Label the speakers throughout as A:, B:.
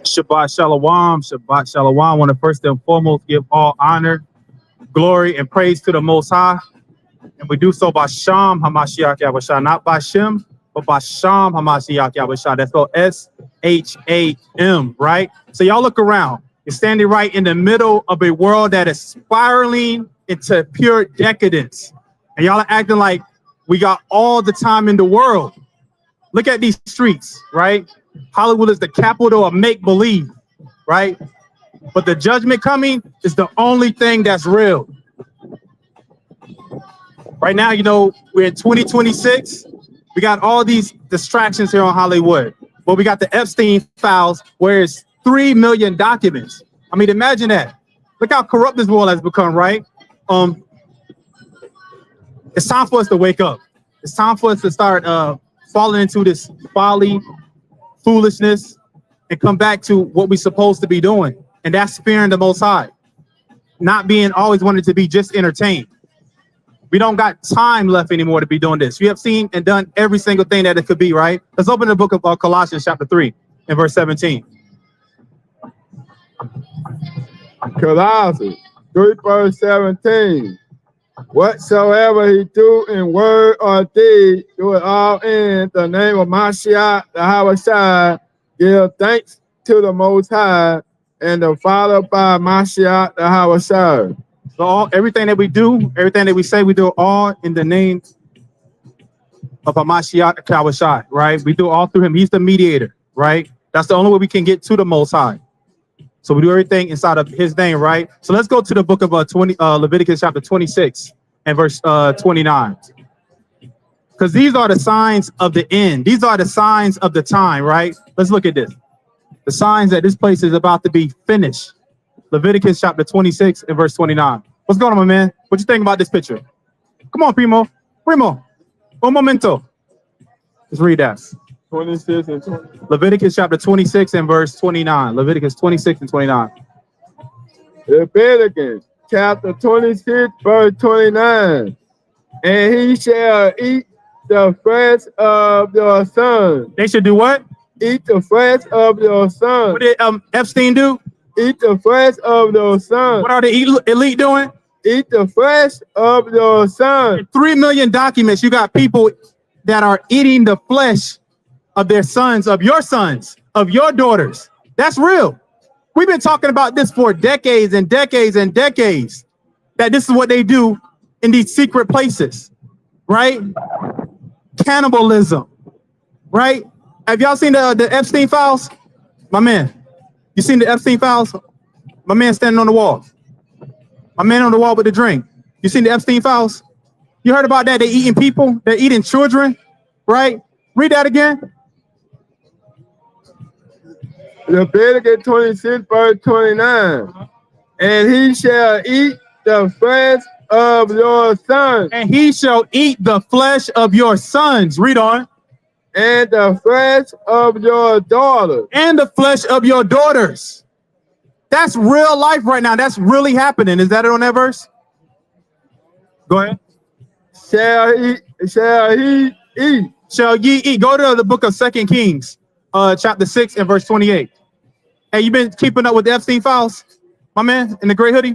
A: Shabbat Shalom. Shabbat Shalom. I want to first and foremost give all honor, glory, and praise to the Most High. And we do so by Sham Hamashiach Yahushua, not by Shem, but by Sham Hamashiach Yahushua. That's called S-H-A-M, right? So y'all look around. You're standing right in the middle of a world that is spiraling into pure decadence. And y'all are acting like we got all the time in the world. Look at these streets, right? Hollywood is the capital of make-believe, right? But the judgment coming is the only thing that's real. Right now, you know, we're in 2026. We got all these distractions here on Hollywood. But we got the Epstein files where it's 3 million documents. I mean, imagine that. Look how corrupt this world has become, right? It's time for us to wake up. It's time for us to start falling into this folly, foolishness, and come back to what we're supposed to be doing. And that's fearing the Most High. Not being always wanted to be just entertained. We don't got time left anymore to be doing this. We have seen and done every single thing that it could be, right? Let's open the book of Colossians chapter 3 and verse 17.
B: Colossians 3 verse 17. Whatsoever he do in word or deed, do it all in the name of Mashiach, the Yahushua. Give thanks to the Most High and the Father by Mashiach, the Yahushua.
A: So everything that we do, everything that we say, we do all in the name of Hamashiach Yahushua, right? We do all through him. He's the mediator, right? That's the only way we can get to the Most High. So we do everything inside of his name, right? So let's go to the book of Leviticus chapter 26 and verse 29. Because these are the signs of the end. These are the signs of the time, right? Let's look at this. The signs that this place is about to be finished. Leviticus chapter 26 and verse 29. What's going on, my man? What you think about this picture? Come on, Primo. Primo. Un momento. Let's read that.
B: 26 and 20.
A: Leviticus chapter 26 and verse 29. Leviticus 26 and 29.
B: Leviticus chapter 26 verse 29. And he shall eat the flesh of your son.
A: They should do what?
B: Eat the flesh of your son.
A: What did Epstein do?
B: Eat the flesh of your son.
A: What are the elite doing?
B: Eat the flesh of your son.
A: 3 million documents. You got people that are eating the flesh of their sons, of your daughters. That's real. We've been talking about this for decades and decades and decades, that this is what they do in these secret places, right? Cannibalism, right? Have y'all seen the Epstein files? My man, you seen the Epstein files? My man standing on the wall. My man on the wall with the drink. You seen the Epstein files? You heard about that? They're eating people. They're eating children, right? Read that again.
B: Leviticus 26 verse 29. And he shall eat the flesh of your son.
A: And he shall eat the flesh of your sons. Read on.
B: And the flesh of your daughters.
A: And the flesh of your daughters. That's real life right now. That's really happening. Is that it on that verse? Go ahead.
B: Shall he eat.
A: Shall ye eat. Go to the book of 2 Kings, chapter 6 and verse 28. Hey, you been keeping up with the Epstein files, my man, in the gray hoodie?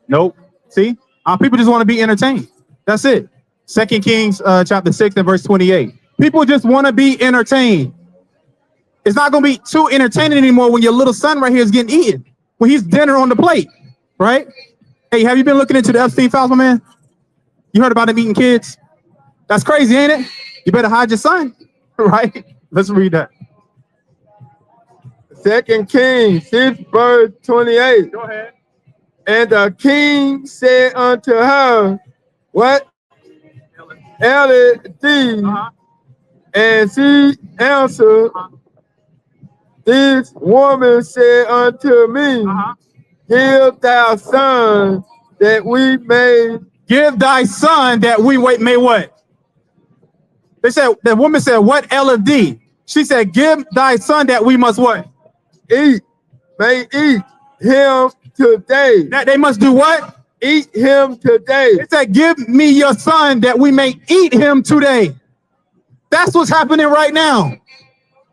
A: Nope. See? People just want to be entertained. That's it. 2 Kings, chapter 6 and verse 28. People just want to be entertained. It's not going to be too entertaining anymore when your little son right here is getting eaten, when he's dinner on the plate, right? Hey, have you been looking into the Epstein files, my man? You heard about him eating kids? That's crazy, ain't it? You better hide your son, right? Let's read that.
B: 2 Kings 6 verse 28.
A: Go ahead.
B: And the king said unto her, what? Ellie thee? And she answered, this woman said unto me, give thy son that we may.
A: Give thy son that we may what? They said, the woman said, what LFD? She said, give thy son that we must what?
B: Eat. May eat him today.
A: That they must do what?
B: Eat him today.
A: They said, give me your son that we may eat him today. That's what's happening right now.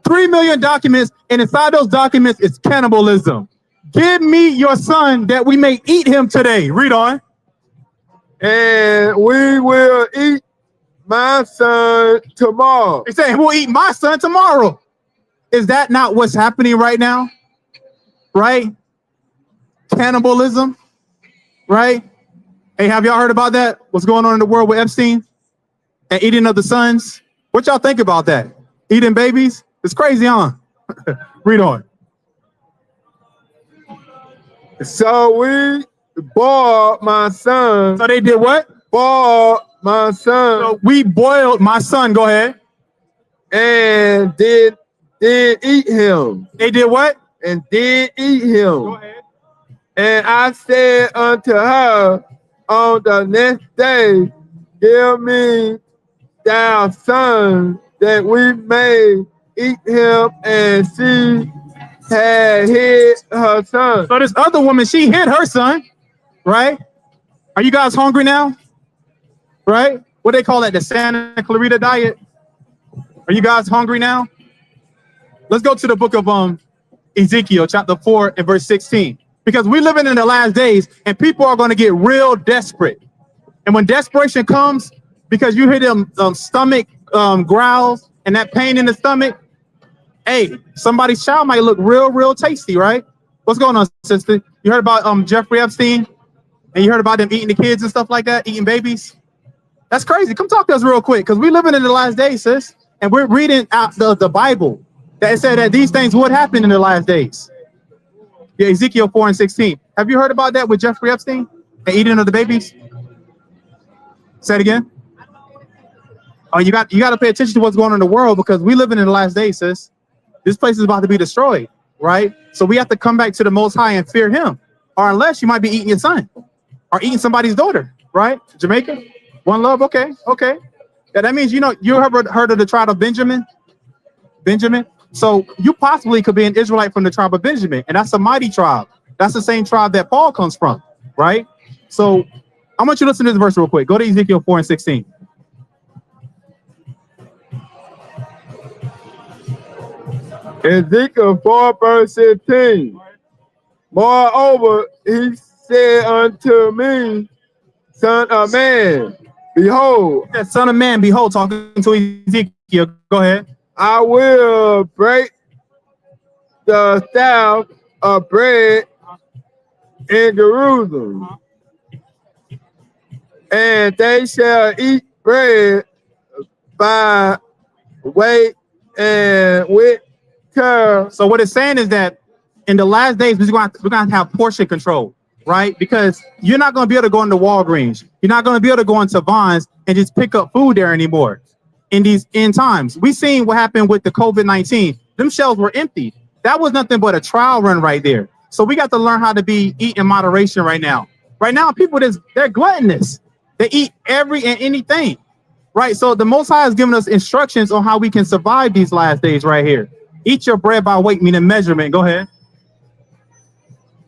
A: 3 million documents, and inside those documents is cannibalism. Give me your son that we may eat him today. Read on.
B: And we will eat my son tomorrow.
A: They say, we'll eat my son tomorrow. Is that not what's happening right now? Right? Cannibalism, right? Hey, have y'all heard about that? What's going on in the world with Epstein and eating of the sons? What y'all think about that? Eating babies? It's crazy, huh? Read on.
B: So we boiled my son.
A: So they did what?
B: Boiled my son.
A: So we boiled my son. Go ahead.
B: And did eat him.
A: They did what?
B: And did eat him.
A: Go ahead.
B: And I said unto her on the next day, give me thy son that we may eat him. And she had hid her son.
A: So this other woman, she hid her son, right? Are you guys hungry now? Right? What they call that? The Santa Clarita diet. Are you guys hungry now? Let's go to the book of Ezekiel, chapter 4 and verse 16. Because we're living in the last days and people are going to get real desperate. And when desperation comes, because you hear them stomach growls and that pain in the stomach, hey, somebody's child might look real tasty, right? What's going on, sister? You heard about Jeffrey Epstein? And you heard about them eating the kids and stuff like that, eating babies? That's crazy. Come talk to us real quick, because we're living in the last days, sis. And we're reading out the Bible that said that these things would happen in the last days. Yeah, Ezekiel 4 and 16. Have you heard about that with Jeffrey Epstein and eating of the babies? Say it again. Oh, you got to pay attention to what's going on in the world, because we living in the last days, sis. This place is about to be destroyed, right? So we have to come back to the Most High and fear him, or unless you might be eating your son or eating somebody's daughter, right? Jamaica, one love. Okay. Yeah, that means, you ever heard of the tribe of Benjamin? So you possibly could be an Israelite from the tribe of Benjamin, and that's a mighty tribe. That's the same tribe that Paul comes from, right? So I want you to listen to this verse real quick. Go to Ezekiel 4 and 16.
B: Ezekiel 4 verse 16. Moreover, he said unto me, son of man, behold,
A: That son of man, behold, talking to Ezekiel. Go ahead.
B: I will break the staff of bread in Jerusalem, and they shall eat bread by weight and with care.
A: So what it's saying is that in the last days, we're going to have portion control, right? Because you're not going to be able to go into Walgreens. You're not going to be able to go into Vons and just pick up food there anymore. In these end times, we seen what happened with the COVID-19. Them shelves were empty. That was nothing but a trial run right there. So we got to learn how to eat in moderation right now. Right now, people, they're gluttonous. They eat every and anything, right? So the Most High has given us instructions on how we can survive these last days right here. Eat your bread by weight, meaning measurement. Go ahead.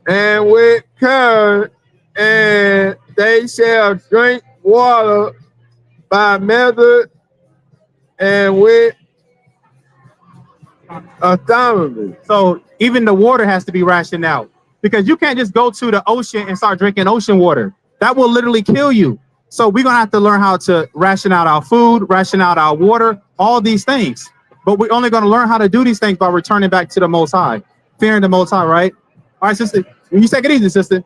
B: And with care, and they shall drink water by measure and with astonishment.
A: So even the water has to be rationed out, because you can't just go to the ocean and start drinking ocean water. That will literally kill you. So we're going to have to learn how to ration out our food, ration out our water, all these things. But we're only going to learn how to do these things by returning back to the Most High, fearing the Most High, right? All right, sister, you take it easy, sister.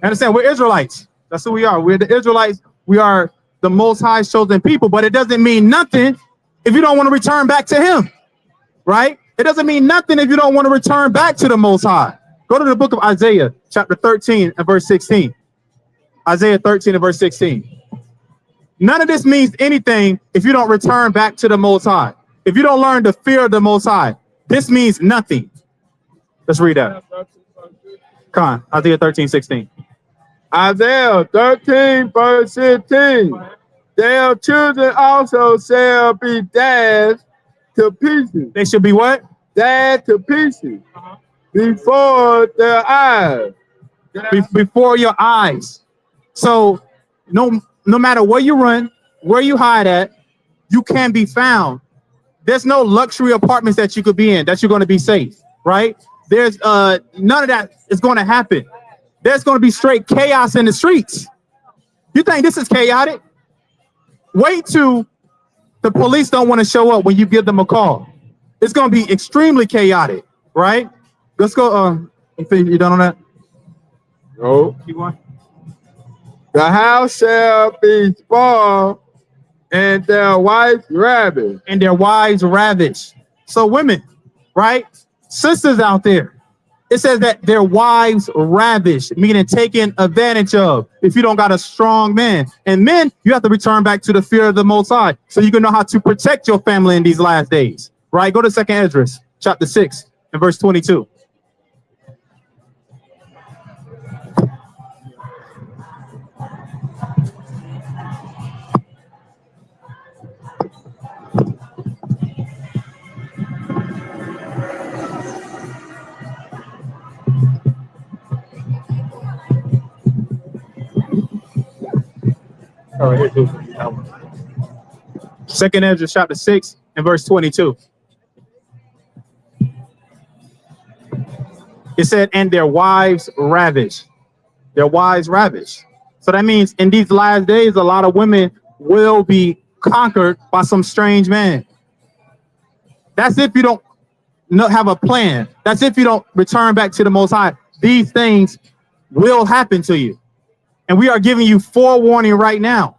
A: Understand, we're Israelites. That's who we are. We're the Israelites. We are the Most High's chosen people, but it doesn't mean nothing if you don't want to return back to him, right? It doesn't mean nothing if you don't want to return back to the Most High. Go to the book of Isaiah, chapter 13 and verse 16. Isaiah 13 and verse 16. None of this means anything if you don't return back to the Most High. If you don't learn to fear the Most High, this means nothing. Let's read that. Come on, Isaiah 13, 16.
B: Isaiah 13 verse 16. Their children also shall be dashed to pieces.
A: They should be what?
B: Dashed to pieces before their eyes.
A: Before your eyes. So no matter where you run, where you hide at, you can be found There's no luxury apartments that you could be in that you're going to be safe, right? There's none of that is going to happen. There's going to be straight chaos in the streets. You think this is chaotic? Wait till the police don't want to show up when you give them a call. It's going to be extremely chaotic, right? Let's go. You done on that?
B: No.
A: Keep going.
B: The house shall be spoiled and their wives ravished.
A: And their wives ravished. So women, right? Sisters out there. It says that their wives ravished, meaning taken advantage of if you don't got a strong man. And men, you have to return back to the fear of the Most High so you can know how to protect your family in these last days, right? Go to 2nd Esdras, chapter 6 and verse 22. All right, here, 2nd Esdras chapter 6 and verse 22. It said, and their wives ravished. Their wives ravished. So that means in these last days, a lot of women will be conquered by some strange man. That's if you don't have a plan. That's if you don't return back to the Most High. These things will happen to you. And we are giving you forewarning right now,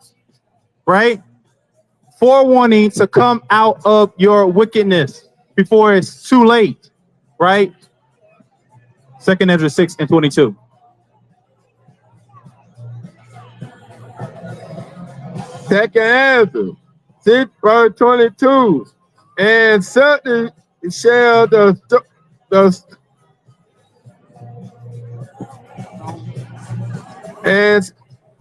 A: right? Forewarning to come out of your wickedness before it's too late, right? 2nd Esdras 6 and 22.
B: Second Esdras 6 verse 22. And certainly shall the and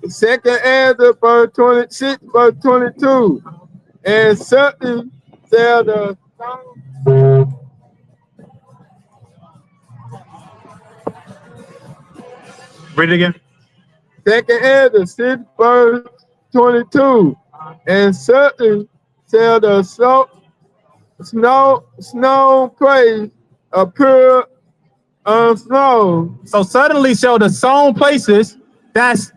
B: 2nd Esdras verse 26 verse 22. And certainly shall the
A: Read it again.
B: 2nd Esdras 6 verse 22. And certainly shall the snow praise appear on snow.
A: So suddenly shall the sown places, that's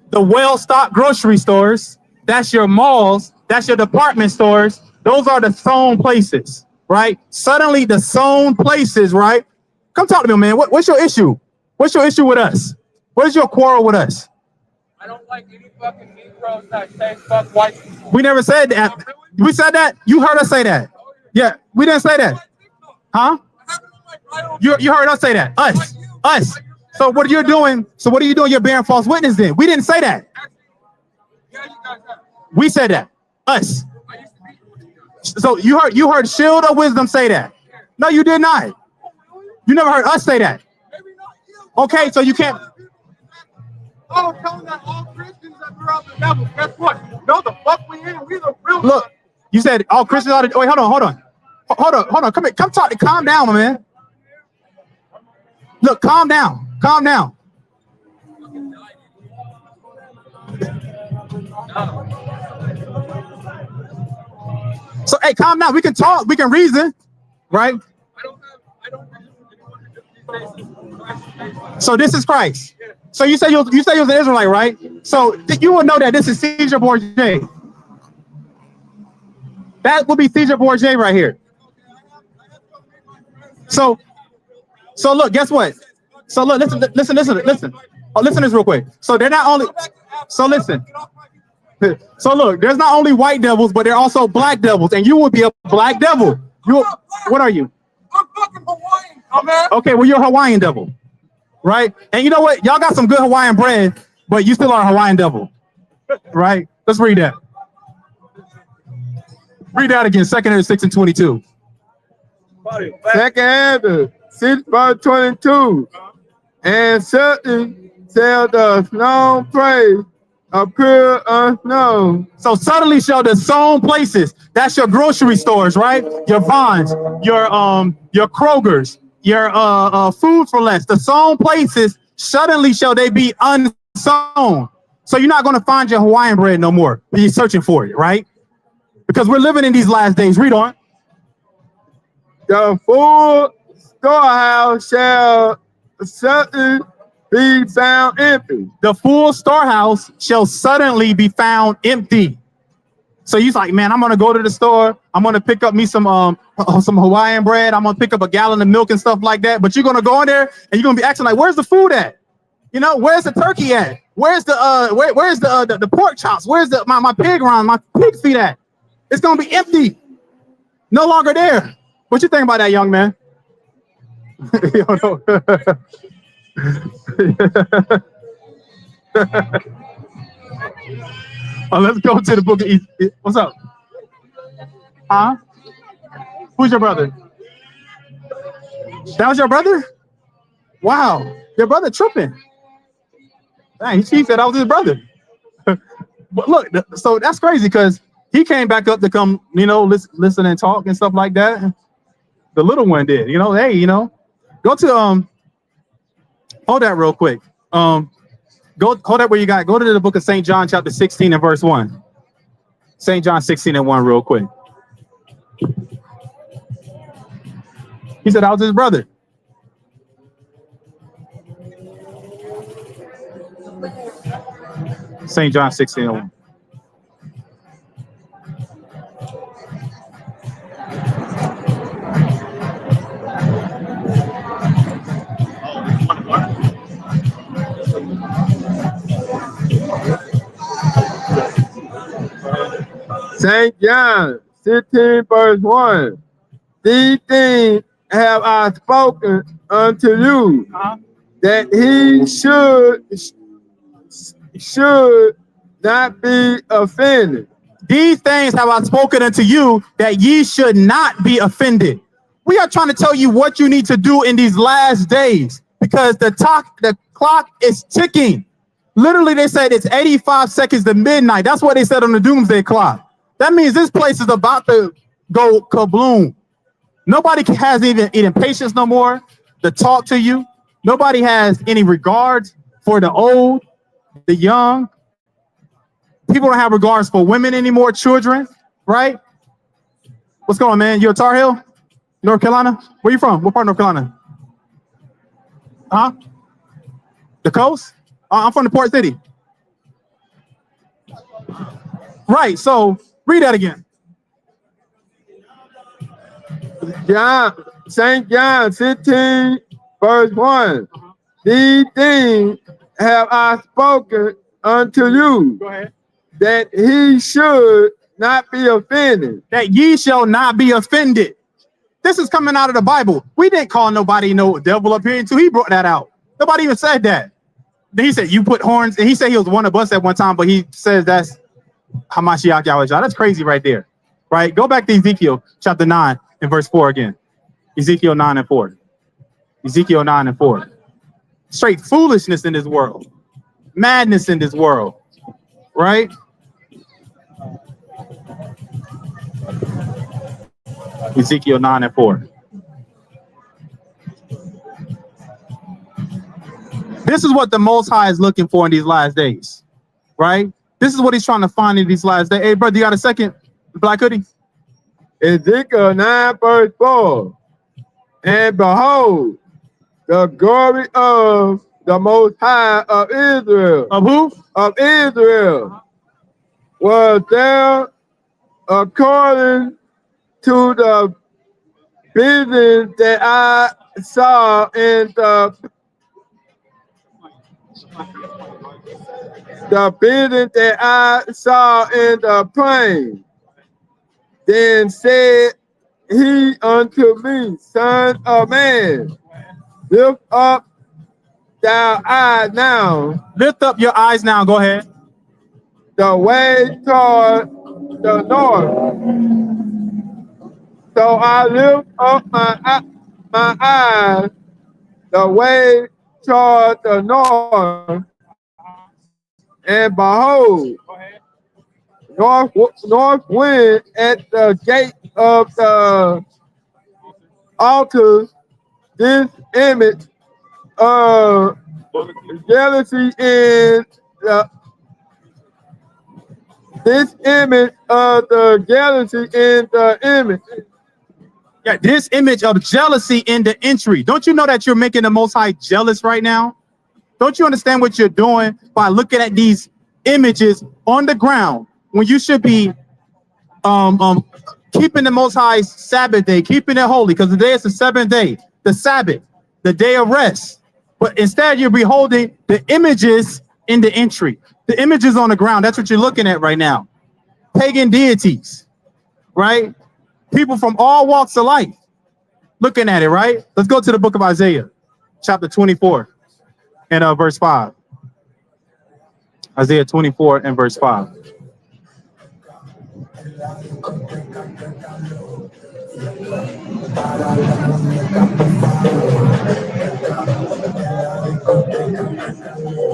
A: the well-stocked grocery stores, that's your malls, that's your department stores. Those are the sown places, right? Suddenly the sown places, right? Come talk to me, man. What's your issue? What's your issue with us? What is your quarrel with us?
C: I don't like any fucking Negroes that say fuck white people.
A: We never said that. We said that? You heard us say that. Yeah, we didn't say that. Huh? You heard us say that. Us. So what are you doing? You're bearing false witness then. We didn't say that. We said that. Us. So you heard Shield of Wisdom say that. No, you did not. You never heard us say that. Okay, so you can't.
C: Oh, telling that all Christians that we're of the devil. Guess what? No, the fuck we in. We the real.
A: Look, you said all Christians are the. Wait, hold on. Come here. Come talk. Calm down, my man. Look, calm down. So, hey, calm down. We can talk. We can reason, right?
C: I don't
A: So this is Christ. So you say you was an Israelite, right? So you will know that this is Caesar Borgia. That would be Caesar Borgia right here. So look, guess what? So look, listen. Oh, listen to this real quick. So they're not only. So listen. So look, there's not only white devils, but there are also black devils, and you would be a black devil. What are you?
C: I'm fucking Hawaiian, man.
A: Okay, well, you're a Hawaiian devil, right? And you know what? Y'all got some good Hawaiian bread, but you still are a Hawaiian devil, right? Let's read that. Read that again, 2nd Esdras 6 and 22.
B: 2nd Esdras 6 verse 22. And certainly shall the snow praise appear on snow.
A: So suddenly shall the sown places, that's your grocery stores, right? Your Vons, your Krogers, your Food for Less. The sown places, suddenly shall they be unsown. So you're not going to find your Hawaiian bread no more. You're searching for it, right? Because we're living in these last days. Read on.
B: the full storehouse shall certainly be found empty.
A: The full storehouse shall suddenly be found empty. So he's like, man, I'm gonna go to the store. I'm gonna pick up me some Hawaiian bread. I'm gonna pick up a gallon of milk and stuff like that. But you're gonna go in there and you're gonna be asking like, where's the food at? You know, where's the turkey at? Where's the where's the pork chops? Where's the my pig rind, my pig feet at? It's gonna be empty, no longer there. What you think about that, young man? You don't know. Oh, let's go to the book of what's up? Huh? Who's your brother? That was your brother? Wow, your brother tripping. Dang, he said I was his brother. But look, so that's crazy because he came back up to come, you know, listen and talk and stuff like that. The little one did, you know. Hey, you know, go to hold that real quick. Go hold that where you got. Go to the book of St. John, chapter 16 and verse 1. St. John 16 and 1, real quick. He said I was his brother. St. John 16 and 1.
B: St. John 16 verse 1. These things have I spoken unto you, that he should not be offended.
A: These things have I spoken unto you, that ye should not be offended. We are trying to tell you what you need to do in these last days because the clock is ticking. Literally, they said it's 85 seconds to midnight. That's what they said on the doomsday clock. That means this place is about to go kabloom. Nobody has even patience no more to talk to you. Nobody has any regards for the old, the young. People don't have regards for women anymore, children, right? What's going on, man? You a Tar Heel? North Carolina? Where you from? What part of North Carolina? Huh? The coast? I'm from the port city. Right, so read that again.
B: St. John 16 verse 1. These things have I spoken unto you.
A: Go ahead.
B: That he should not be offended.
A: That ye shall not be offended. This is coming out of the Bible. We didn't call nobody no devil up here until he brought that out. Nobody even said that. Then he said, you put horns, and he said he was one of us at one time, but he says that's Hamashiach Yahweh. That's crazy right there, right? Go back to Ezekiel chapter 9 and verse 4 again. Ezekiel 9 and 4. Ezekiel 9 and 4. Straight foolishness in this world. Madness in this world, right? Ezekiel 9 and 4. This is what the Most High is looking for in these last days, right? This is what he's trying to find in these last days. Hey, brother, you got a second? Black hoodie?
B: Ezekiel 9 verse 4. And behold, the glory of the Most High of Israel.
A: Of who?
B: Of Israel. Was there according to the vision that I saw in the vision that I saw in the plain. Then said he unto me, Son of man, lift up thou eye now.
A: Lift up your eyes now. Go ahead.
B: The way toward the north. So I lift up my eyes the way toward the north, and behold, north wind at the gate of the altar, this image of jealousy in the this image of the jealousy in the image
A: Yeah, this image of jealousy in the entry. Don't you know that you're making the Most High jealous right now? Don't you understand what you're doing by looking at these images on the ground when you should be keeping the Most High's Sabbath day, keeping it holy, because today is the seventh day, the Sabbath, the day of rest. But instead, you're beholding the images in the entry, the images on the ground. That's what you're looking at right now. Pagan deities, right? People from all walks of life looking at it, right? Let's go to the book of Isaiah, chapter 24 and verse 5. Isaiah 24 and verse 5.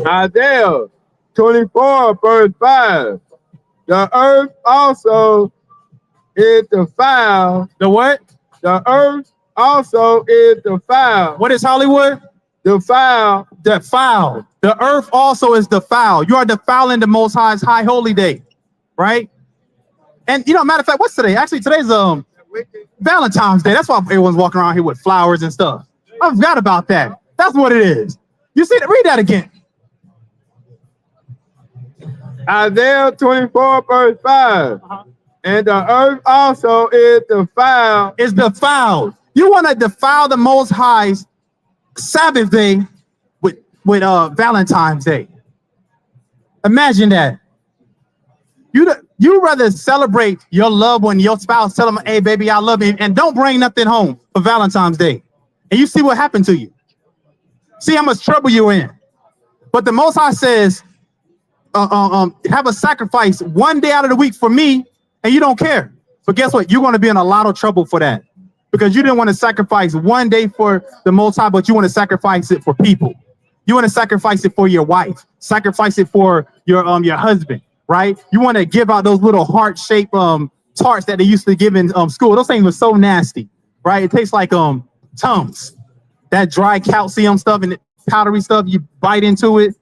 B: Isaiah 24, verse 5. The earth also is defiled.
A: The what?
B: The earth also is defiled.
A: What is Hollywood?
B: Defiled.
A: Defiled. The earth also is defiled. You are defiling the Most High's high holy day, right? And you know, matter of fact, what's today? Actually, today's Valentine's Day. That's why everyone's walking around here with flowers and stuff. I forgot about that. That's what it is. You see, read that again.
B: Isaiah 24, verse 5. And the earth also is defiled.
A: Is defiled. You want to defile the Most High's Sabbath day with Valentine's Day. Imagine that. You rather celebrate your love when your spouse tell them, "Hey, baby, I love you," and don't bring nothing home for Valentine's Day. And you see what happened to you. See how much trouble you're in. But the Most High says, have a sacrifice one day out of the week for me, and you don't care. But guess what? You're going to be in a lot of trouble for that, because you didn't want to sacrifice one day for the Most High, but you want to sacrifice it for people. You want to sacrifice it for your wife, sacrifice it for your husband, right? You want to give out those little heart-shaped tarts that they used to give in school. Those things were so nasty, right? It tastes like Tums, that dry calcium stuff and powdery stuff. You bite into it.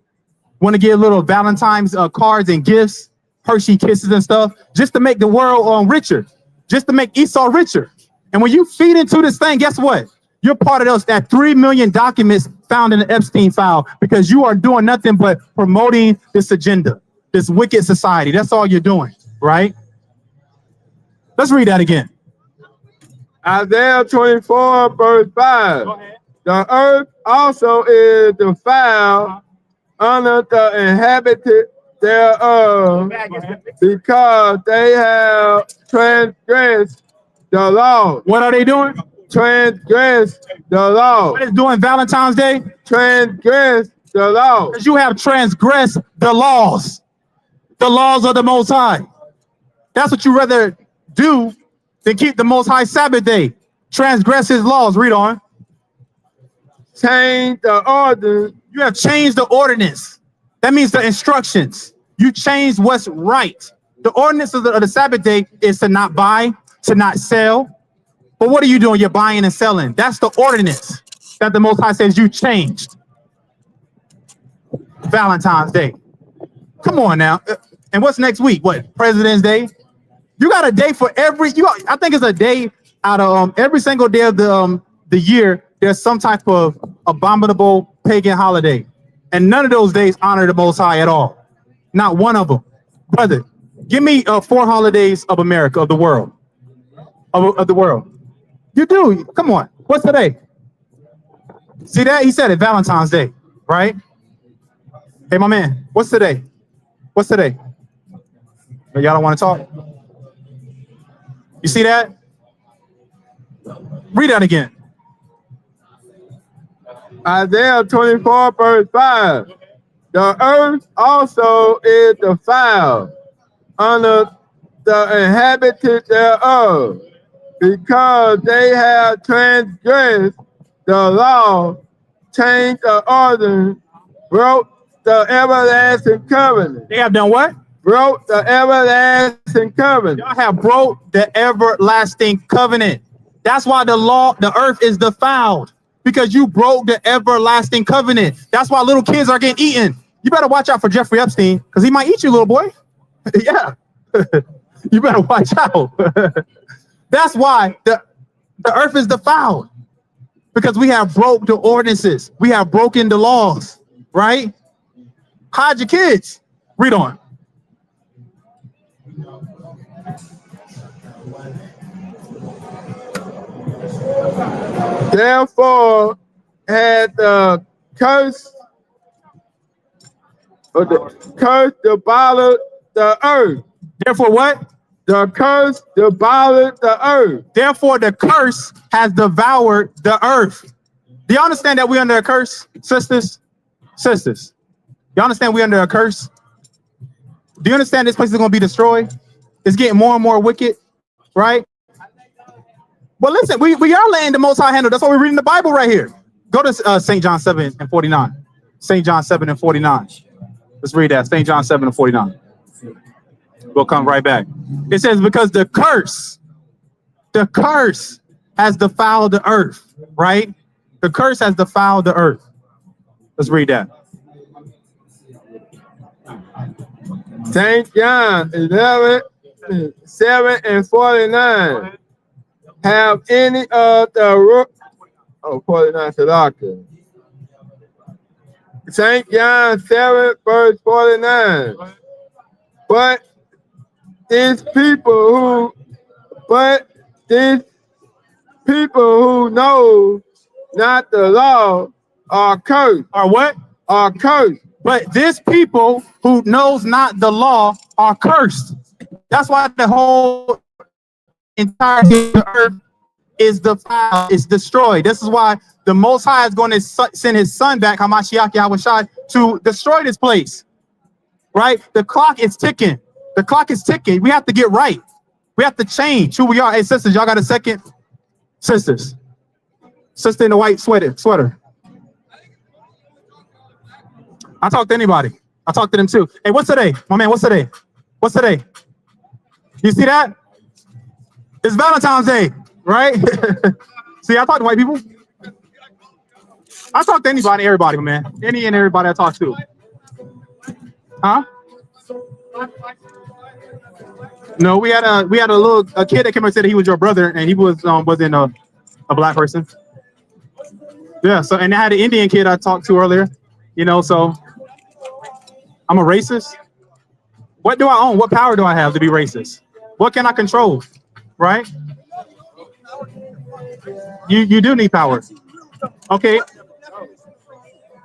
A: Want to get little Valentine's cards and gifts, Hershey kisses and stuff, just to make the world richer, just to make Esau richer. And when you feed into this thing, guess what? You're part of those that 3 million documents found in the Epstein file, because you are doing nothing but promoting this agenda, this wicked society. That's all you're doing, right? Let's read that again.
B: Isaiah 24, verse 5. The earth also is defiled under the inhabited thereof, because they have transgressed the law.
A: What are they doing?
B: Transgressed the law.
A: What is doing Valentine's Day?
B: Transgressed the law.
A: Because you have transgressed the laws of the Most High. That's what you rather do than keep the Most High Sabbath day. Transgress his laws. Read on.
B: Change the order.
A: You have changed the ordinance. That means the instructions. You changed what's right. The ordinance of the Sabbath day is to not buy, to not sell. But what are you doing? You're buying and selling. That's the ordinance that the Most High says you changed. Valentine's Day. Come on now. And what's next week? What? President's Day? You got a day for every. I think it's a day out of every single day of the year. There's some type of abominable pagan holiday, and none of those days honor the Most High at all. Not one of them, brother. Give me 4 holidays of America, of the world, of the world. You do. Come on. What's today? See that? He said it. Valentine's Day, right? Hey, my man. What's today? What's today? Y'all don't want to talk? You see that? Read that again.
B: Isaiah 24, verse 5. The earth also is defiled under the inhabited thereof, because they have transgressed the law, changed the order, broke the everlasting covenant.
A: They have done what?
B: Broke the everlasting covenant.
A: Y'all have broke the everlasting covenant. That's why the earth is defiled, because you broke the everlasting covenant. That's why little kids are getting eaten. You better watch out for Jeffrey Epstein, because he might eat you, little boy. Yeah. You better watch out. That's why The earth is defiled because we have broke the ordinances. We have broken the laws, right? Hide your kids. Read on.
B: Therefore had the curse devoured the earth.
A: Therefore, what?
B: The curse devoured the earth.
A: Therefore, the curse has devoured the earth. Do you understand that we're under a curse, sisters? Sisters, you understand we're under a curse? Do you understand this place is going to be destroyed? It's getting more and more wicked, right? But listen, we are letting the Most High handle. That's why we're reading the Bible right here. Go to St. John 7 and 49. St. John 7 and 49. Let's read that. St. John 7 and 49. We'll come right back. It says, because the curse has defiled the earth, right? The curse has defiled the earth. Let's read that.
B: St. John 11, 7 and 49. Have any of the 49 Salaka. St. John 7, verse 49. But these people who know not the law are cursed.
A: Are what?
B: Are cursed.
A: But this people who knows not the law are cursed. That's why the whole entire earth is defiled, is destroyed. This is why the Most High is going to send his son back, Hamashiach Yahushua, to destroy this place. Right? The clock is ticking. The clock is ticking. We have to get right. We have to change who we are. Hey, sisters, y'all got a second? Sisters. Sister in the white sweater. I talk to anybody. I talk to them too. Hey, what's today? My man, what's today? What's today? You see that? It's Valentine's Day, right? See, I talk to white people. I talk to anybody, everybody, man. Any and everybody I talk to. Huh? No, we had a kid that came and said that he was your brother, and he wasn't a black person. Yeah. So, and I had an Indian kid I talked to earlier. You know, so I'm a racist. What do I own? What power do I have to be racist? What can I control? Right? You do need power. Okay.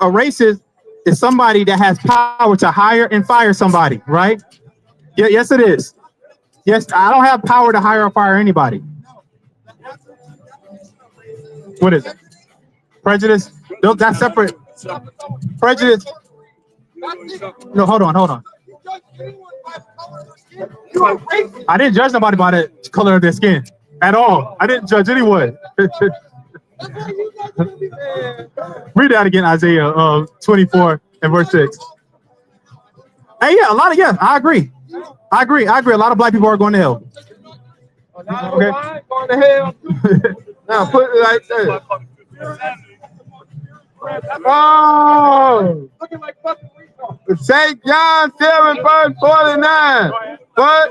A: A racist is somebody that has power to hire and fire somebody, right? Yeah, yes, it is. Yes, I don't have power to hire or fire anybody. What is it? Prejudice? That's separate. Prejudice. No, hold on. I didn't judge nobody by the color of their skin at all. I didn't judge anyone. Read that again, Isaiah 24 and verse 6. Hey, yeah, I agree. A lot of black people are going to hell.
B: Okay. Going to hell. Now put it like that. Oh, St. John 7, verse 49. But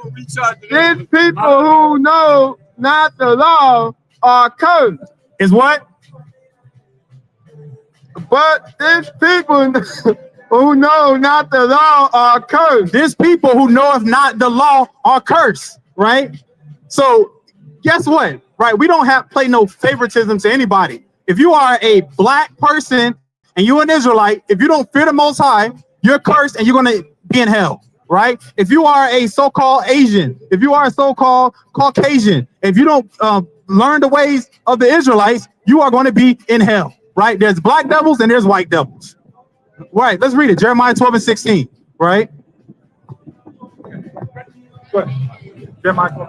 B: these people who know not the law are cursed.
A: Is what?
B: But these people who know not the law are cursed.
A: These people who knoweth not the law are cursed, right? So guess what? Right? We don't play no favoritism to anybody. If you are a black person and you're an Israelite, if you don't fear the Most High, you're cursed and you're going to be in hell, right? If you are a so-called Asian, if you are a so-called Caucasian, if you don't learn the ways of the Israelites, you are going to be in hell, right? There's black devils and there's white devils. Right, let's read it. Jeremiah 12 and 16, right? What? Jeremiah 12.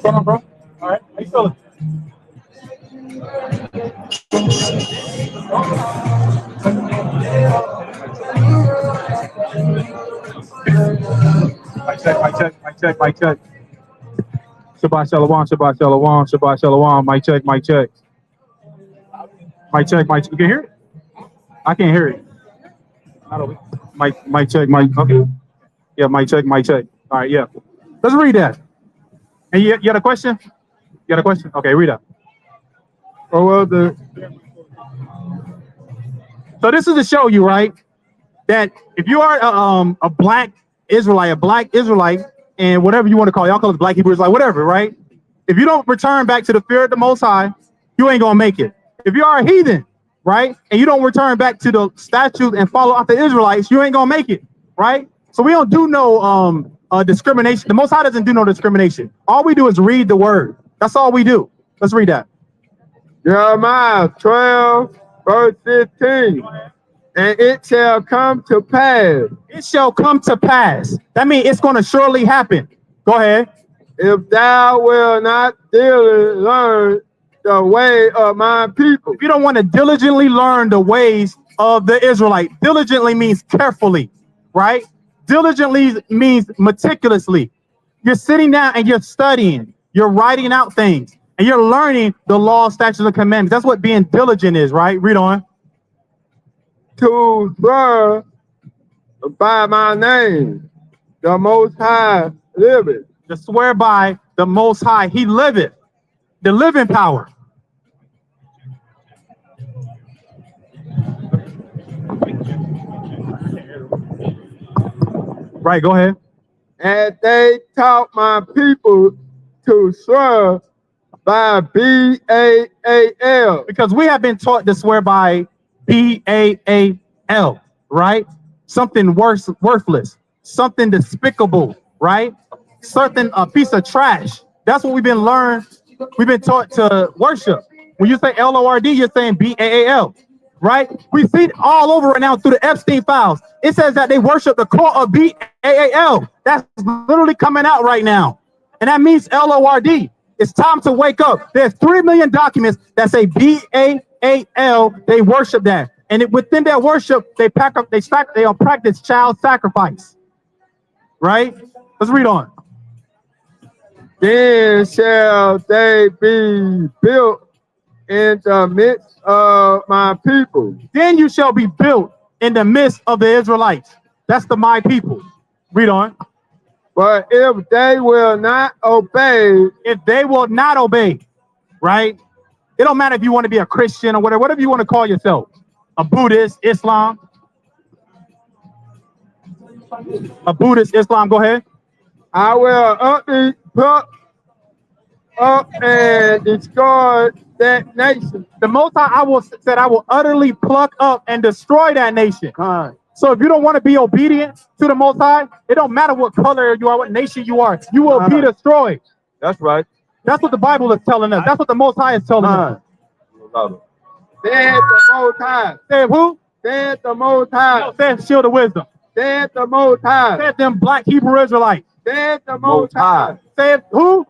A: Come on, bro. All right, how you feeling? Mic check. Shabbat shalom. Mic check. Mic check, mic. You can hear it? I can't hear it. Not over. Mic check, mic. Okay. Yeah, mic check, mic check. All right, yeah. Let's read that. And you got a question? You got a question? Okay, read that.
B: Or well, the
A: So this is to show you, right, that if you are a black Israelite, and whatever you want to call it, y'all call it black Hebrew Israelite, whatever, right? If you don't return back to the fear of the Most High, you ain't gonna make it. If you are a heathen, right, and you don't return back to the statutes and follow after the Israelites, you ain't gonna make it, right? So we don't do no discrimination. The Most High doesn't do no discrimination. All we do is read the word. That's all we do. Let's read that.
B: Jeremiah 12, verse 15. And it shall come to pass,
A: It shall come to pass. That means it's gonna surely happen. Go ahead.
B: if thou wilt not diligently learn the way of my people.
A: If you don't want to diligently learn the ways of the Israelite, diligently means carefully, right? Diligently means meticulously. You're sitting down and you're studying, you're writing out things, and you're learning the law, statutes, and commandments. That's what being diligent is, right? Read on.
B: To swear by my name, the Most High liveth.
A: To swear by the Most High, He liveth, the living power. Right, go ahead.
B: And they taught my people to swear by B-A-A-L.
A: Because we have been taught to swear by B-A-A-L, right? Something worthless, something despicable, right? Something, a piece of trash. That's what we've been learned. We've been taught to worship. When you say L-O-R-D, you're saying B-A-A-L, right? We see it all over right now through the Epstein files. It says that they worship the core of B-A-A-L. That's literally coming out right now. And that means L-O-R-D. It's time to wake up. There's 3 million documents that say B-A-A-L. They worship that. And within their worship, they practice child sacrifice. Right? Let's read on.
B: Then shall they be built in the midst of my people.
A: Then you shall be built in the midst of the Israelites. That's the my people. Read on.
B: But if they will not obey,
A: If they will not obey, right? It don't matter if you want to be a Christian or whatever you want to call yourself. A Buddhist, Islam. A Buddhist, Islam, go ahead.
B: I will utterly pluck up and destroy that nation.
A: The Most High I will utterly pluck up and destroy that nation. So if you don't want to be obedient to the Most High, it don't matter what color you are, what nation you are, you will be destroyed.
B: That's right.
A: That's what the Bible is telling us. That's what the Most High is telling us.
B: Said the Most High.
A: Said who?
B: Said the Most High.
A: No, said Shield of Wisdom.
B: Said the Most High.
A: Said them black Hebrew Israelites.
B: Said the Most High.
A: Said who?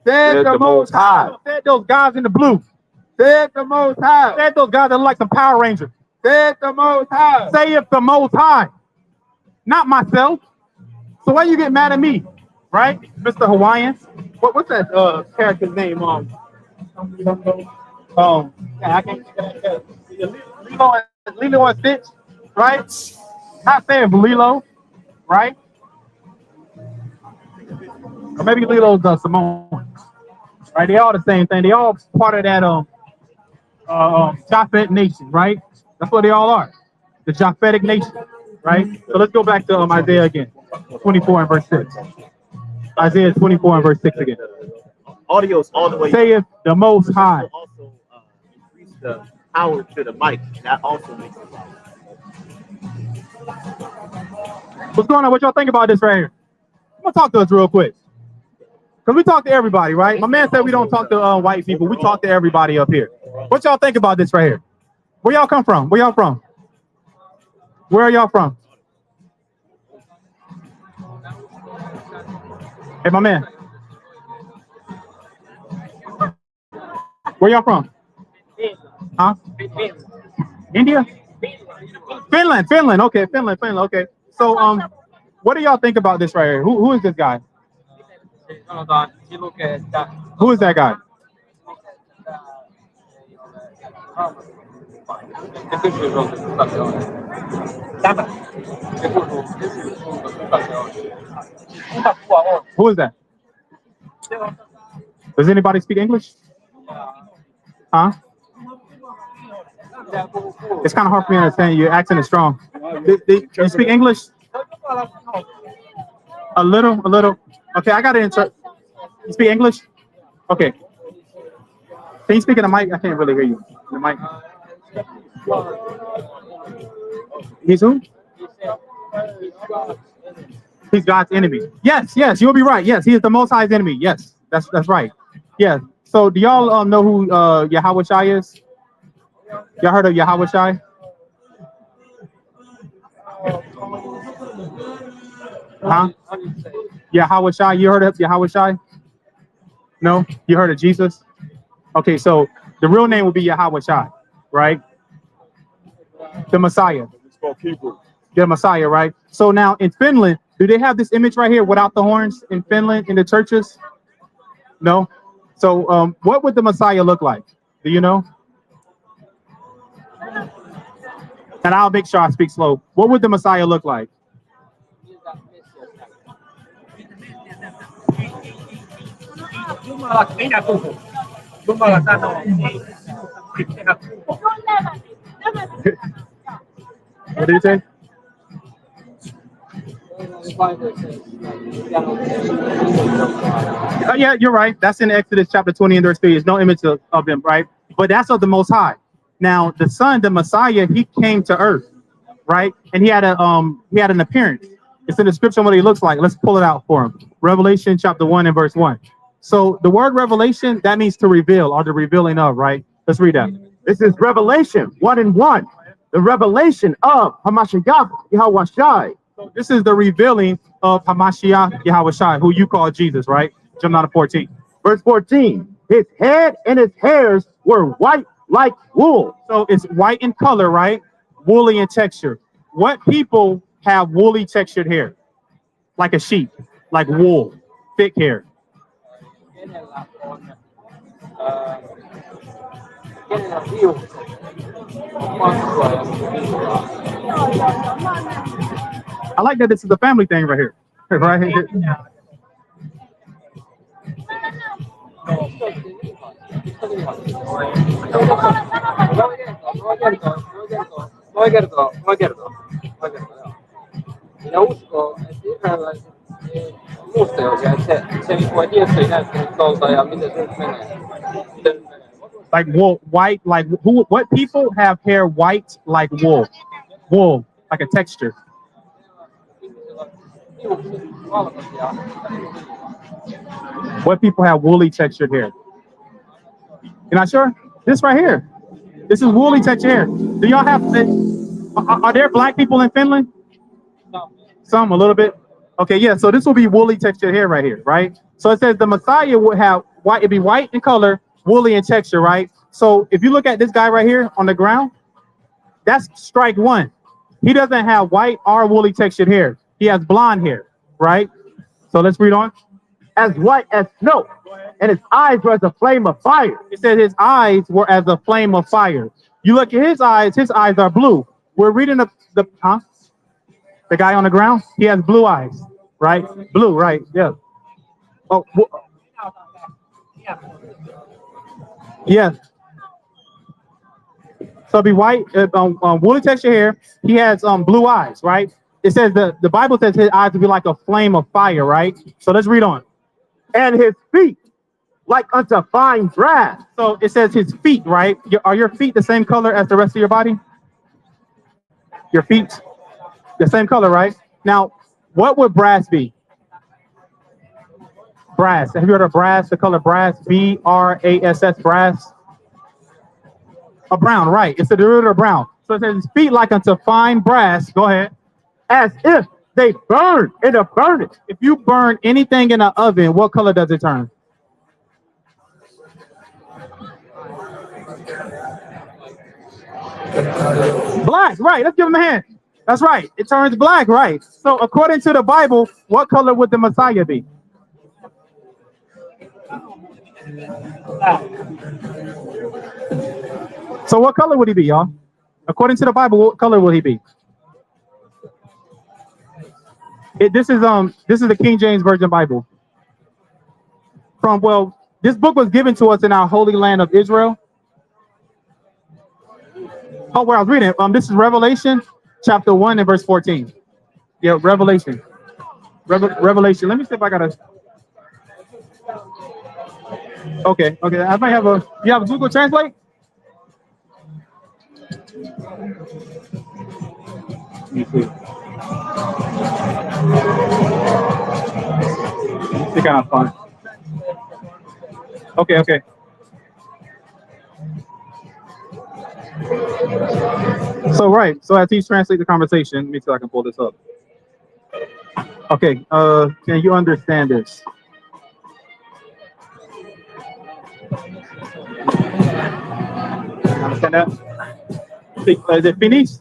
B: Said the Most High.
A: Said those guys in the blue.
B: Said the Most High.
A: Said those guys that look like some Power Rangers.
B: Said the Most High.
A: Say if the Most High, not myself. So why you get mad at me, right, Mr. Hawaiian? What's that character's name? I can't. Lilo and Stitch, right? Not saying Lilo, right? Or maybe Lilo's Simone, right? They all the same thing. They all part of that Japhet nation, right? That's what they all are, the Japhetic nation, right? So let's go back to Isaiah again, 24 and verse 6. Isaiah 24 and verse 6 again.
D: Audio's all the way.
A: Saith the Most High.
D: Also increase the power to the mic. That also makes it loud.
A: What's going on? What y'all think about this right here? I'm gonna talk to us real quick. Because we talk to everybody, right? My man said we don't talk to white people. We talk to everybody up here. What y'all think about this right here? Where y'all come from? Where y'all from? Where are y'all from? Hey, my man. Where y'all from? Huh? India? Finland. Okay, Finland. Okay. So, what do y'all think about this right here? Who is this guy? Who is that guy? Who is that? Does anybody speak English? Huh? It's kind of hard for me to understand. Your accent is strong. You speak English? A little, a little. Okay, I got to insert. You speak English? Okay. Can you speak in the mic? I can't really hear you. The mic. He's who? He's God's enemy. Yes, yes, you'll be right. Yes, he is the Most High's enemy. Yes, that's right. Yeah. So do y'all know who Yahweh Shai is? Y'all heard of Yahweh Shai? Huh? Yahweh Shai. You heard of Yahweh Shai? No? You heard of Jesus? Okay, so the real name will be Yahweh Shai, right? The Messiah. The Messiah, right? So now in Finland, do they have this image right here without the horns in Finland in the churches? No? So what would the Messiah look like? Do you know? And I'll make sure I speak slow. What would the Messiah look like? What did you say? Yeah, you're right. That's in Exodus chapter 20 and verse 3. There's no image of him, right? But that's of the Most High. Now, the Son, the Messiah, he came to earth, right? And he had an appearance. It's in the scripture what he looks like. Let's pull it out for him. Revelation chapter 1 and verse 1. So the word revelation, that means to reveal or the revealing of, right? Let's read that.
E: This is Revelation 1:1. The revelation of Hamashiach Yahweh Shai.
A: So this is the revealing of Hamashiach Yahweh Shai, who you call Jesus, right? Jump down to 14.
E: Verse 14. His head and his hairs were white like wool.
A: So it's white in color, right? Woolly in texture. What people have woolly textured hair? Like a sheep, like wool, thick hair. I like that this is a family thing right here. Right?
F: Ja uskon, että israelilaiset mustajoisia, että se voi tietysti näyttänyt tuolta ja miten se nyt menee.
A: Like wool, white, like who? What people have hair white like wool, wool, like a texture. What people have woolly textured hair? You're not sure? This right here. This is woolly textured hair. Do y'all have? Are there black people in Finland? Some, a little bit. Okay, yeah. So this will be woolly textured hair right here, right? So it says the Messiah would have white. It'd be white in color, woolly in texture, right? So if you look at this guy right here on the ground, that's strike one. He doesn't have white or woolly textured hair. He has blonde hair, right? So let's read on.
E: As white as snow, and his eyes were as a flame of fire.
A: It said his eyes were as a flame of fire. You look at his eyes are blue. We're reading the guy on the ground. He has blue eyes, right? Blue, right? Yeah. Oh, yeah. So it'd be white, woolly texture hair. He has blue eyes, right? It says the Bible says his eyes would be like a flame of fire, right? So let's read on.
E: And his feet like unto fine brass.
A: So it says his feet, right? Are your feet the same color as the rest of your body? Your feet, the same color, right? Now, what would brass be? Brass. Have you heard of brass? The color brass, B-R-A-S-S, brass. A brown, right? It's the derivative of brown. So it says his feet like unto fine brass. Go ahead.
E: As if they burn in a furnace.
A: If you burn anything in an oven, what color does it turn? Black, right? Let's give him a hand. That's right. It turns black, right? So according to the Bible, what color would the Messiah be? So what color would he be, y'all? According to the Bible, what color will he be? This is the King James Version Bible. This book was given to us in our holy land of Israel. Oh, where I was reading. This is Revelation chapter 1 and verse 14. Yeah, Revelation. Revelation. Let me see if I got a. Okay. I might have a. You have a Google Translate? Let me see. It's kind of fun. Okay. So as he's translate the conversation, let me see if I can pull this up. Okay, can you understand this? Understand that? Is it finished?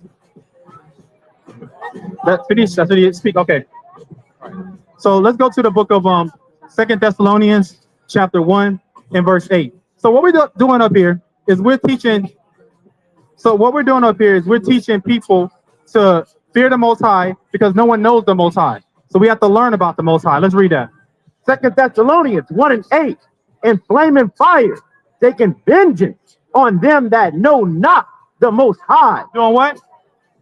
A: That's finished. That's what you speak. Okay. So let's go to the book of 2 Thessalonians chapter 1 and verse 8. So what we're doing up here is we're teaching people to fear the Most High because no one knows the Most High. So we have to learn about the Most High. Let's read that.
E: 2 Thessalonians 1 and 8. And flaming fire, taking vengeance on them that know not the Most High.
A: Doing what?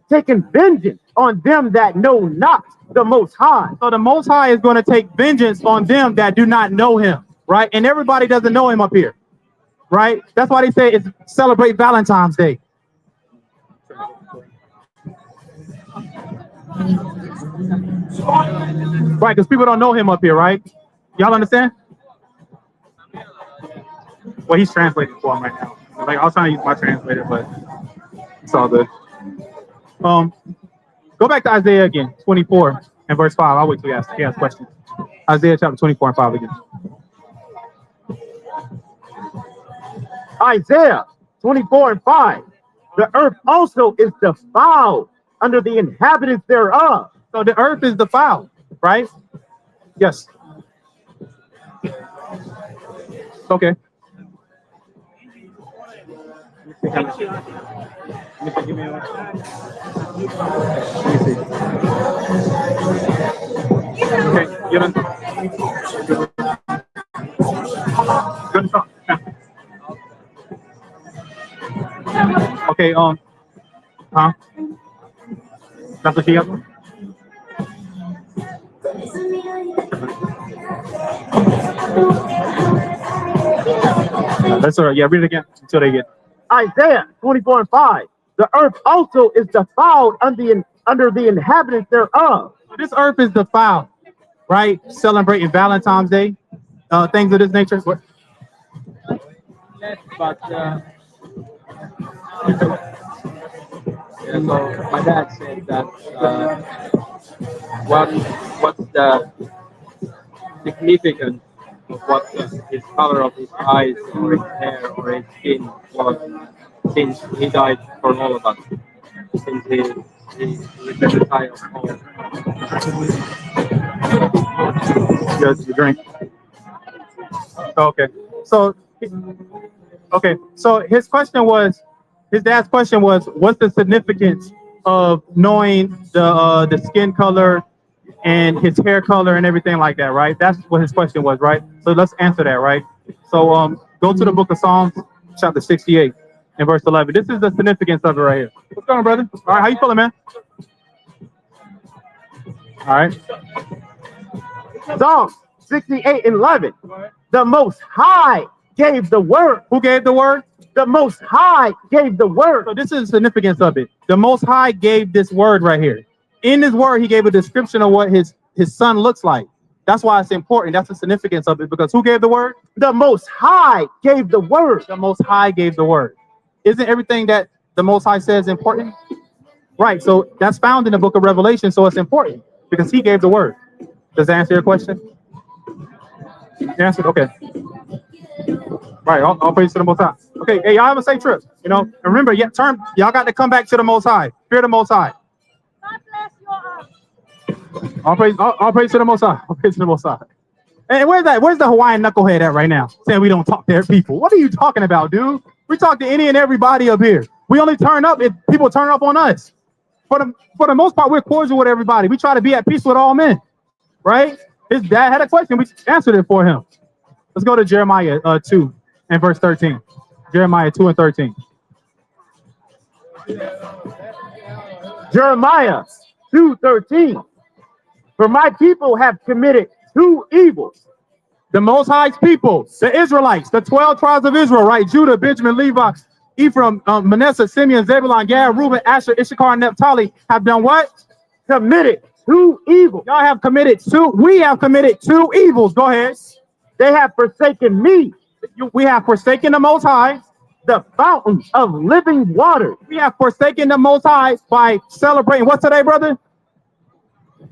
E: Taking vengeance on them that know not the Most High.
A: So the Most High is going to take vengeance on them that do not know him, right? And everybody doesn't know him up here, right? That's why they say it's celebrate Valentine's Day. Right, because people don't know him up here, right? Y'all understand? Well, he's translating for him right now. Like I was trying to use my translator, but it's all good. Go back to Isaiah again, 24 and verse 5. I'll wait till he asks questions. Isaiah chapter 24 and 5 again.
E: Isaiah 24 and 5. The earth also is defiled under the inhabitants thereof.
A: So the earth is defiled, right? Yes. Okay. Okay, you done? Good talk. Okay, that's what she got? That's all right. Yeah, read it again until they get.
E: Isaiah 24 and 5. The earth also is defiled under the inhabitants thereof.
A: This earth is defiled, right? Celebrating Valentine's Day, things of this nature. What?
F: Yes, but so my dad said that what's the significance of what his color of his eyes or his hair or his skin was since he died for all of us, since he's the Messiah of all.
A: Yes, you drink. Okay. So his dad's question was, what's the significance of knowing the skin color and his hair color and everything like that, right? That's what his question was, right? So let's answer that, right? So go to the book of Psalms, chapter 68 and verse 11. This is the significance of it right here. What's going on, brother? All right, how you feeling, man? All right.
E: Psalm 68 and 11. The Most High gave the word.
A: Who gave the word?
E: The Most High gave the word.
A: So this is the significance of it. The Most High gave this word right here. In this word, he gave a description of what his son looks like. That's why it's important. That's the significance of it. Because who gave the word?
E: The Most High gave the word.
A: The Most High gave the word. Isn't everything that the Most High says important? Right. So that's found in the book of Revelation. So it's important because he gave the word. Does that answer your question? You answered? Okay. Right. All praise to the Most High. Okay. Hey, y'all have a safe trip. You know, and remember, y'all got to come back to the Most High. Fear the Most High. All praise to the Most High. All praise to the Most High. And where's the Hawaiian knucklehead at right now? Saying we don't talk to their people. What are you talking about, dude? We talk to any and everybody up here. We only turn up if people turn up on us. For the most part, we're cordial with everybody. We try to be at peace with all men, right? His dad had a question. We answered it for him. Let's go to Jeremiah 2 and verse 13. Jeremiah 2 and 13.
E: Jeremiah 2:13. For my people have committed two evils.
A: The Most High's people, the Israelites, the 12 tribes of Israel, right? Judah, Benjamin, Levi, Ephraim, Manasseh, Simeon, Zebulun, Gad, Reuben, Asher, Issachar, and Naphtali have done what?
E: Committed two evils.
A: Y'all have committed two. We have committed two evils. Go ahead.
E: They have forsaken me,
A: We have forsaken the Most High.
E: the fountain of living water.
A: We have forsaken the Most High by celebrating what today, brother?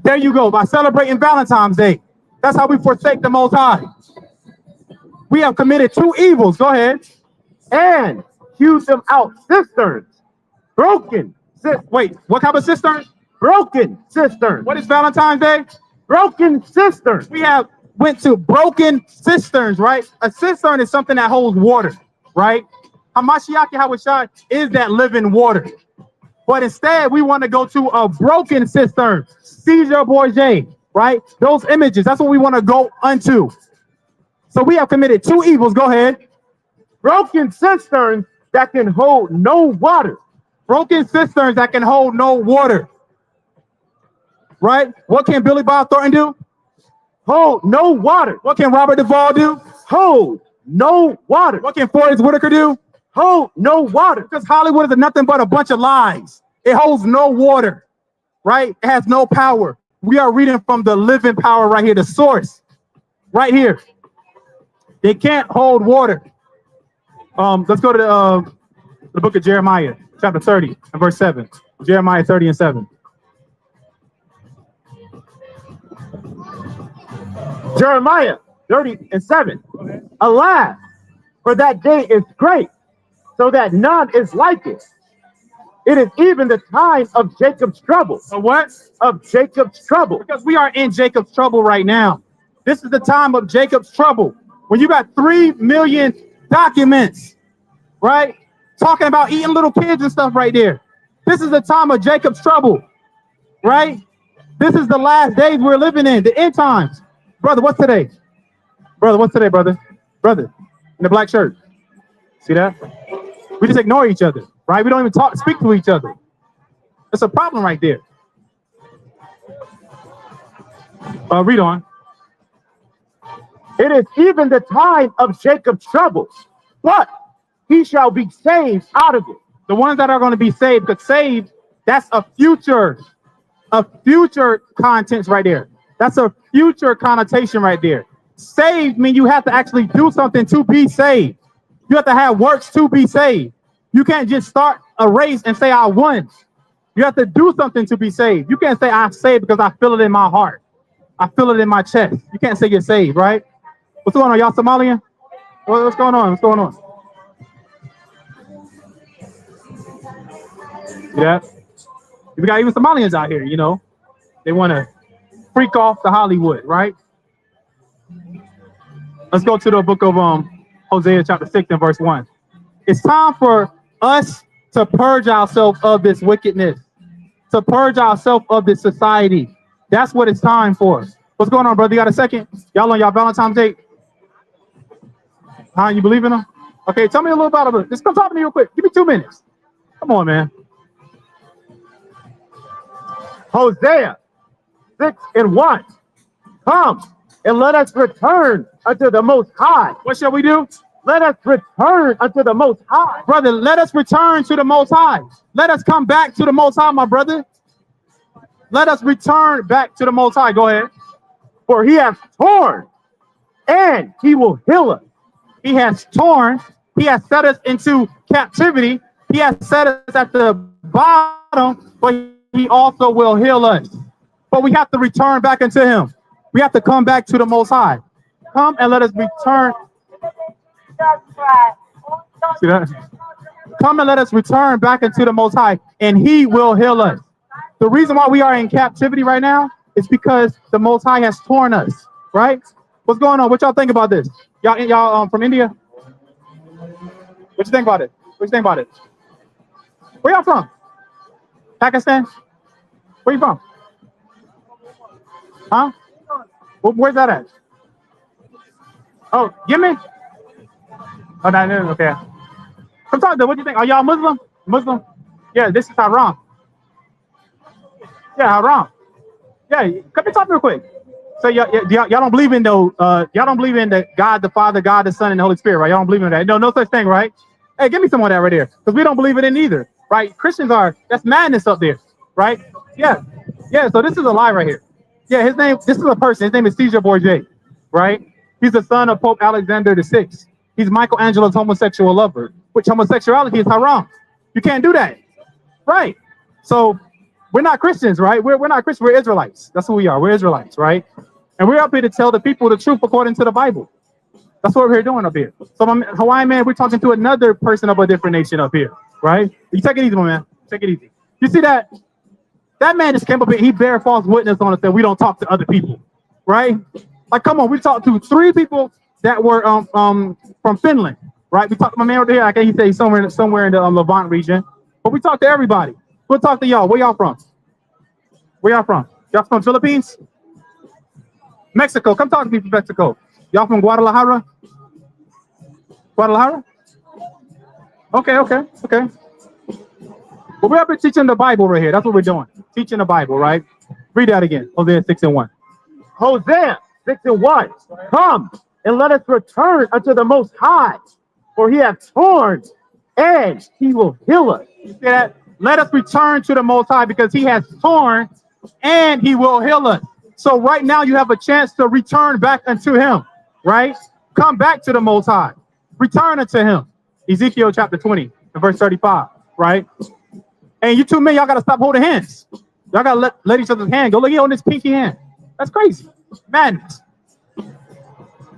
A: There you go. By celebrating Valentine's Day. That's how we forsake the Most High. We have committed two evils. Go ahead.
E: And hewed them out cisterns. Broken.
A: Wait, what type of cistern?
E: Broken cisterns.
A: What is Valentine's Day?
E: Broken cisterns.
A: We have went to broken cisterns, right? A cistern is something that holds water, right? Hamashiach Yahushua is that living water. But instead, we want to go to a broken cistern. Caesar Borgia, right? Those images, that's what we want to go unto. So we have committed two evils. Go ahead.
E: Broken cisterns that can hold no water.
A: Broken cisterns that can hold no water. Right? What can Billy Bob Thornton do?
E: Hold no water.
A: What can Robert Duvall do?
E: Hold no water.
A: What can Forrest Whitaker do?
E: Hold no water.
A: Because Hollywood is nothing but a bunch of lies. It holds no water, right? It has no power. We are reading from the living power right here, the source, right here. They can't hold water. Let's go to the book of Jeremiah, chapter 30 and verse 7. Jeremiah 30 and 7.
E: Jeremiah 30 and 7. Alas, for that day is great, so that none is like it. It is even the time of Jacob's trouble.
A: So what?
E: Of Jacob's trouble.
A: Because we are in Jacob's trouble right now. This is the time of Jacob's trouble. When you got 3 million documents, right? Talking about eating little kids and stuff right there. This is the time of Jacob's trouble, right? This is the last days we're living in, the end times. Brother, what's today? Brother, what's today, brother? Brother, in the black shirt. See that? We just ignore each other, right? We don't even speak to each other. It's a problem right there. Read on.
E: It is even the time of Jacob's troubles. What? He shall be saved out of it.
A: The ones that are going to be saved, because saved, that's a future contents right there. That's a future connotation right there. Saved means you have to actually do something to be saved. You have to have works to be saved. You can't just start a race and say I won. You have to do something to be saved. You can't say I'm saved because I feel it in my heart. I feel it in my chest. You can't say you're saved, right? What's going on? Y'all Somalian? What's going on? What's going on? Yeah. We got even Somalians out here, you know. They want to freak off the Hollywood, right? Let's go to the book of Hosea chapter 6 and verse 1. It's time for us to purge ourselves of this wickedness, to purge ourselves of this society. That's what it's time for. What's going on, brother? You got a second? Y'all on y'all Valentine's date? Huh? You believe in them? Okay, tell me a little about it. Just come talk to me real quick. Give me 2 minutes. Come on, man.
E: Hosea 6 and 1. Come and let us return unto the Most High.
A: What shall we do?
E: Let us return unto the Most High.
A: Brother, let us return to the Most High. Let us come back to the Most High, my brother. Let us return back to the Most High. Go ahead.
E: For he has torn, and he will heal us.
A: He has torn. He has set us into captivity. He has set us at the bottom, but he also will heal us. But we have to return back into him. We have to come back to the Most High. Come and let us return. See that? Come and let us return back into the Most High, and he will heal us. The reason why we are in captivity right now is because the Most High has torn us, right? What's going on? What y'all think about this? Y'all from India? What you think about it? What you think about it? Where y'all from? Pakistan? Where you from? Huh? Where's that at? Oh, Yemen? Oh, no, no, okay. Come talk to what do you think? Are y'all Muslim? Muslim? Yeah, this is Haram. Yeah, Haram. Yeah, come and talk real quick. So y'all don't believe in y'all don't believe in the God the Father, God the Son, and the Holy Spirit, right? Y'all don't believe in that. No such thing, right? Hey, give me some of that right there. Because we don't believe in it either, right? Christians that's madness up there, right? Yeah. Yeah, so this is a lie right here. Yeah, this is a person. His name is Caesar Borgia, right? He's the son of Pope Alexander VI. He's Michelangelo's homosexual lover, which homosexuality is haram. You can't do that, right? So we're not Christians, right? We're not Christians. We're Israelites. That's who we are. We're Israelites, right? And we're up here to tell the people the truth according to the Bible. That's what we're here doing up here. So, my Hawaiian man, we're talking to another person of a different nation up here, right? You take it easy, my man. Take it easy. You see that? That man just came up here. He bear false witness on us that we don't talk to other people, right? Like, come on, we talked to 3 people that were from Finland, right? We talked to my man over here. I guess he say he's somewhere in the Levant region, but we talked to everybody. We'll talk to y'all. Where y'all from? Where y'all from? Y'all from Philippines? Mexico. Come talk to me from Mexico. Y'all from Guadalajara? Guadalajara? Okay. Well, we're up here teaching the Bible right here. That's what we're doing. Teaching the Bible, right? Read that again. Hosea 6:1.
E: Hosea 6:1. Come and let us return unto the Most High, for he hath torn and he will heal us.
A: You see that? Let us return to the Most High because he has torn and he will heal us. So right now you have a chance to return back unto him, right? Come back to the Most High. Return unto him. Ezekiel chapter 20 and verse 35, right? And you 2 men, y'all got to stop holding hands. Y'all got to let each other's hand go. Look, he on this pinky hand. That's crazy. Madness.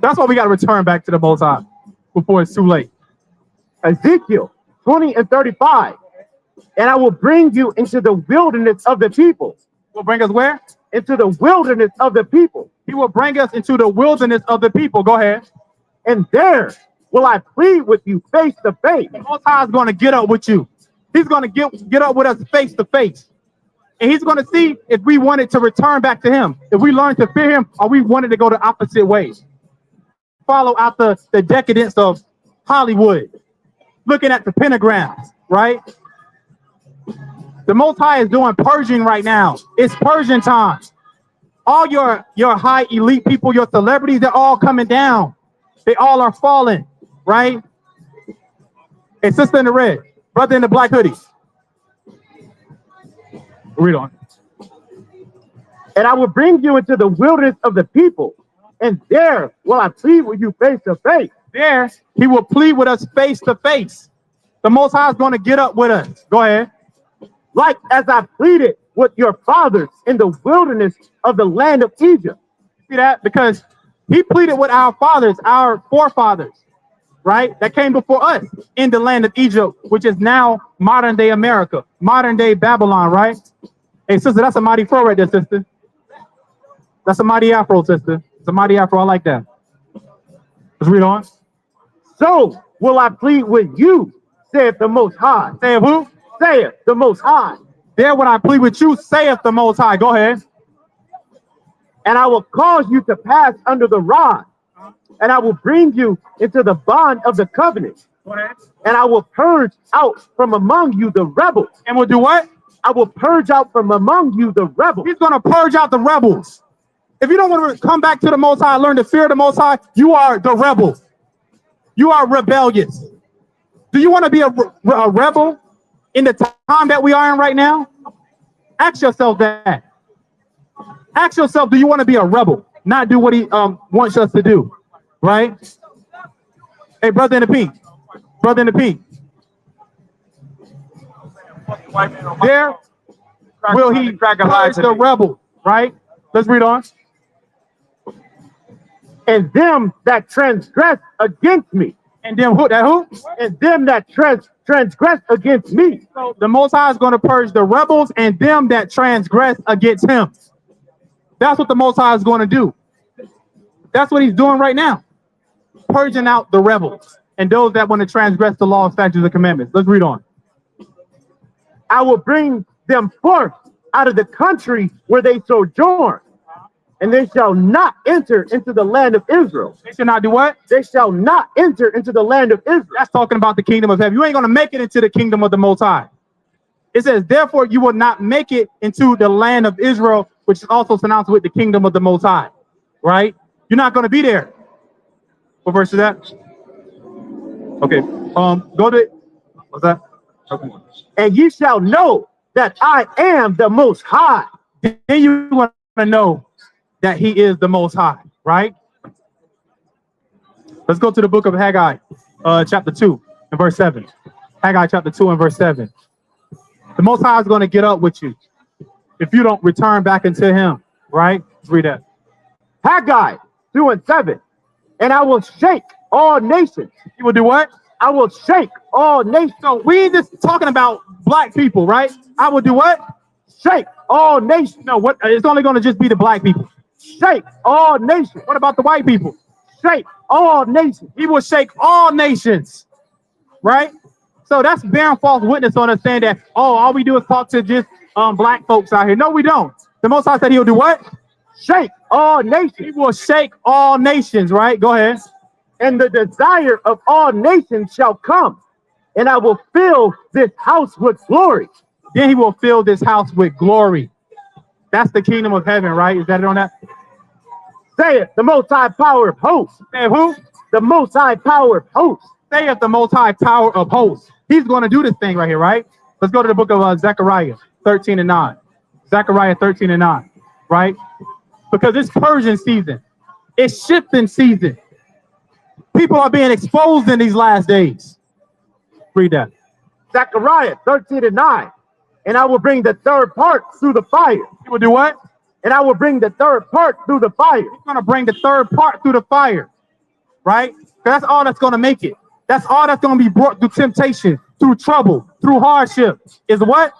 A: That's why we got to return back to the Most High before it's too late.
E: Ezekiel 20 and 35. And I will bring you into the wilderness of the people.
A: Will bring us where?
E: Into the wilderness of the people.
A: He will bring us into the wilderness of the people. Go ahead.
E: And there will I plead with you face to face.
A: The Most High is going to get up with you. He's going to get up with us face to face. And he's going to see if we wanted to return back to him, if we learned to fear him, or we wanted to go the opposite way. Follow out the decadence of Hollywood, looking at the pentagrams, right? The Most High is doing purging right now. It's purging time. All your high elite people, your celebrities, they're all coming down. They all are falling, right? Hey, sister in the red, brother in the black hoodie. Read on.
E: And I will bring you into the wilderness of the people, and there will I plead with you face to face.
A: There, he will plead with us face to face. The Most High is going to get up with us. Go ahead.
E: Like as I pleaded with your fathers in the wilderness of the land of Egypt.
A: See that? Because he pleaded with our fathers, our forefathers, right? That came before us in the land of Egypt, which is now modern day America, modern day Babylon, right? Hey, sister, that's a mighty fro right there, sister. That's a mighty afro, sister. It's a mighty afro. I like that. Let's read on.
E: So will I plead with you, saith the Most High.
A: Saith who?
E: Saith the Most High.
A: There when I plead with you, saith the Most High. Go ahead.
E: And I will cause you to pass under the rod, and I will bring you into the bond of the covenant.
A: Go ahead.
E: And I will purge out from among you the rebels.
A: And we'll do what?
E: I will purge out from among you the rebels.
A: He's going to purge out the rebels. If you don't want to come back to the Most High, learn to fear the Most High, you are the rebel. You are rebellious. Do you want to be a rebel in the time that we are in right now? Ask yourself that. Ask yourself, do you want to be a rebel? Not do what he wants us to do, right? Hey, brother in the pink. Brother in the pink. There will he purge the rebel, right? Let's read on.
E: And them that transgress against me.
A: And them who? That who?
E: And them that transgress against me.
A: So the Most High is going to purge the rebels and them that transgress against him. That's what the Most High is going to do. That's what he's doing right now. Purging out the rebels and those that want to transgress the law, statutes, and commandments. Let's read on.
E: I will bring them forth out of the country where they sojourn, and they shall not enter into the land of Israel.
A: They should not do what?
E: They shall not enter into the land of Israel.
A: That's talking about the kingdom of heaven. You ain't going to make it into the kingdom of the Most High. It says, therefore, you will not make it into the land of Israel, which is also pronounced with the kingdom of the Most High, right? You're not going to be there. What verse is that? Okay. Go to, what's that? Okay.
E: And ye shall know that I am the Most High.
A: Then you want to know that he is the Most High, right? Let's go to the book of Haggai, chapter 2 and verse 7. Haggai chapter 2 and verse 7. The Most High is going to get up with you if you don't return back into him, right? Let's read that.
E: Haggai 2 and 7. And I will shake all nations.
A: He will do what?
E: I will shake all nations.
A: So we ain't just talking about black people, right? I will do what?
E: Shake all nations.
A: No, what? It's only going to just be the black people.
E: Shake all nations.
A: What about the white people?
E: Shake all nations.
A: He will shake all nations, right? So that's bearing false witness on us saying that, oh, all we do is talk to just black folks out here. No, we don't. The Most High said he'll do what?
E: Shake all nations.
A: He will shake all nations, right? Go ahead.
E: And the desire of all nations shall come, and I will fill this house with glory.
A: Then he will fill this house with glory. That's the kingdom of heaven, right? Is that it on that?
E: Saith the Most High Power of Hosts.
A: Say who?
E: The Most High Power of Hosts.
A: Saith the Most High Power of Hosts. He's going to do this thing right here, right? Let's go to the book of Zechariah 13 and 9. Zechariah 13 and 9, right? Because it's Persian season. It's shifting season. People are being exposed in these last days. Read that.
E: Zechariah 13 and 9. And I will bring the third part through the fire.
A: He will do what?
E: And I will bring the third part through the fire.
A: He's going to bring the third part through the fire, right? That's all that's going to make it. That's all that's going to be brought through temptation, through trouble, through hardship. Is what?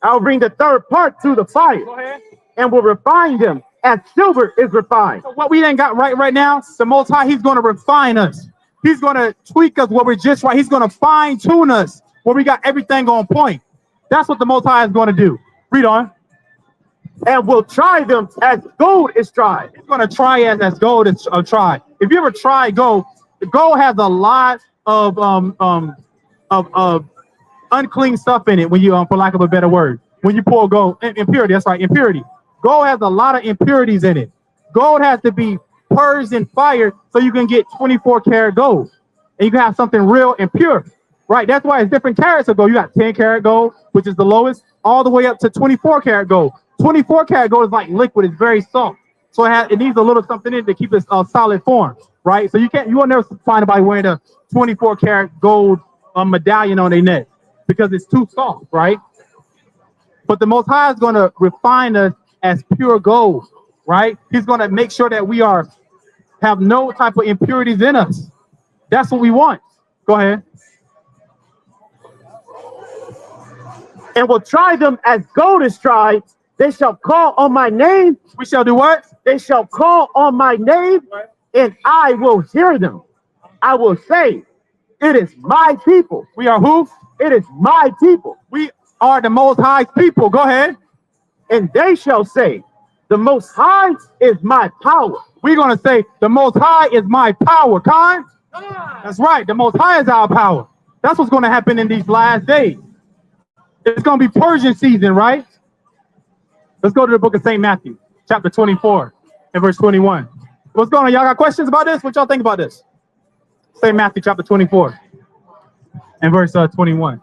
E: I will bring the third part through the fire.
A: Go ahead.
E: And will refine them as silver is refined.
A: So what we ain't got right now, the Most High, he's going to refine us. He's going to tweak us where we're just right. He's going to fine tune us where we got everything on point. That's what the Most High is going to do. Read on.
E: And will try them as gold is tried.
A: He's going to try as gold is tried. If you ever try gold, the gold has a lot of unclean stuff in it. When you for lack of a better word, when you pour gold, impurity. That's right, impurity. Gold has a lot of impurities in it. Gold has to be purged in fire so you can get 24 karat gold, and you can have something real and pure. Right? That's why it's different carats of gold. You got 10 karat gold, which is the lowest, all the way up to 24 karat gold. 24 karat gold is like liquid; it's very soft, so it needs a little something in it to keep it solid form. Right? So you will never find anybody wearing a 24 karat gold medallion on their neck because it's too soft. Right? But the Most High is going to refine us as pure gold. Right? He's going to make sure that we have no type of impurities in us. That's what we want. Go ahead.
E: And will try them as gold is tried. They shall call on my name.
A: We shall do what?
E: They shall call on my name, and I will hear them. I will say, it is my people.
A: We are who?
E: It is my people.
A: We are the Most High people. Go ahead.
E: And they shall say, the Most High is my power.
A: We're going to say, the Most High is my power. Khan? That's right. The Most High is our power. That's what's going to happen in these last days. It's going to be Persian season, right? Let's go to the book of St. Matthew, chapter 24 and verse 21. What's going on? Y'all got questions about this? What y'all think about this? St. Matthew, chapter 24 and verse 21.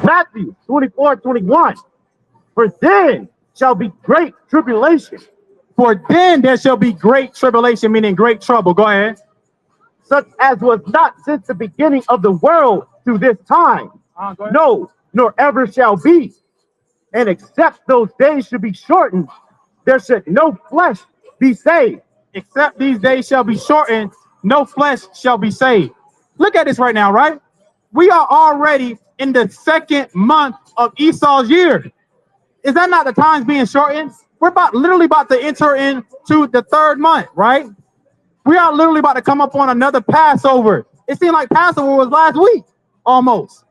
E: Matthew 24:21. For then shall be great tribulation.
A: For then there shall be great tribulation, meaning great trouble. Go ahead.
E: Such as was not since the beginning of the world to this time.
A: Go ahead.
E: No, nor ever shall be. And except those days should be shortened, there should no flesh be saved.
A: Except these days shall be shortened, no flesh shall be saved. Look at this right now, right? We are already in the second month of Esau's year. Is that not the times being shortened? We're literally about to enter into the third month, right? We are literally about to come up on another Passover. It seemed like Passover was last week, almost.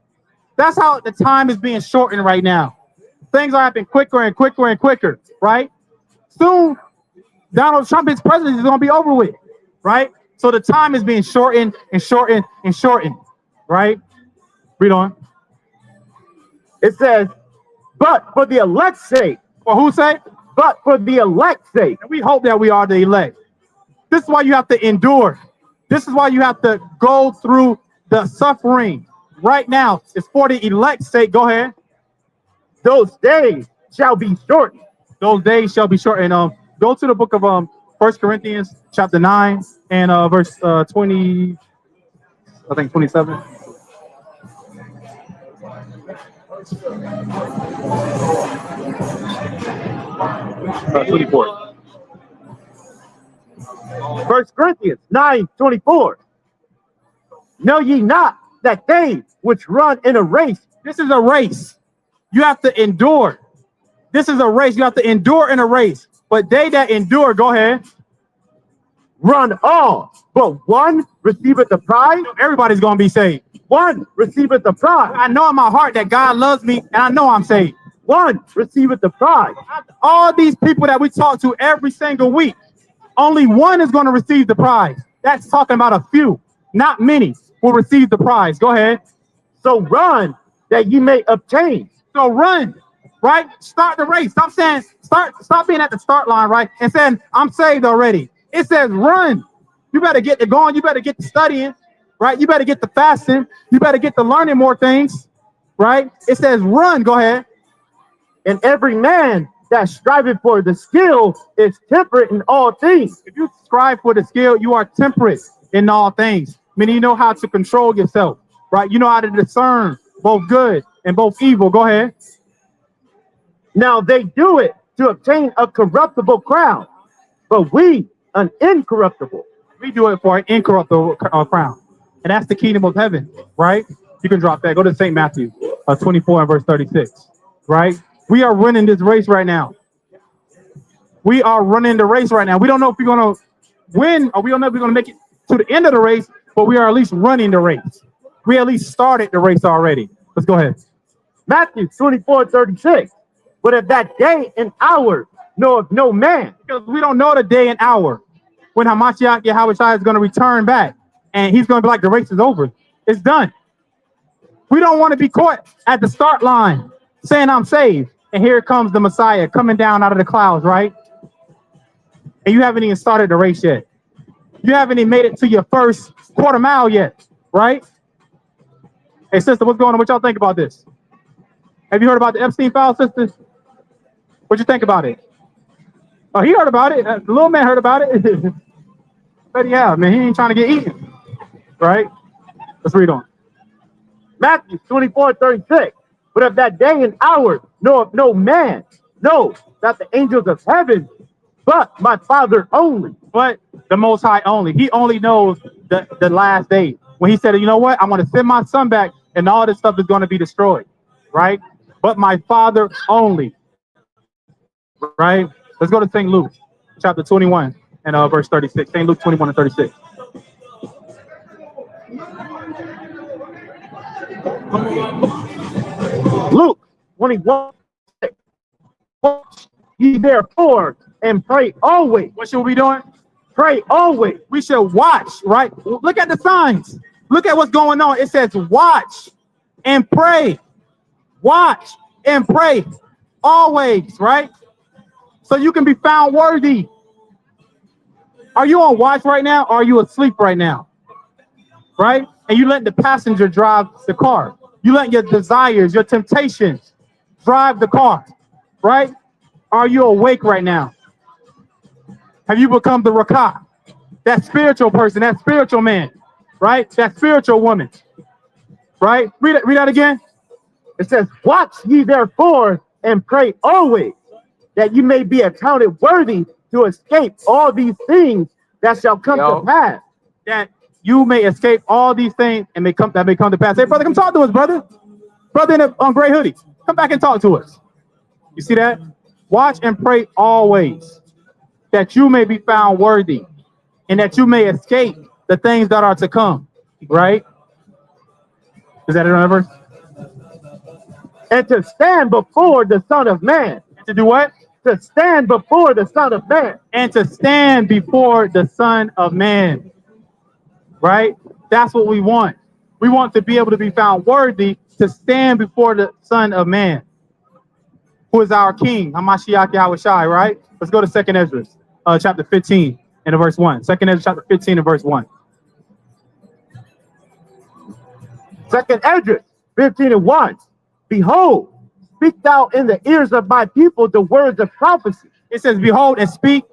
A: That's how the time is being shortened right now. Things are happening quicker and quicker and quicker, right? Soon, Donald Trump's presidency is going to be over with, right? So the time is being shortened and shortened and shortened, right? Read on.
E: It says, but for the elect's sake.
A: For whose sake?
E: But for the elect's sake.
A: And we hope that we are the elect. This is why you have to endure. This is why you have to go through the suffering. Right now, it's for the elect's sake. Go ahead.
E: Those days shall be shortened.
A: Those days shall be shortened. Go to the book of 1 Corinthians chapter 9 and verse 20, I think 27. 24.
E: 1 Corinthians 9:24. Know ye not that they which run in a race,
A: This is a race. You have to endure. This is a race. You have to endure in a race. But they that endure, go ahead.
E: run all, but one receiveth the prize.
A: Everybody's going to be saved.
E: One receiveth the prize.
A: I know in my heart that God loves me, and I know I'm saved.
E: One receiveth the prize.
A: All these people that we talk to every single week, only one is going to receive the prize. That's talking about a few, not many will receive the prize. Go ahead.
E: So run that ye may obtain.
A: So run, right? Start the race. Stop being at the start line, right? And saying, I'm saved already. It says run. You better get to going. You better get to studying, right? You better get to fasting. You better get to learning more things, right? It says run. Go ahead.
E: And every man that striveth for the skill is temperate in all things.
A: If you strive for the skill, you are temperate in all things. Meaning you know how to control yourself, right? You know how to discern both good and both evil. Go ahead.
E: Now they do it to obtain a corruptible crown, but we an incorruptible.
A: We do it for an incorruptible crown. And that's the kingdom of heaven, right? You can drop that. Go to St. Matthew 24 and verse 36, right? We are running this race right now. We are running the race right now. We don't know if we're going to win or we don't know if we're going to make it to the end of the race, but we are at least running the race. We at least started the race already. Let's go ahead.
E: Matthew 24:36. But at that day and hour knoweth no man.
A: Because we don't know the day and hour when Hamashiach Yahushua is going to return back. And he's going to be like, the race is over. It's done. We don't want to be caught at the start line saying I'm saved. And here comes the Messiah coming down out of the clouds, right? And you haven't even started the race yet. You haven't even made it to your first quarter mile yet, right? Hey, sister, what's going on? What y'all think about this? Have you heard about the Epstein file, sister? What'd you think about it? Oh, he heard about it. The little man heard about it. But yeah, man, he ain't trying to get eaten, right? Let's read on.
E: Matthew 24:36. But of that day and hour knoweth no man, no, not the angels of heaven, but my Father only.
A: But the Most High only. He only knows the last day. When he said, you know what? I'm going to send my son back and all this stuff is going to be destroyed, right? But my Father only, right? Let's go to St. Luke, chapter 21 and verse 36. St. Luke 21 and 36.
E: Luke 21. Watch ye therefore and pray always.
A: What should we be doing?
E: Pray always.
A: We should watch, right? Look at the signs. Look at what's going on. It says watch and pray. Watch and pray always, right? So you can be found worthy. Are you on watch right now or are you asleep right now? Right? And you letting the passenger drive the car. You letting your desires, your temptations drive the car, right? Are you awake right now? Have you become the Rakah? That spiritual person, that spiritual man, right? That spiritual woman, right? Read that again.
E: It says, watch ye therefore and pray always, that you may be accounted worthy to escape all these things that shall come to pass.
A: That you may escape all these things and may come to pass. Hey, brother, come talk to us, brother. Brother in a gray hoodie, come back and talk to us. You see that? Watch and pray always, that you may be found worthy. and that you may escape the things that are to come. Right? Is that another verse?
E: And to stand before the Son of Man.
A: To do what?
E: To stand before the Son of Man.
A: And to stand before the Son of Man. Right? That's what we want. We want to be able to be found worthy to stand before the Son of Man, who is our King, Hamashiach Yahushai, right? Let's go to 2nd Ezra, chapter 15 and verse 1. 2nd Ezra, chapter 15 and verse 1.
E: 2nd Ezra 15 and 1. Behold, speak thou in the ears of my people the words of prophecy.
A: It says, behold, and speak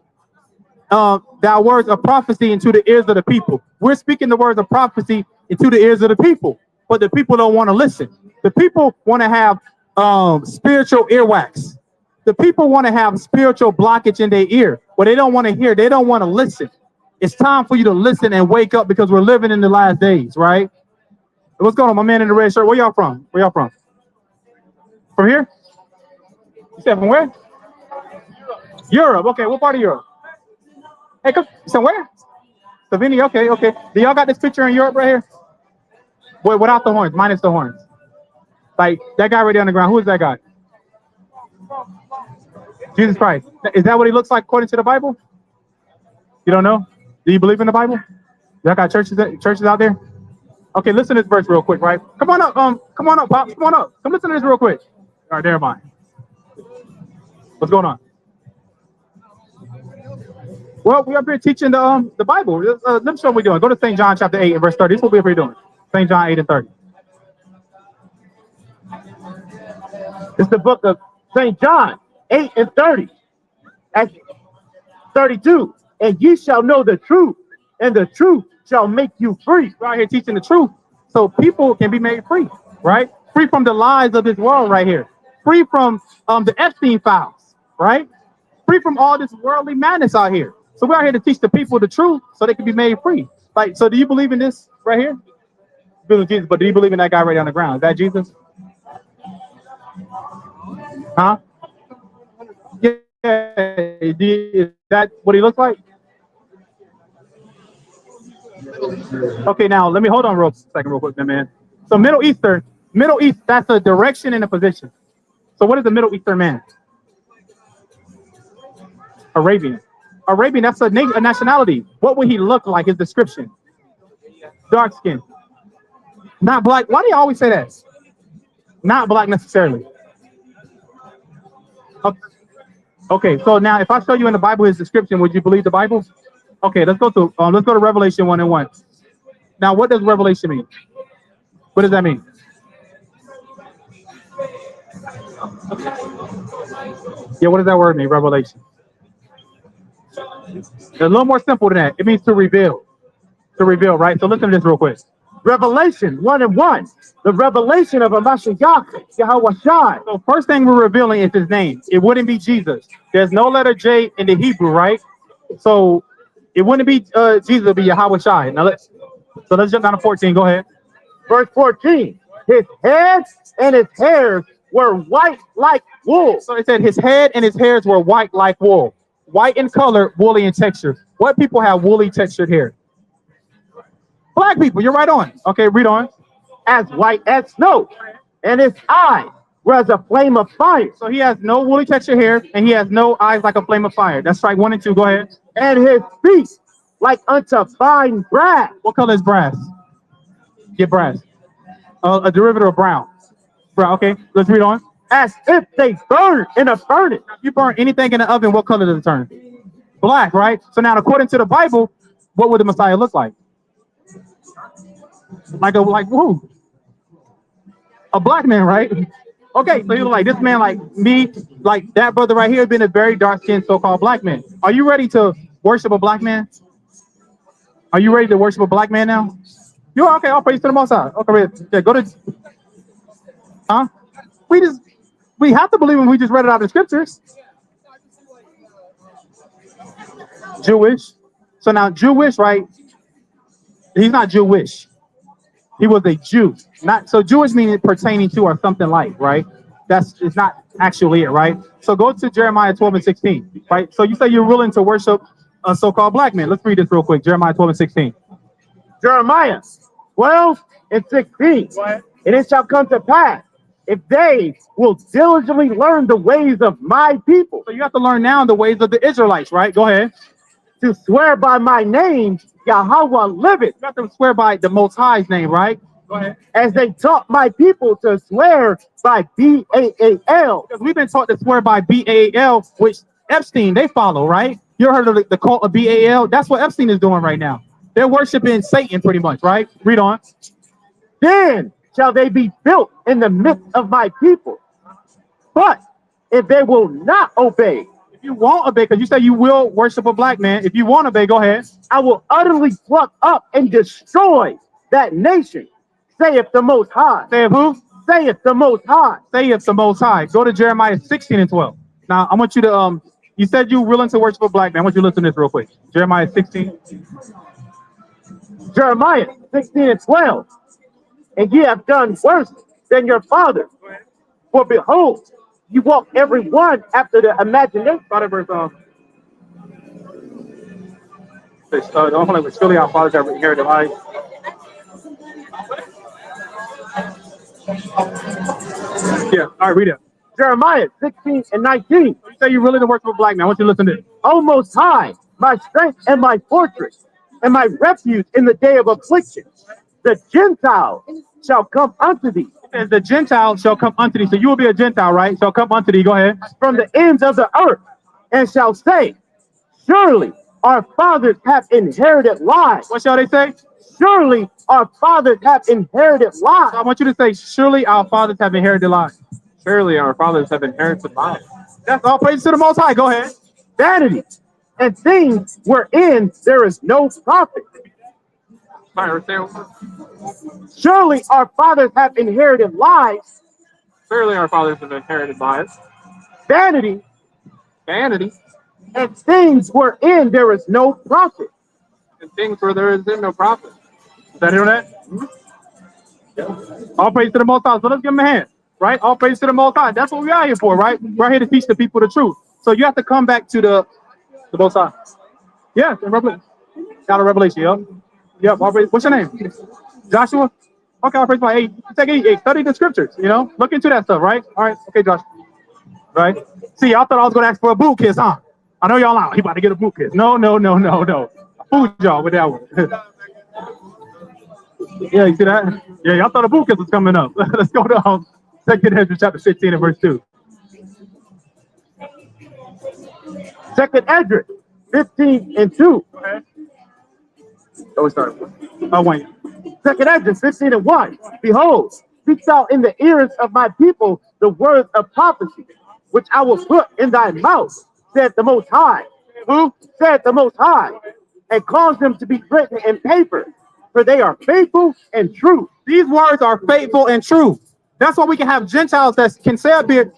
A: thou words of prophecy into the ears of the people. We're speaking the words of prophecy into the ears of the people, but the people don't want to listen. The people want to have spiritual earwax. The people want to have spiritual blockage in their ear, but they don't want to hear. They don't want to listen. It's time for you to listen and wake up, because we're living in the last days, right? What's going on, my man in the red shirt? Where y'all from? Where y'all from? From here? You said from where? Europe. Okay, what part of Europe? Hey, come somewhere? Slovenia. Okay, okay. Do y'all got this picture in Europe right here? Wait, without the horns, minus the horns. Like that guy right there on the ground. Who is that guy? Jesus Christ. Is that what he looks like according to the Bible? You don't know? Do you believe in the Bible? Y'all got churches out there? Okay, listen to this verse real quick, right? Come on up, Pops. Come on up. Come listen to this real quick. All right, there am I. What's going on? Well, we're up here teaching the Bible. Let me show what we're doing. Go to St. John chapter 8 and verse 30. This is what we're up here doing. St. John 8 and 30.
E: It's the book of St. John 8 and 30. At 32. And ye shall know the truth, and the truth shall make you free.
A: We're out here teaching the truth so people can be made free, right? Free from the lies of this world right here. Free from the Epstein files, right? Free from all this worldly madness out here. So we're out here to teach the people the truth so they can be made free. Like, so do you believe in this right here? You believe in Jesus, but do you believe in that guy right on the ground? Is that Jesus? Huh? Yeah. Is that what he looks like? Okay, now let me hold on real second, real quick, man. So Middle East, that's a direction and a position. So what is a Middle Eastern man? Arabian. Arabian, that's a nationality. What would he look like? His description. Dark skin. Not black. Why do you always say that? Not black necessarily. Okay, so now if I show you in the Bible his description, would you believe the Bible? Okay, let's go to Revelation 1 and 1. Now, what does Revelation mean? What does that mean? Yeah, what does that word mean? Revelation. It's a little more simple than that. It means to reveal. To reveal, right? So listen to this real quick.
E: Revelation 1 and 1. The revelation of Hamashiach Yahushai.
A: So first thing we're revealing is his name. It wouldn't be Jesus. There's no letter J in the Hebrew, right? So it wouldn't be Jesus, it would be Yahushai. Now let's jump down to 14. Go ahead.
E: Verse 14. His head and his hairs were white like wool.
A: So it said his head and his hairs were white like wool. White in color, woolly in texture. What people have woolly textured hair? Black people. You're right on. Okay, read on.
E: As white as snow. And his eyes were as a flame of fire.
A: So he has no woolly textured hair and he has no eyes like a flame of fire. That's right. 1 and 2. Go ahead.
E: And his feet like unto fine brass.
A: What color is brass? Get brass. A derivative of brown. Brown. Okay, let's read on.
E: As if they burn in a furnace.
A: If you burn anything in the oven, what color does it turn? Black, right? So now, according to the Bible, what would the Messiah look like? Like who? A black man, right? Okay, so you look like this man, like me, like that brother right here, been a very dark-skinned so-called black man. Are you ready to worship a black man? Are you ready to worship a black man now? You're okay. All praise to the Most High. Okay, yeah, go to. Huh? We have to believe when we just read it out of the scriptures. Jewish. So now Jewish, right? He's not Jewish. He was a Jew. Not so Jewish meaning pertaining to or something like, right? It's not actually it, right? So go to Jeremiah 12 and 16, right? So you say you're willing to worship a so-called black man. Let's read this real quick. Jeremiah 12 and 16.
E: Jeremiah 12 and 16. And it shall come to pass, if they will diligently learn the ways of my people,
A: So you have to learn now the ways of the Israelites, right? Go ahead.
E: to swear by my name, Yahweh liveth,
A: You have to swear by the Most High's name, right? Go ahead.
E: as they taught my people to swear by Baal.
A: Because we've been taught to swear by Baal, which Epstein, they follow, right? You heard of the cult of Baal? That's what Epstein is doing right now. They're worshiping Satan pretty much, right? Read on.
E: Then shall they be built in the midst of my people. But if they will not obey,
A: If you won't obey, because you say you will worship a black man. If you won't obey, go ahead.
E: I will utterly pluck up and destroy that nation, saith the Most High.
A: Say who?
E: Saith the Most High.
A: Say it's the Most High. Go to Jeremiah 16 and 12. Now, I want you to, you said you were willing to worship a black man. I want you to listen to this real quick. Jeremiah 16.
E: Jeremiah 16 and 12. And ye have done worse than your father. For behold, you walk every one after the imagination.
A: Start at verse, don't play with surely our fathers have inherited life. Yeah, all right, read it.
E: Jeremiah 16 and 19.
A: You say you're willing to worship a black man. I want you to listen to this.
E: O Most High, my strength and my fortress, and my refuge in the day of affliction. The Gentiles shall come unto thee
A: It says the Gentiles shall come unto thee. So you will be a Gentile, right? Shall come unto thee. Go ahead.
E: from the ends of the earth, and shall say, surely our fathers have inherited lies.
A: What shall they say?
E: Surely our fathers have inherited
A: So I
E: lies.
A: want you to say, surely our fathers have inherited life.
F: Surely our fathers have inherited life.
A: That's all praise to the Most High. Go ahead.
E: Vanity and things wherein there is no profit. Surely our fathers have inherited lies.
F: Surely our fathers have inherited life.
E: Vanity
F: Vanity
E: and things wherein there is no profit.
F: and things where there is no profit.
A: Is that hear that? All praise to the Most High. So let's give him a hand, right? All praise to the Most High. That's what we are here for, right? We're here to teach the people the truth. So you have to come back to the Most High. Yes, in Revelation. Out of Revelation, yep. Yep, all praise. What's your name? Joshua? Okay, all praise my hey, study the scriptures, you know? Look into that stuff, right? All right, okay, Joshua. Right? See, y'all thought I was gonna ask for a boot kiss, huh? I know y'all out. He about to get a boot kiss. No. I fooled y'all with that one. Yeah, you see that? Yeah, y'all thought a boot kiss was coming up. Let's go to 2 Ezra chapter 15 and verse 2.
E: 2 Ezra 15 and 2.
A: Oh, we started. Oh, wait.
E: 2 Ezra 15 and 1. Behold, speak thou in the ears of my people the words of prophecy, which I will put in thy mouth, said the Most High. Who? Said the Most High. And cause them to be written in paper, for they are faithful and true.
A: These words are faithful and true. That's why we can have Gentiles that can say up here,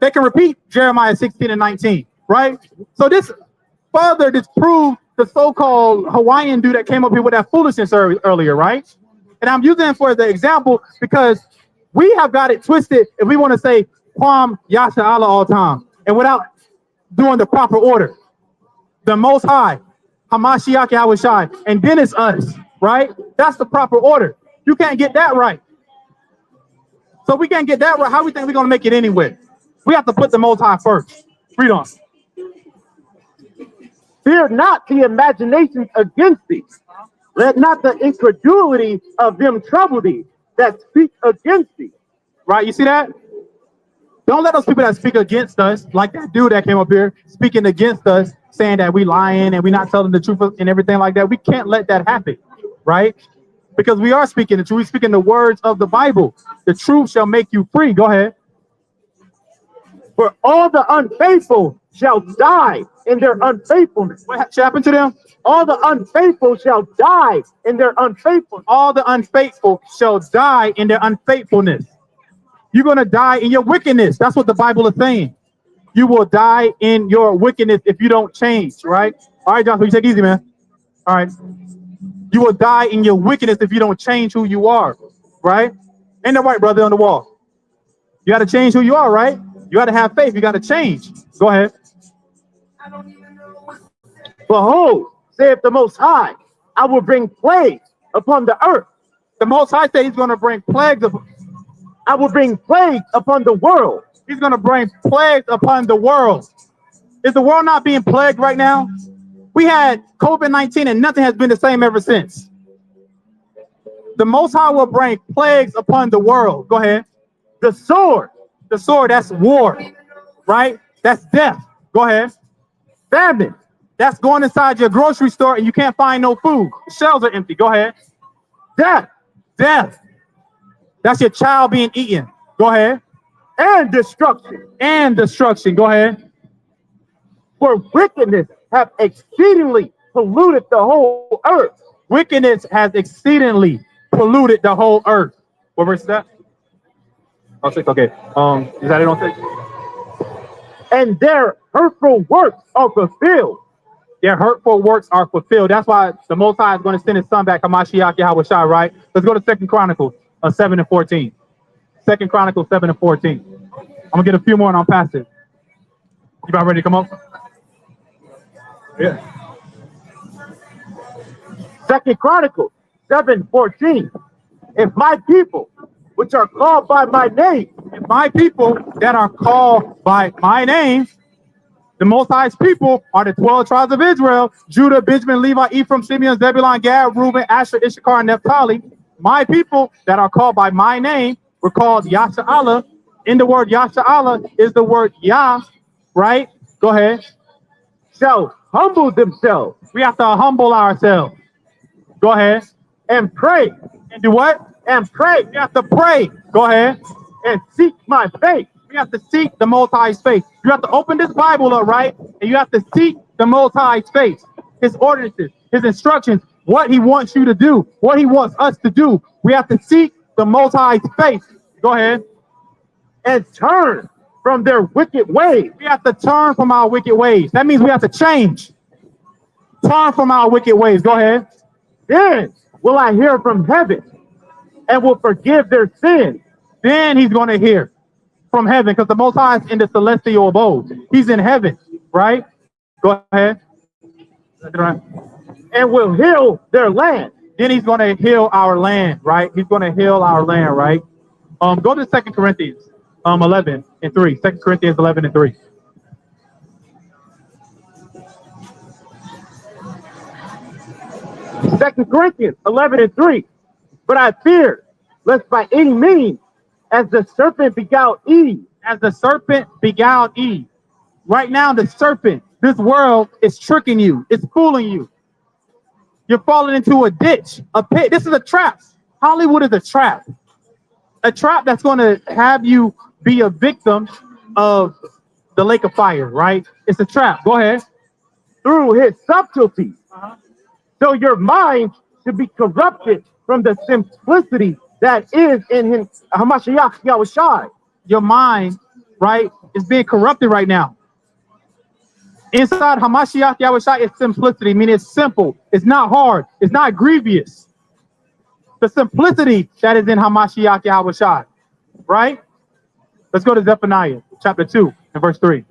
A: they can repeat Jeremiah 16 and 19, right? So this further disproved the so-called Hawaiian dude that came up here with that foolishness earlier, right? And I'm using it for the example because we have got it twisted if we want to say Kwam Yasha Allah all time and without doing the proper order. The Most High, Hamashiach Yahushai, and then it's us, right? That's the proper order. You can't get that right. So we can't get that right. How we think we're going to make it anyway? We have to put the Most High first. Read on.
E: Fear not the imaginations against thee. Let not the incredulity of them trouble thee that speak against thee.
A: Right? You see that? Don't let those people that speak against us, like that dude that came up here speaking against us, saying that we lying and we not telling the truth and everything like that. We can't let that happen, right? Because we are speaking the truth. We're speaking the words of the Bible. The truth shall make you free. Go ahead.
E: For all the unfaithful shall die in their unfaithfulness.
A: What happened to them?
E: All the unfaithful shall die in their unfaithfulness.
A: All the unfaithful shall die in their unfaithfulness. You're going to die in your wickedness. That's what the Bible is saying. You will die in your wickedness if you don't change, right? All right, Joshua, you take it easy, man. All right. You will die in your wickedness if you don't change who you are, right? Ain't that right, brother on the wall? You got to change who you are, right? You got to have faith. You got to change. Go ahead.
E: Behold, saith the Most High, I will bring plagues upon the earth.
A: The Most High said he's going to bring plagues.
E: I will bring plagues upon the world.
A: He's going to bring plagues upon the world. Is the world not being plagued right now? We had COVID-19 and nothing has been the same ever since. The Most High will bring plagues upon the world. Go ahead.
E: The sword,
A: That's war, right? That's death. Go ahead.
E: famine,
A: That's going inside your grocery store and you can't find no food. The shelves are empty. Go ahead.
E: death,
A: Death. That's your child being eaten. Go ahead.
E: and destruction.
A: And destruction. Go ahead.
E: For wickedness have exceedingly polluted the whole earth.
A: Wickedness has exceedingly polluted the whole earth. What verse is that? Oh, 6. Okay. Is that it on 6?
E: And their hurtful works are fulfilled.
A: Their hurtful works are fulfilled. That's why the Most High is going to send his son back, Hamashiach Yahweh Shai, right? Let's go to 2 Chronicles 7 and 14. 2 Chronicles 7 and 14. I'm going to get a few more and I'll pass it. You about ready to come up? Yeah.
E: 2 Chronicles 7:14. If my people, which are called by my name,
A: If my people that are called by my name, the Most High's people are the 12 tribes of Israel, Judah, Benjamin, Levi, Ephraim, Simeon, Zebulun, Gad, Reuben, Asher, Issachar, and Naphtali. My people that are called by my name were called Yasha'Allah. In the word Yasha'Allah is the word Yah, right? Go ahead.
E: shall humble themselves
A: We have to humble ourselves. Go ahead.
E: and pray,
A: And do what?
E: and pray,
A: We have to pray. Go ahead.
E: and seek my face,
A: We have to seek the Most High's face. You have to open this Bible up, right? And you have to seek the Most High's face, his ordinances, his instructions, what he wants you to do, what he wants us to do. We have to seek the Most High's face. Go ahead.
E: and turn from their wicked ways.
A: We have to turn from our wicked ways. That means we have to change. Turn from our wicked ways. Go ahead.
E: Then will I hear from heaven and will forgive their sins.
A: Then he's going to hear from heaven because the Most High is in the celestial abode. He's in heaven, right? Go ahead.
E: And will heal their land.
A: Then he's going to heal our land, right? He's going to heal our land, right? Go to 2 Corinthians 11 and 3. 2 Corinthians 11 and 3.
E: Second Corinthians 11:3. But I fear lest by any means, as the serpent beguiled Eve,
A: As the serpent beguiled Eve. Right now, the serpent, this world is tricking you. It's fooling you. You're falling into a ditch, a pit. This is a trap. Hollywood is a trap. A trap that's going to have you be a victim of the lake of fire, right? It's a trap. Go ahead.
E: through his subtlety. So your mind should be corrupted from the simplicity that is in him, Hamashiach Yahushai.
A: Your mind, right, is being corrupted right now. Inside Hamashiach Yahushai is simplicity, meaning it's simple. It's not hard. It's not grievous. The simplicity that is in Hamashiach Yahushai, right? Let's go to Zephaniah chapter 2 and verse 3.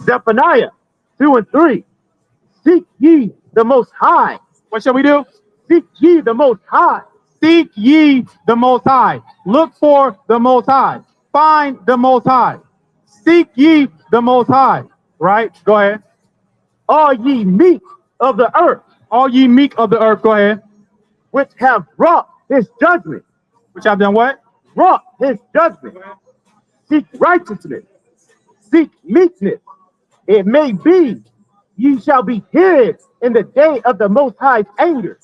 E: Zephaniah 2 and 3. Seek ye the Most High.
A: What shall we do?
E: Seek ye the Most High.
A: Seek ye the Most High. Look for the Most High. Find the Most High. Seek ye the Most High. Right? Go ahead.
E: All ye meek of the earth,
A: All ye meek of the earth. Go ahead.
E: which have wrought his judgment.
A: Which have done what?
E: Wrought his judgment. Seek righteousness. Seek meekness. It may be ye shall be hid in the day of the Most High's anger.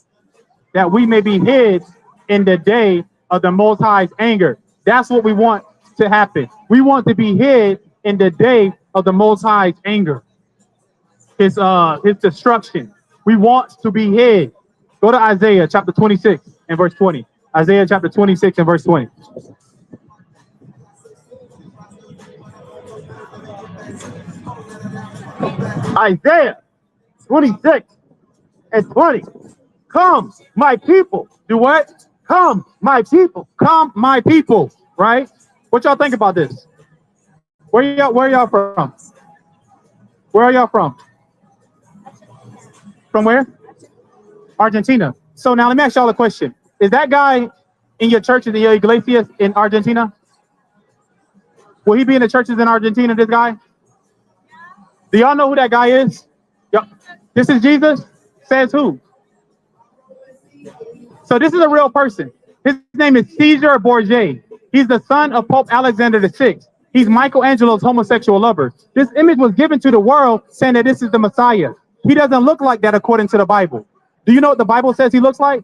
A: That we may be hid in the day of the Most High's anger. That's what we want to happen. We want to be hid in the day of the Most High's anger. His destruction. We want to be hid. Go to Isaiah chapter 26 and verse 20. Isaiah chapter 26 and verse 20.
E: Isaiah 26 and 20. Come, my people.
A: Do what?
E: Come, my people.
A: Come, my people. Right? What y'all think about this? Where y'all from? Where are y'all from? From where? Argentina. So now let me ask y'all a question. Is that guy in your churches in your iglesias in Argentina? Will he be in the churches in Argentina, this guy? Do y'all know who that guy is? This is Jesus? Says who? So this is a real person. His name is Caesar Borgia. He's the son of Pope Alexander VI. He's Michelangelo's homosexual lover. This image was given to the world saying that this is the Messiah. He doesn't look like that according to the Bible. Do you know what the Bible says he looks like?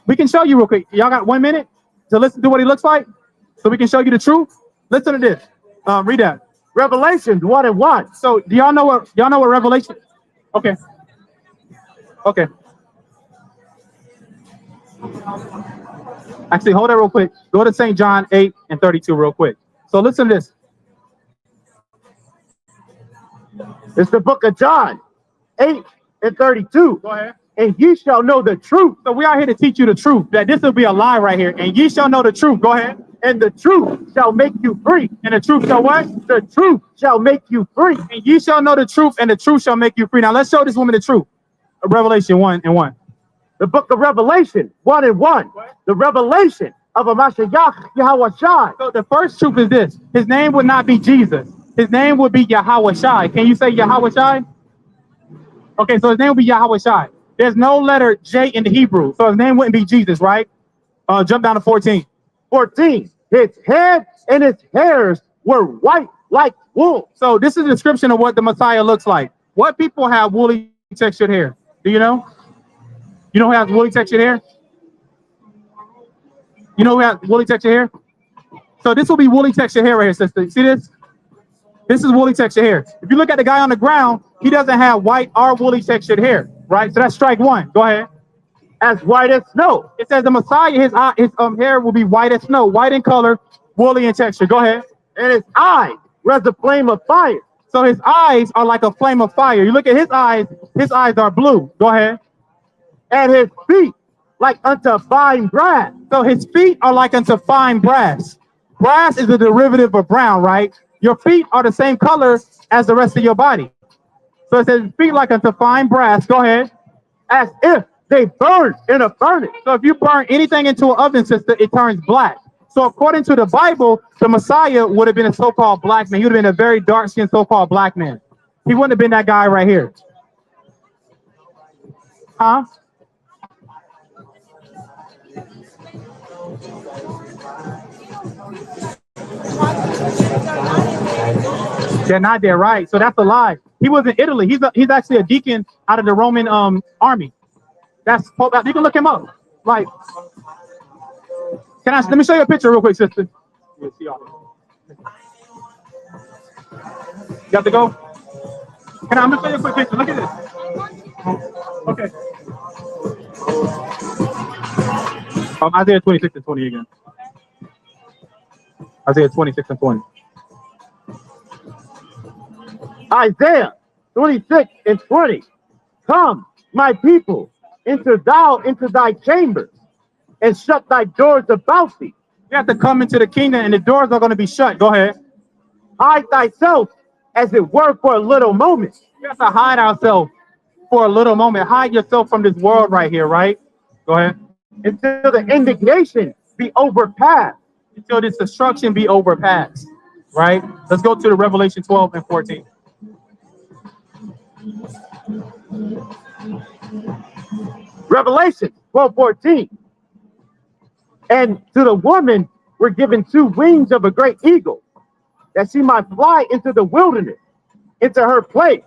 A: We can show you real quick. Y'all got 1 minute to listen to what he looks like so we can show you the truth? Listen to this. Read that.
E: Revelations 1:1.
A: So do y'all know what Revelation? Okay. Okay. Actually, hold that real quick. Go to St. John 8:32 real quick. So listen to this.
E: It's the book of John 8:32.
A: Go ahead.
E: And ye shall know the truth,
A: So we are here to teach you the truth, that this will be a lie right here. And ye shall know the truth. Go ahead.
E: and the truth shall make you free.
A: And the truth shall what?
E: The truth shall make you free.
A: And ye shall know the truth, and the truth shall make you free. Now let's show this woman the truth. Revelation 1:1.
E: The book of Revelation 1:1. The revelation of a Mashiach Yahushua.
A: So the first truth is this. His name would not be Jesus. His name would be Yahweh Shai. Can you say Yahweh Shai? Okay, so his name would be Yahweh Shai. There's no letter J in the Hebrew, so his name wouldn't be Jesus, right? Jump down to 14.
E: 14. His head and his hairs were white like wool.
A: So this is a description of what the Messiah looks like. What people have woolly textured hair? Do you know? You know who has woolly textured hair? You know who has woolly textured hair? So this will be woolly textured hair right here, sister. See this? This is woolly textured hair. If you look at the guy on the ground, he doesn't have white or woolly textured hair, right? So that's strike one. Go ahead.
E: As white as snow.
A: It says the Messiah, his hair will be white as snow, white in color, woolly in texture. Go ahead.
E: And his eyes were as a flame of fire.
A: So his eyes are like a flame of fire. You look at his eyes are blue. Go ahead.
E: And his feet like unto fine brass.
A: So his feet are like unto fine brass. Brass is a derivative of brown, right? Your feet are the same color as the rest of your body. So it says feet like unto fine brass. Go ahead.
E: As if they burned in a furnace.
A: So if you burn anything into an oven, sister, it turns black. So according to the Bible, the Messiah would have been a so-called black man. He would have been a very dark-skinned so-called black man. He wouldn't have been that guy right here. Huh? They're not there, right? So that's a lie. He was in Italy. He's actually a deacon out of the Roman army. That's Pope. You can look him up. Like, let me show you a picture real quick, sister. You got to go? I'm gonna show you a quick picture. Look at this. Okay. Isaiah 26:20 again. Isaiah 26:20.
E: Isaiah 26:20. Come, my people, enter thou into thy chambers, and shut thy doors about thee.
A: You have to come into the kingdom, and the doors are going to be shut. Go ahead.
E: Hide thyself, as it were, for a little moment.
A: You have to hide ourselves for a little moment. Hide yourself from this world right here, right? Go ahead.
E: Until the indignation be overpassed.
A: Until this destruction be overpassed, right? Let's go to the Revelation 12:14.
E: Revelation 12:14. And to the woman were given 2 wings of a great eagle, that she might fly into the wilderness, into her place,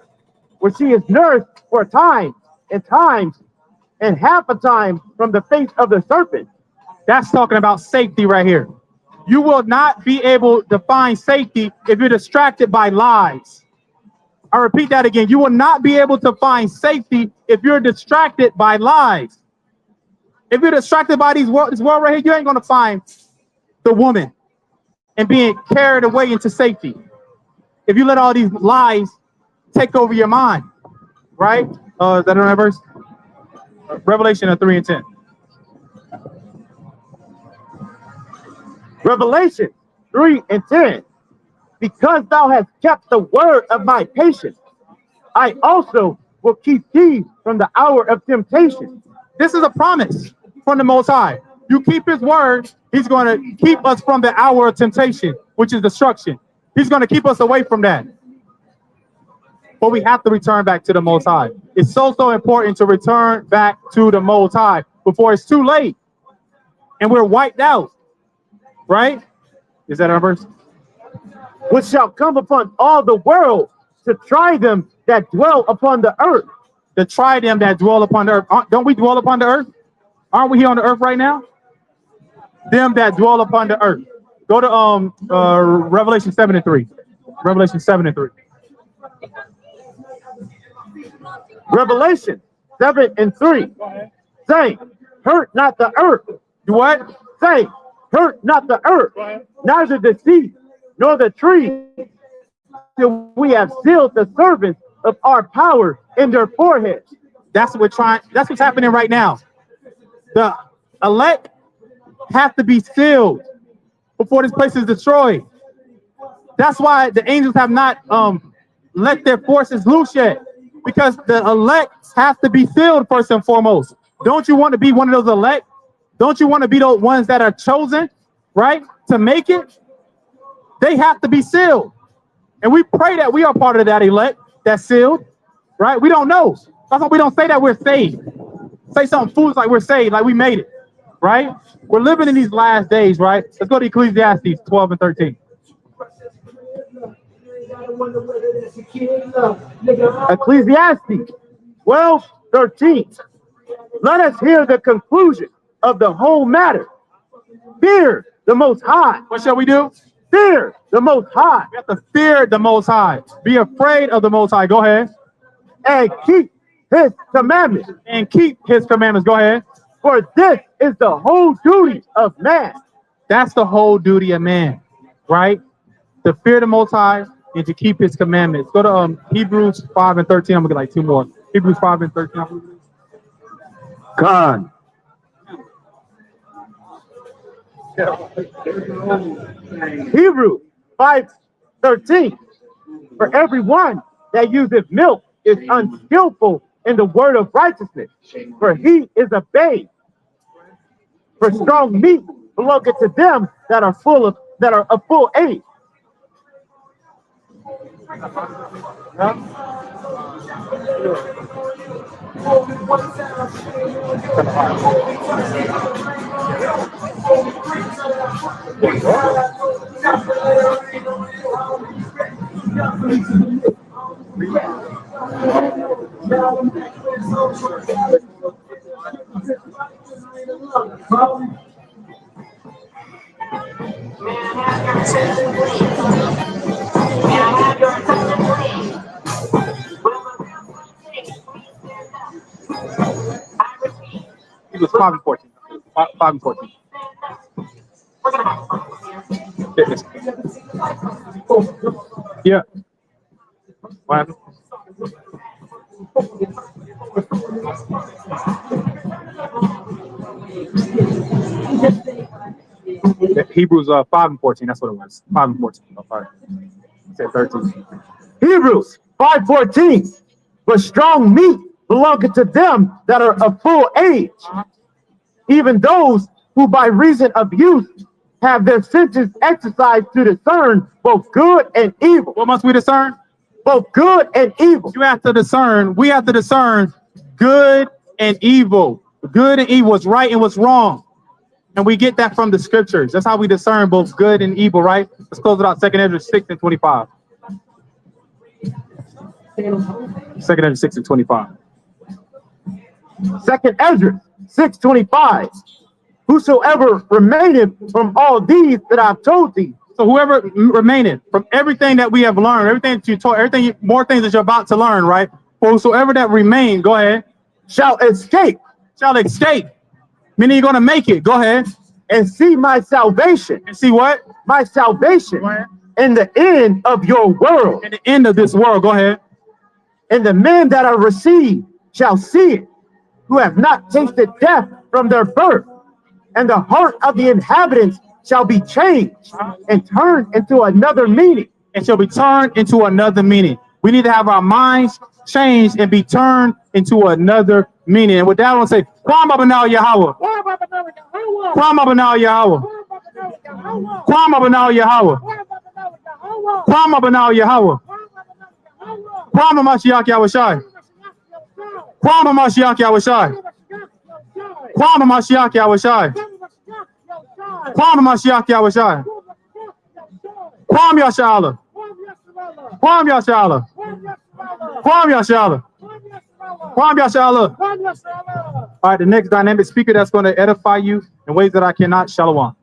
E: where she is nourished for times and half a time from the face of the serpent.
A: That's talking about safety right here. You will not be able to find safety if you're distracted by lies. I repeat that again. You will not be able to find safety if you're distracted by lies. If you're distracted by this world right here, you ain't going to find the woman and being carried away into safety. If you let all these lies take over your mind, right? Is that another verse? Revelation 3:10.
E: Revelation 3:10. because thou hast kept the word of my patience, I also will keep thee from the hour of temptation.
A: This is a promise from the Most High. You keep his word, he's going to keep us from the hour of temptation, which is destruction. He's going to keep us away from that. But we have to return back to the Most High. It's so important to return back to the Most High before it's too late and we're wiped out. Right? Is that our verse?
E: Which shall come upon all the world to try them that dwell upon the earth.
A: To try them that dwell upon the earth. Don't we dwell upon the earth? Aren't we here on the earth right now? Them that dwell upon the earth. Go to Revelation 7:3. Revelation 7:3.
E: Revelation 7:3. Saying, hurt not the earth.
A: Do what?
E: Saying, hurt not the earth, neither the sea, nor the tree, till we have sealed the servants of our power in their foreheads.
A: That's what we're trying. That's what's happening right now. The elect have to be sealed before this place is destroyed. That's why the angels have not let their forces loose yet, because the elect have to be sealed first and foremost. Don't you want to be one of those elect? Don't you want to be those ones that are chosen, right, to make it? They have to be sealed. And we pray that we are part of that elect that's sealed, right? We don't know. That's why we don't say that we're saved. Say something foolish like we're saved, like we made it, right? We're living in these last days, right? Let's go to Ecclesiastes 12 and 13.
E: Ecclesiastes 12:13. Let us hear the conclusion of the whole matter. Fear the Most High.
A: What shall we do?
E: Fear the Most High.
A: We have to fear the Most High. Be afraid of the Most High. Go ahead.
E: And keep his commandments.
A: And keep his commandments. Go ahead.
E: For this is the whole duty of man.
A: That's the whole duty of man, right? To fear the Most High and to keep his commandments. Go to Hebrews 5 and 13. I'm going to get like two more. Hebrews 5 and 13.
E: God. Hebrews 5:13. For everyone that useth milk is unskillful in the word of righteousness, for he is a babe. For strong meat belongeth to them that are of full age.
A: It was 5 and 14. 5 and 14. Yeah. What happened? Hebrews 5 and 14. That's what it was. 5 and 14. Oh, sorry. I said 13.
E: Hebrews 5:14. But strong meat belongeth to them that are of full age, even those who by reason of use have their senses exercised to discern both good and evil.
A: What must we discern?
E: Both good and evil.
A: You have to discern. We have to discern good and evil. Good and evil, what's right and what's wrong. And we get that from the scriptures. That's how we discern both good and evil, right? Let's close it out. 2nd Ezra 6 and 25. 2nd Ezra 6 and 25.
E: 2nd Ezra 6:25. Whosoever remaineth from all these that I've told thee.
A: So whoever remaineth from everything that we have learned, everything that you taught, everything, more things that you're about to learn, right? For whosoever that remain, go ahead,
E: shall escape.
A: Shall escape. Meaning you're going to make it. Go ahead.
E: And see my salvation.
A: And see what?
E: My salvation. In the end of your world.
A: In the end of this world. Go ahead.
E: And the men that are received shall see it, who have not tasted death from their birth. And the heart of the inhabitants shall be changed and turned into another meaning.
A: and shall be turned into another meaning. We need to have our minds changed and be turned into another meaning. And with that, I want to say, Kwam Abanal Yahweh. Kwam Abanal Yahweh. Kwam Abanal Yahweh. Kwam Abanal Yahweh. Kwam Mashiach Yahushai. Kwam Mashiach Yahushai. Kwam Mashiach Yahushai. Kwam Mashiach Yahushai. Kwam Yashala. Kwam Yashala. Kwam Yashala. Kwam Yashala. All right, the next dynamic speaker that's going to edify you in ways that I cannot. Shalom.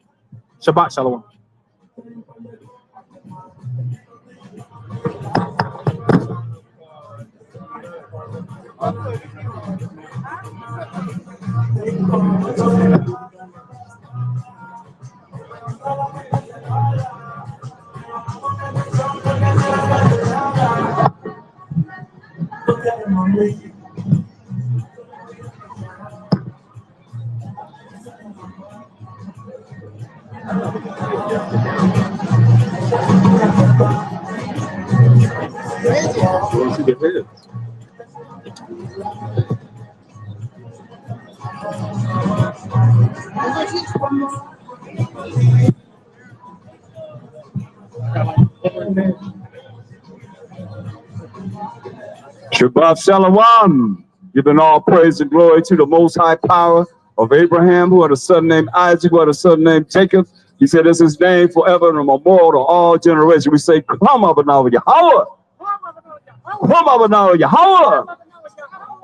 A: Shabbat Shalom.
B: Shabbat Shalom, giving all praise and glory to the Most High power of Abraham, who had a son named Isaac, who had a son named Jacob. He said, "This is his name forever and a memorial to all generations." We say, "Come up now, Yahweh! Come up now, Yahweh!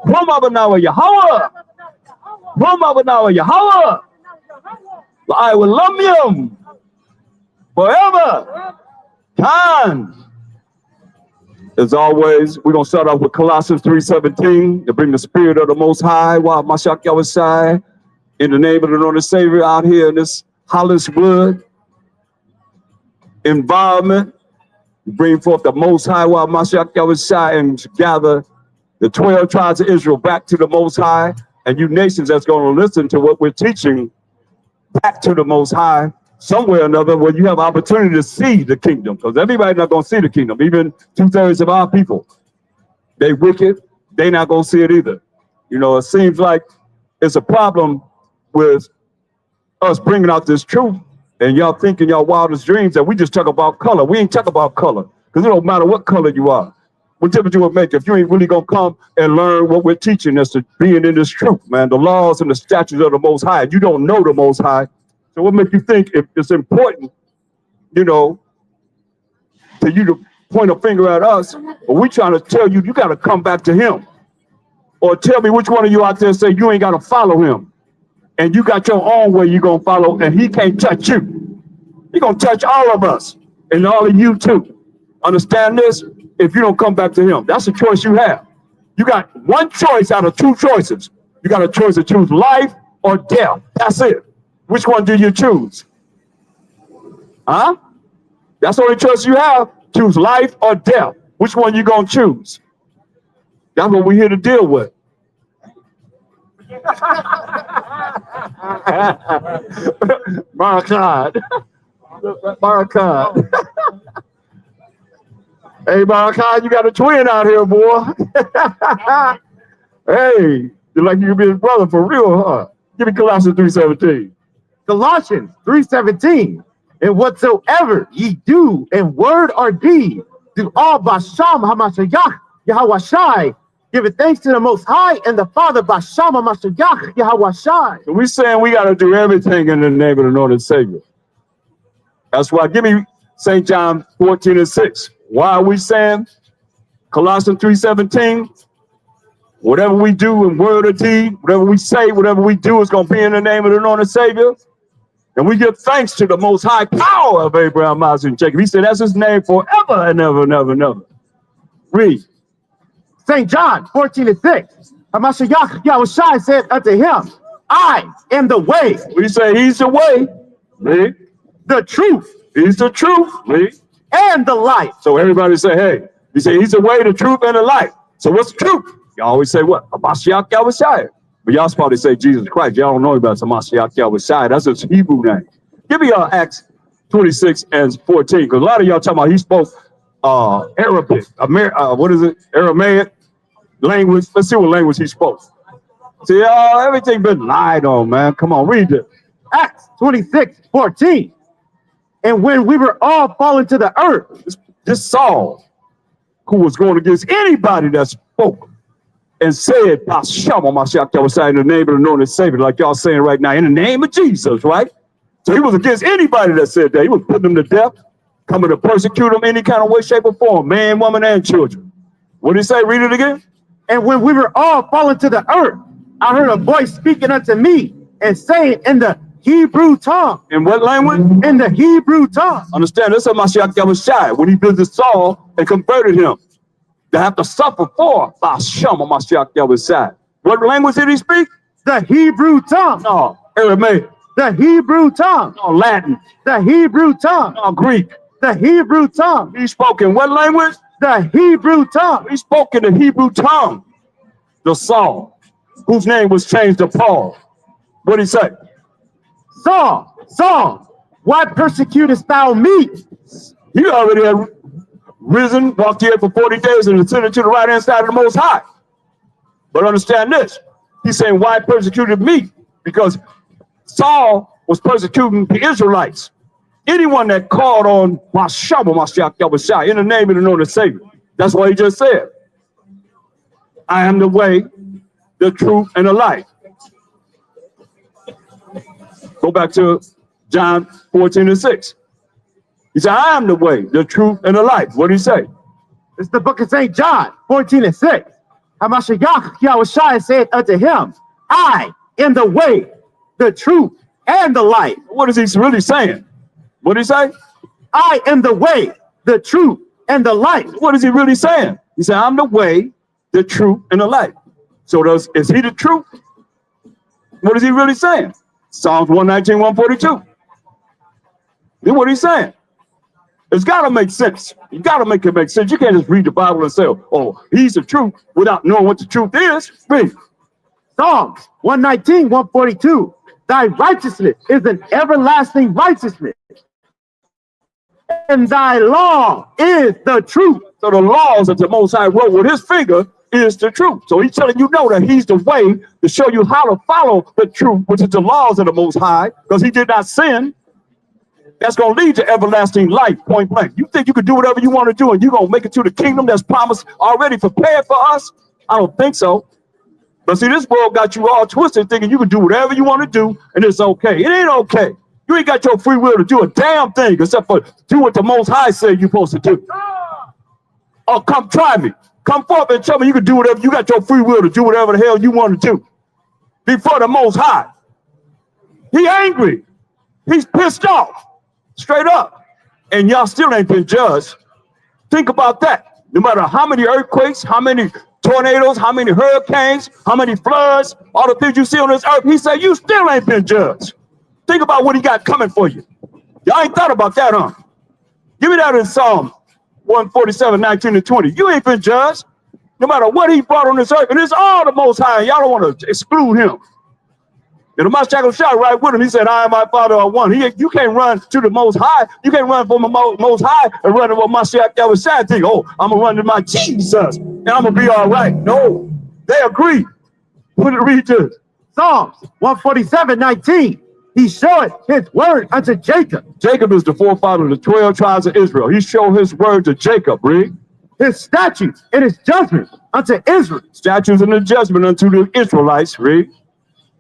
B: Come up now, Yahweh! Come up now, Yahweh! I will love him forever." Time. As always, we're going to start off with Colossians 3:17 to bring the spirit of the Most High, while Mashiach Yahushai, in the name of the Lord and Savior, out here in this Holliswood environment, bring forth the Most High, while Mashiach Yahushai, and gather the 12 tribes of Israel back to the Most High, and you nations that's going to listen to what we're teaching back to the Most High. Somewhere or another, where you have opportunity to see the kingdom, because everybody's not going to see the kingdom. Even 2/3 of our people, they wicked, they not going to see it either. You know, it seems like it's a problem with us bringing out this truth, and y'all thinking y'all wildest dreams that we just talk about color. We ain't talk about color, because it don't matter what color you are. What difference you will make if you ain't really going to come and learn what we're teaching as to being in this truth, man, the laws and the statutes of the Most High. You don't know the Most High. So what makes you think if it's important, you know, to you to point a finger at us, but we trying to tell you, you got to come back to him. Or tell me which one of you out there say you ain't got to follow him. And you got your own way you're going to follow, and he can't touch you. He going to touch all of us, and all of you too. Understand this? If you don't come back to him, that's a choice you have. You got one choice out of two choices. You got a choice to choose life or death. That's it. Which one do you choose? Huh? That's the only choice you have. Choose life or death. Which one you gonna choose? That's what we're here to deal with. Barakat. Barakat. Hey, Barakat, you got a twin out here, boy. Hey, you're like you could be his brother for real, huh? Give me Colossians 3:17.
E: Colossians 3:17, and whatsoever ye do in word or deed, do all Basham Hamashiach Yahushai, giving thanks to the Most High and the Father Basham Hamashiach Yahushai.
B: So we're saying we got to do everything in the name of the Lord and Savior. That's why, give me St. John 14:6. Why are we saying Colossians 3:17? Whatever we do in word or deed, whatever we say, whatever we do is going to be in the name of the Lord and Savior. And we give thanks to the Most High power of Abraham, Isaac, and Jacob. He said that's his name forever and ever and ever and ever. Read.
E: St. John 14:6. Hamashiach Yahushai said unto him, I am the way.
B: We say he's the way. Read.
E: The truth.
B: He's the truth. Read.
E: And the life.
B: So everybody say, hey, you say he's the way, the truth, and the life. So what's the truth? Y'all always say what? Hamashiach Yahushai. But y'all probably say Jesus Christ. Y'all don't know about Hamashiach Yahushai. That's his Hebrew name. Give me Acts 26:14. Because a lot of y'all talking about he spoke
G: Arabic, Aramaic language. Let's see what language he spoke. See, everything been lied on, man. Come on, read it.
E: Acts 26:14. And when we were all fallen to the earth,
G: This Saul, who was going against anybody that spoke and said, Bashem, in the name of the Lord and Savior, like y'all saying right now, in the name of Jesus, right? So he was against anybody that said that. He was putting them to death, coming to persecute them any kind of way, shape, or form, man, woman, and children. What did he say? Read it again.
E: and when we were all fallen to the earth, I heard a voice speaking unto me and saying in the Hebrew tongue,
G: In what language?
E: in the Hebrew tongue,
G: Understand, this is Mashiach Yahushua when he visited Saul and converted him to have to suffer for Bashem, Mashiach Yahushua. What language did he speak?
E: the Hebrew tongue,
G: No, Aramaic.
E: the Hebrew tongue,
G: No, Latin.
E: the Hebrew tongue,
G: No, Greek.
E: the Hebrew tongue,
G: He spoke in what language?
E: the Hebrew tongue.
G: He spoke in the Hebrew tongue. The Saul, whose name was changed to Paul. What did he say?
E: Saul, Saul, why persecutest thou me?
G: He already had risen, walked the earth for 40 days, and ascended to the right hand side of the Most High. But understand this. He's saying, why persecuted me? Because Saul was persecuting the Israelites. Anyone that called on Mashiach in the name of the Lord and Savior. That's what he just said. I am the way, the truth, and the life. Go back to John 14:6. He said, I am the way, the truth, and the life. What did he say?
E: It's the book of St. John 14:6. Hamashiach Yahushua said unto him, I am the way, the truth, and the life.
G: What is he really saying? What did he say?
E: I am the way, the truth, and the life.
G: What is he really saying? He said, I'm the way, the truth, and the life. So is he the truth? What is he really saying? Psalms 119, 142. Then what he's saying? It's got to make sense. You got to make it make sense. You can't just read the Bible and say, oh, he's the truth without knowing what the truth is. Read.
E: Psalms 119, 142. Thy righteousness is an everlasting righteousness, and thy law is the truth.
G: So the laws that the Most High wrote with his finger is the truth. So he's telling you that he's the way to show you how to follow the truth, which is the laws of the Most High, because he did not sin. That's going to lead to everlasting life, point blank. You think you can do whatever you want to do and you're going to make it to the kingdom that's promised, already prepared for us? I don't think so. But see, this world got you all twisted thinking you can do whatever you want to do and it's okay. It ain't okay. You ain't got your free will to do a damn thing except for do what the Most High said you're supposed to do. Oh, come try me. Come forth and tell me you can do whatever. You got your free will to do whatever the hell you want to do. Before the Most High. He angry. He's pissed off. Straight up. And y'all still ain't been judged. Think about that. No matter how many earthquakes, how many tornadoes, how many hurricanes, how many floods, all the things you see on this earth, he said you still ain't been judged. Think about what he got coming for you. Y'all ain't thought about that, huh? Give me that in Psalm 147, 19 and 20. You ain't been judged. No matter what he brought on this earth, and it's all the Most High, and y'all don't want to exclude him. And the Mashiach shot right with him. He said, I and my Father are one. You can't run to the Most High. You can't run from the Most High and run to what Mashiach Yahushua think. Oh, I'm going to run to my Jesus, and I'm going to be all right. No, they agree. Put it, read this.
E: Psalms 147, 19. He showed his word unto Jacob.
G: Jacob is the forefather of the 12 tribes of Israel. He showed his word to Jacob, read.
E: His statutes and his judgments unto Israel.
G: Statutes and the judgment unto the Israelites, read.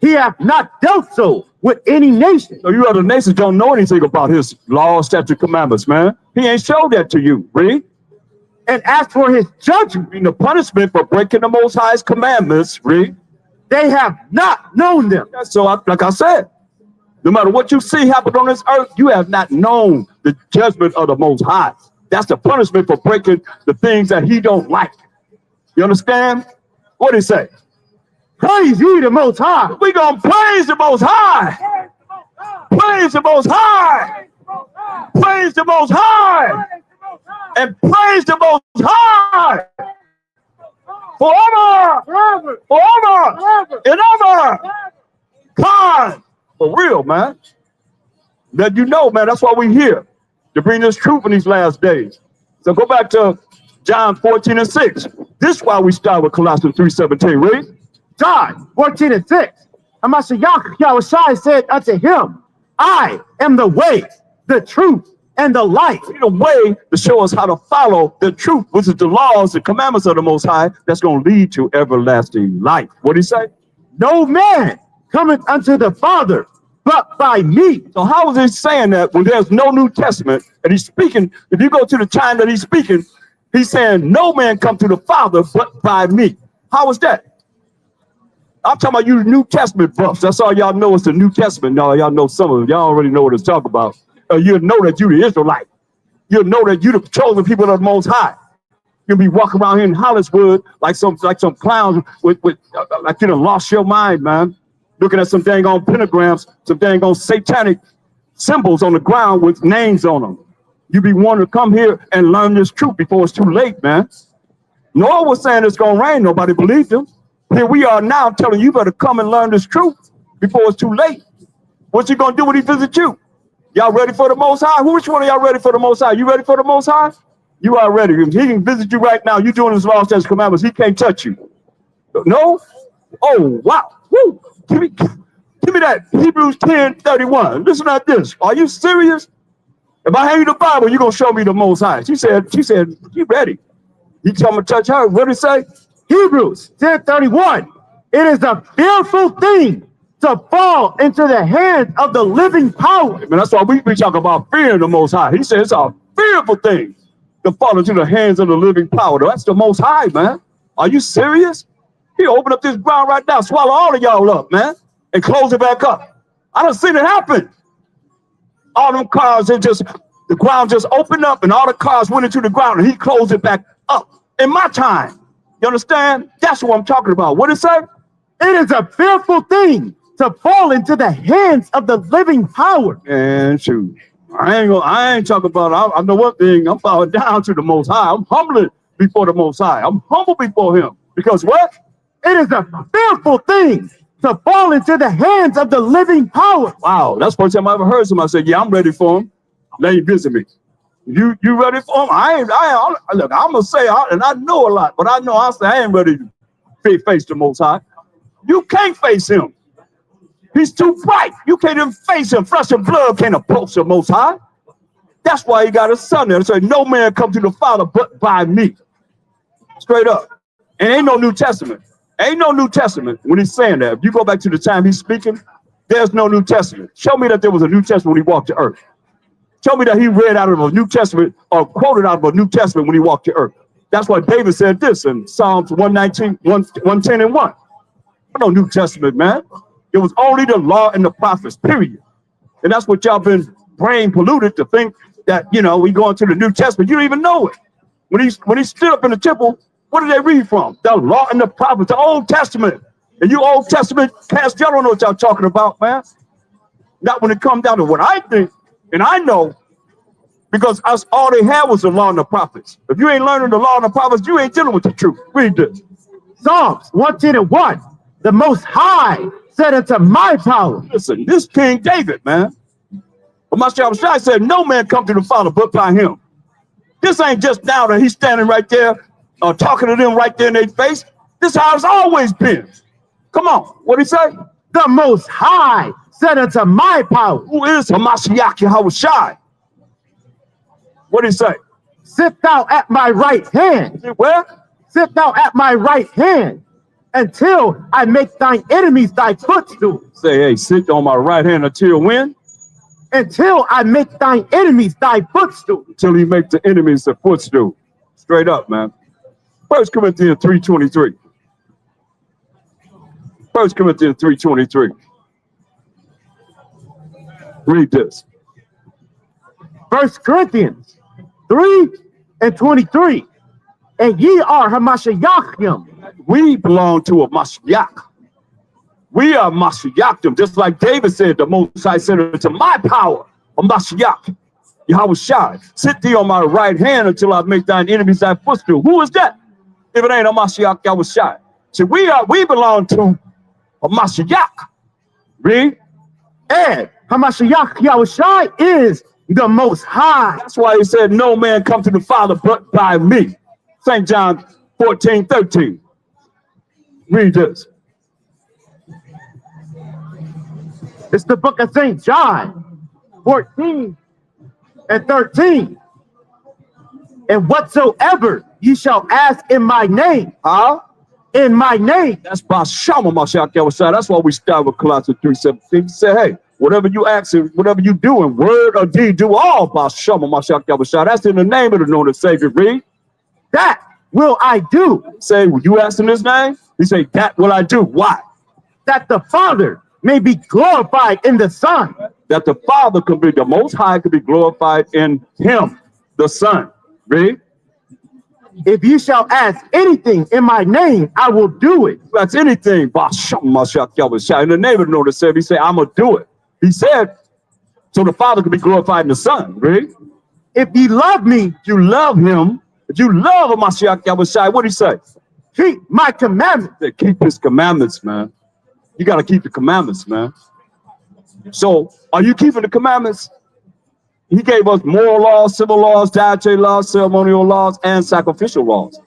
E: He hath not dealt so with any nation.
G: So you other nations don't know anything about his laws, statute, commandments, man. He ain't showed that to you, read.
E: And as for his judgment,
G: Mean the punishment for breaking the Most High's commandments, read.
E: they have not known them.
G: So like I said, no matter what you see happen on this earth, you have not known the judgment of the Most High. That's the punishment for breaking the things that he don't like. You understand? What did he say?
E: Praise ye the Most High.
G: We gonna praise the Most High. Praise the Most High. Praise the Most High. And praise the Most High. Forever. Forever. And ever. God. For real, man. That you know, man, that's why we're here. To bring this truth in these last days. So go back to John 14 and 6. This is why we start with Colossians 3:17. Read.
E: John 14 and 6. Hamashiach Yahushua said unto him, I am the way, the truth, and the light.
G: The way to show us how to follow the truth, which is the laws, the commandments of the Most High, that's going to lead to everlasting life. What did he say?
E: No man cometh unto the Father but by me.
G: So how is he saying that when there's no New Testament and he's speaking? If you go to the time that he's speaking, he's saying no man come to the Father but by me. How is that? I'm talking about you New Testament buffs. That's all y'all know is the New Testament. No, y'all know some of it. Y'all already know what it's talking about. You'll know that you're the Israelite. You'll know that you're the chosen people of the Most High. You'll be walking around here in Hollywood like some clowns with like you done lost your mind, man. Looking at some dang on pentagrams, some dang on satanic symbols on the ground with names on them. You be wanting to come here and learn this truth before it's too late, man. Noah was saying it's gonna rain. Nobody believed him. Here we are now telling you better come and learn this truth before it's too late. What's he gonna do when he visits you? Y'all ready for the Most High? Which one of y'all ready for the Most High? You ready for the Most High? You are ready. He can visit you right now. You doing his laws, statutes, commandments. He can't touch you. No? Oh, wow. Woo. Give me that Hebrews 10:31. Listen to this. Are you serious? If I hand you the Bible, you're going to show me the Most High. She said, you ready. You tell me to touch her. What did it say?
E: Hebrews 10:31. It is a fearful thing to fall into the hands of the living power.
G: Man, that's why we be talking about fearing the Most High. He said it's a fearful thing to fall into the hands of the living power. That's the Most High, man. Are you serious? He'll open up this ground right now, swallow all of y'all up, man, and close it back up. I done seen it happen. All them cars, the ground just opened up and all the cars went into the ground and he closed it back up in my time. You understand? That's what I'm talking about. What it say?
E: It is a fearful thing to fall into the hands of the living power.
G: And shoot, I ain't talking about, I know one thing, I'm bowing down to the Most High. I'm humbling before the Most High. I'm humble before him. Because what?
E: It is a fearful thing to fall into the hands of the living power.
G: Wow, that's the first time I ever heard somebody say, yeah, I'm ready for him. Let him visit me. You ready for him? Look, I'm going to say, and I know a lot, but I say I ain't ready to face the Most High. You can't face him. He's too bright. You can't even face him. Flesh and blood can't approach the Most High. That's why he got his son there to say, no man come to the Father but by me. Straight up. And ain't no New Testament. Ain't no New Testament when he's saying that. If you go back to the time he's speaking, there's no New Testament. Show me that there was a New Testament when he walked the earth. Show me that he read out of a New Testament or quoted out of a New Testament when he walked the earth. That's why David said this in Psalms 119, 110 and 1. No New Testament, man. It was only the law and the prophets, period. And that's what y'all been brain polluted to think that, we go into the New Testament. You don't even know it. When he stood up in the temple, what did they read from? The law and the prophets, the Old Testament. And you Old Testament cast, y'all don't know what y'all talking about, man. Not when it comes down to what I think, and I know, because us all they had was the law and the prophets. If you ain't learning the law and the prophets, you ain't dealing with the truth. Read this.
E: Psalms 110 and 1. The Most High said unto my power.
G: Listen, this King David, man. But Mashiach said, no man come to the Father but by him. This ain't just now that he's standing right there talking to them right there in their face. This is how it's always been. Come on. What did he say?
E: The Most High said unto my power.
G: Who is Hamashiach Yahushua? What did he say?
E: Sit thou at my right hand.
G: Where?
E: Sit thou at my right hand until I make thine enemies thy footstool.
G: Say, hey, sit on my right hand until when?
E: Until I make thine enemies thy footstool.
G: Until he make the enemies the footstool. Straight up, man. 1 Corinthians 3:23. 1 Corinthians 3:23. Read this.
E: 1 Corinthians 3:23. And ye are Hamashiachim.
G: We belong to a Mashiach. We are Mashiachim. Just like David said, the Most High said unto my power, a Mashiach. Yahushua, sit thee on my right hand until I make thine enemies thy footstool. Who is that? If it ain't a Mashiach, Yahushua. So we belong to a Mashiach. Read.
E: And Hamashiach Yahushua is the Most High.
G: That's why he said, no man come to the Father but by me. St. John 14:13. Read this.
E: It's the book of St. John 14 and 13. And whatsoever ye shall ask in my name,
G: Huh?
E: in my name,
G: That's by Shama Mashiach Yahushua. That's why we start with Colossians 3:17. He said, hey, whatever you ask and whatever you do in word or deed, do all by Shama Mashiach Yahushua. That's in the name of the Lord and Savior. Read.
E: that will I do,
G: Say, will you ask in his name? He say, that will I do. Why?
E: that the Father may be glorified in the Son.
G: That the Father could be, the Most High could be glorified in him, the Son. Read.
E: If you shall ask anything in my name, I will do it.
G: That's anything. By Shama Mashiach Yahushua. In the name of the Lord and Savior, he said, I'm going to do it. He said, so the Father could be glorified in the Son. Read.
E: If ye love me,
G: If you love him, if you love Mashiach Yahushua, what did he say?
E: keep my commandments.
G: That keep his commandments, man. You got to keep the commandments, man. So, are you keeping the commandments? He gave us moral laws, civil laws, dietary laws, ceremonial laws, and sacrificial laws.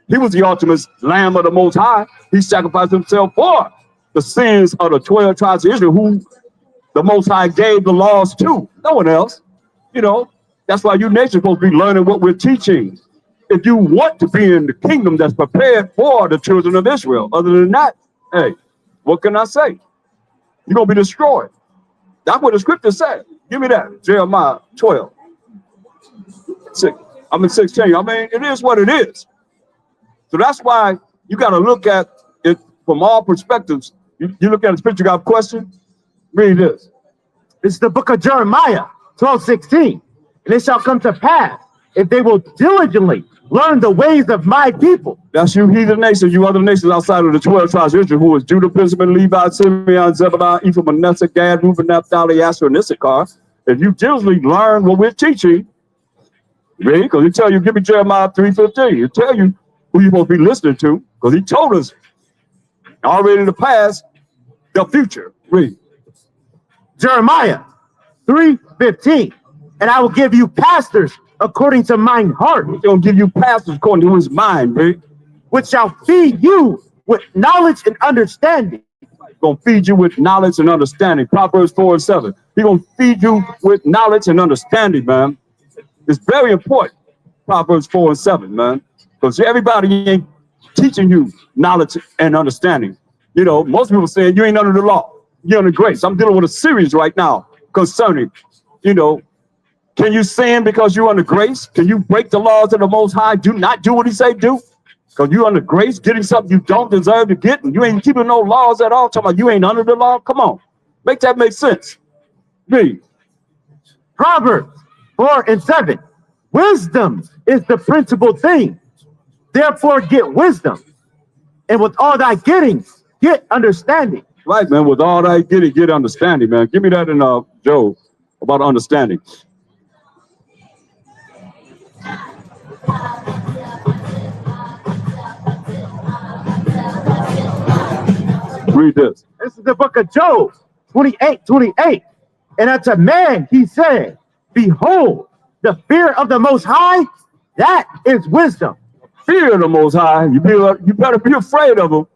G: He was the ultimate Lamb of the Most High. He sacrificed himself for the sins of the 12 tribes of Israel, who the Most High gave the laws to. No one else. You know, that's why you nations supposed to be learning what we're teaching. If you want to be in the kingdom that's prepared for the children of Israel. Other than that, hey, what can I say? You're going to be destroyed. That's what the scripture said. Give me that. Jeremiah 12. 16. I mean, it is what it is. So that's why you got to look at it from all perspectives. You look at the scripture, you got a question? Read this.
E: It's the book of Jeremiah 12:16. And it shall come to pass, if they will diligently learn the ways of my people.
G: That's you heathen nations, you other nations outside of the 12 tribes of Israel, who is Judah, Benjamin, Levi, Simeon, Zebulun, Ephraim, Manasseh, Gad, Reuben, Naphtali, Asher, and Issachar. If you diligently learn what we're teaching, read, because he tell you, give me Jeremiah 3:15. He'll tell you who you're supposed to be listening to, because he told us already in the past, the future. Read.
E: Jeremiah 3:15. And I will give you pastors according to mine heart,
G: He's going to give you pastors according to his mind, read.
E: which shall feed you with knowledge and understanding.
G: He's going to feed you with knowledge and understanding. Proverbs 4:7. He's going to feed you with knowledge and understanding, man. It's very important. Proverbs 4:7, man. Because everybody ain't teaching you knowledge and understanding. You know, most people saying you ain't under the law. You're under grace. I'm dealing with a series right now concerning, you know, can you sin because you're under grace? Can you break the laws of the Most High? Do not do what he say do? Because you're under grace, getting something you don't deserve to get, and you ain't keeping no laws at all. Talking about you ain't under the law. Come on. Make that make sense. Read.
E: Proverbs 4:7. Wisdom is the principal thing. Therefore get wisdom. And with all thy getting, get understanding.
G: Right, man. With all that, get understanding, man. Give me that in Job about understanding. Read this.
E: This is the book of Job 28:28. And unto man he said, behold, the fear of the Most High, that is wisdom.
G: Fear of the Most High. You better be afraid of him.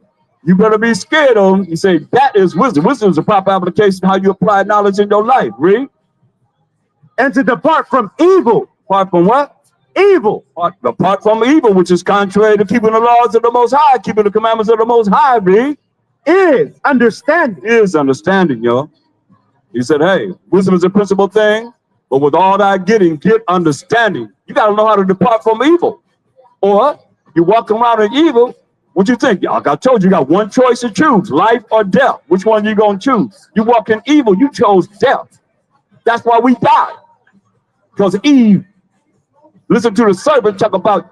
G: You better be scared of him. You say that is wisdom. Wisdom is a proper application of how you apply knowledge in your life. Read.
E: And to depart from evil.
G: Apart from what?
E: Evil.
G: Apart from evil, which is contrary to keeping the laws of the Most High, keeping the commandments of the Most High. Read.
E: Is understanding.
G: Is understanding, yo. He said, hey, wisdom is a principal thing, but with all that getting, get understanding. You got to know how to depart from evil. Or you walk around in evil. What you think? Like I told you, you got one choice to choose, life or death. Which one you going to choose? You walk in evil, you chose death. That's why we died. Because Eve, listen to the serpent talk about,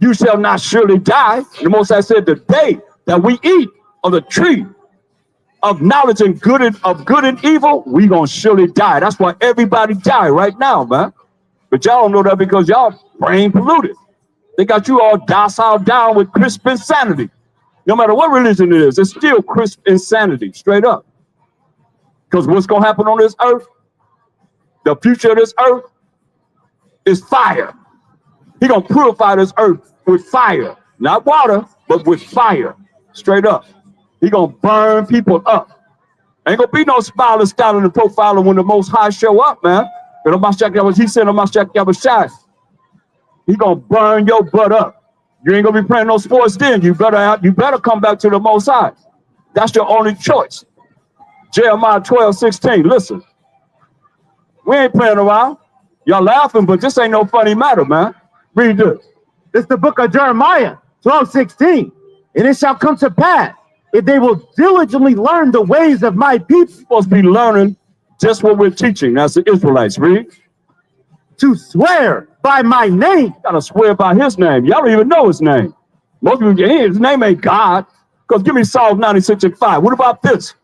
G: you shall not surely die. The Most High said, the day that we eat of the tree of knowledge and good and evil, we gonna surely die. That's why everybody die right now, man. But y'all don't know that because y'all brain polluted. They got you all docile down with crisp insanity. No matter what religion it is, it's still crisp insanity, straight up. Because what's gonna happen on this earth? The future of this earth is fire. He gonna purify this earth with fire, not water, but with fire, straight up. He gonna burn people up. Ain't gonna be no spoiler, styling, and profiling when the Most High show up, man. And he said, he gonna burn your butt up. You ain't gonna be playing no sports then. You better come back to the Most High. That's your only choice. Jeremiah 12:16. Listen, we ain't playing around. Y'all laughing, but this ain't no funny matter, man. Read this.
E: It's the book of Jeremiah 12:16. And it shall come to pass, if they will diligently learn the ways of my people.
G: You're supposed to be learning just what we're teaching as the Israelites. Read.
E: To swear by my name.
G: You gotta swear by his name. Y'all don't even know his name. Most people, his name ain't God. Because give me Psalm 96:5. What about this?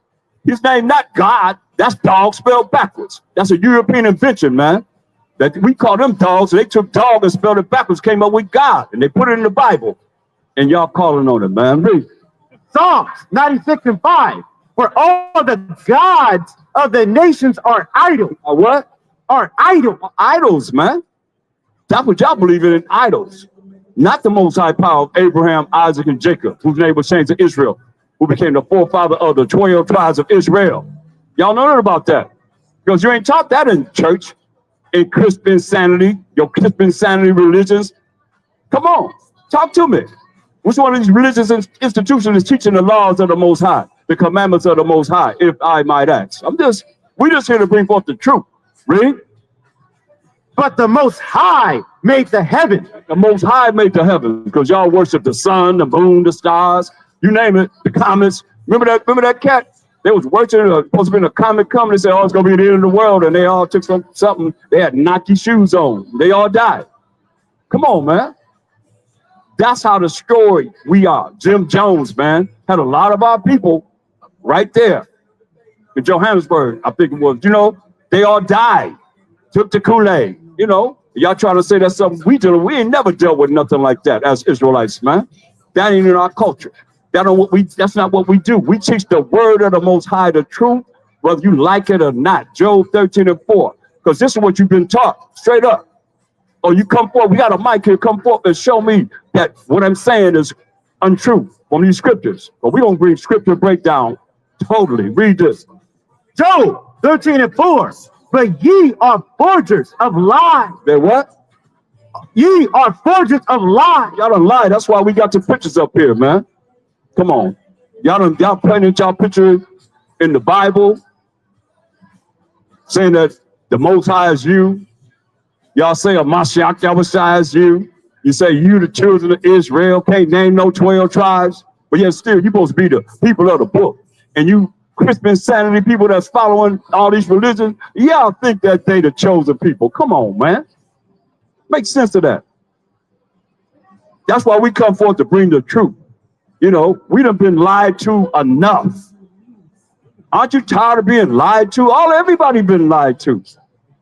G: His name not God. That's dog spelled backwards. That's a European invention, man. That we call them dogs. They took dog and spelled it backwards, came up with God, and they put it in the Bible. And y'all calling on it, man. Read.
E: Psalms 96:5. For all the gods of the nations are idle.
G: What?
E: Are idle.
G: Idols, man. That's what y'all believe in, idols. Not the Most High power of Abraham, Isaac, and Jacob, whose name was changed to Israel, who became the forefather of the 12 tribes of Israel. Y'all know about that. Because you ain't taught that in church, in Christian insanity, your Christian insanity religions. Come on, talk to me. Which one of these religious institutions is teaching the laws of the Most High, the commandments of the Most High, if I might ask? We just here to bring forth the truth. Read.
E: But the Most High made the heaven.
G: The Most High made the heavens, because y'all worship the sun, the moon, the stars, you name it, the comets. Remember that cat? They was worshiping, supposed to be in a comet coming. They said, oh, it's going to be the end of the world. And they all took something. They had Nike shoes on. They all died. Come on, man. That's how destroyed we are. Jim Jones, man, had a lot of our people right there in Johannesburg, I think it was. They all died. Took the Kool-Aid. Y'all trying to say that's something we do. We ain't never dealt with nothing like that as Israelites, man. That ain't in our culture. That's not what we do. We teach the word of the Most High, the truth, whether you like it or not. Job 13:4. Because this is what you've been taught, straight up. Oh, you come forward. We got a mic here. Come forward and show me that what I'm saying is untrue from these scriptures. But we're going to bring scripture breakdown totally. Read this.
E: Job 13:4. But ye are forgers of lies.
G: They what?
E: Ye are forgers of lies.
G: Y'all don't lie. That's why we got the pictures up here, man. Come on. Y'all planted y'all picture in the Bible, saying that the Most High is you. Y'all say a Mashiach Yahushua is you. You say you the children of Israel, can't name no 12 tribes, but yet still you supposed to be the people of the book. And you Christian insanity people that's following all these religions, y'all think that they the chosen people. Come on, man. Make sense of that. That's why we come forth to bring the truth. We done been lied to enough. Aren't you tired of being lied to? Everybody been lied to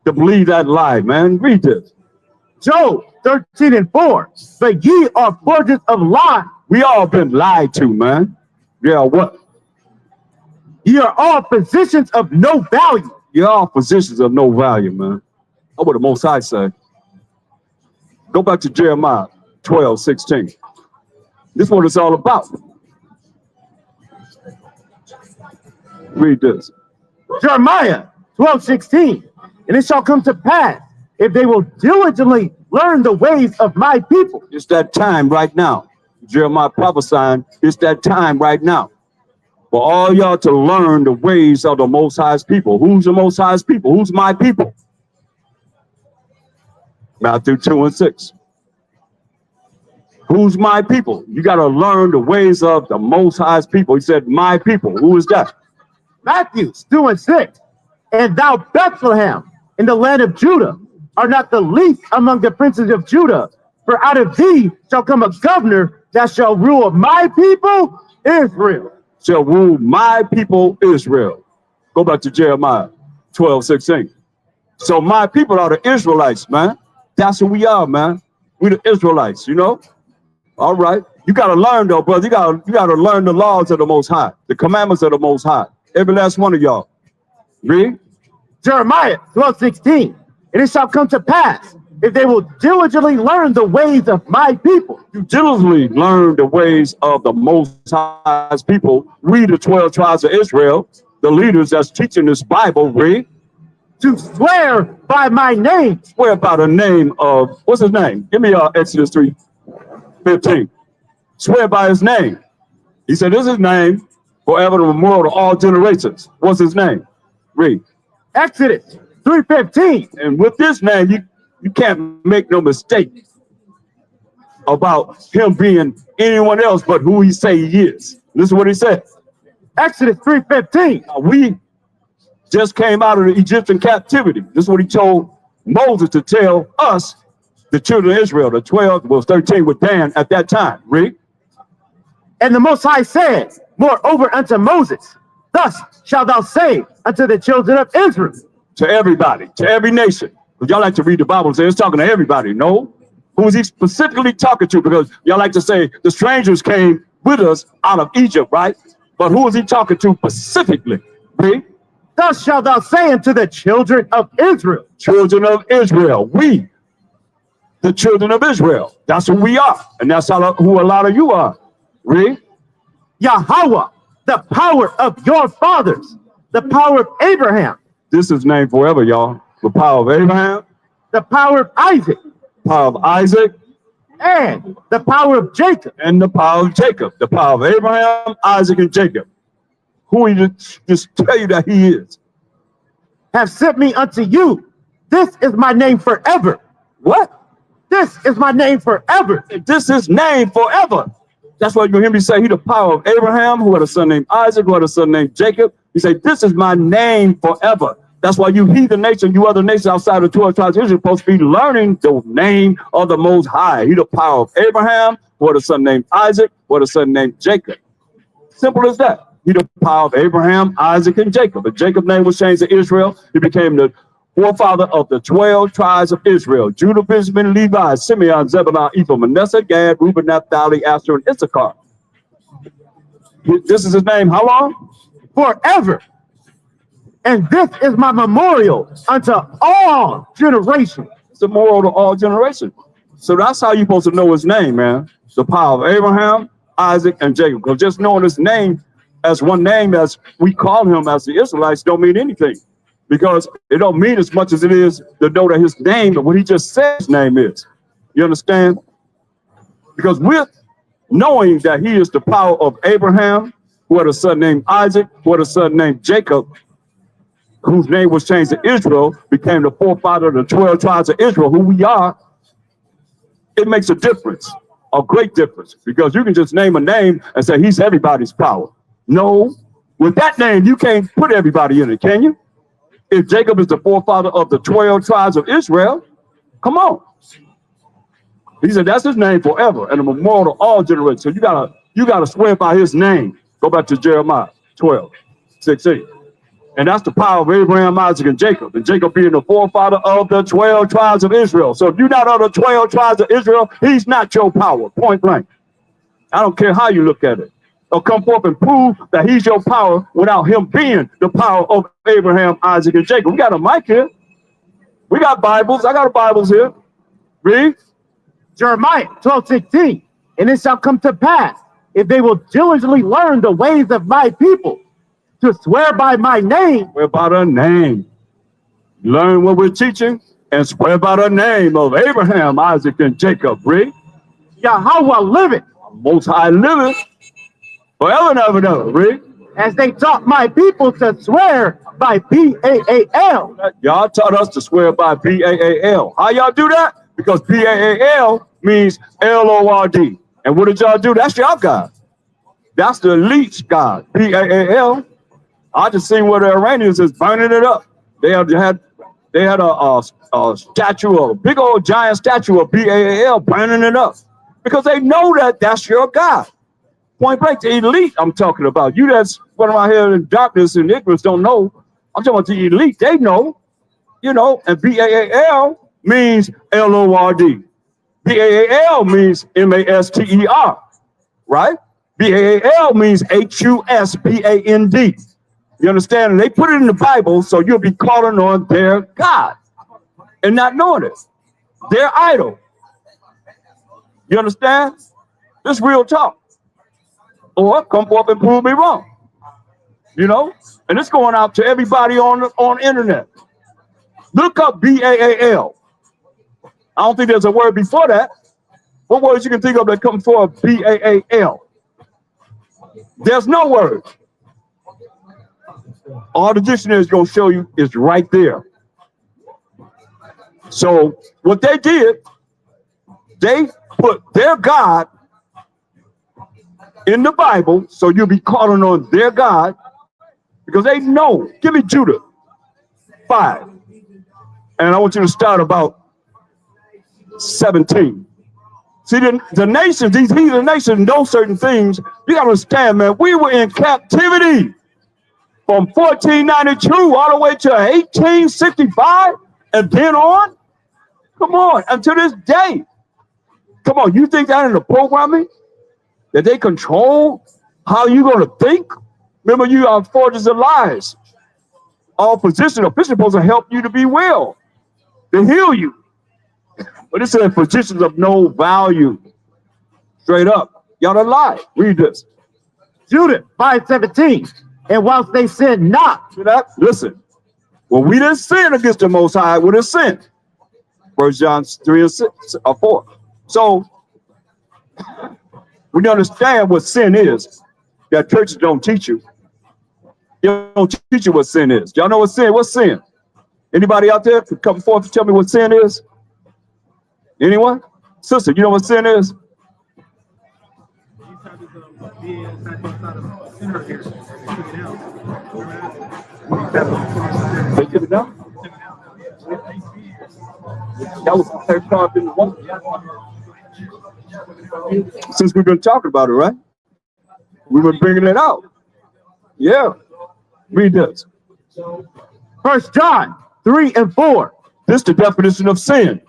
G: believe that lie, man. Read this.
E: Job 13:4. But ye are forgers of lies.
G: We all been lied to, man. Yeah, what?
E: Ye are all positions of no value.
G: You're all positions of no value, man. That's what the Most High say. Go back to Jeremiah 12:16. This is what it's all about. Read this.
E: Jeremiah 12:16. And it shall come to pass, if they will diligently learn the ways of my people.
G: It's that time right now. Jeremiah prophesying, it's that time right now. For all y'all to learn the ways of the Most High's people. Who's the Most High's people? Who's my people? Matthew 2:6. Who's my people? You got to learn the ways of the Most High's people. He said, my people. Who is that?
E: Matthew 2:6. And thou, Bethlehem, in the land of Judah, are not the least among the princes of Judah. For out of thee shall come a governor that shall rule my people, Israel.
G: Shall rule my people, Israel. Go back to Jeremiah 12:16. So my people are the Israelites, man. That's who we are, man. We the Israelites, All right. You got to learn, though, brother. You got to learn the laws of the Most High, the commandments of the Most High. Every last one of y'all. Read.
E: Jeremiah 12:16. And it shall come to pass, if they will diligently learn the ways of my people,
G: You diligently learn the ways of the Most High's people. We, the 12 tribes of Israel, the leaders that's teaching this Bible, read.
E: to swear by my name.
G: Swear by the name of, what's his name? Give me Exodus 3:15. Swear by his name. He said, this is his name forever and memorial to all generations. What's his name? Read.
E: Exodus 3:15.
G: And with this name, you can't make no mistake about him being anyone else but who he say he is. This is what he said.
E: Exodus 3:15.
G: Now, we just came out of the Egyptian captivity. This is what he told Moses to tell us, the children of Israel. The 12 was 13 with Dan at that time. Read.
E: And the Most High said, moreover unto Moses, thus shalt thou say unto the children of Israel.
G: To everybody, to every nation. Because y'all like to read the Bible and say it's talking to everybody. No. Who is he specifically talking to? Because y'all like to say the strangers came with us out of Egypt, right? But who is he talking to specifically? Read.
E: Thus shalt thou say unto the children of Israel.
G: Children of Israel. We, the children of Israel. That's who we are. And that's who a lot of you are. Read.
E: Yahweh, the power of your fathers, the power of Abraham,
G: This is named forever, y'all. The power of Abraham,
E: the power of Isaac,
G: power of Isaac,
E: and the power of Jacob.
G: and the power of Jacob. The power of Abraham, Isaac, and Jacob. Who he just tell you that he is.
E: Have sent me unto you. This is my name forever.
G: What?
E: This is my name forever.
G: This is named forever. That's why you hear me say he the power of Abraham, who had a son named Isaac, who had a son named Jacob. He said, this is my name forever. That's why you heathen nation, you other nations outside of 12 tribes, you're supposed to be learning the name of the Most High. He the power of Abraham, who had a son named Isaac, who had a son named Jacob. Simple as that. He the power of Abraham, Isaac, and Jacob. But Jacob's name was changed to Israel. He became the forefather of the 12 tribes of Israel: Judah, Benjamin, Levi, Simeon, Zebulun, Ephraim, Manasseh, Gad, Reuben, Naphtali, Asher, and Issachar. This is his name. How long?
E: Forever. And this is my memorial unto all generations.
G: It's the moral to all generations. So that's how you're supposed to know his name, man. The power of Abraham, Isaac, and Jacob. Because just knowing his name as one name as we call him as the Israelites don't mean anything. Because it don't mean as much as it is to know that his name and what he just said his name is. You understand? Because with knowing that he is the power of Abraham, who had a son named Isaac, who had a son named Jacob, whose name was changed to Israel, became the forefather of the 12 tribes of Israel, who we are, it makes a difference, a great difference. Because you can just name a name and say he's everybody's power. No, with that name, you can't put everybody in it, can you? If Jacob is the forefather of the 12 tribes of Israel, come on. He said that's his name forever and a memorial to all generations. So you gotta swear by his name. Go back to Jeremiah 12:16. And that's the power of Abraham, Isaac, and Jacob. And Jacob being the forefather of the 12 tribes of Israel. So if you're not of the 12 tribes of Israel, he's not your power, point blank. I don't care how you look at it. Or come forth and prove that he's your power without him being the power of Abraham, Isaac, and Jacob. We got a mic here. We got Bibles. I got Bibles here. Read.
E: Jeremiah 12:16. And it shall come to pass, if they will diligently learn the ways of my people, to swear by my name.
G: Swear by the name. Learn what we're teaching and swear by the name of Abraham, Isaac, and Jacob. Read.
E: Yahweh liveth,
G: Most High liveth forever and ever and ever. Read.
E: as they taught my people to swear by Baal.
G: Y'all taught us to swear by Baal. How y'all do that? Because Baal means Lord. And what did y'all do? That's y'all God. That's the elite God. Baal. I just seen where the Iranians is burning it up. They had a statue, a big old giant statue of Baal burning it up because they know that that's your God. Point blank, the elite I'm talking about. You that's running around here in darkness and ignorance don't know. I'm talking about the elite. They know, you know, and Baal means Lord. Baal means Master, right? Baal means Husband. You understand? And they put it in the Bible, so you'll be calling on their God and not knowing it. Their idol. You understand? This real talk. Or come forth and prove me wrong. You know? And it's going out to everybody on internet. Look up B-A-A-L. I don't think there's a word before that. What words you can think of that come before B-A-A-L? There's no word. All the dictionary is going to show you is right there. So what they did, they put their God in the Bible, so you'll be calling on their God, because they know. Give me Judah 5. And I want you to start about 17. See, the nations, these heathen nations know certain things. You got to understand, man, we were in captivity from 1492 all the way to 1865 and then on. Come on, until this day. Come on, you think that in the programming that they control how you going to think? Remember, you are forges of lies. All positions officials supposed to help you to be well, to heal you. But it says positions of no value. Straight up. Y'all don't lie. Read this.
E: Judah 5:17. And whilst they sin not.
G: See that? Listen. Well, we didn't sin against the Most High. We didn't sin. 1 John 3 and 6 or 4. So when you understand what sin is, that churches don't teach you. They don't teach you what sin is. Y'all know what sin? What's sin? Anybody out there could come forth and tell me what sin is? Anyone? Sister, you know what sin is? They took it down? That was the first time in the one. Since we've been talking about it, right? We've been bringing it out. Yeah. Read this.
E: 1 John 3 and 4.
G: This is the definition of sin.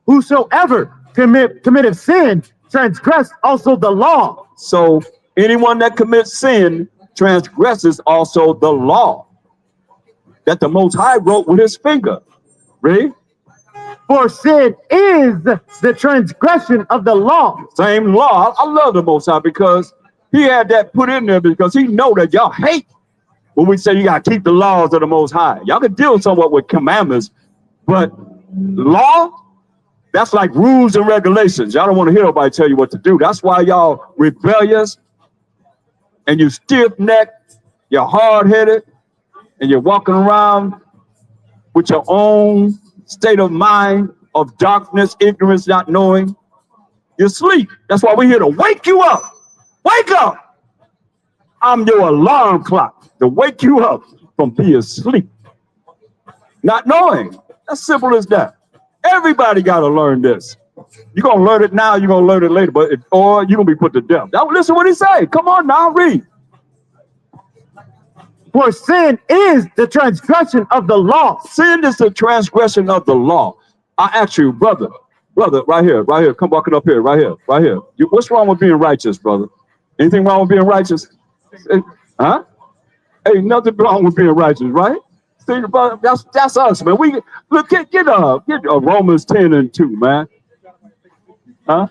E: Whosoever committeth sin transgress also the law.
G: So anyone that commits sin transgresses also the law that the Most High wrote with his finger. Read.
E: For sin is the transgression of the law.
G: Same law. I love the Most High because he had that put in there because he know that y'all hate when we say you got to keep the laws of the Most High. Y'all can deal somewhat with commandments, but law, that's like rules and regulations. Y'all don't want to hear nobody tell you what to do. That's why y'all rebellious and you stiff-necked, you're hard-headed, and you're walking around with your own state of mind of darkness, ignorance, not knowing. You sleep. That's why we're here to wake you up. Wake up. I'm your alarm clock to wake you up from being asleep. Not knowing. As simple as that. Everybody got to learn this. You're going to learn it now, you're going to learn it later, or you're going to be put to death. Now, listen what he say. Come on now, read.
E: For sin is the transgression of the law.
G: Sin is the transgression of the law. I ask you, brother, right here, come walking up here, right here. What's wrong with being righteous, brother? Anything wrong with being righteous? Huh? Ain't nothing wrong with being righteous, right? See, brother, that's us, man. We look get Romans 10 and 2, man. Huh?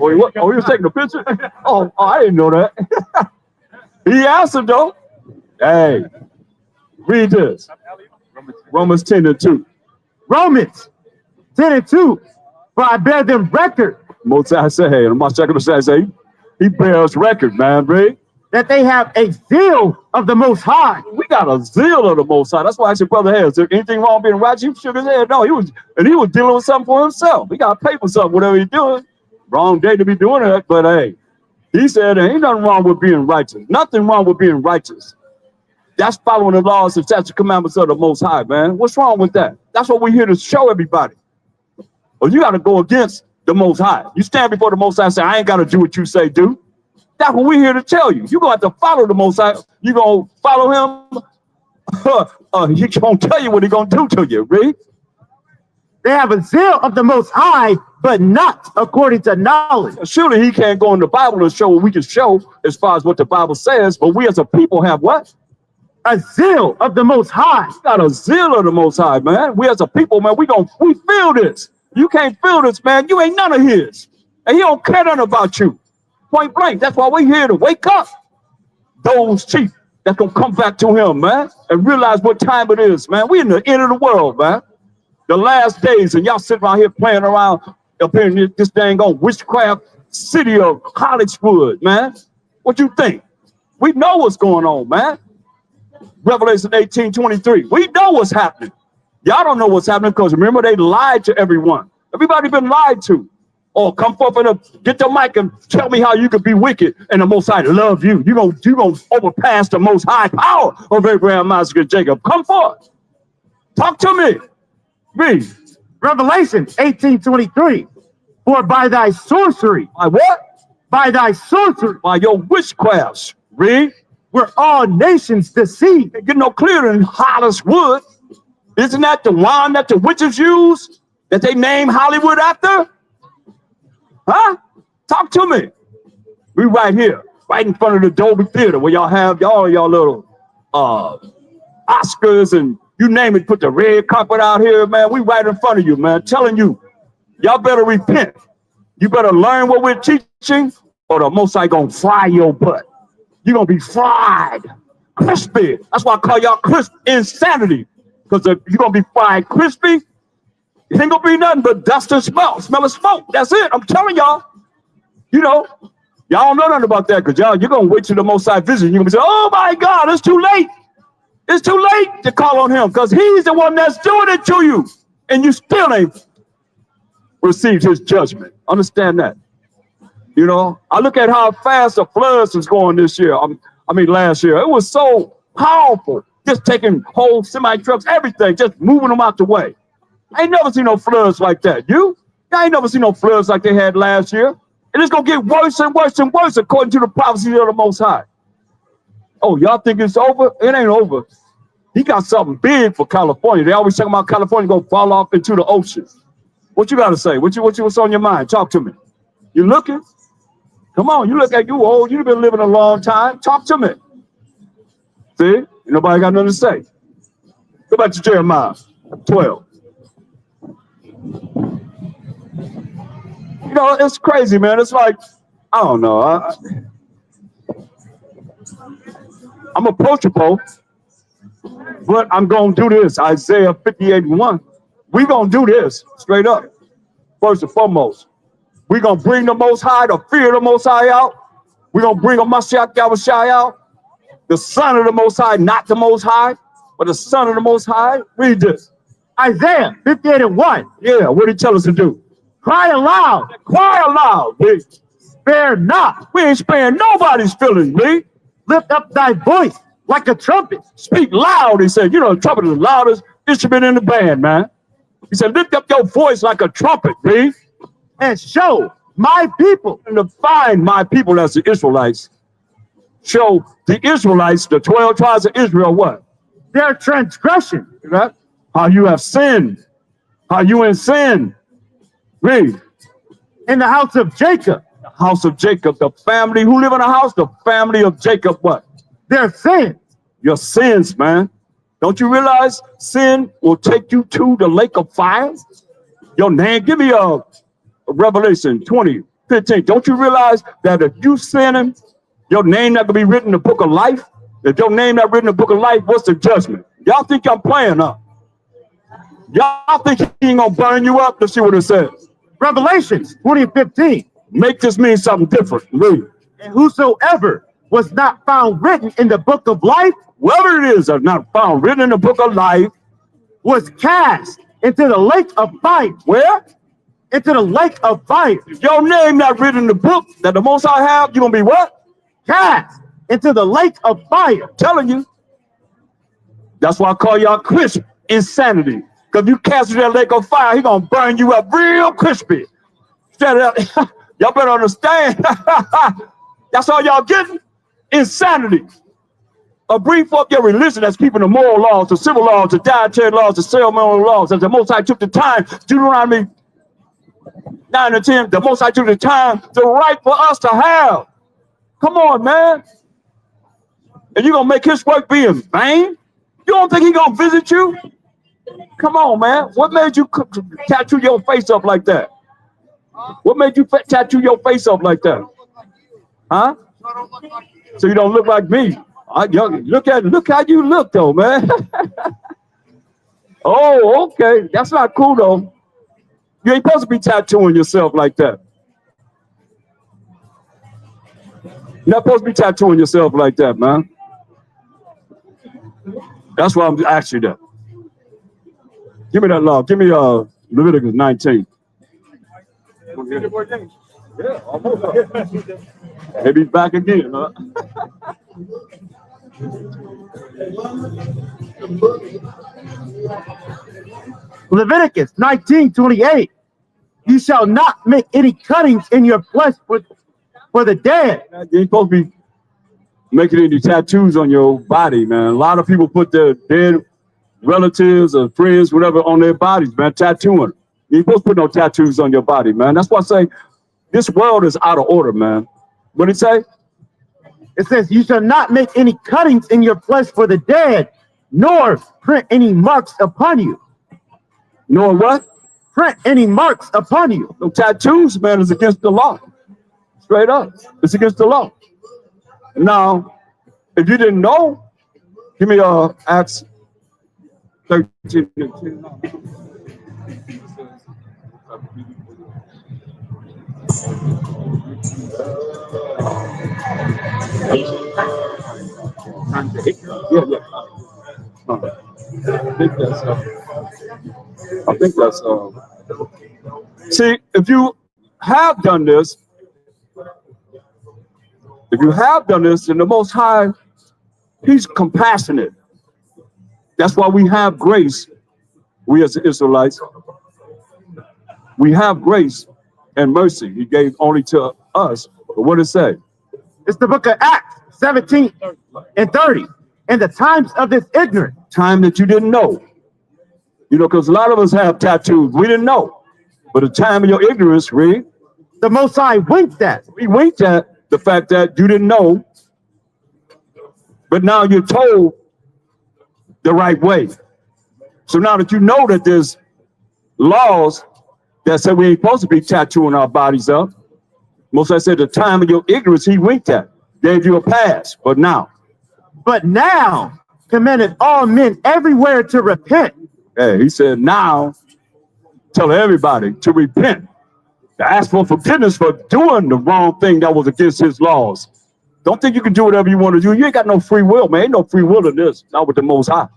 G: Oh, what? Oh, you was taking a picture? Oh, I didn't know that. He answered though. Hey, read this. Romans 10 and 2.
E: Romans 10 and 2. For I bear them record.
G: Moses said, hey, and my second say, he bears record, man, read.
E: That they have a zeal of the Most High.
G: We got a zeal of the Most High. That's why I said, brother, hey, is there anything wrong being righteous? He shook his head. No, he was dealing with something for himself. He got to pay for something, whatever he's doing. Wrong day to be doing it, but hey, he said there ain't nothing wrong with being righteous. Nothing wrong with being righteous. That's following the laws and statutes, commandments of the Most High, man. What's wrong with that? That's what we're here to show everybody. Well, you got to go against the Most High. You stand before the Most High and say, I ain't got to do what you say do. That's what we're here to tell you. You're going to have to follow the Most High. You're going to follow him. He's going to tell you what he's going to do to you, read.
E: They have a zeal of the Most High, but not according to knowledge.
G: Surely he can't go in the Bible and show what we can show as far as what the Bible says, but we as a people have what?
E: A zeal of the Most High.
G: Got a zeal of the Most High, man. We as a people, man, we feel this. You can't feel this, man. You ain't none of his. And he don't care nothing about you. Point blank. That's why we're here to wake up those sheep that's going to come back to him, man, and realize what time it is, man. We in the end of the world, man. The last days, and y'all sitting around here playing around up here in this dang on witchcraft city of Hollywood, man. What you think? We know what's going on, man. Revelation 18:23. We know what's happening. Y'all don't know what's happening because remember they lied to everyone. Everybody been lied to. Oh, come forth and get the mic and tell me how you could be wicked and the Most High love you. You gonna overpass the Most High power of Abraham, Isaac, and Jacob. Come forth. Talk to me. Read.
E: Revelation 18:23. For by thy sorcery,
G: By what?
E: by thy sorcery,
G: By your witchcrafts. Read.
E: were all nations deceived.
G: It get no clearer than Hollywood. Isn't that the wine that the witches use that they name Hollywood after? Huh? Talk to me. We right here, right in front of the Dolby Theater where y'all have y'all little Oscars and you name it, put the red carpet out here, man. We right in front of you, man, telling you, y'all better repent. You better learn what we're teaching or the Most High gonna fry your butt. You're gonna be fried, crispy. That's why I call y'all crisp insanity. Because if you're gonna be fried crispy, it ain't gonna be nothing but dust and smell of smoke. That's it. I'm telling y'all. You know, y'all don't know nothing about that because you're gonna wait till the Most High visit. You're gonna say, oh my God, it's too late. It's too late to call on him because he's the one that's doing it to you. And you still ain't received his judgment. Understand that. You know, I look at how fast the floods is going this year. I mean, last year. It was so powerful. Just taking whole semi-trucks, everything, just moving them out the way. I ain't never seen no floods like that. I ain't never seen no floods like they had last year. And it's going to get worse and worse and worse according to the prophecy of the Most High. Oh, y'all think it's over? It ain't over. He got something big for California. They always talk about California going to fall off into the ocean. What you got to say? What's on your mind? Talk to me. You looking? Come on, you look like you old. You've been living a long time. Talk to me. See? Nobody got nothing to say. Go back to Jeremiah 12. You know, it's crazy, man. It's like, I don't know. I'm approachable, but I'm going to do this. Isaiah 58:1. We're going to do this straight up. First and foremost, we're going to bring the Most High, the fear of the Most High out. We're going to bring a Mashiach Yahushua out. The Son of the Most High, not the Most High, but the Son of the Most High. Read this.
E: Isaiah 58:1.
G: Yeah, what did he tell us to do?
E: Cry aloud,
G: Cry aloud, Lee.
E: spare not.
G: We ain't sparing nobody's feelings, Lee.
E: Lift up thy voice like a trumpet.
G: Speak loud, he said. You know, the trumpet is the loudest instrument in the band, man. He said, lift up your voice like a trumpet, Lee.
E: And show my people.
G: And to find my people as the Israelites. Show the Israelites, the 12 tribes of Israel, what?
E: Their transgression.
G: Right? How you have sinned. How you in sin. Read.
E: In the house of Jacob.
G: The house of Jacob. The family who live in a house. The family of Jacob, what?
E: Their sins.
G: Your sins, man. Don't you realize sin will take you to the lake of fire? Your name, give me a Revelation 20:15. Don't you realize that if you sinning, your name not gonna be written in the book of life? If your name not written in the book of life, what's the judgment? Y'all think I'm playing up? Y'all think he ain't gonna burn you up? Let's see what it says.
E: Revelation 20:15.
G: Make this mean something different. Read.
E: And whosoever was not found written in the book of life
G: Whoever it is that not found written in the book of life,
E: was cast into the lake of fire.
G: where?
E: Into the lake of fire.
G: If your name not written in the book that the Most High have, you're gonna be what?
E: Cast into the lake of fire.
G: Telling you. That's why I call y'all crisp insanity. Because if you cast into that lake of fire, he gonna burn you up real crispy. Straight up. Y'all better understand. That's all y'all getting? Insanity. bring forth your religion that's keeping the moral laws, the civil laws, the dietary laws, the ceremonial laws, as the Most High took the time, Deuteronomy 9 and 10, the Most High took the time, the right for us to have. Come on, man. And you're going to make his work be in vain? You don't think he's going to visit you? Come on, man. What made you tattoo your face up like that? What made you tattoo your face up like that? Huh? So you don't look like me. Look how you look, though, man. Oh, okay. That's not cool, though. You ain't supposed to be tattooing yourself like that. You're not supposed to be tattooing yourself like that, man. That's why I'm asking you that. Give me that law. Give me Leviticus 19. Yeah, almost. Maybe he's back again, huh?
E: Leviticus 19:28. You shall not make any cuttings in your flesh for the dead.
G: You ain't supposed to be making any tattoos on your body, man. A lot of people put their dead relatives or friends, whatever, on their bodies, man, tattooing. You ain't supposed to put no tattoos on your body, man. That's why I say this world is out of order, man. What did it say?
E: It says, you shall not make any cuttings in your flesh for the dead, nor print any marks upon you.
G: Nor what?
E: Print any marks upon you.
G: No tattoos, man, is against the law. Straight up. It's against the law. Now, if you didn't know, give me Acts 13. Yeah. I think that's see, if you have done this, then the Most High, he's compassionate. That's why we have grace. We as the Israelites, we have grace and mercy. He gave only to us. But what does it say?
E: It's the book of Acts 17 and 30. In the times of this ignorance.
G: Time that you didn't know. You know, because a lot of us have tattoos. We didn't know. But the time of your ignorance, read.
E: The Most High winked at.
G: We winked at the fact that you didn't know. But now you're told the right way. So now that you know that there's laws that say we ain't supposed to be tattooing our bodies up. Most I said the time of your ignorance, he winked at. Gave you a pass. But now commanded all men everywhere to repent. Hey, he said, now tell everybody to repent, to ask for forgiveness for doing the wrong thing that was against his laws. Don't think you can do whatever you want to do. You ain't got no free will, man. Ain't no free will in this, not with the Most High.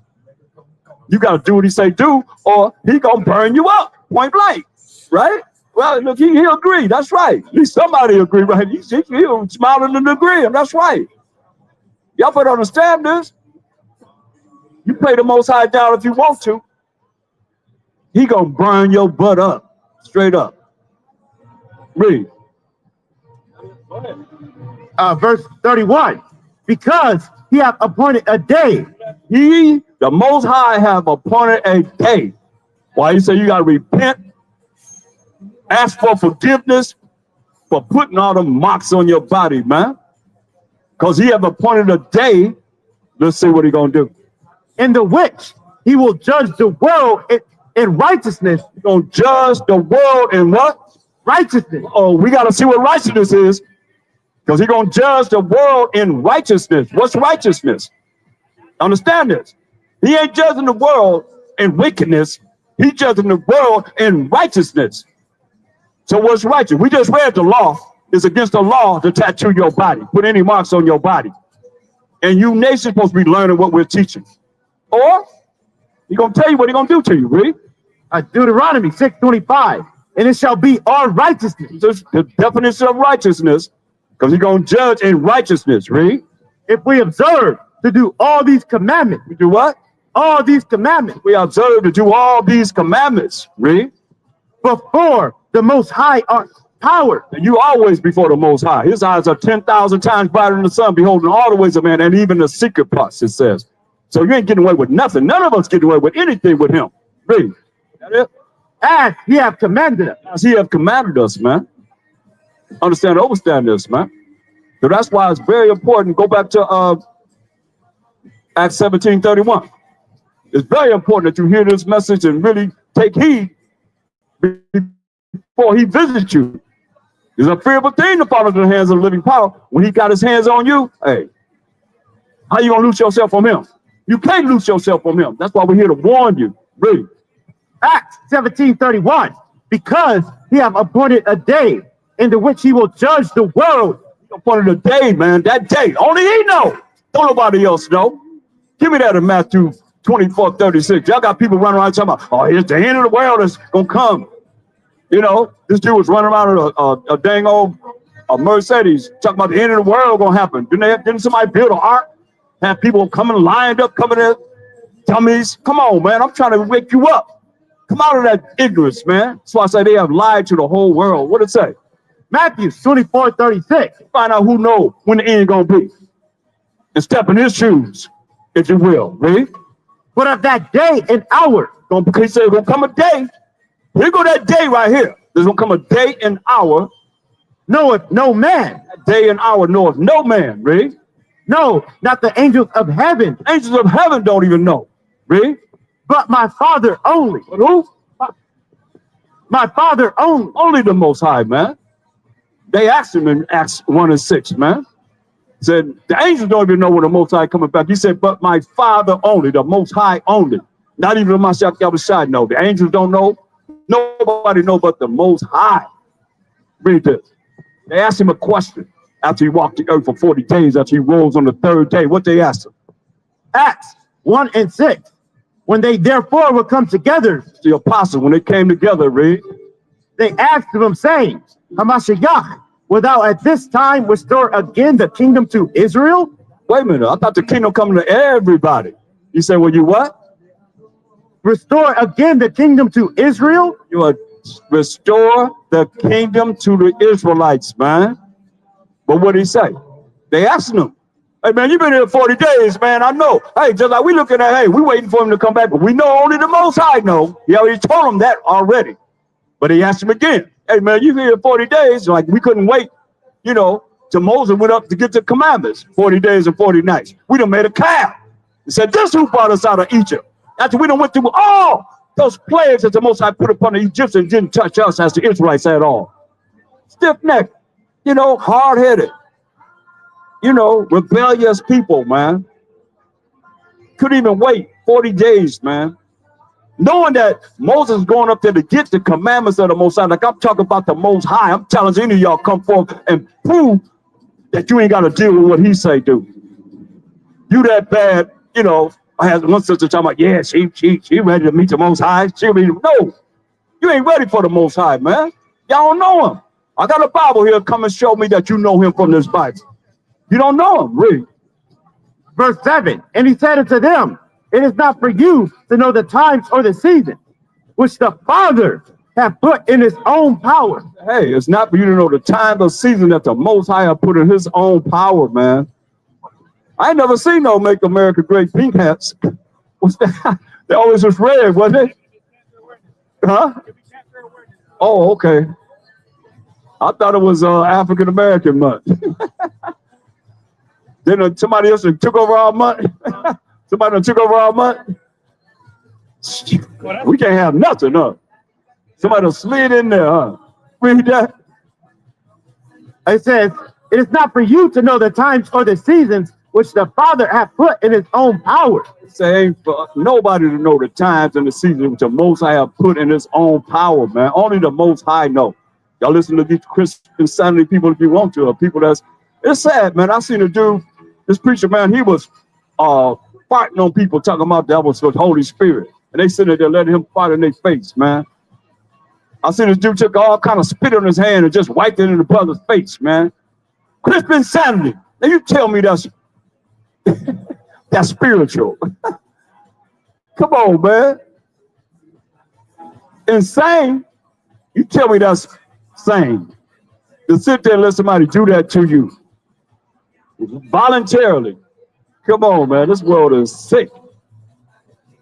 G: You got to do what he say do, or he gonna burn you up, point blank, right? Well, look, he agreed. That's right. At least somebody agreed, right? He's smiling and agreeing. That's right. Y'all better understand this. You play the Most High down if you want to. He gonna burn your butt up, straight up. Read.
E: Verse 31. Because he hath appointed a day.
G: He, the Most High, have appointed a day. Why you say you gotta repent, ask for forgiveness for putting all the marks on your body, man. Because he have appointed a day. Let's see what he gonna do.
E: In the which he will judge the world in righteousness.
G: He's gonna judge the world in what?
E: Righteousness.
G: Oh, we gotta see what righteousness is. Because he's gonna judge the world in righteousness. What's righteousness? Understand this. He ain't judging the world in wickedness. He's judging the world in righteousness. So what's righteous? We just read the law. It's against the law to tattoo your body, put any marks on your body. And you nations supposed to be learning what we're teaching. Or he's gonna tell you what he's gonna do to you, read.
E: Deuteronomy 6:25. And it shall be our righteousness.
G: Just the definition of righteousness, because he's gonna judge in righteousness, read.
E: If we observe to do all these commandments.
G: We do what?
E: All these commandments.
G: We observe to do all these commandments, read.
E: Before the Most High power.
G: And you always before the Most High. His eyes are 10,000 times brighter than the sun, beholding all the ways of man, and even the secret parts, it says. So you ain't getting away with nothing. None of us getting away with anything with him. Read. That it?
E: As he have commanded us.
G: As he have commanded us, man. Understand, understand this, man. So that's why it's very important. Go back to Acts 17:31. It's very important that you hear this message and really take heed before he visits you. It's a fearful thing to fall into the hands of the living power. When he got his hands on you, hey, how you gonna loose yourself from him? You can't loose yourself from him. That's why we're here to warn you. Read.
E: Acts 17:31. Because he have appointed a day in the which he will judge the world.
G: He appointed a day, man. That day. Only he know. Don't nobody else know. Give me that in Matthew 24:36. Y'all got people running around talking about, oh, here's the end of the world that's gonna come. You know, this dude was running around with a dang old Mercedes talking about the end of the world gonna happen. Didn't somebody build an ark? Have people coming lined up, coming in, dummies. Come on, man. I'm trying to wake you up. Come out of that ignorance, man. That's why I say they have lied to the whole world. What did it say?
E: Matthew 24:36.
G: Find out who knows when the end gonna be. And step in his shoes, if you will. Read.
E: But of that day and hour.
G: He said gonna come a day. Here go that day right here. There's gonna come a day and hour.
E: Knoweth no man.
G: That day and hour knoweth no man. Read.
E: No, not the angels of heaven.
G: Angels of heaven don't even know. Read.
E: But my Father only.
G: But who?
E: My Father only.
G: Only the Most High, man. They asked him in Acts 1:6, man. Said the angels don't even know when the Most High coming back. He said, but my Father only, the Most High only. Not even the Mashiach Yahushua know. The angels don't know. Nobody know but the Most High. Read this. They asked him a question after he walked the earth for 40 days, after he rose on the third day. What they asked him?
E: Acts 1:6. When they therefore will come together,
G: The apostles, when they came together, read.
E: they asked of him, saying, Hamashiach, will thou at this time restore again the kingdom to Israel?
G: Wait a minute. I thought the kingdom coming to everybody. You say, well, you what?
E: Restore again the kingdom to Israel?
G: You will restore the kingdom to the Israelites, man. But what did he say? They asked him, hey, man, you've been here 40 days, man. I know. Hey, just like we looking at, hey, we waiting for him to come back, but we know only the Most High know. He already told him that already. But he asked him again, hey, man, you've been here 40 days. Like, we couldn't wait, you know, till Moses went up to get the commandments, 40 days and 40 nights. We done made a calf. He said, this who brought us out of Egypt. After we done went through all those plagues that the Most High put upon the Egyptians, didn't touch us as the Israelites at all. Stiff-necked, you know, hard-headed, you know, rebellious people, man. Couldn't even wait 40 days, man. Knowing that Moses is going up there to get the commandments of the Most High. Like I'm talking about the Most High. I'm challenging any of y'all come forth and prove that you ain't got to deal with what he say do. You that bad, you know. I had one sister talking about, yeah, she ready to meet the Most High. No, you ain't ready for the Most High, man. Y'all don't know him. I got a Bible here. Come and show me that you know him from this Bible. You don't know him, read.
E: Verse 7. And he said unto them, it is not for you to know the times or the season, which the Father hath put in his own power.
G: Hey, it's not for you to know the time or season that the Most High have put in his own power, man. I ain't never seen no Make America Great pink hats. What's that? They always was red, wasn't it? Huh? Oh, okay. I thought it was African American month. Then somebody else took over our month. Somebody done took over our month. We can't have nothing, huh? Somebody done slid in there, huh? Read that.
E: It says, it is not for you to know the times or the seasons which the Father hath put in his own power.
G: Say ain't for nobody to know the times and the seasons which the Most High have put in his own power, man. Only the Most High know. Y'all listen to these Christian Sunday people if you want to, or people that's, it's sad, man. I seen a dude, this preacher, man, he was fighting on people talking about that was the Holy Spirit. And they sitting there letting him fight in their face, man. I seen this dude took all kind of spit on his hand and just wiped it in the brother's face, man. Christian insanity. Now you tell me that's that's spiritual. Come on, man. Insane. You tell me that's sane. to sit there and let somebody do that to you voluntarily. Come on, man. This world is sick.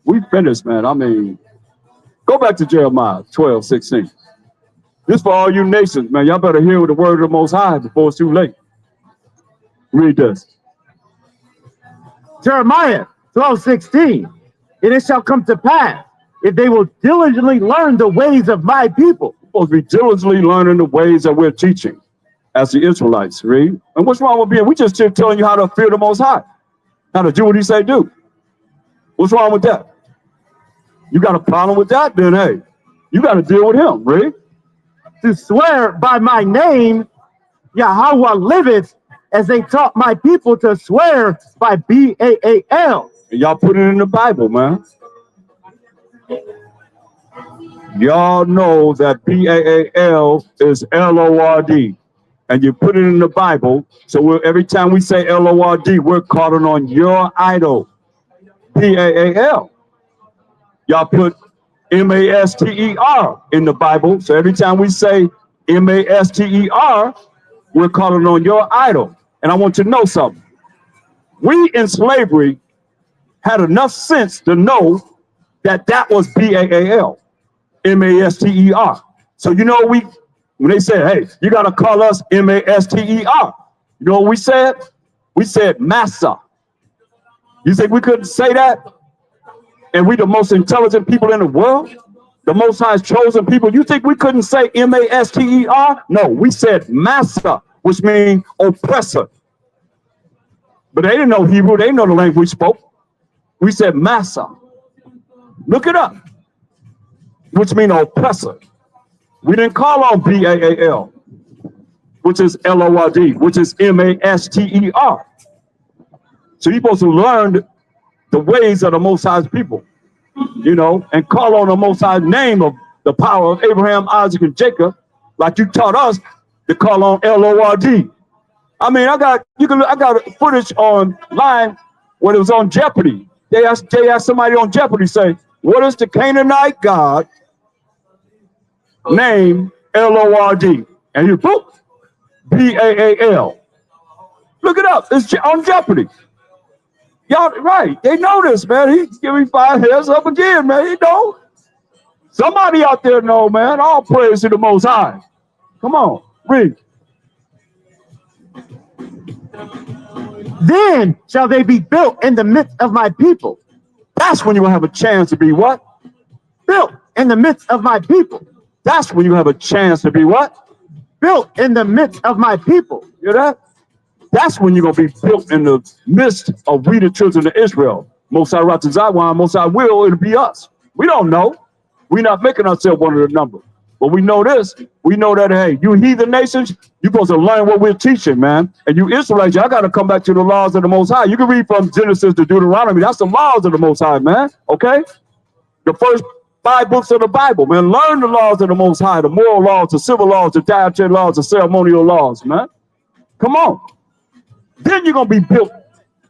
G: We finished, man. I mean, go back to Jeremiah 12:16. This for all you nations, man. Y'all better hear the word of the Most High before it's too late. Read this.
E: Jeremiah 12:16. And it shall come to pass, if they will diligently learn the ways of my people.
G: We're supposed to be diligently learning the ways that we're teaching as the Israelites, read. And what's wrong with being? We just telling you how to fear the Most High, how to do what he say do. What's wrong with that? You got a problem with that? Then, hey, you got to deal with him, read.
E: To swear by my name, Yahweh liveth, as they taught my people to swear by Baal.
G: And y'all put it in the Bible, man. Y'all know that Baal is Lord. And you put it in the Bible. So every time we say Lord, we're calling on your idol, Baal. Y'all put Master in the Bible. So every time we say Master, we're calling on your idol. And I want you to know something. We in slavery had enough sense to know that that was Baal, Master. So you know when they said, hey, you got to call us Master, you know what we said? We said Massa. You think we couldn't say that? And we the most intelligent people in the world? The Most High's chosen people. You think we couldn't say Master? No, we said Massa, which means oppressor. But they didn't know Hebrew. They didn't know the language we spoke. We said Massa. Look it up. Which means oppressor. We didn't call on Baal, which is Lord, which is Master. So you're supposed to learn the ways of the Most High's people, you know, and call on the Most High's name of the power of Abraham, Isaac, and Jacob, like you taught us to call on Lord. I mean, I got footage online when it was on Jeopardy. They asked somebody on Jeopardy, say, what is the Canaanite god named Lord? And you boop, Baal. Look it up. It's on Jeopardy. Y'all, right. They know this, man. He's giving 5 heads up again, man. You know. Somebody out there know, man. All praise to the Most High. Come on, read.
E: Then shall they be built in the midst of my people.
G: That's when you will have a chance to be what?
E: Built in the midst of my people.
G: That's when you have a chance to be what?
E: Built in the midst of my people.
G: You hear that? That's when you're going to be built in the midst of we, the children of Israel. Most High Ratazawan, Most High will, it'll be us. We don't know. We're not making ourselves one of the number. But we know this. We know that, hey, you heathen nations, you're supposed to learn what we're teaching, man. And you Israelites, y'all got to come back to the laws of the Most High. You can read from Genesis to Deuteronomy. That's the laws of the Most High, man. Okay? The first 5 books of the Bible, man. Learn the laws of the Most High, the moral laws, the civil laws, the dietary laws, the ceremonial laws, man. Come on. Then you're going to be built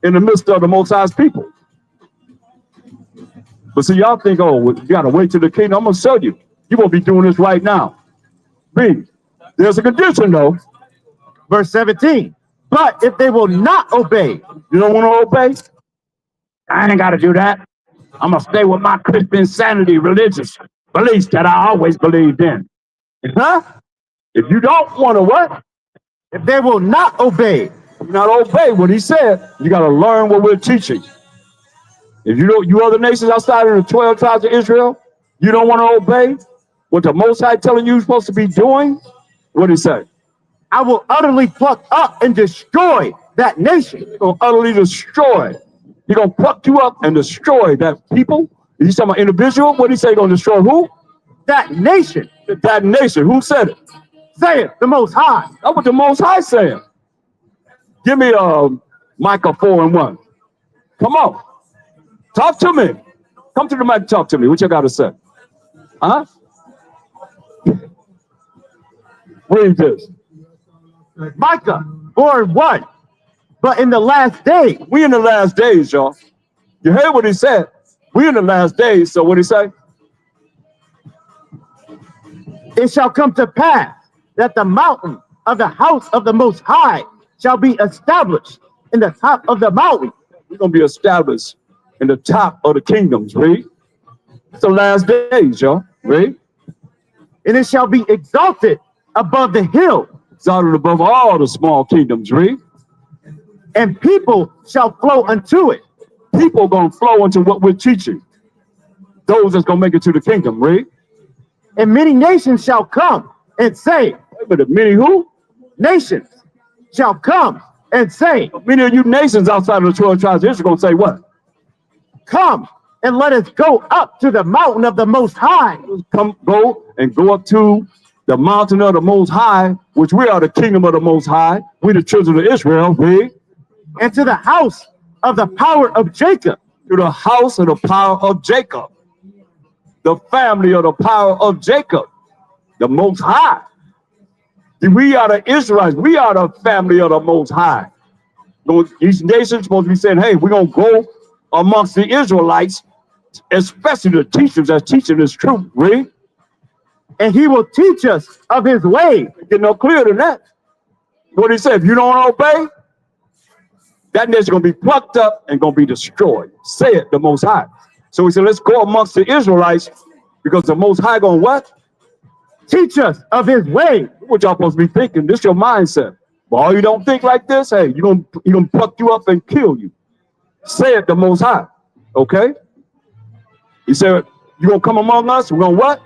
G: in the midst of the Most High's people. But see, y'all think, oh, you got to wait till the kingdom. I'm going to show you. You're going to be doing this right now. Read. There's a condition, though.
E: Verse 17. But if they will not obey.
G: You don't want to obey? I ain't got to do that. I'm going to stay with my Christian sanity, religious beliefs that I always believed in. Huh? If you don't want to what?
E: If they will not obey.
G: Not obey what he said. You got to learn what we're teaching. If you don't, you other nations outside of the 12 tribes of Israel, you don't want to obey what the Most High telling you you're supposed to be doing. What did he say?
E: I will utterly pluck up and destroy that nation.
G: He's going to utterly destroy. He's going to pluck you up and destroy that people. He's talking about individual. What did he say? He's going to destroy who?
E: That nation.
G: That nation. Who said it?
E: Say it, the Most High.
G: That's what the Most High saying. Give me Micah 4:1. Come on. Talk to me. Come to the mic and talk to me. What you got to say? Huh? Read this.
E: Micah 4:1. But in the last days.
G: We in the last days, y'all. You heard what he said. We in the last days. So what did he say?
E: It shall come to pass that the mountain of the house of the Most High shall be established in the top of the mountain.
G: We're going to be established in the top of the kingdoms, read. It's the last days, y'all, read.
E: And it shall be exalted above the hill,
G: Exalted above all the small kingdoms, read.
E: and people shall flow unto it.
G: People going to flow into what we're teaching. Those that's going to make it to the kingdom, read.
E: And many nations shall come and say,
G: Wait a minute, many who?
E: nations shall come and say,
G: Many of you nations outside of the 12 tribes of Israel going to say what?
E: come and let us go up to the mountain of the Most High,
G: Come, go up to the mountain of the Most High, which we are the kingdom of the Most High. We the children of Israel, read.
E: and to the house of the power of Jacob,
G: To the house of the power of Jacob. The family of the power of Jacob. The Most High. We are the Israelites. We are the family of the Most High. These nations supposed to be saying, hey, we're going to go amongst the Israelites, especially the teachers that's teaching this truth, read.
E: and he will teach us of his way.
G: Get no clearer than that. What he said, if you don't obey, that nation going to be plucked up and going to be destroyed. Say it, the Most High. So he said, let's go amongst the Israelites because the Most High going to what?
E: Teach us of his way.
G: What y'all supposed to be thinking? This your mindset. But all you don't think like this, hey, he gonna pluck you up and kill you. Say it, the Most High. Okay? He said, you going to come among us? We're going to what?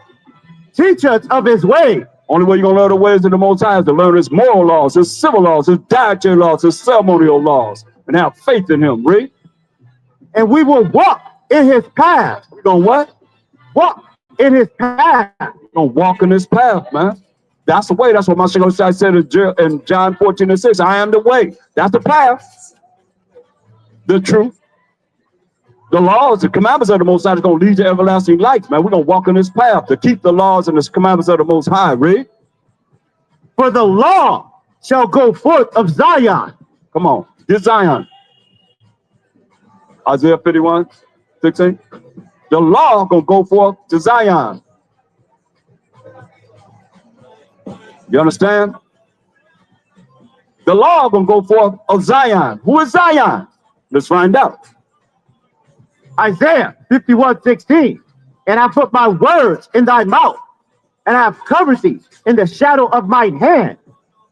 E: Teach us of his way.
G: Only way you're going to learn the ways of the Most High is to learn his moral laws, his civil laws, his dietary laws, his ceremonial laws, and have faith in him, read.
E: And we will walk in his path.
G: We're going to what?
E: Walk in his path.
G: We're going to walk in his path, man. That's the way. That's what Mashiach said in John 14:6. I am the way. That's the path. The truth. The laws, the commandments of the Most High is going to lead to everlasting life, man. We're going to walk in this path to keep the laws and the commandments of the Most High, read.
E: For the law shall go forth of Zion.
G: Come on. Get Zion. Isaiah 51:16. The law going to go forth to Zion. You understand? The law going to go forth of Zion. Who is Zion? Let's find out.
E: Isaiah 51:16. And I put my words in thy mouth, and I have covered thee in the shadow of mine hand,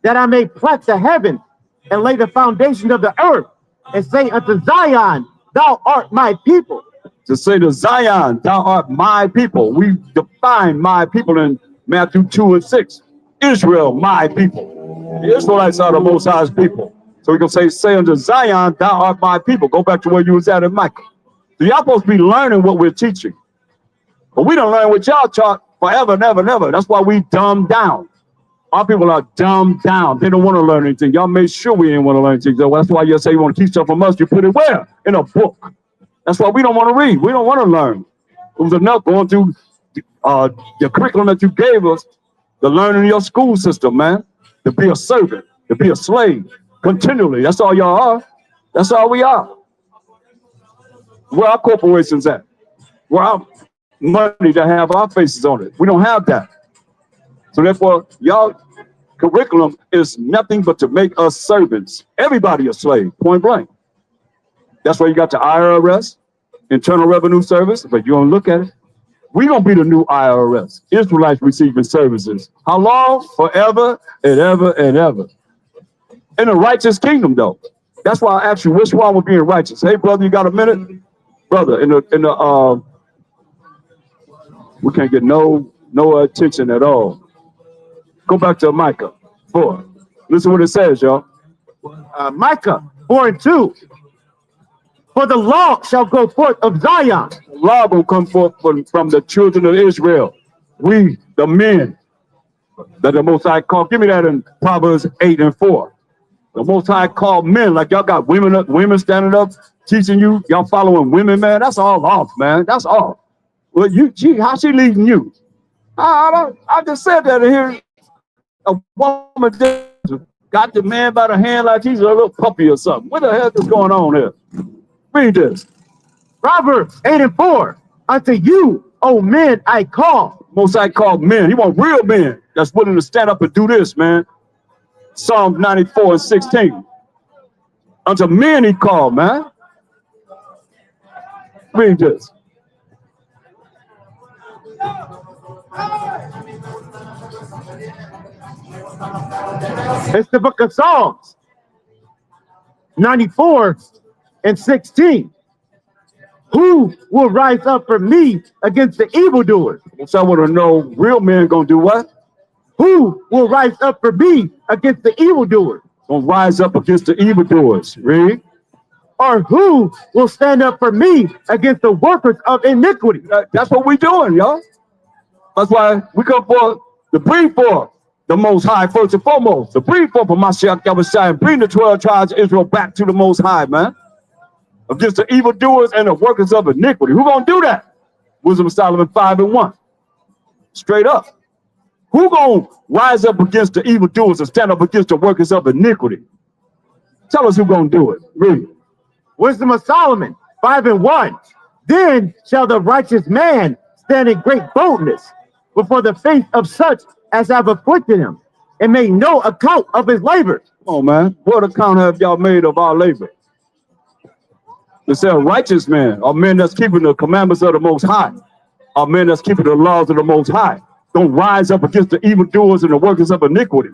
E: that I may plant the heaven and lay the foundation of the earth, and say unto Zion, thou art my people.
G: To say to Zion, thou art my people. We define my people in Matthew 2:6. Israel, my people. The Israelites are the Most High's people. So we can say unto Zion, thou art my people. Go back to where you was at in Micah. So y'all supposed to be learning what we're teaching. But we don't learn what y'all taught forever, never, never. That's why we dumb down. Our people are dumbed down. They don't want to learn anything. Y'all made sure we didn't want to learn anything. So that's why you say you want to teach stuff from us. You put it where? In a book. That's why we don't want to read. We don't want to learn. It was enough going through the curriculum that you gave us, the learning in your school system, man, to be a servant, to be a slave continually. That's all y'all are. That's all we are. Where our corporations at? Where our money to have our faces on it? We don't have that. So therefore, y'all curriculum is nothing but to make us servants. Everybody a slave, point blank. That's why you got the IRS, Internal Revenue Service, but you don't look at it. We're going to be the new IRS, Israelites receiving services. How long? Forever and ever and ever. In a righteous kingdom, though. That's why I asked you, what's wrong with being righteous? Hey, brother, you got a minute? Brother, we can't get no attention at all. Go back to Micah 4. Listen what it says, y'all.
E: Micah 4:2. For the law shall go forth of Zion.
G: The law will come forth from the children of Israel. We, the men, that the Most High called. Give me that in Proverbs 8:4. The Most High called men, like y'all got women standing up, teaching you. Y'all following women, man. That's all off, man. That's all. Well, how she leading you? I just said that here. A woman just got the man by the hand like he's a little puppy or something. What the heck is going on here? Read this.
E: Proverbs 8:4. Unto you, O men, I call.
G: Most High called men. He want real men that's willing to stand up and do this, man. Psalm 94 and 16. Unto men he called, man. Read this.
E: It's the book of Psalms, 94 and 16. Who will rise up for me against the evildoers?
G: So I want to know, real men gonna do what?
E: Who will rise up for me against the evildoers?
G: Gonna rise up against the evildoers. Read.
E: Or who will stand up for me against the workers of iniquity?
G: That's what we doing, y'all. That's why we come for the bring forth the Most High first and foremost. The bring forth of Mashiach Yahushua and bring the 12 tribes of Israel back to the Most High, man. Against the evildoers and the workers of iniquity. Who gonna do that? Wisdom of Solomon 5 and 1. Straight up. Who gonna rise up against the evildoers and stand up against the workers of iniquity? Tell us who gonna do it. Read.
E: Wisdom of Solomon 5 and 1. Then shall the righteous man stand in great boldness before the face of such as have afflicted him, and made no account of his labors.
G: Come on, man. What account have y'all made of our labor? It said righteous men are men that's keeping the commandments of the Most High, are men that's keeping the laws of the Most High. Don't rise up against the evildoers and the workers of iniquity.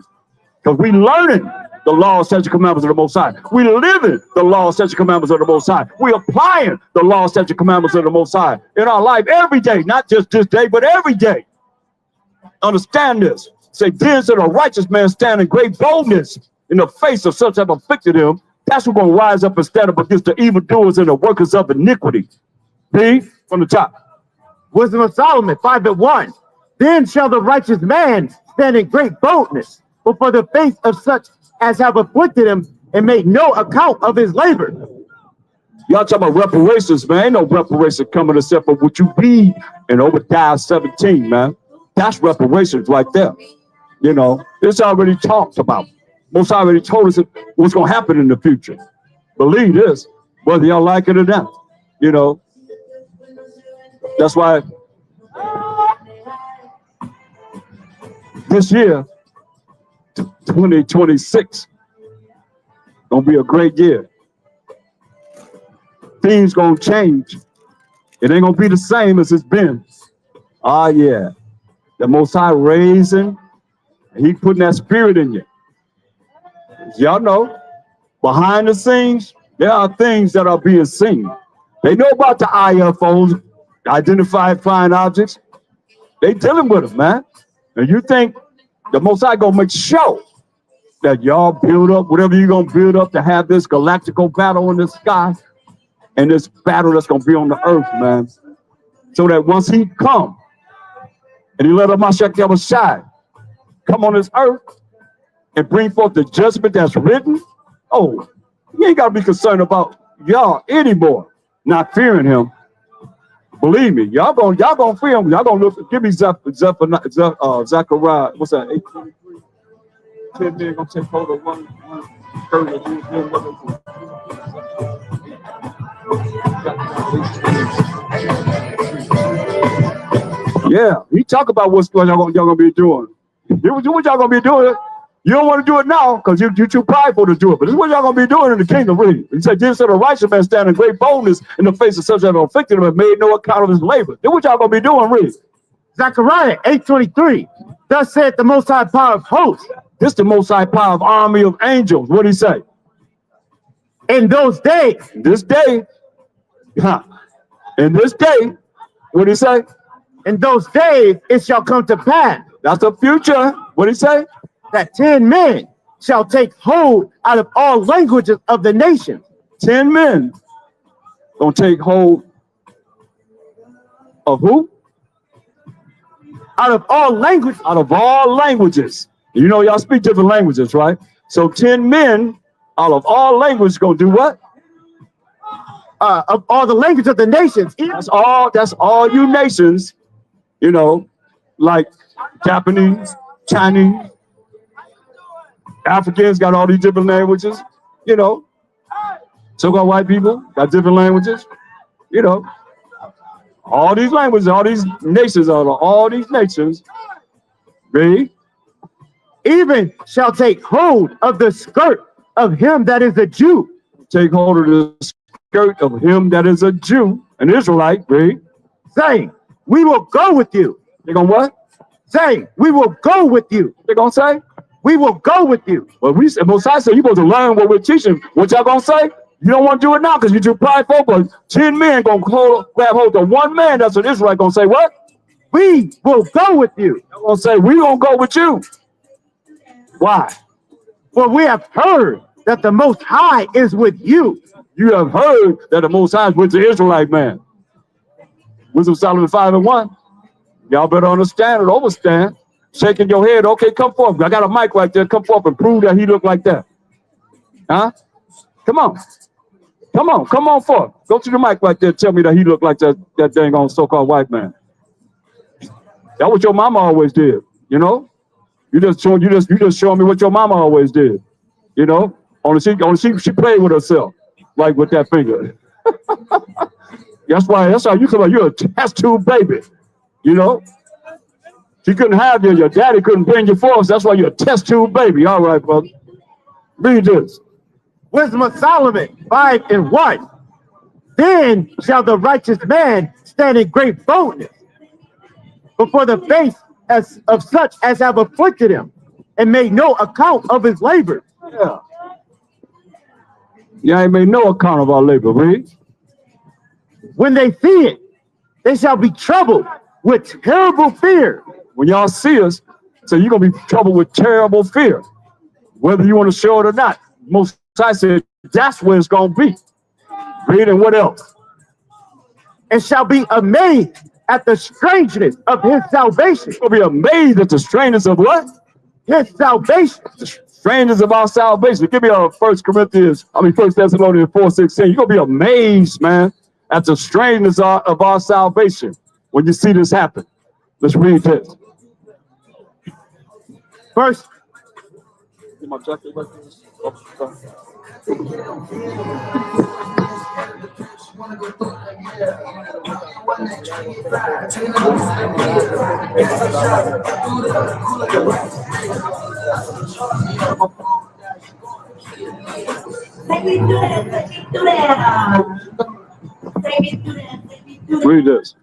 G: Because we learning the law, statute, commandments of the Most High. We living the law, statute, commandments of the Most High. We applying the law, statute, commandments of the Most High in our life every day, not just this day, but every day. Understand this. Say, then shall a righteous man stand in great boldness in the face of such have afflicted him. That's who's going to rise up and stand up against the evildoers and the workers of iniquity. Read from the top.
E: Wisdom of Solomon 5 and 1. Then shall the righteous man stand in great boldness before the face of such as have afflicted him, and made no account of his labor.
G: Y'all talking about reparations, man. Ain't no reparation coming except for what you read in Obadiah 17, man. That's reparations right there. You know, it's already talked about. Most already told us what's going to happen in the future. Believe this, whether y'all like it or not. You know, that's why this year, 2026, gonna be a great year. Things gonna change. It ain't gonna be the same as it's been. Ah, yeah. The Most High raising, and he putting that spirit in you. As y'all know, behind the scenes, there are things that are being seen. They know about the IFOs, identified flying objects. They dealing with them, man. And you think the Most High gonna make sure that y'all build up whatever you're gonna build up to have this galactical battle in the sky and this battle that's gonna be on the earth, man. So that once he come and he let Mashiach Yahushua come on this earth and bring forth the judgment that's written, oh, you ain't gotta be concerned about y'all anymore not fearing him. Believe me, y'all gonna fear him. Y'all gonna look. Give me Zechariah. What's that? 8:23. 10 men gonna take hold of one third of these men. Yeah, he talk about what's y'all gonna be doing. What y'all gonna be doing. You don't want to do it now because you're too prideful to do it. But this is what y'all gonna be doing in the kingdom, really. He said, "Then shall a righteous man stand in great boldness in the face of such that have afflicted him and made no account of his labor." This is what y'all gonna be doing, really.
E: Zechariah 8:23. Thus saith the Most High power of hosts.
G: This the Most High power of army of angels. What did he say?
E: In those days,
G: This day, in this day, what did he say?
E: in those days, it shall come to pass
G: That's the future. What did he say?
E: that 10 men shall take hold out of all languages of the nation.
G: 10 men gonna take hold of who?
E: Out of all languages.
G: Out of all languages. You know, y'all speak different languages, right? So 10 men out of all languages gonna do what?
E: Of all the languages of the nations.
G: That's all you nations, you know, like Japanese, Chinese, Africans got all these different languages, you know. So-called white people got different languages, you know. All these languages, all these nations, ready?
E: even shall take hold of the skirt of him that is a Jew,
G: Take hold of the skirt of him that is a Jew, an Israelite, read.
E: saying, we will go with you.
G: They gonna what?
E: Saying, we will go with you.
G: They gonna say?
E: We will go with you.
G: Well, Mosiah said you supposed to learn what we're teaching. What y'all gonna say? You don't want to do it now because you're too prideful, but 10 men gonna grab hold of one man that's an Israelite gonna say what?
E: We will go with you.
G: They're gonna say, we gonna go with you. Why?
E: For we have heard that the Most High is with you.
G: You have heard that the Most High is with the Israelite man. Wisdom of Solomon 5:1. Y'all better understand and overstand. Shaking your head. Okay, come forth. I got a mic right there. Come forth and prove that he looked like that. Huh? Come on. Come on. Come on forth. Go to the mic right there. Tell me that he looked like that dang on so-called white man. That's what your mama always did. You know? You just showing me what your mama always did. You know? Only she played with herself, like with that finger. That's how you come out. You're a test tube baby. You know? She couldn't have you. Your daddy couldn't bring you forth. That's why you're a test tube baby. All right, brother. Read this.
E: Wisdom of Solomon 5:1. Then shall the righteous man stand in great boldness before the face of such as have afflicted him and made no account of his labor.
G: Yeah. Yeah, I made no account of our labor. Read.
E: When they see it, they shall be troubled with terrible fear.
G: When y'all see us, so you're going to be troubled with terrible fear, whether you want to show it or not. Most I said, that's where it's going to be. Read, and what else?
E: And shall be amazed at the strangeness of his salvation.
G: You're going to be amazed at the strangeness of what?
E: His salvation.
G: The strangeness of our salvation. Give me 1 Thessalonians 4:16. You're going to be amazed, man, at the strangeness of our salvation when you see this happen. Let's read this.
E: First,
G: Read this.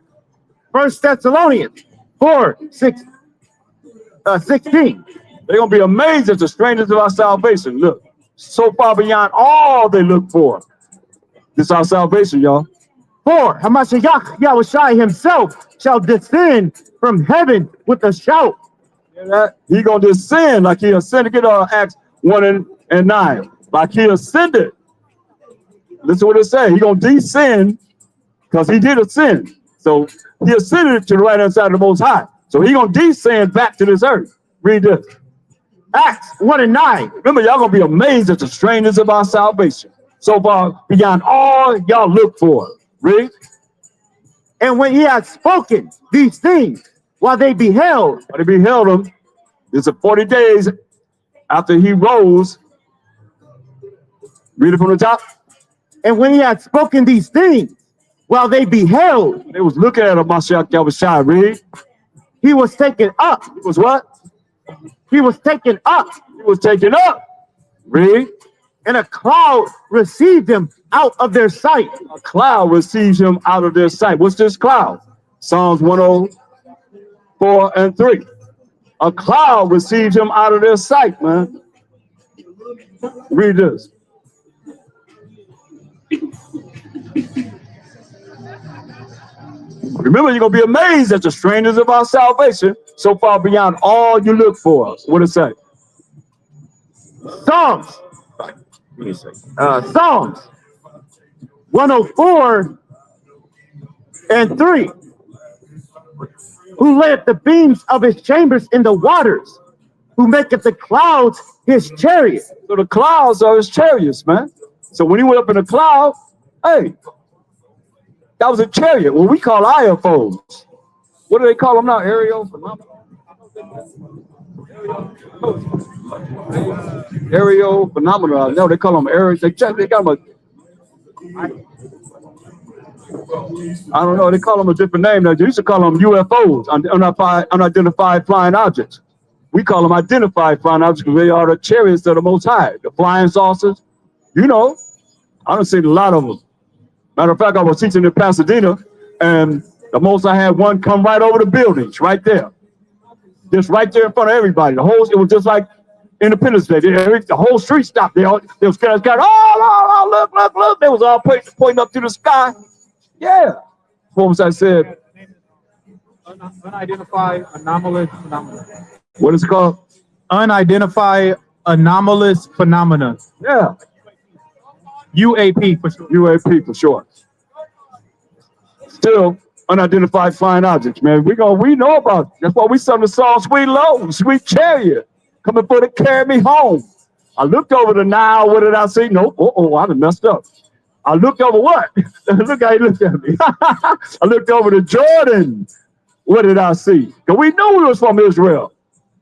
E: 1 Thessalonians 4:16.
G: They're going to be amazed at the strangeness of our salvation. Look, so far beyond all they look for. This is our salvation, y'all.
E: For Hamashiach Yahushua himself shall descend from heaven with a shout.
G: Hear that? He going to descend like he ascended. Get Acts 1:9. Like he ascended. Listen to what it says. He going to descend because he did ascend. So he ascended to the right hand side of the Most High. So he going to descend back to this earth. Read this.
E: Acts 1:9.
G: Remember, y'all going to be amazed at the strangeness of our salvation. So far beyond all y'all look for. Read.
E: And when he had spoken these things, while they beheld,
G: But he beheld him. It's 40 days after he rose. Read it from the top.
E: and when he had spoken these things, while they beheld,
G: They was looking at him, Mashiach Yahushua. Read.
E: he was taken up.
G: He was what?
E: He was taken up,
G: He was taken up. Read.
E: and a cloud received him out of their sight.
G: A cloud receives him out of their sight. What's this cloud? Psalms 104:3. A cloud receives him out of their sight, man. Read this. Remember, you're going to be amazed at the strangeness of our salvation, so far beyond all you look for. What it say?
E: Psalms. Psalms 104:3. Who layeth the beams of his chambers in the waters, who maketh the clouds his chariot.
G: So the clouds are his chariots, man. So when he went up in the cloud, hey, that was a chariot. What we call IFOs. What do they call them now? Aerial phenomena? Aerial phenomena. No, they call them aerial. They got them I don't know. They call them a different name. They used to call them UFOs, unidentified flying objects. We call them identified flying objects because they are the chariots of the Most High, the flying saucers. You know, I done seen a lot of them. Matter of fact, I was teaching in Pasadena, and the Most High had one come right over the buildings, right there, just right there in front of everybody. It was just like Independence Day. The whole street stopped. They was scattered. Oh, look. They was all pointing up to the sky. Yeah. What was I said?
A: Unidentified anomalous phenomena.
G: What is it called?
A: Unidentified anomalous phenomena.
G: Yeah.
A: UAP for sure.
G: UAP for short. Still unidentified flying objects, man. We know about it. That's why we sung the song Sweet Load, Sweet Chariot, coming for to carry me home. I looked over the Nile. What did I see? Nope. I done messed up. I looked over what? Look how he looked at me. I looked over the Jordan. What did I see? Because we knew we was from Israel,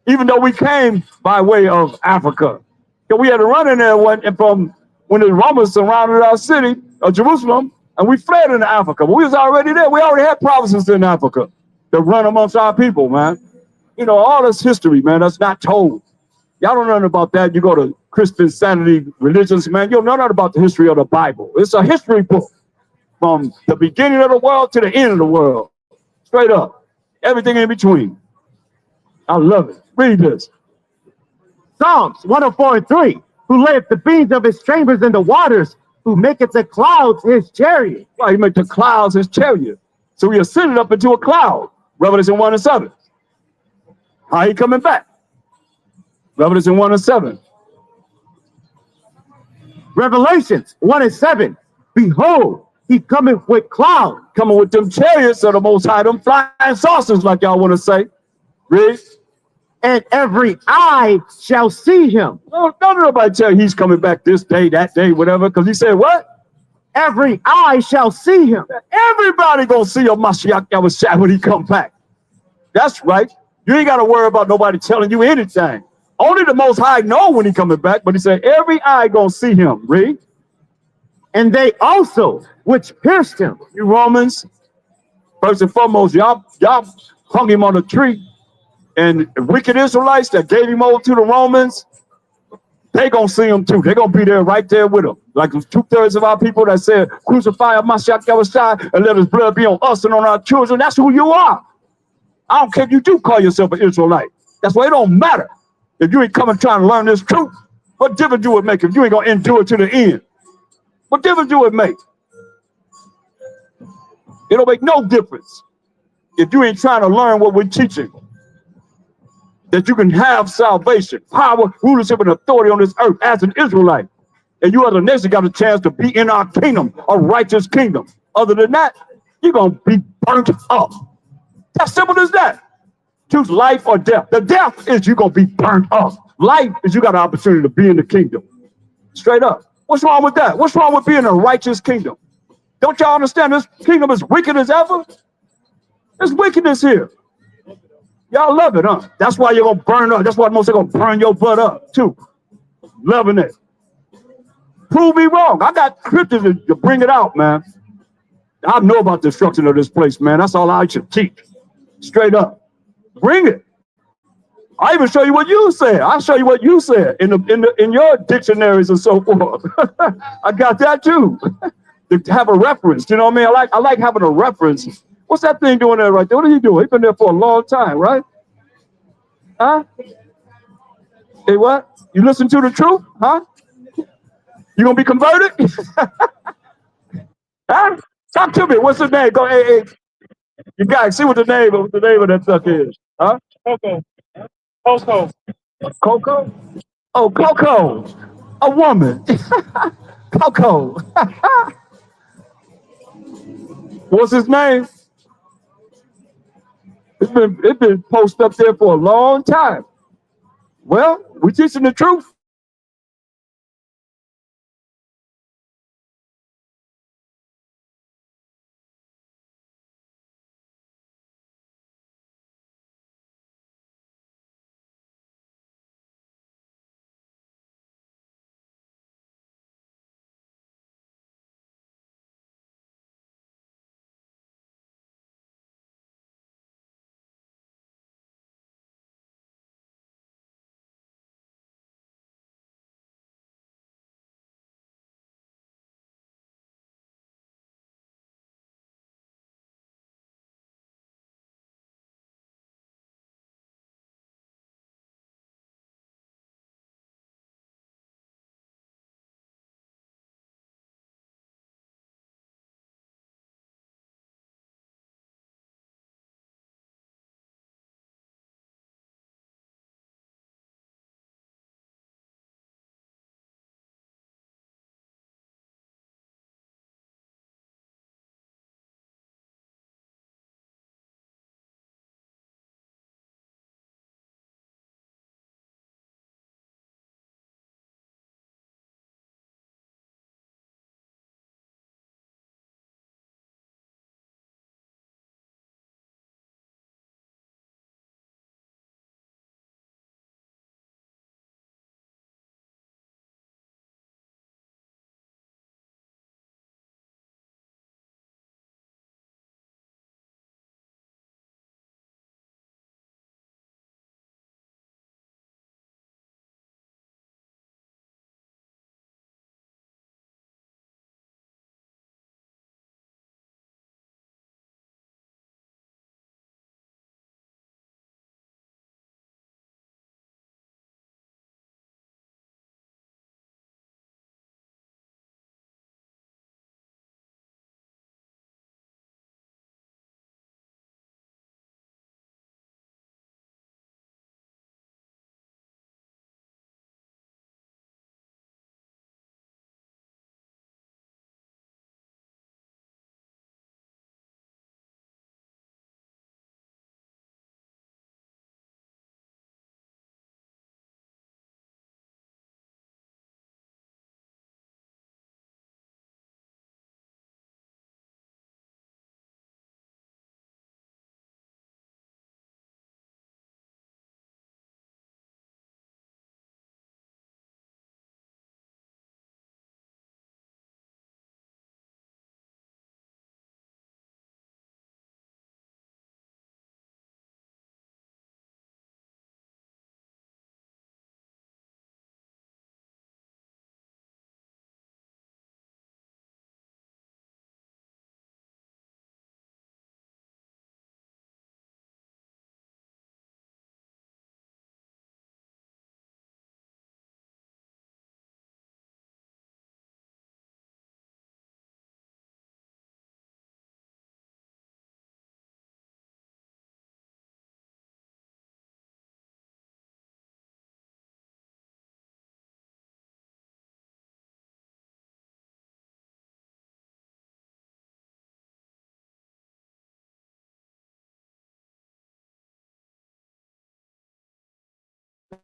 G: even though we came by way of Africa. Because we had to run in there when the Romans surrounded our city of Jerusalem, and we fled into Africa. But we was already there. We already had provinces in Africa that run amongst our people, man. You know, all this history, man, that's not told. Y'all don't know nothing about that. You go to Christian sanity religions, man, you don't know nothing about the history of the Bible. It's a history book from the beginning of the world to the end of the world. Straight up. Everything in between. I love it. Read this.
E: Psalms 104:3. Who layeth the beams of his chambers in the waters, who maketh the clouds his chariot.
G: Right, he made the clouds his chariot. So he ascended up into a cloud. Revelation 1:7. How he coming back? Revelation 1:7.
E: Revelations 1:7. Behold, he cometh with clouds.
G: Coming with them chariots of the Most High, them flying saucers, like y'all want to say. Read.
E: And every eye shall see him.
G: Don't nobody tell you he's coming back this day, that day, whatever, because he said what?
E: Every eye shall see him.
G: Everybody gonna see a Mashiach Yahushua when he come back. That's right. You ain't got to worry about nobody telling you anything. Only the Most High know when he coming back, but he said every eye gonna see him. Read.
E: And they also which pierced him.
G: You Romans, first and foremost, y'all hung him on a tree. And wicked Israelites that gave him over to the Romans, they gonna see him too. They're gonna be there right there with him. Like 2/3 of our people that said, crucify Mashiach Yahushua and let his blood be on us and on our children. That's who you are. I don't care if you do call yourself an Israelite. That's why it don't matter. If you ain't coming trying to learn this truth, what difference do it make if you ain't gonna endure it to the end? What difference do it make? It'll make no difference if you ain't trying to learn what we're teaching. That you can have salvation, power, rulership, and authority on this earth as an Israelite. And you as a nation got a chance to be in our kingdom, a righteous kingdom. Other than that, you're going to be burnt up. As simple as that. Choose life or death. The death is you're going to be burnt up. Life is you got an opportunity to be in the kingdom. Straight up. What's wrong with that? What's wrong with being in a righteous kingdom? Don't y'all understand this kingdom is wicked as ever? There's wickedness here. Y'all love it, huh? That's why you're going to burn up. That's why most are going to burn your butt up, too. Loving it. Prove me wrong. I got scriptures to bring it out, man. I know about the destruction of this place, man. That's all I should teach. Straight up. Bring it. I even show you what you said. I'll show you what you said in your dictionaries and so forth. I got that, too. To have a reference. You know what I mean? I like having a reference. What's that thing doing there right there? What are you doing? He's been there for a long time, right? Huh? Hey, what? You listen to the truth? Huh? You gonna be converted? Huh? Talk to me. What's the name? Go, hey. You guys see what the name of that stuff is? Huh? Coco. Coco? Oh, Coco. A woman. Coco. What's his name? It's been posted up there for a long time. Well, we're teaching the truth.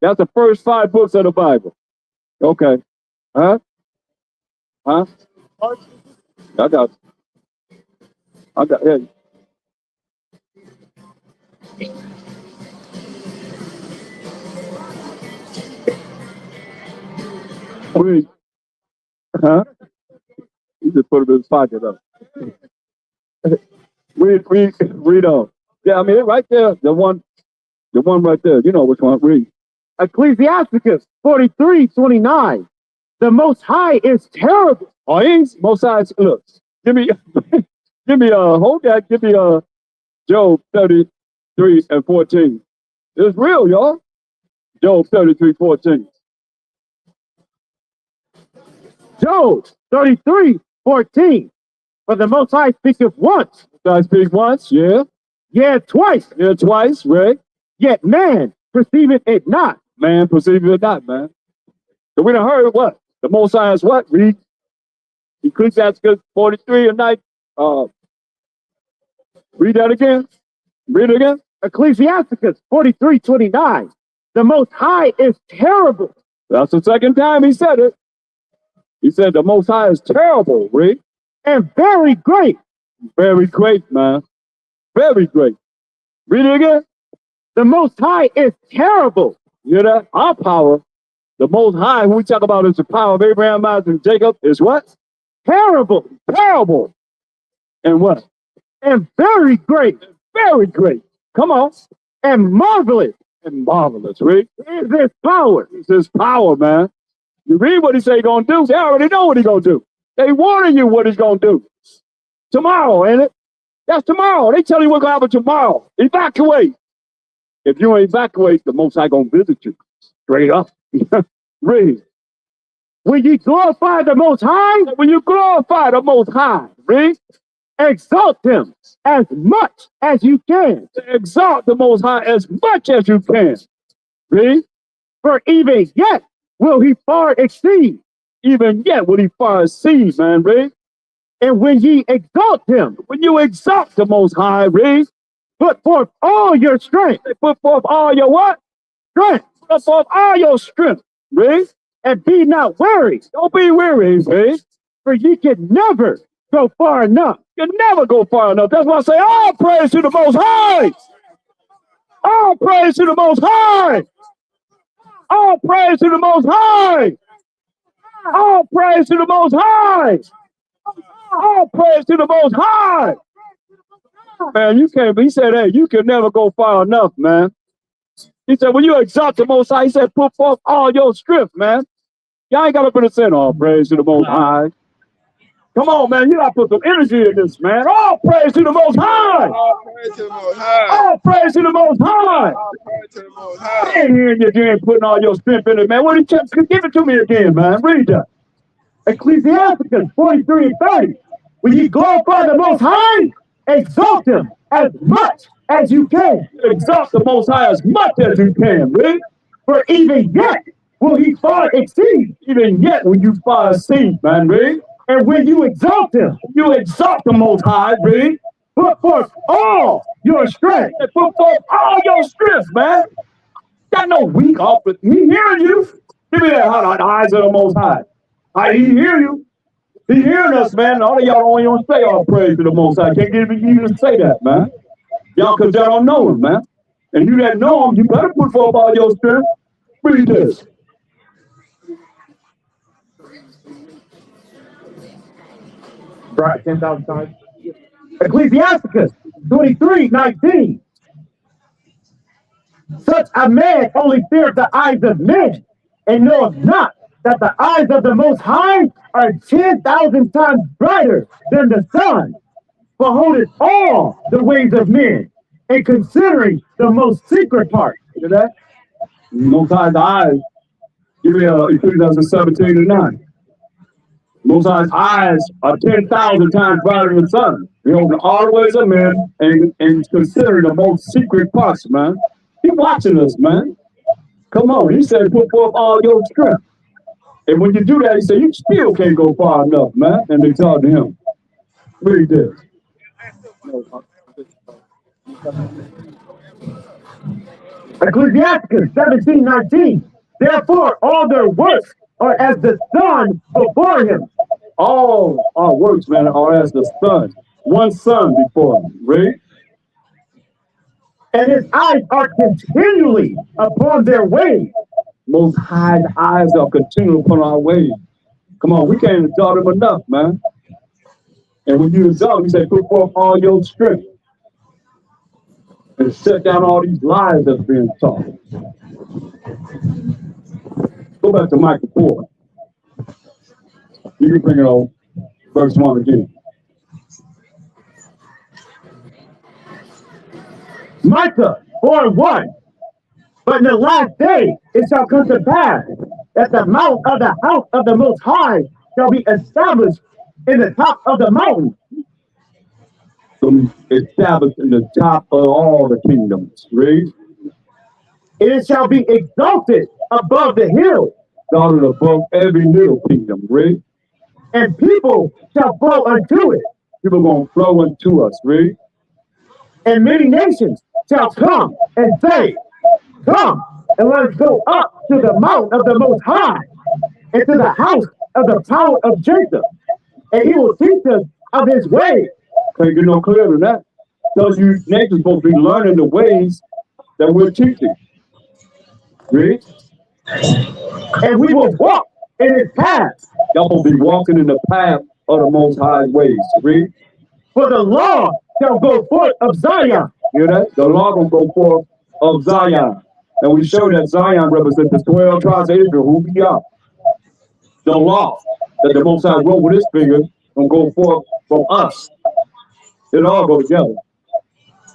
G: That's the first 5 books of the Bible. Okay. Huh? Huh? I got. Hey. Read. Huh? He just put it in his pocket. Up. Read on. Yeah, I mean, right there, the one right there. You know which one. Read.
E: Ecclesiasticus 43:29. The Most High is terrible.
G: Oh, he's Most High. Look, give me, hold that. Give me Job 33:14. It's real, y'all. Job 33:14.
E: Job 33:14. For the Most High speaketh once,
G: I speak once, yeah.
E: yet twice,
G: Yeah, twice, right?
E: yet man perceiveth it not.
G: Man, perceive it not, man. So we done heard what? The Most High is what? Read Ecclesiastes 43:9. Read that again. Read it again.
E: Ecclesiasticus 43:29. The Most High is terrible.
G: That's the second time he said it. He said the Most High is terrible, read.
E: And very great.
G: Very great, man. Very great. Read it again.
E: The Most High is terrible.
G: You hear that? Our power, the Most High, when we talk about is the power of Abraham, Isaac, and Jacob, is what?
E: Terrible.
G: Terrible. And what?
E: And very great.
G: Very great. Come on.
E: And marvelous
G: And marvelous, read.
E: is his power.
G: It's his power, man. You read what he say he gonna do. They already know what he gonna do. They warning you what he's gonna do. Tomorrow, ain't it? That's tomorrow. They tell you what's gonna happen tomorrow. Evacuate. If you don't evacuate, the Most High gonna visit you. Straight up. Read.
E: When ye glorify the Most High,
G: When you glorify the Most High, read.
E: exalt him as much as you can.
G: Exalt the Most High as much as you can. Read.
E: For even yet will he far exceed.
G: Even yet will he far exceed, man. Read.
E: And when ye exalt him,
G: When you exalt the Most High, read.
E: put forth all your strength,
G: They put forth all your what?
E: strength,
G: Put forth all your strength. Read.
E: and be not weary,
G: Don't be weary, read.
E: for ye can never go far enough.
G: You can never go far enough. That's why I say all praise to the Most High. All praise to the Most High. All praise to the Most High. All praise to the Most High. All praise to the Most High. Man, you can't. He said, hey, you can never go far enough, man. He said, when you exalt the Most High, he said, put forth all your strength, man. Y'all ain't got to put a sin all praise to the Most High. Come on, man. You got to put some energy in this, man. All praise to the Most High.
B: All praise to the Most High.
G: All praise to the Most High.
B: All praise to the Most
G: I
B: High.
G: ain't hearing you ain't putting all your strength in it, man. What did you give it to me again, man? Read that.
E: Ecclesiasticus 43:30. When ye glorify the Most High, exalt him as much as you can.
G: Exalt the Most High as much as you can, read.
E: For even yet will he far exceed.
G: Even yet when you far exceed, man, read.
E: And when you exalt him,
G: You exalt the Most High, read.
E: put forth all your strength.
G: And put forth all your strength, man. Got no weak off, but he hearing you. Give me that hot the eyes of the Most High. He hear you. He hearing us, man. All of y'all don't even say all praise to the Most High. Can't even say that, man. Y'all, because y'all don't know him, man. And you that know him, you better put forth all your strength. Read this.
E: Right, 10,000 times. Ecclesiasticus 23:19. Such a man only fears the eyes of men, and knoweth not that the eyes of the Most High are 10,000 times brighter than the sun, beholdeth all the ways of men, and considering the most secret part.
G: Hear that? Most High's eyes. Give me Ecclesiastes 17:9. Most High's eyes are 10,000 times brighter than the sun. He opens all the ways of men and considering the most secret parts, man. He watching us, man. Come on. He said, put forth all your strength. And when you do that, he said, you still can't go far enough, man. And they talk to him. Read this.
E: Ecclesiastes 17:19. Therefore, all their works are as the sun before him,
G: All our works, man, are as the sun. One sun before him. Read.
E: and his eyes are continually upon their ways.
G: Most High's eyes are continuing upon our ways. Come on, we can't exalt him enough, man. And when you exalt him, you say, put forth all your strength. And shut down all these lies that's being taught. Go back to Micah 4. You can bring it on verse 1 again.
E: Micah 4:1. But in the last day it shall come to pass that the mount of the house of the Most High shall be established in the top of the mountain,
G: Established in the top of all the kingdoms. Read.
E: and it shall be exalted above the hills,
G: Started above every little kingdom. Read.
E: and people shall flow unto it,
G: People gonna flow into us. Read.
E: and many nations shall come and say, Come, and let us go up to the mount of the Most High, and to the house of the power of Jacob, and he will teach us of his ways.
G: Can't get no clearer than that. Tells you nations supposed to be learning the ways that we're teaching. Read.
E: And we will walk in his paths.
G: Y'all supposed to be walking in the path of the Most High ways. Read.
E: For the law shall go forth of Zion,
G: Hear that? The law will go forth of Zion. And we show that Zion represents the 12 tribes of Israel, who we are. The law that the Most High wrote with his finger will go forth from us. It all go together.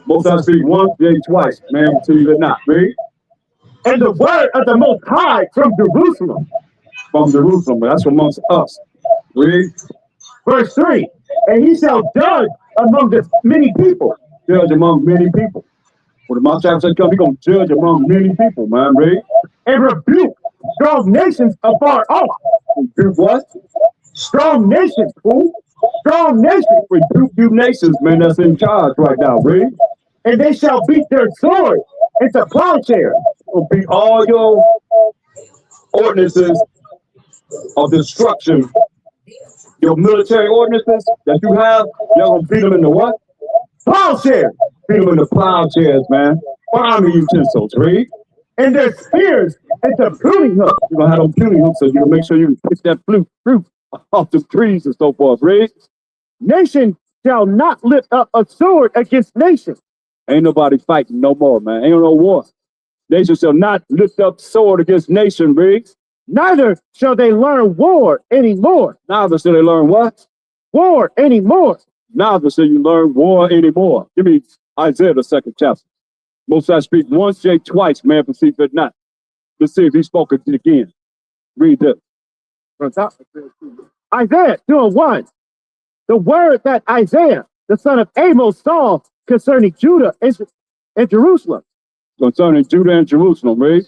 G: Most High speak once, then twice. Man, receive it not. Read.
E: and the word of the Most High from Jerusalem.
G: From Jerusalem, but that's amongst us. Read.
E: Verse 3. And he shall judge among the many people,
G: Judge among many people. When the Most High said come, he's going to judge among many people, man. Read.
E: and rebuke strong nations afar off.
G: Rebuke what?
E: Strong nations, fool. Strong nations.
G: Rebuke you nations, man, that's in charge right now. Read.
E: And they shall beat their swords into plowshares,
G: Will be all your ordinances of destruction. Your military ordinances that you have, you're going to beat them into what?
E: plowshares,
G: Beat them into plowshares, man. Farming utensils. Read.
E: and their spears into pruning hooks.
G: You're going to have them pruning hooks so you can make sure you pick that fruit off the trees and so forth. Read.
E: Nation shall not lift up a sword against nation,
G: Ain't nobody fighting no more, man. Ain't no war. Nation shall not lift up sword against nation, Riggs.
E: neither shall they learn war anymore.
G: Neither shall they learn what?
E: War anymore.
G: Neither shall you learn war anymore. Give me Isaiah, the 2nd chapter. Most I speak once, yea, twice, man, perceive it not. Let's see if he spoke it again. Read this.
E: Isaiah 2:1. The word that Isaiah, the son of Amos, saw concerning Judah and Jerusalem.
G: Concerning Judah and Jerusalem, read.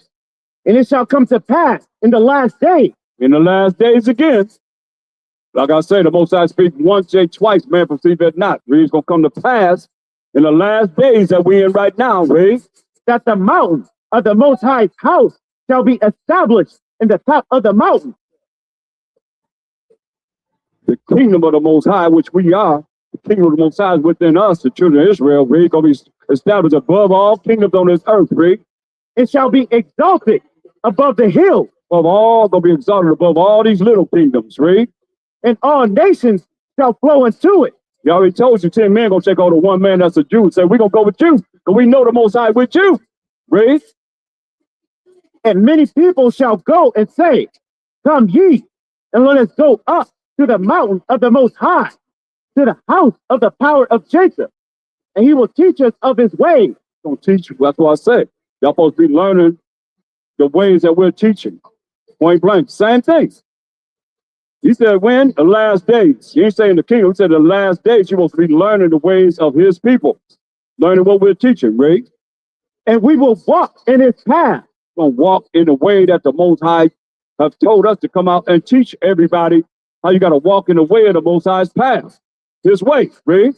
E: And it shall come to pass in the last day
G: In the last days again. Like I say, the Most High speak once, yea, twice, man, perceive it not. Read, it's going to come to pass in the last days that we're in right now, read.
E: that the mountain of the Most High's house shall be established in the top of the mountain,
G: The kingdom of the Most High, which we are, the kingdom of the Most High is within us, the children of Israel, read, going to be established above all kingdoms on this earth, read.
E: it shall be exalted above the hills,
G: Above all, going to be exalted above all these little kingdoms, read.
E: and all nations shall flow into it.
G: He already told you 10 men going to take on the one man that's a Jew and say, we're going to go with you, because we know the Most High with you, read.
E: And many people shall go and say, Come ye, and let us go up to the mountain of the Most High, to the house of the power of Jacob, and he will teach us of his ways.
G: Going to teach you. That's what I said. Y'all supposed to be learning the ways that we're teaching. Point blank, same thing. He said, when? The last days. He ain't saying the kingdom. He said the last days you're supposed to be learning the ways of his people. Learning what we're teaching, right?
E: And we will walk in his path.
G: We're going to walk in the way that the Most High have told us to come out and teach everybody how you got to walk in the way of the Most High's path. His way, right?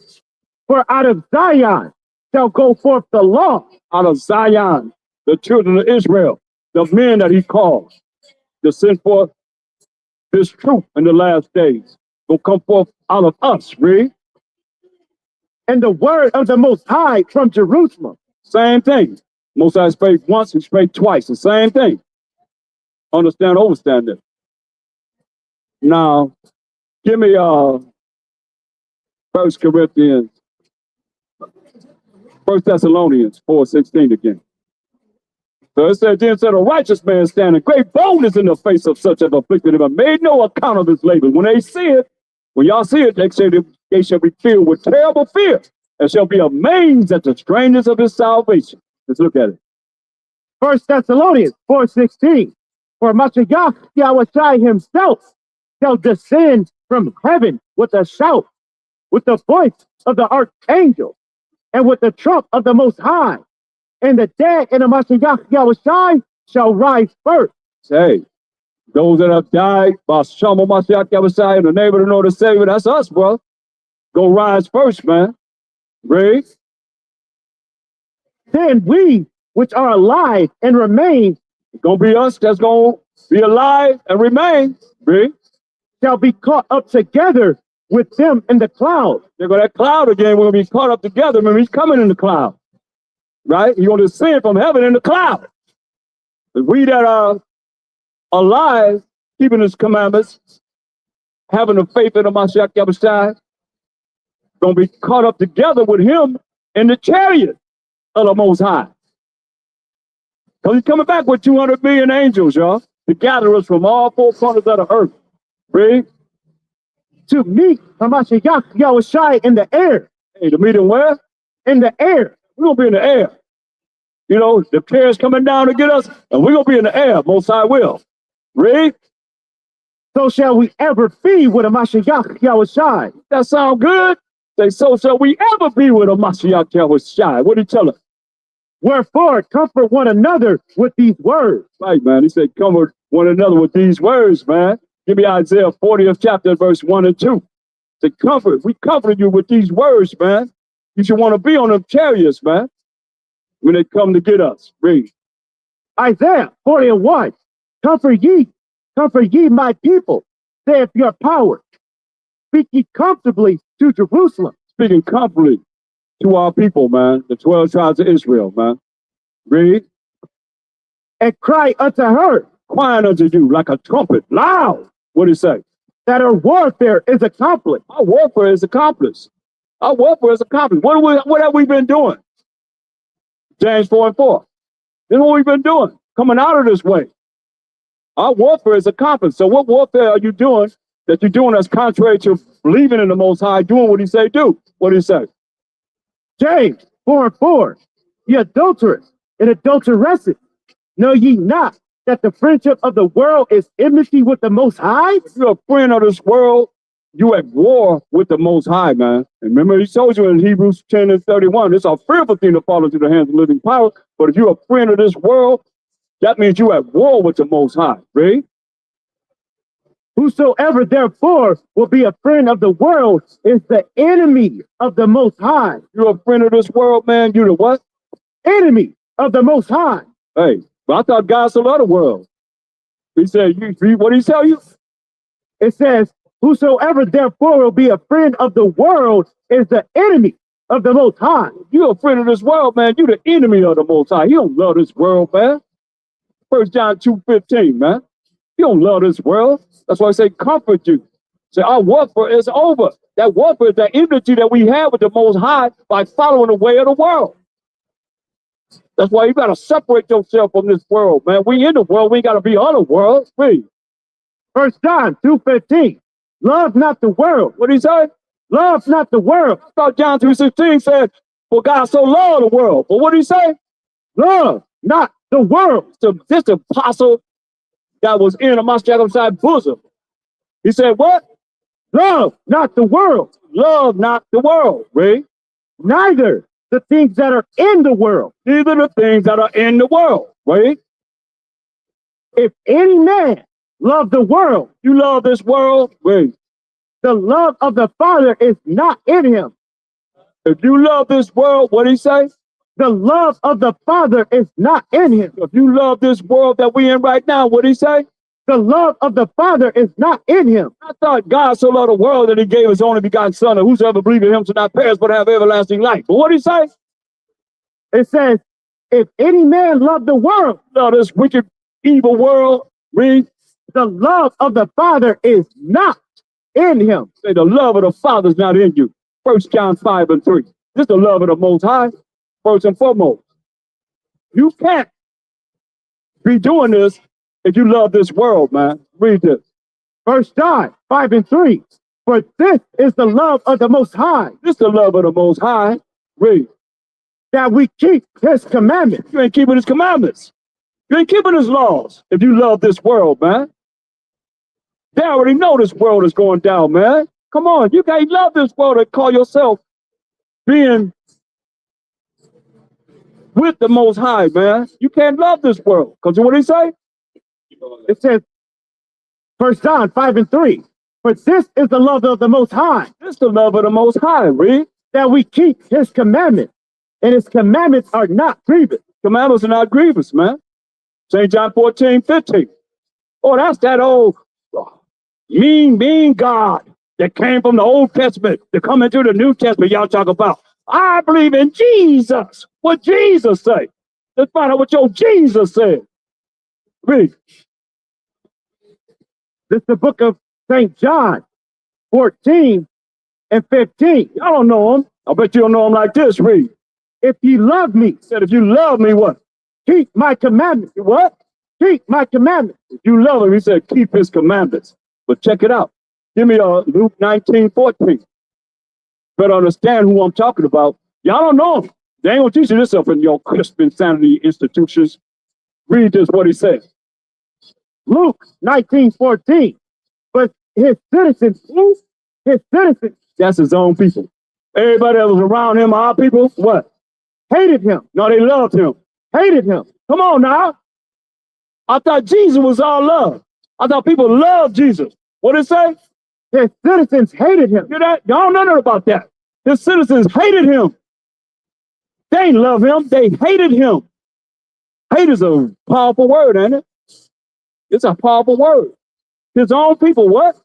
E: For out of Zion shall go forth the law,
G: Out of Zion, the children of Israel, the men that he called to send forth this truth in the last days will come forth out of us, read.
E: And the word of the Most High from Jerusalem.
G: Same thing. Most High spake once, he spake twice, the same thing. Understand, overstand it. Now, give me 1 Corinthians, 1 Thessalonians 4:16 again. So it said, then said a righteous man stand in great boldness in the face of such as afflicted him, and made no account of his labor. When they see it, when y'all see it, they shall be filled with terrible fear, and shall be amazed at the strangeness of his salvation. Let's look at it.
E: 1 Thessalonians 4:16. For Mashiach Yahushai himself shall descend from heaven with a shout, with the voice of the archangel, and with the trump of the Most High. And the dead in the Mashiach Yahushai shall rise first.
G: Say, those that have died by Shama Mashiach Yahushai in the name of the Lord and Savior, that's us, bro. Go rise first, man. Read.
E: Then we, which are alive and remain,
G: It's gonna be us that's gonna be alive and remain. Read.
E: shall be caught up together with them in the cloud.
G: There go that cloud again. We're gonna be caught up together. Remember, he's coming in the cloud. Right? He's gonna descend from heaven in the cloud. But we that are alive, keeping his commandments, having the faith in the Mashiach Yahushai, gonna be caught up together with him in the chariot of the Most High. Because he's coming back with 200 million angels, y'all, to gather us from all four corners of the earth. Read.
E: To meet Mashiach Yahushai in the air.
G: Hey, to meet him where?
E: In the air.
G: We're gonna be in the air. You know, the care's coming down to get us, and we're gonna be in the air. Most High will. Read.
E: So shall we ever be with a Mashiach Yahushai.
G: That sound good? Say, so shall we ever be with a Mashiach Yahushai. What did he tell us?
E: Wherefore, comfort one another with these words.
G: Right, man. He said, comfort one another with these words, man. Give me Isaiah 40th chapter, verse 1 and 2. Say, comfort. We comfort you with these words, man. You should want to be on them chariots, man, when they come to get us. Read.
E: Isaiah 40:1. Comfort ye my people, saith your power. Speak ye comfortably to Jerusalem.
G: Speaking comfortably to our people, man, the 12 tribes of Israel, man. Read.
E: And cry unto her
G: Crying unto you like a trumpet, loud. What did it say?
E: that her warfare is accomplished.
G: Our warfare is accomplished. Our warfare is accomplished. What have we been doing? James 4:4. This is what we've been doing, coming out of this way. Our warfare is accomplished. So what warfare are you doing that you're doing that's contrary to believing in the Most High, doing what he say do? What did he say?
E: James 4:4. Ye adulterers and adulteresses, know ye not that the friendship of the world is enmity with the Most High?
G: If you're a friend of this world, you at war with the Most High, man. And remember, he told you in Hebrews 10:31, it's a fearful thing to fall into the hands of living power. But if you're a friend of this world, that means you at war with the Most High. Read.
E: Whosoever therefore will be a friend of the world is the enemy of the Most High.
G: You're a friend of this world, man. You the what?
E: Enemy of the Most High.
G: Hey, but I thought God so loved the world. He said, what did he tell you?
E: It says, whosoever therefore will be a friend of the world is the enemy of the Most High.
G: You're a friend of this world, man. You're the enemy of the Most High. He don't love this world, man. 1 John 2:15, man. He don't love this world. That's why I say comfort you. Say our warfare is over. That warfare is that enmity that we have with the Most High by following the way of the world. That's why you got to separate yourself from this world, man. We in the world. We ain't got to be on the world. Read.
E: 1 John 2:15. Love not the world.
G: What did he say?
E: Love not the world.
G: I thought John 2:16 said, for God so loved the world. But what did he say?
E: Love not the world.
G: So this apostle that was in a Mashiach's bosom. He said, what?
E: Love not the world.
G: Love not the world. Read.
E: Neither the things that are in the world.
G: Neither the things that are in the world. Read.
E: If any man love the world,
G: You love this world. Read.
E: the love of the Father is not in him.
G: If you love this world, what did he say?
E: The love of the Father is not in him.
G: If you love this world that we in right now, what he say?
E: The love of the Father is not in him.
G: I thought God so loved the world that he gave his only begotten son, and whosoever believes in him shall not perish but have everlasting life. But what did he say?
E: It says, if any man love the world,
G: No, this wicked, evil world, read,
E: the love of the Father is not in him.
G: say the love of the Father is not in you. 1 John 5:3. This is the love of the Most High, first and foremost. You can't be doing this if you love this world, man. Read this.
E: 1 John 5:3. For this is the love of the Most High,
G: This is the love of the Most High. Read.
E: that we keep his commandments.
G: You ain't keeping his commandments. You ain't keeping his laws if you love this world, man. They already know this world is going down, man. Come on, you can't love this world and call yourself being with the Most High, man. You can't love this world. Because what did he say?
E: It says, 1 John 5:3. For this is the love of the Most High,
G: This is the love of the Most High, read.
E: that we keep his commandments, and his commandments are not grievous.
G: Commandments are not grievous, man. St. John 14:15. Oh, that's that old mean God that came from the Old Testament to come into the New Testament. Y'all talk about, I believe in Jesus. What Jesus say? Let's find out what your Jesus said. Read.
E: This is the book of St. John 14 and 15.
G: Y'all don't know him. I bet you don't know him like this. Read.
E: If ye love me,
G: Said, if you love me, what?
E: keep my commandments.
G: What?
E: Keep my commandments.
G: If you love him, he said, keep his commandments. But check it out. Give me Luke 19:14. Better understand who I'm talking about. Y'all don't know him. They ain't gonna teach you this up in your crisp insanity institutions. Read this, what he said.
E: Luke 19:14. But his citizens, his citizens
G: That's his own people. Everybody that was around him, our people, what?
E: hated him,
G: No, they loved him.
E: hated him.
G: Come on now. I thought Jesus was all love. I thought people loved Jesus. What did it say?
E: His citizens hated him.
G: Hear that? Y'all don't know nothing about that. His citizens hated him. They ain't love him. They hated him. Hate is a powerful word, ain't it? It's a powerful word. His own people, what?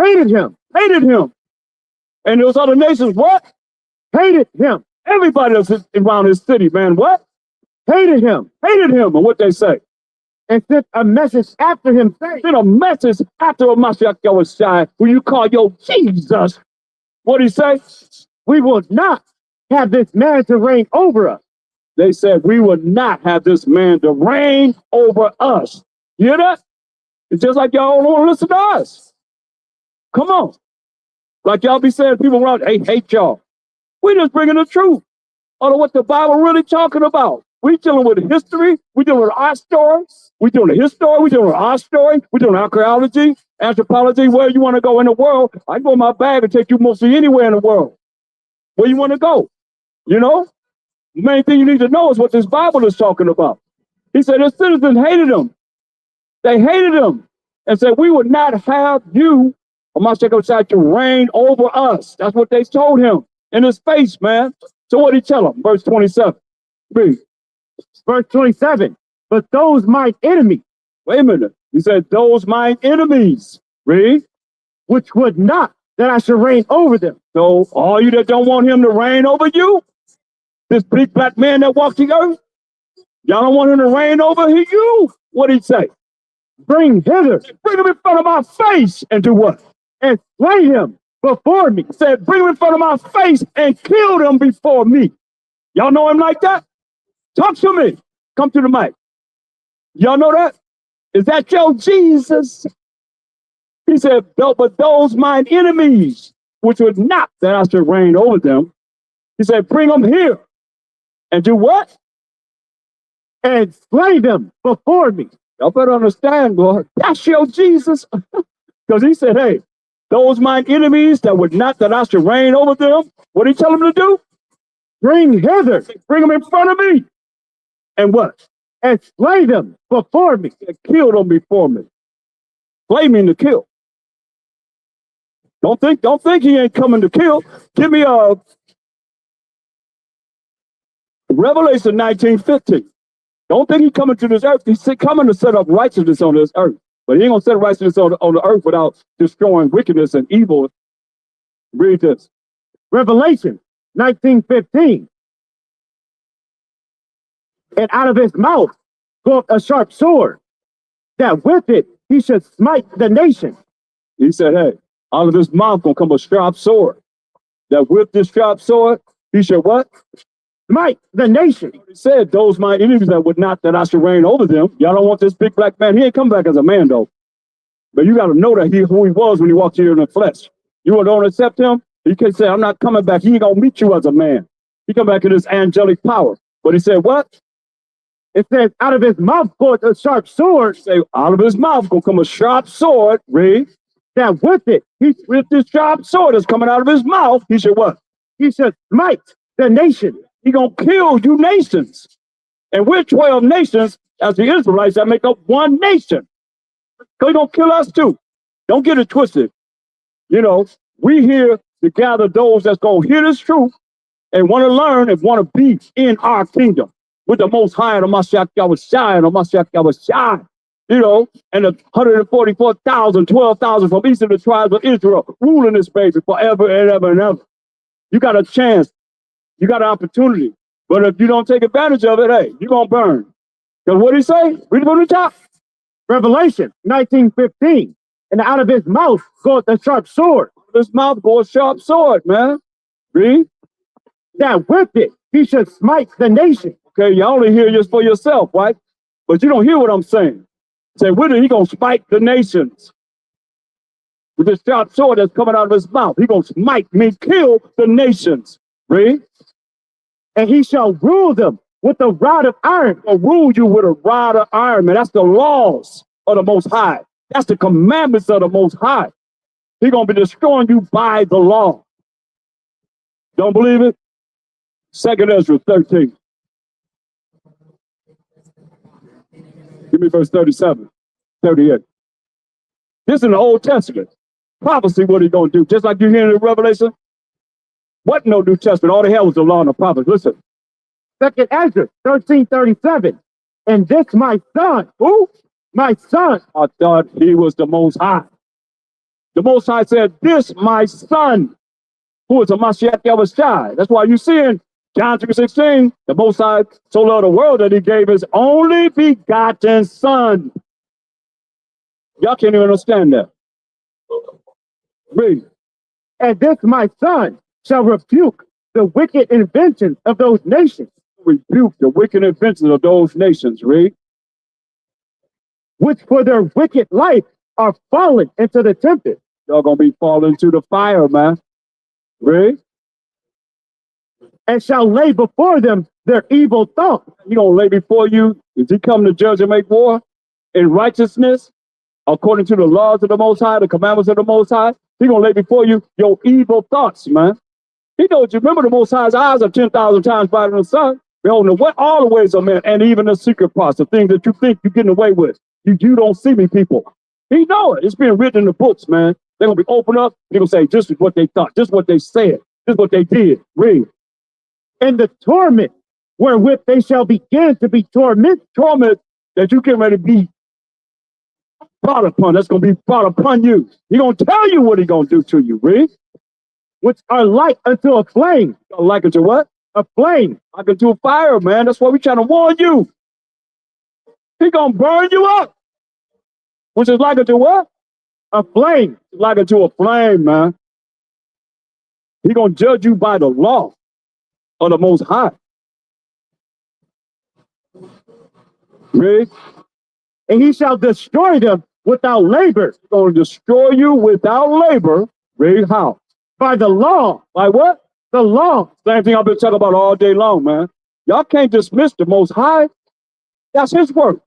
E: Hated him.
G: Hated him. And those other nations, what?
E: Hated him.
G: Everybody that's around his city, man, what?
E: Hated him.
G: Hated him. And what they say?
E: And sent a message after him saying,
G: Send a message after a Mashiach Yahushua, who you call your Jesus. What did he say?
E: we will not have this man to reign over us.
G: They said, we would not have this man to reign over us. You hear that? It's just like y'all don't want to listen to us. Come on. Like y'all be saying, people around, they hate y'all. We just bringing the truth. Or what the Bible really talking about. We dealing with history. We dealing with our story. We doing his story. We dealing with our story. We doing archaeology, anthropology. Where you want to go in the world? I can go in my bag and take you mostly anywhere in the world. Where you want to go? You know? The main thing you need to know is what this Bible is talking about. He said his citizens hated him. They hated him and said, we would not have you, Mashiach, to reign over us. That's what they told him in his face, man. So what did he tell him? Verse 27. Read.
E: Verse 27. But those mine enemies,
G: Wait a minute. He said, those mine enemies. Read.
E: which would not that I should reign over them.
G: So all you that don't want him to reign over you, this big black man that walked the earth, y'all don't want him to reign over you. What did he say?
E: Bring hither
G: Bring him in front of my face and do what?
E: and slay him before me.
G: He said, bring him in front of my face and kill them before me. Y'all know him like that? Talk to me. Come to the mic. Y'all know that? Is that your Jesus? He said, but those mine enemies, which would not that I should reign over them. He said, bring them here. And do what?
E: And slay them before me.
G: Y'all better understand, boy. That's your Jesus. Because he said, hey, those mine enemies that would not that I should reign over them. What did he tell them to do?
E: Bring hither
G: Bring them in front of me. And what?
E: and slay them before me.
G: And kill them before me. Slay mean to kill. Don't think he ain't coming to kill. Give me Revelation 19:15. Don't think he's coming to this earth. He's coming to set up righteousness on this earth. But he ain't gonna set righteousness on the earth without destroying wickedness and evil. Read this.
E: Revelation 19:15. And out of his mouth goeth a sharp sword, that with it he should smite the nation.
G: He said, hey, out of his mouth gonna come a sharp sword. That with this sharp sword, he should what?
E: Smite the nation.
G: He said, those my enemies that would not that I should reign over them. Y'all don't want this big black man. He ain't come back as a man though. But you got to know that who he was when he walked here in the flesh. You don't accept him, he can say, I'm not coming back. He ain't gonna meet you as a man. He come back in his angelic power. But he said, what?
E: It says, out of his mouth goeth a sharp sword.
G: Say, out of his mouth gonna come a sharp sword. Read.
E: That with it,
G: With this sharp sword that's coming out of his mouth, he should what?
E: he should smite the nation.
G: He gonna kill you nations. And we're 12 nations as the Israelites that make up one nation. So he gonna kill us too. Don't get it twisted. You know, we here to gather those that's gonna hear this truth and want to learn and want to be in our kingdom with the Most High and the Mashiach Yahushua and the Mashiach Yahushua. You know, and the 144,000, 12,000 from each of the tribes of Israel ruling this baby forever and ever and ever. You got a chance. You got an opportunity. But if you don't take advantage of it, hey, you're going to burn. Because what did he say? Read it from the top.
E: Revelation 19:15. And out of his mouth goeth a sharp sword.
G: His mouth goes a sharp sword, man. Read.
E: That with it he should smite the nation.
G: Okay, you only hear this for yourself, right? But you don't hear what I'm saying. Say, with it, he going to smite the nations. With this sharp sword that's coming out of his mouth, he going to smite me, kill the nations. Read.
E: And he shall rule them with a rod of iron.
G: He'll rule you with a rod of iron, man. That's the laws of the Most High. That's the commandments of the Most High. He's going to be destroying you by the law. Don't believe it? 2nd Ezra 13. Give me verse 37, 38. This is in the Old Testament. Prophecy, what he's going to do. Just like you hear in the Revelation. What no New Testament? All they had was the law and the prophets. Listen.
E: 2nd Ezra 13:37. And this my son, who? My son.
G: I thought he was the Most High. The Most High said, this my son, who is a Mashiach Yahushua. That's why you see in John 3:16, the Most High so loved the world that he gave his only begotten son. Y'all can't even understand that. Read.
E: And this my son shall rebuke the wicked inventions of those nations.
G: Rebuke the wicked inventions of those nations. Read.
E: Which for their wicked life are fallen into the tempest.
G: Y'all gonna be falling into the fire, man. Read.
E: And shall lay before them their evil thoughts.
G: He gonna lay before you, if he come to judge and make war in righteousness, according to the laws of the Most High, the commandments of the Most High, he gonna lay before you your evil thoughts, man. He told you, remember the Most High's eyes are 10,000 times brighter than the sun. Behold, what all the ways of men, and even the secret parts, the things that you think you're getting away with. You don't see me, people. He know it. It's being written in the books, man. They're gonna be open up. They're gonna say, this is what they thought, this is what they said, this is what they did. Read.
E: And the torment wherewith they shall begin to be torment
G: that you get ready to be brought upon. That's going to be brought upon you. He going to tell you what he going to do to you. Read.
E: Which are like unto a flame.
G: Like unto what?
E: A flame.
G: Like unto a fire, man. That's why we trying to warn you. He going to burn you up. Which is like unto what?
E: A flame.
G: Like unto a flame, man. He going to judge you by the law of the Most High. Read.
E: And he shall destroy them without labor.
G: He's going to destroy you without labor. Read how?
E: By the law.
G: By what?
E: The law.
G: Same thing I've been talking about all day long, man. Y'all can't dismiss the Most High. That's his work.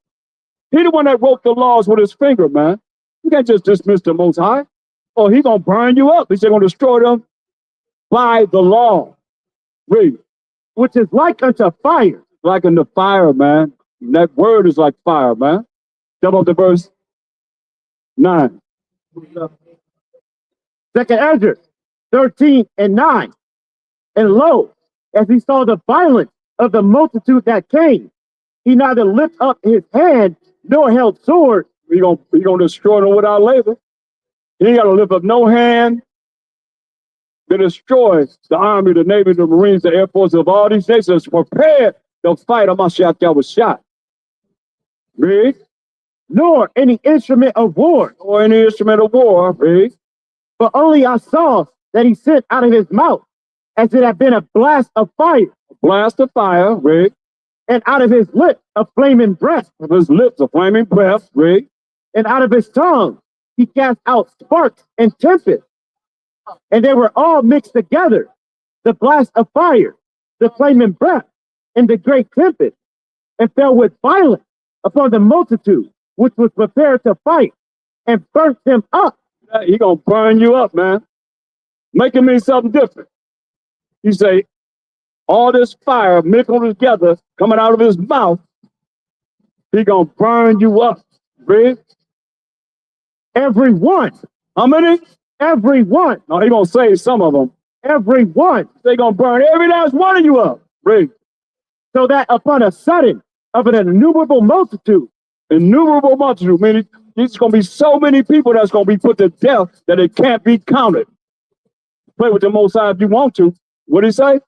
G: He the one that wrote the laws with his finger, man. You can't just dismiss the Most High. Or he going to burn you up. He's going to destroy them by the law. Read.
E: Which is like unto fire.
G: Like unto fire, man. That word is like fire, man. Jump up to verse 9.
E: 2nd Ezra 13:9. And lo, as he saw the violence of the multitude that came. He neither lifted up his hand nor held sword.
G: He gonna destroy them without labor. He ain't gotta lift up no hand to destroy the army, the navy, the marines, the air force of all these nations prepared to fight Mashiach Yahushua. Read.
E: Nor any instrument of war,
G: Or any instrument of war. Read.
E: but only I saw that he sent out of his mouth as it had been a blast of fire,
G: Blast of fire. Read.
E: and out of his lips a flaming breath,
G: Of his lips a flaming breath. Read.
E: and out of his tongue he cast out sparks and tempest. And they were all mixed together, the blast of fire, the flaming breath, and the great tempest, and fell with violence upon the multitude which was prepared to fight, and burnt them up.
G: He gonna burn you up, man. Making me something different. He say, all this fire mixed together, coming out of his mouth, he gonna burn you up. Read.
E: Every one,
G: How many?
E: every one,
G: No, he gonna save some of them.
E: every one,
G: They gonna burn every last one of you up. Read.
E: so that upon a sudden of an innumerable multitude,
G: Innumerable multitude, meaning there's gonna be so many people that's gonna be put to death that it can't be counted. Play with the Most High if you want to. What did he say?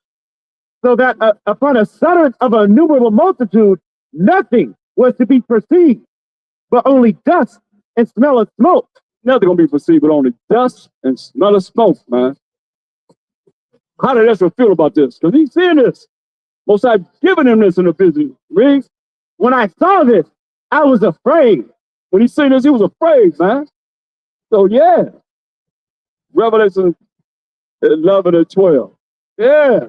E: so that upon a sudden of an innumerable multitude, nothing was to be perceived, but only dust and smell of smoke.
G: Nothing gonna be perceived but only dust and smell of smoke, man. How did Ezra feel about this? Because he's seeing this. Most High giving him this in the vision. Read.
E: When I saw this, I was afraid.
G: When he seen this, he was afraid, man. So yeah. Revelation 11 and 12. Yeah.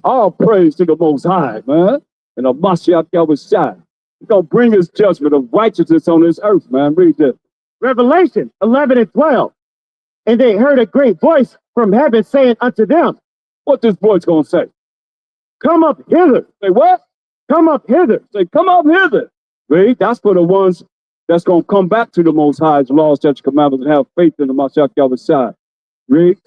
G: All praise to the Most High, man. And the Mashiach Yahushua. He's gonna bring his judgment of righteousness on this earth, man. Read this.
E: Revelation 11 and 12. And they heard a great voice from heaven saying unto them,
G: What this voice gonna say?
E: come up hither,
G: Say what?
E: come up hither.
G: Say, come up hither. Read. That's for the ones that's gonna come back to the Most High's laws, statutes, commandments, and have faith in the Mashiach Yahushua. Read.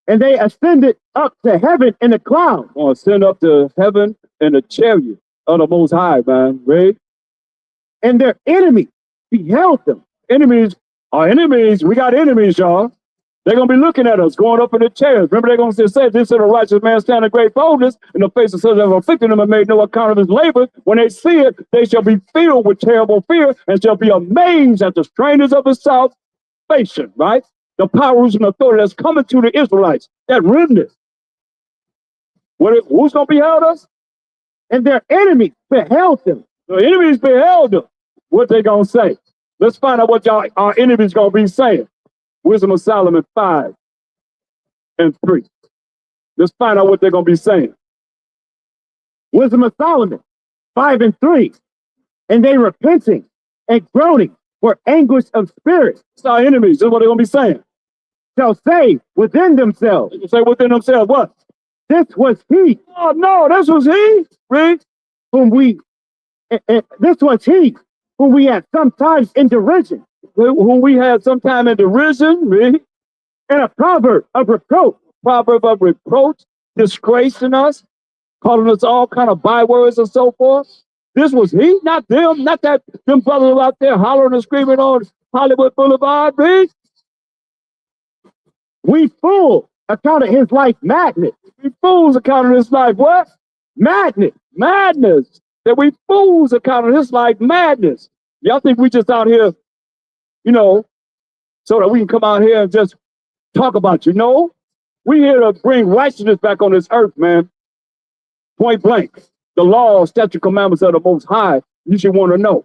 E: And they ascended up to heaven in a cloud,
G: Gonna ascend up to heaven in the chariot of the Most High, man. Read.
E: and their enemies beheld them.
G: Enemies are enemies. We got enemies, y'all. They're going to be looking at us, going up in the chairs. Remember, they're going to say, this is a righteous man stand in great boldness in the face of such that have afflicted him and made no account of his labor. When they see it, they shall be filled with terrible fear and shall be amazed at the strangers of his salvation, right? The powers and authority that's coming to the Israelites, that remnant. Who's going to behold us?
E: And their enemies beheld them.
G: The enemies beheld them. What they going to say? Let's find out what our enemies going to be saying. Wisdom of Solomon 5 and 3. Let's find out what they're going to be saying.
E: Wisdom of Solomon 5 and 3. And they repenting and groaning for anguish of spirit
G: It's our enemies. This is what they're going to be saying.
E: shall say within themselves,
G: They can say within themselves, what?
E: this was he
G: Oh, no, this was he. Read.
E: whom we, this was he whom we had sometimes in derision,
G: Who we had sometime in derision. Read.
E: and a proverb of reproach,
G: Proverb of reproach, disgracing us, calling us all kind of bywords and so forth. This was he, not them, not that them brothers out there hollering and screaming on Hollywood Boulevard. Read.
E: we fool accounted his life madness,
G: We fools accounting his life what?
E: madness,
G: Madness. That we fools accounting his life madness. Y'all think we just out here, you know, so that we can come out here and just talk about you? No, we here to bring righteousness back on this earth, man. Point blank. The law, statute, commandments of the Most High, you should want to know.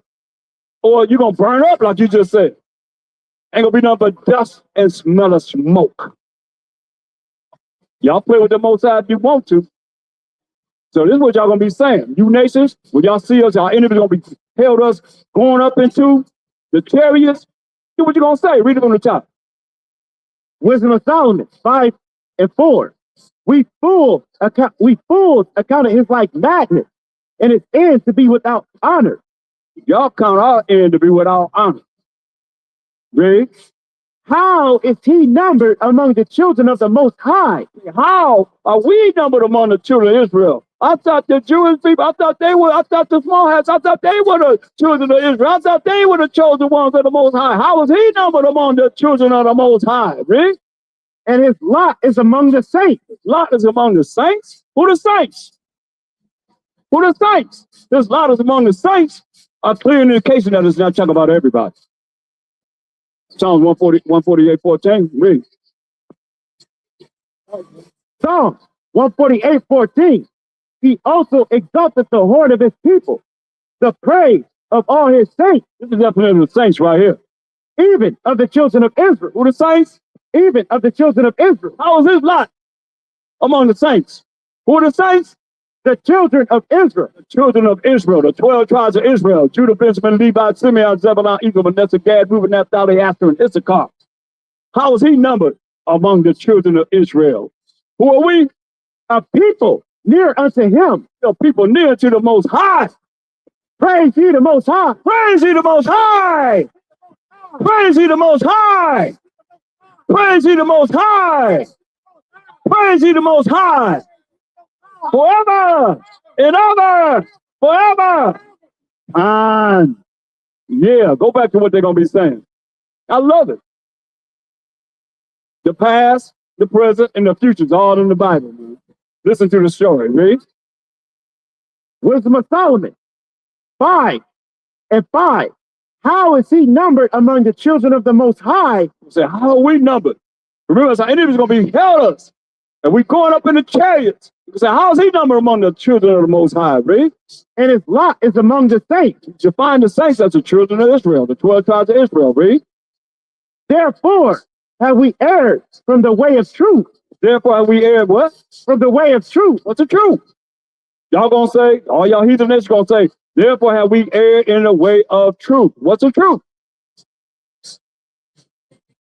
G: Or you're going to burn up like you just said. Ain't going to be nothing but dust and smell of smoke. Y'all play with the Most High if you want to. So this is what y'all going to be saying. You nations, when y'all see us, our enemies going to be held us going up into the chariots. See what you going to say. Read it from the top.
E: Wisdom of Solomon 5 and 4. We fools accounted his life madness, and its end to be without honor.
G: Y'all count our end to be without honor. Read.
E: How is he numbered among the children of the Most High?
G: How are we numbered among the children of Israel? I thought the Jewish people, I thought the small hats, I thought they were the children of Israel. I thought they were the chosen ones of the Most High. How was he numbered among the children of the Most High? Read.
E: And his lot is among the saints.
G: Lot is among the saints? Who the saints? Who the saints? This lot is among the saints. A clear indication that it's not talking about everybody. Psalms 148:14. Read.
E: Psalms 148:14. He also exalted the horn of his people, the praise of all his saints.
G: This is the definition of the saints right here.
E: Even of the children of Israel.
G: Who the saints?
E: Even of the children of Israel.
G: How is his lot among the saints? Who are the saints?
E: The children of Israel.
G: The children of Israel, the 12 tribes of Israel, Judah, Benjamin, Levi, Simeon, Zebulun, Ephraim, Manasseh, Gad, Reuben, Naphtali, Asher, and Issachar. How is he numbered among the children of Israel? Who are we?
E: A people near unto him.
G: The people near to the Most High.
E: Praise ye the Most High.
G: Praise ye the Most High. Praise ye the Most High. Praise ye the Most High. Praise ye the Most High. Forever and ever. Forever. And yeah, go back to what they're going to be saying. I love it. The past, the present, and the future is all in the Bible, man. Listen to the story. Read.
E: Wisdom of Solomon 5:5. How is he numbered among the children of the Most High?
G: Say, how are we numbered? Remember, our enemies going to be held us. And we going up in the chariots. You say, how is he numbered among the children of the Most High? Read.
E: And his lot is among the saints.
G: You find the saints as the children of Israel, the 12 tribes of Israel. Read.
E: Therefore have we erred from the way of truth.
G: Therefore have we erred what?
E: From the way of truth.
G: What's the truth? Y'all gonna say, all y'all heathenists gonna say, therefore have we erred in the way of truth. What's the truth?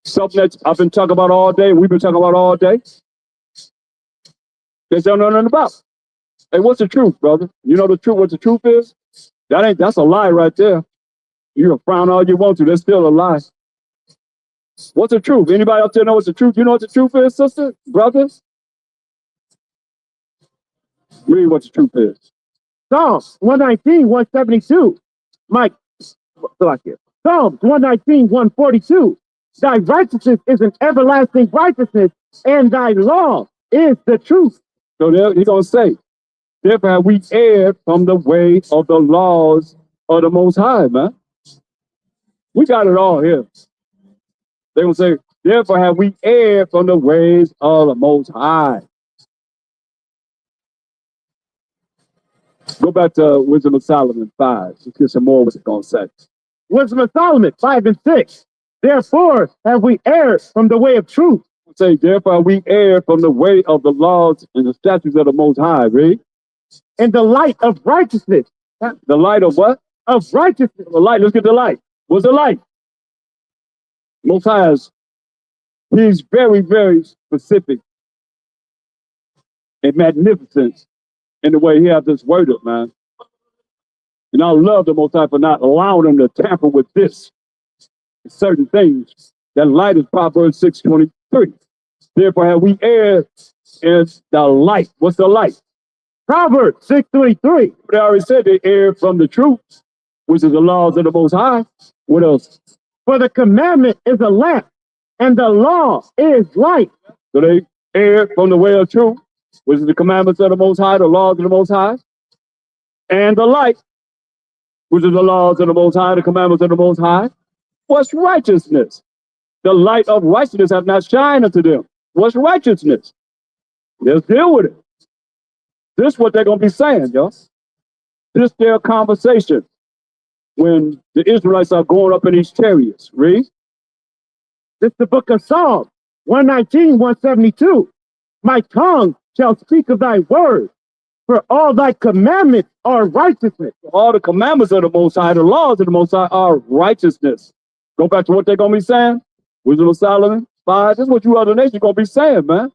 G: Something that I've been talking about all day, we've been talking about all day. They don't know nothing about. Hey, what's the truth, brother? You know the truth, what the truth is? That's a lie right there. You can frown all you want to, that's still a lie. What's the truth? Anybody out there know what's the truth? You know what the truth is, sister, brothers? Read what the truth is.
E: Psalms 119:172. Mike, Psalms 119:142. Thy righteousness is an everlasting righteousness, and thy law is the truth.
G: So there he's gonna say, therefore have we erred from the way of the laws of the Most High, man. We got it all here. They're gonna say, therefore have we erred from the ways of the Most High. Go back to Wisdom of Solomon 5. Let's get some more what's it gonna say.
E: Wisdom of Solomon 5:6. Therefore have we erred from the way of truth.
G: Say, therefore we err from the way of the laws and the statutes of the Most High. Read.
E: In the light of righteousness.
G: The light of what?
E: Of righteousness.
G: The light. Let's get the light. What's the light? Most High is, he's very, very specific and magnificent in the way he has this word up, man. And I love the Most High for not allowing him to tamper with this. Certain things. That light is Proverbs 6:23. Therefore have we erred in the light. What's the light?
E: Proverbs 6:23.
G: They already said they erred from the truth, which is the laws of the Most High. What else?
E: For the commandment is a lamp, and the law is light.
G: So they erred from the way of truth, which is the commandments of the Most High, the laws of the Most High, and the light, which is the laws of the Most High, the commandments of the Most High. What's righteousness? The light of righteousness have not shined unto them. What's righteousness? Let's deal with it. This is what they're going to be saying, y'all. This is their conversation when the Israelites are going up in these chariots. Read.
E: This is the book of Psalms 119:172. My tongue shall speak of thy word, for all thy commandments are righteousness.
G: All the commandments of the Most High, the laws of the Most High are righteousness. Go back to what they're going to be saying. Wisdom of Solomon 5. This is what you other nations going to be saying, man.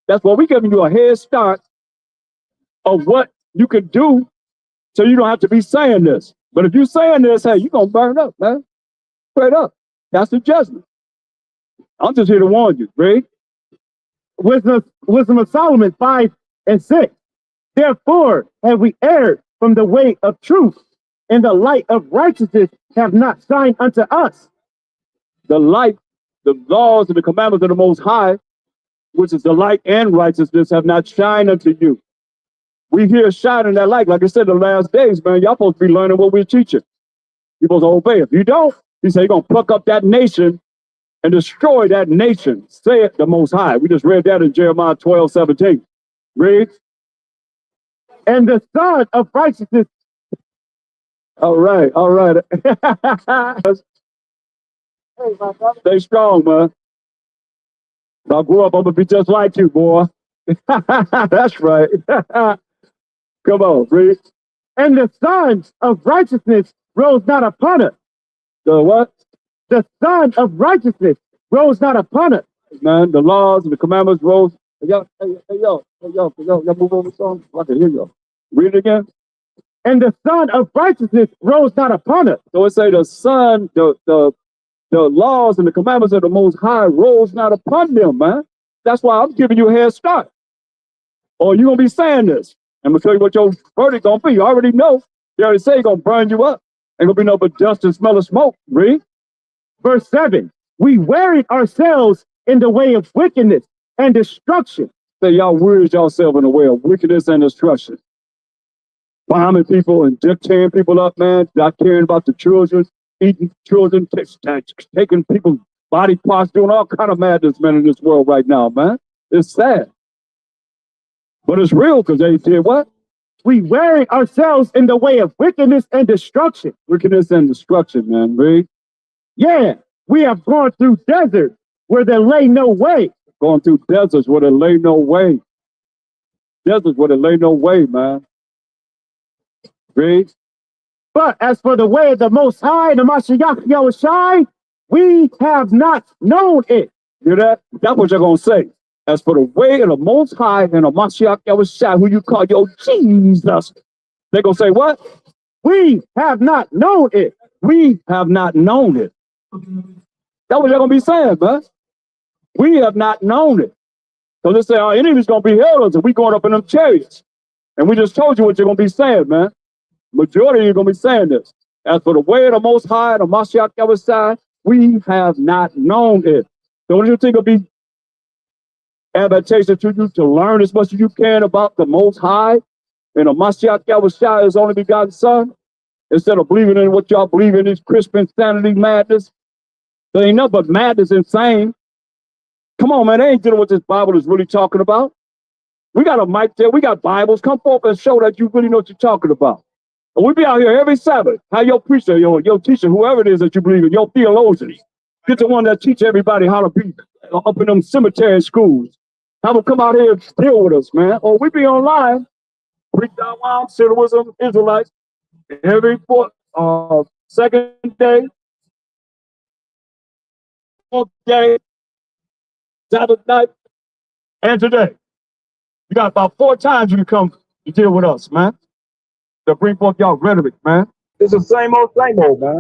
G: That's why we're giving you a head start of what you can do so you don't have to be saying this. But if you're saying this, hey, you're going to burn up, man. Straight up. That's the judgment. I'm just here to warn you, Ray.
E: Wisdom of Solomon 5 and 6. Therefore have we erred from the way of truth, and the light of righteousness have not shined unto us.
G: The light, the laws and the commandments of the Most High, which is the light and righteousness, have not shined unto you. We here shining that light. Like I said, the last days, man, y'all supposed to be learning what we're teaching. You're supposed to obey. If you don't, he said, you're going to pluck up that nation and destroy that nation, saith the Most High. We just read that in Jeremiah 12:17. Read.
E: And the Son of righteousness.
G: All right, all right. Stay strong, man. If I grow up, I'm going to be just like you, boy. That's right. Come on, read.
E: And the Son of righteousness rose not upon us.
G: The what?
E: The Son of righteousness rose not upon us.
G: Man, the laws and the commandments rose. Y'all move over some. I can hear you. Read it again.
E: And the Son of righteousness rose not upon us.
G: So it say the Son, the laws and the commandments of the Most High rose not upon them, man. That's why I'm giving you a head start. Or you're going to be saying this. I'm going to tell you what your verdict going to be. You already know. You already say he's going to burn you up. Ain't going to be no but dust and smell of smoke. Read.
E: Verse 7. We wearied ourselves in the way of wickedness and destruction.
G: Say y'all wearied yourself in the way of wickedness and destruction. Bombing people and tearing people up, man. Not caring about the children, eating children, taking people's body parts, doing all kind of madness, man, in this world right now, man. It's sad. But it's real because they did what?
E: We wearied ourselves in the way of wickedness and destruction.
G: Wickedness and destruction, man. Read.
E: Yeah, we have gone through deserts where there lay no way.
G: Going through deserts where there lay no way. Deserts where there lay no way, man. Read.
E: But as for the way of the Most High, the Mashiach Yahushai, we have not known it.
G: Hear that? That's what you're going to say. As for the way of the Most High and the Mashiach Yahushai, who you call your Jesus, they're going to say what?
E: We have not known it.
G: We have not known it. That's what you're going to be saying, man. We have not known it. So they say our enemy's going to be heralds and we going up in them chariots. And we just told you what you're going to be saying, man. Majority of you are going to be saying this. As for the way of the Most High, the Mashiach Yahushai, we have not known it. So what do you think will be advantageous to you to learn as much as you can about the Most High and the Mashiach Yahushai, his only begotten Son, instead of believing in what y'all believe in, this Christian insanity madness? There ain't nothing but madness, insane. Come on, man, they ain't dealing with what this Bible is really talking about. We got a mic there, we got Bibles. Come forth and show that you really know what you're talking about. And we be out here every Sabbath. How your preacher, your teacher, whoever it is that you believe in, your theologian, get the one that teach everybody how to be up in them cemetery schools. Have them come out here and deal with us, man. Or we be online, preach out wild, Syrianism, Israelites, every second day, fourth day, Sabbath night, and today. You got about 4 times you can come to deal with us, man. To bring forth y'all rhetoric, man.
B: It's the same old, man.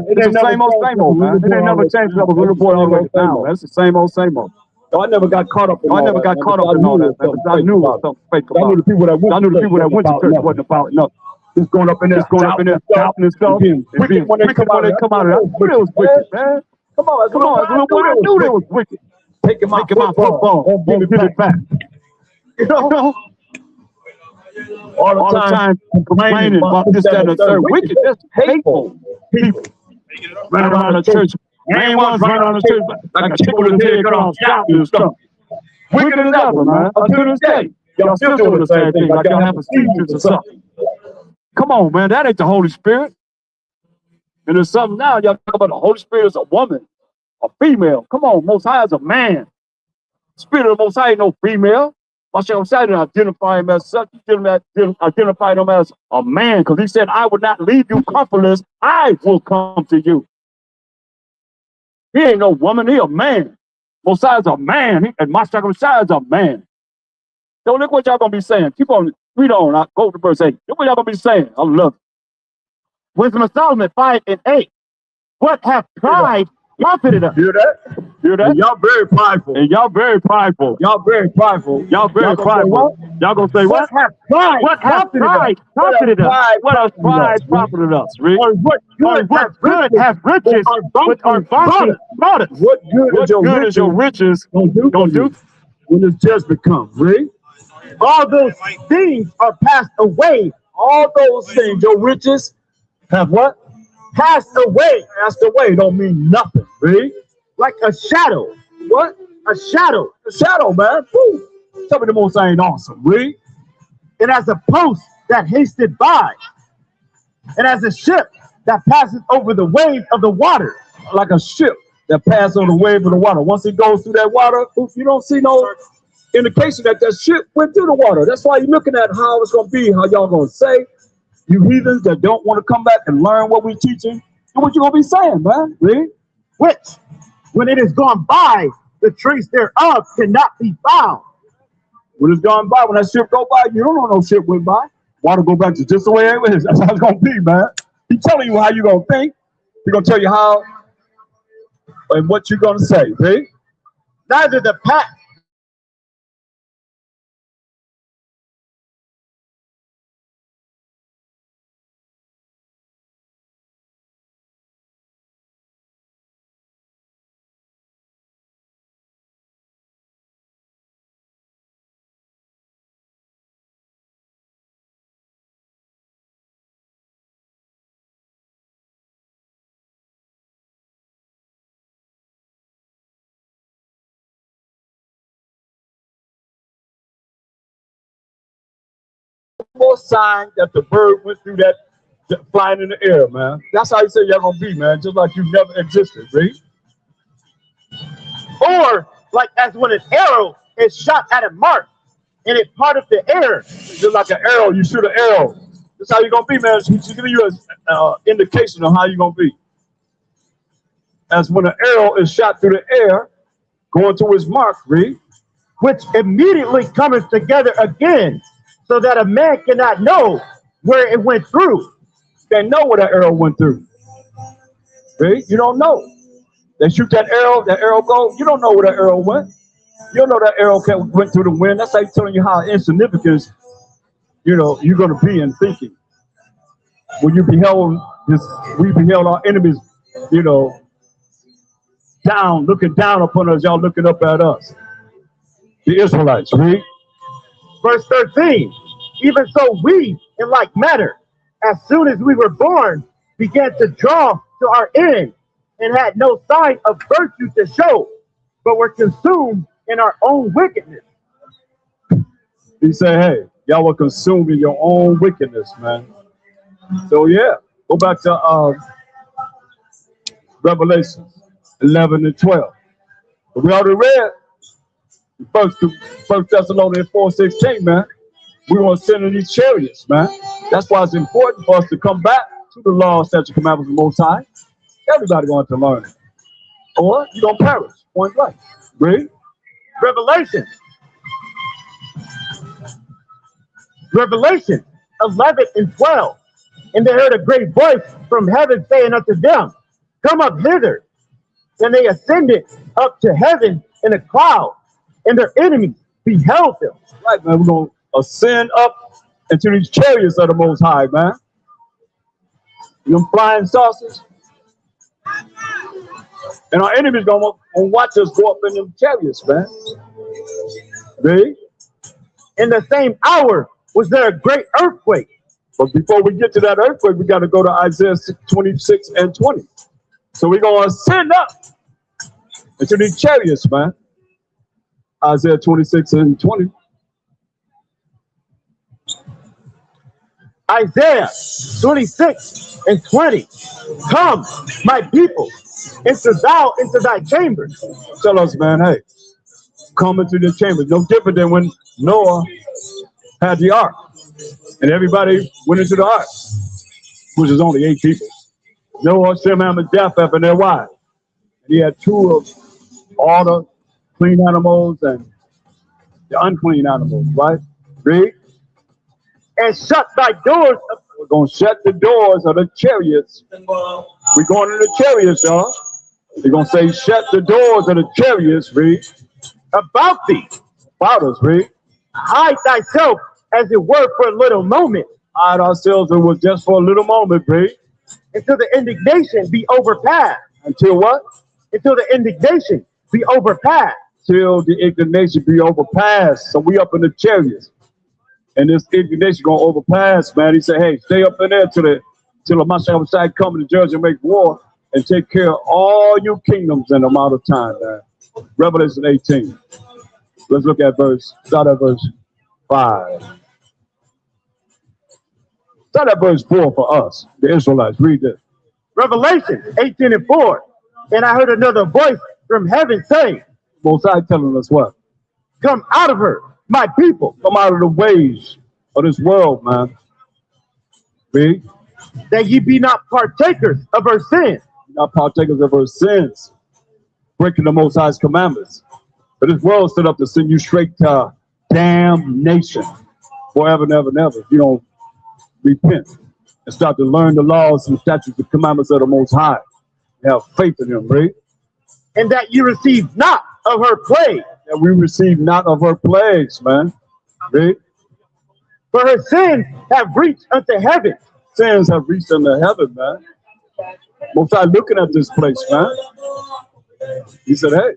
G: It's the same old, man. It ain't never changed up a little boy all the way down, man. It's the same old, same old.
B: I never got caught up in
G: I never got caught up in all that, man. I knew something fake about it. I knew the people that went to church wasn't about nothing. Just going up in there, doubting and stuff. Wicked when they come out of it. I knew it was wicked, man. Come on, little boy, I knew it was wicked. Taking my football, give it back. You know? All the time complaining about this, that, and the third. Wicked, that's hateful people. Run around the church. Main ones run around the church like a chicken with his head cut off, shouting and stuff. Wicked as ever, man. Until this day, y'all still doing the same thing, like y'all have a seizures or something. Come on, man, that ain't the Holy Spirit. And there's something now, y'all talk about the Holy Spirit as a woman, a female. Come on, Most High is a man. Spirit of the Most High ain't no female. Mashiach didn't identify him as such. He didn't identify him as a man, because he said, I will not leave you comfortless. I will come to you. He ain't no woman. He a man. Mosiah is a man. And Mashiach is a man. So look what y'all going to be saying. Keep on. Read on. I'll go to verse 8. Look what y'all going to be saying. I love it.
E: Wisdom of Solomon 5 and 8. What hath pride profited us?
B: Hear that?
G: Hear that?
B: And y'all very prideful.
G: And y'all very prideful.
B: Y'all very prideful.
G: Y'all very
B: Y'all gonna say
G: prideful.
B: what?
G: Y'all gonna say what?
E: What has pride
G: What has
E: profited us?
G: pride profited us? What has pride profited us? Read.
E: Or what
G: Or
E: good
G: what good have riches with our bounty brought us?
B: What good
G: What
B: is your
G: good is your riches
B: gonna do
G: gonna
B: for you
G: do?
B: when this judgment comes? Read.
E: all those things are passed away,
B: All those things, your riches have what?
E: passed away
B: Passed away. Don't mean nothing. Read.
E: like a shadow.
B: What?
E: A shadow.
B: The shadow, man. Woo. Tell me the most ain't awesome. Read.
E: And as a post that hasted by, and as a ship that passes over the waves of the water.
B: Like a ship that passes on the wave of the water. Once it goes through that water, you don't see no indication that that ship went through the water. That's why you're looking at how it's going to be, how y'all going to say. You heathens that don't want to come back and learn what we're teaching, and what you're going to be saying, man. Read.
E: Which, when it is gone by, the trace thereof cannot be found.
B: When it's gone by, when that ship go by, you don't know no ship went by. Water go back to just the way it is. That's how it's going to be, man. He's telling you how you're going to think. He's going to tell you how and what you're going to say. Read.
E: Neither the path
B: More sign that the bird went through that flying in the air, man. That's how you say y'all gonna be, man. Just like you never existed, read.
E: or like as when an arrow is shot at a mark and it parted the air.
B: Just like an arrow, you shoot an arrow. That's how you gonna be, man. She's giving you an indication of how you gonna be. As when an arrow is shot through the air, going to its mark, read.
E: Which immediately cometh together again, so that a man cannot know where it went through.
B: They know where that arrow went through. Read. You don't know. They shoot that arrow go. You don't know where that arrow went. You don't know that arrow went through the wind. That's like telling you how insignificant, you're going to be in thinking. When you beheld we beheld our enemies, down, looking down upon us, y'all looking up at us. The Israelites, read.
E: Verse 13, even so we, in like manner, as soon as we were born, began to draw to our end, and had no sign of virtue to show, but were consumed in our own wickedness.
B: He said, hey, y'all were consumed in your own wickedness, man. So yeah, go back to Revelation 11 and 12. But we already read First Thessalonians 4:16, man. We're going to send in these chariots, man. That's why it's important for us to come back to the law, statutes, commandments of the Most High. Everybody going to learn it. Or you're going to perish. Point blank. Read.
E: Revelation 11 and 12. And they heard a great voice from heaven saying unto them, come up hither. And they ascended up to heaven in a cloud, and their enemies beheld them.
B: Right, man. We're going to ascend up into these chariots of the Most High, man. Them flying saucers. And our enemies going to watch us go up in them chariots, man. Read.
E: In the same hour was there a great earthquake.
B: But before we get to that earthquake, we got to go to Isaiah 26 and 20. So we're going to ascend up into these chariots, man. Isaiah 26 and 20.
E: Isaiah 26 and 20. Come, my people, enter thou into thy chambers.
B: Tell us, man, hey, come into the chambers. No different than when Noah had the ark. And everybody went into the ark, which is only 8 people. Noah, Shem, Ham, and Japheth, and their wives. And he had 2 of all the clean animals and the unclean animals, right? Read.
E: And shut thy doors.
B: We're going to shut the doors of the chariots. We're going to the chariots, y'all.
G: He's gonna say, shut the doors of the chariots, read.
E: about thee.
G: About us, read.
E: Hide thyself as it were for a little moment,
G: Hide ourselves, it was just for a little moment, read.
E: until the indignation be overpassed.
G: Until what?
E: Until the indignation be overpassed.
G: Till the indignation be overpassed. So we up in the chariots. And this indignation gonna overpass, man. He said, hey, stay up in there till the Mashiach come to judge and make war and take care of all your kingdoms in a amount of time, man. Revelation 18. Let's look at start at verse 5. Start at verse 4 for us, the Israelites. Read this.
E: Revelation 18:4. And I heard another voice from heaven saying,
G: Most High telling us what?
E: come out of her, my people,
G: Come out of the ways of this world, man. Read.
E: that ye be not partakers of her sin,
G: Not partakers of her sins, breaking the Most High's commandments. But this world set up to send you straight to damnation forever and ever and ever if you don't repent and start to learn the laws and statutes and commandments of the Most High. Have faith in him, right?
E: and that ye receive not of her plague.
G: And we receive not of her plagues, man. Right?
E: For her sins have reached unto heaven,
G: Sins have reached into heaven, man. Most High looking at this place, man. He said, hey,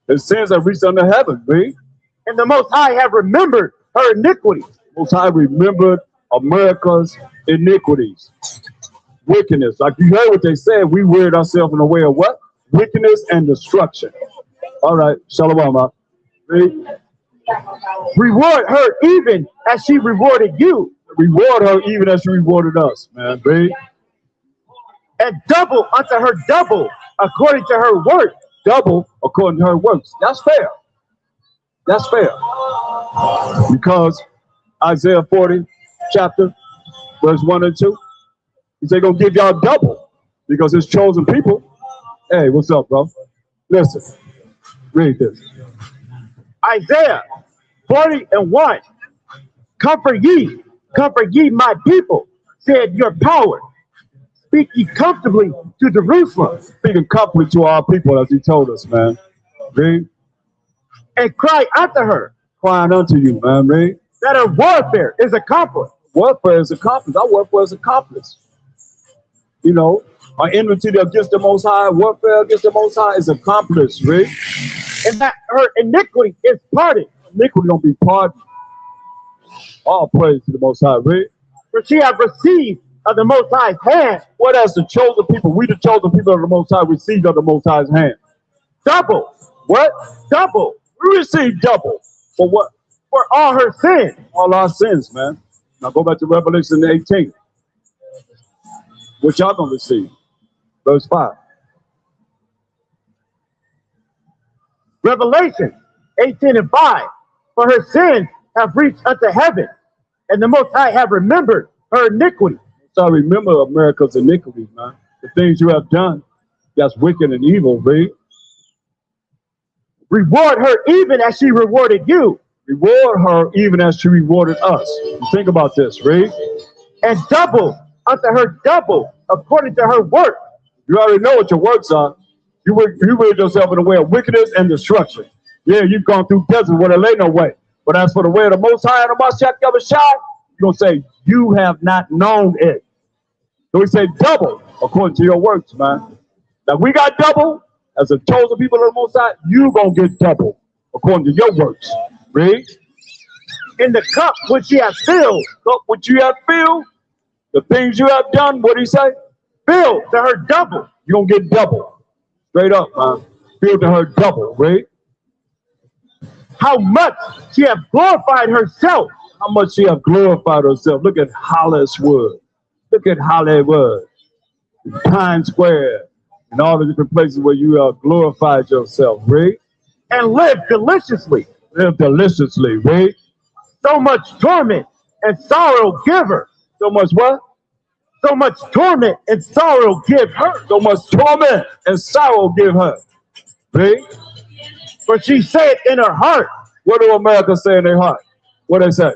G: his sins have reached unto heaven, right?
E: and the Most High have remembered her iniquities.
G: Most High remembered America's iniquities, wickedness. Like you heard what they said, we weird ourselves in a way of what? Wickedness and destruction. All right, shalom. Read.
E: Reward her even as she rewarded you,
G: Reward her even as she rewarded us, man. Read.
E: and double unto her double according to her work.
G: Double according to her works. That's fair. That's fair. Because Isaiah 40, chapter, verse 1 and 2, he said, gonna give y'all double because his chosen people. Hey, what's up, bro? Listen, read this.
E: Isaiah 40:1. Comfort ye my people, said your power. Speak ye comfortably to Jerusalem,
G: Speaking comfort to our people as he told us, man. Read.
E: and cry unto her
G: Crying unto you, man. Read.
E: that her warfare is accomplished.
G: Warfare is accomplished. Our warfare is accomplished. You know, our enmity against the Most High, warfare against the Most High is accomplished, read.
E: And that her iniquity is pardoned.
G: Iniquity don't be pardoned. All praise to the Most High, read.
E: For she have received of the Most High's hand
G: What as the chosen people, we the chosen people of the Most High received of the Most High's hand.
E: double,
G: What?
E: double,
G: We received double. For what?
E: for all her sins.
G: All our sins, man. Now go back to Revelation 18. What y'all gonna receive? Verse 5.
E: Revelation 18:5. For her sins have reached unto heaven, and the Most High have remembered her iniquity.
G: So remember America's iniquities, man. The things you have done, that's wicked and evil, read.
E: Reward her even as she rewarded you,
G: Reward her even as she rewarded us. Think about this, read.
E: and double unto her double according to her work.
G: You already know what your works are. You rid yourself in the way of wickedness and destruction. Yeah, you've gone through desert where there lay no way. But as for the way of the Most High and the Mashiach Yahushua, you're going to say, you have not known it. So we say double according to your works, man. Now we got double. As a chosen people of the Most High, you going to get double according to your works. Read.
E: In the cup which ye have filled,
G: Look what you have filled. The things you have done, what he say?
E: filled to her double.
G: You're going to get double. Straight up, man. Filled to her double. Read.
E: How much she have glorified herself,
G: How much she have glorified herself. Look at Hollywood. Look at Hollywood. Times Square. And all the different places where you have glorified yourself. Read.
E: and lived deliciously.
G: Live deliciously. Read.
E: So much torment and sorrow give her.
G: So much what?
E: So much torment and sorrow give her.
G: So much torment and sorrow give her. Read.
E: For she said in her heart,
G: What do America say in their heart? What they say?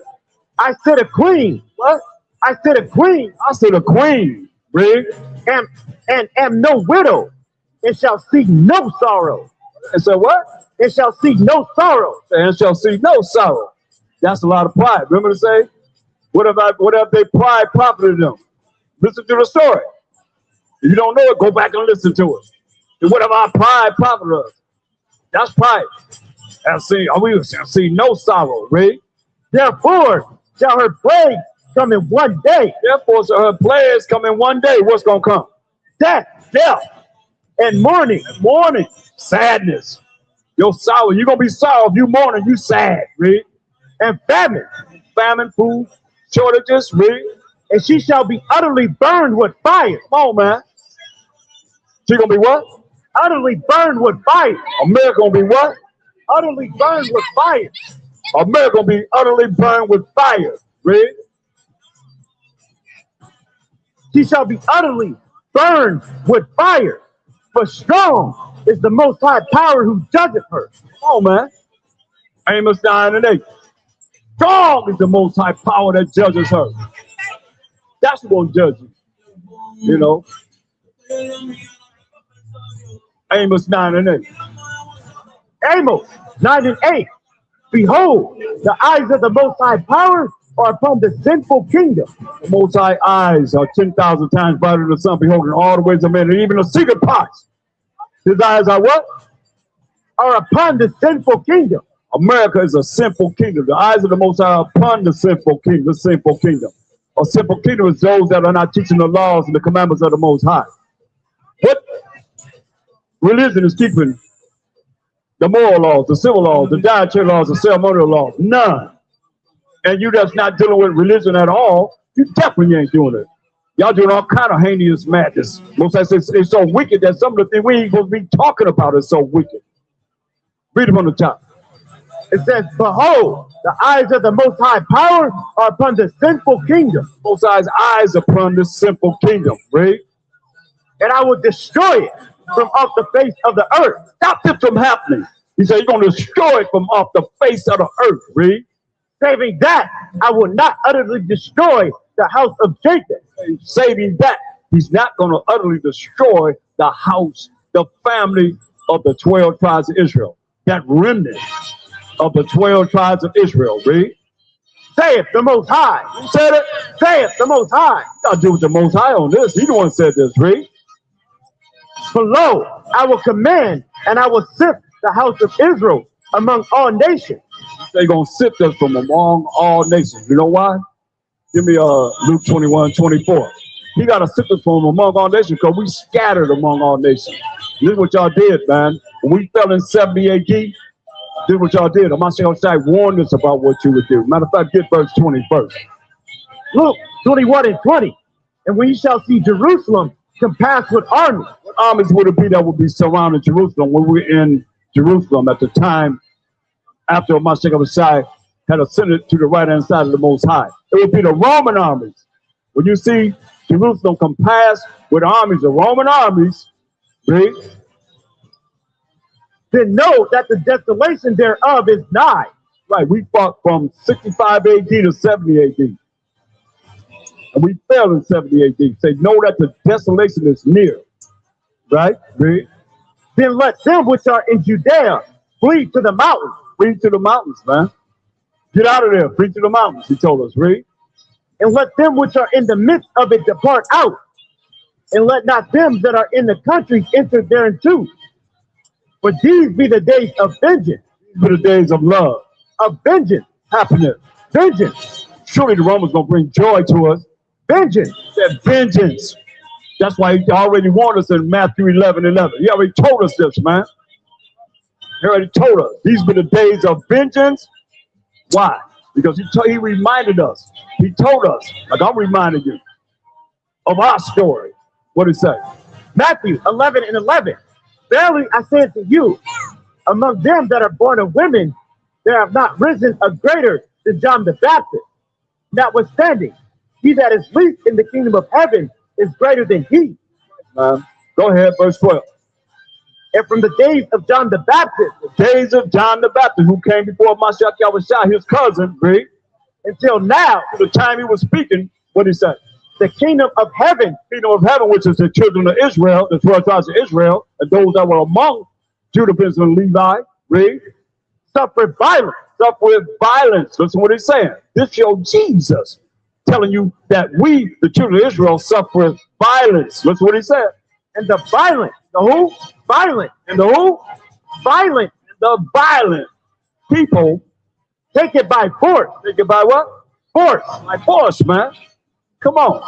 E: I said a queen.
G: What?
E: I said a queen
G: I said a queen. Read.
E: and am no widow, It shall see no sorrow.
G: And so what?
E: It shall see no sorrow.
G: And shall see no sorrow. That's a lot of pride. Remember to say, what have they pride profited them? Listen to the story. If you don't know it, go back and listen to it. And what have our pride profited us? That's pride. We shall see no sorrow, read.
E: Therefore shall her plague come in one day.
G: Therefore shall her plagues come in one day. What's going to come?
E: Death, and mourning.
G: Mourning, sadness. Your sorrow. You're going to be sorrow. If you mourning, you sad, read.
E: And famine.
G: Famine, food, shortages, read.
E: And she shall be utterly burned with fire.
G: Come on, man. She going to be what?
E: Utterly burned with fire.
G: America going to be what?
E: Utterly burned with fire.
G: America going to be utterly burned with fire. Read.
E: She shall be utterly burned with fire. For strong is the Most High Power who judgeth her.
G: Come on, man. Amos 9 and 8. Strong is the Most High Power that judges her. That's who going to judge you. You know. Amos 9 and 8.
E: Amos 9 and 8. Behold, the eyes of the Most High Power are upon the sinful kingdom.
G: The Most High eyes are 10,000 times brighter than the sun, beholding all the ways of men, and even the secret parts. His eyes are what?
E: Are upon the sinful kingdom.
G: America is a sinful kingdom. The eyes of the Most High are upon the sinful kingdom. The sinful kingdom. A sinful kingdom is those that are not teaching the laws and the commandments of the Most High. What religion is keeping the moral laws, the civil laws, the dietary laws, the ceremonial laws? None. And you that's not dealing with religion at all, you definitely ain't doing it. Y'all doing all kind of heinous madness. Most of it's so wicked that some of the things we ain't supposed to be talking about is so wicked. Read it from the top.
E: It says, behold, the eyes of the Most High Power are upon the sinful kingdom.
G: Most High's eyes upon this sinful kingdom. Read.
E: And I will destroy it from off the face of the earth.
G: Stop it from happening. He said, you're going to destroy it from off the face of the earth. Read.
E: Saving that, I will not utterly destroy the house of Jacob.
G: Saving that, he's not going to utterly destroy the house, the family of the 12 tribes of Israel. That remnant of the 12 tribes of Israel. Read.
E: Saith the Most High.
G: Who said it?
E: Saith the Most High.
G: You got to do with the Most High on this. He the one said this. Read.
E: For lo, I will command and I will sift the house of Israel among all nations.
G: They're going to sift us from among all nations. You know why? Give me Luke 21:24. He got to sift us from among all nations because we scattered among all nations. This is what y'all did, man. When we fell in 70 AD, this is what y'all did. Amashiach warned us about what you would do. Matter of fact, get verse 20 first.
E: Luke 21 and 20. And when you shall see Jerusalem compassed with armies.
G: What armies would it be that would be surrounding Jerusalem when we were in Jerusalem at the time after Amashiach had ascended to the right-hand side of the Most High? It would be the Roman armies. When you see Jerusalem compassed with armies, the Roman armies, read,
E: then know that the desolation thereof is nigh.
G: Right, we fought from 65 AD to 70 AD. And we fell in 70 AD. Say, know that the desolation is near. Right? Read.
E: Then let them which are in Judea flee to the mountains.
G: Flee to the mountains, man. Get out of there. Flee to the mountains, he told us. Read.
E: And let them which are in the midst of it depart out. And let not them that are in the countries enter thereinto. For these be the days of vengeance.
G: These be the days of love.
E: Of vengeance.
G: Happiness.
E: Vengeance.
G: Surely the Romans going to bring joy to us.
E: Vengeance.
G: That vengeance. That's why he already warned us in Matthew 11:11. He already told us this, man. He already told us. These be the days of vengeance. Why? Because he reminded us. He told us, like I'm reminding you, of our story. What did he say?
E: Matthew 11 and 11. Verily I say unto you, among them that are born of women, there have not risen a greater than John the Baptist. Notwithstanding, he that is least in the kingdom of heaven is greater than he.
G: Go ahead, verse 12.
E: And from the days of John the Baptist,
G: the days of John the Baptist, who came before Mashiach Yahushua, his cousin, read,
E: until now,
G: to the time he was speaking, what did he say?
E: the kingdom of heaven,
G: which is the children of Israel, the 12 tribes of Israel, and those that were among Judah, Benjamin, and Levi, read,
E: suffered violence,
G: suffered violence. Listen what he's saying. This your Jesus telling you that we, the children of Israel, suffered violence. Listen what he said.
E: and the violent, the who? Violent,
G: And the who?
E: violent,
G: The violent people.
E: take it by force,
G: Think about what?
E: force.
G: By force, man. Come on.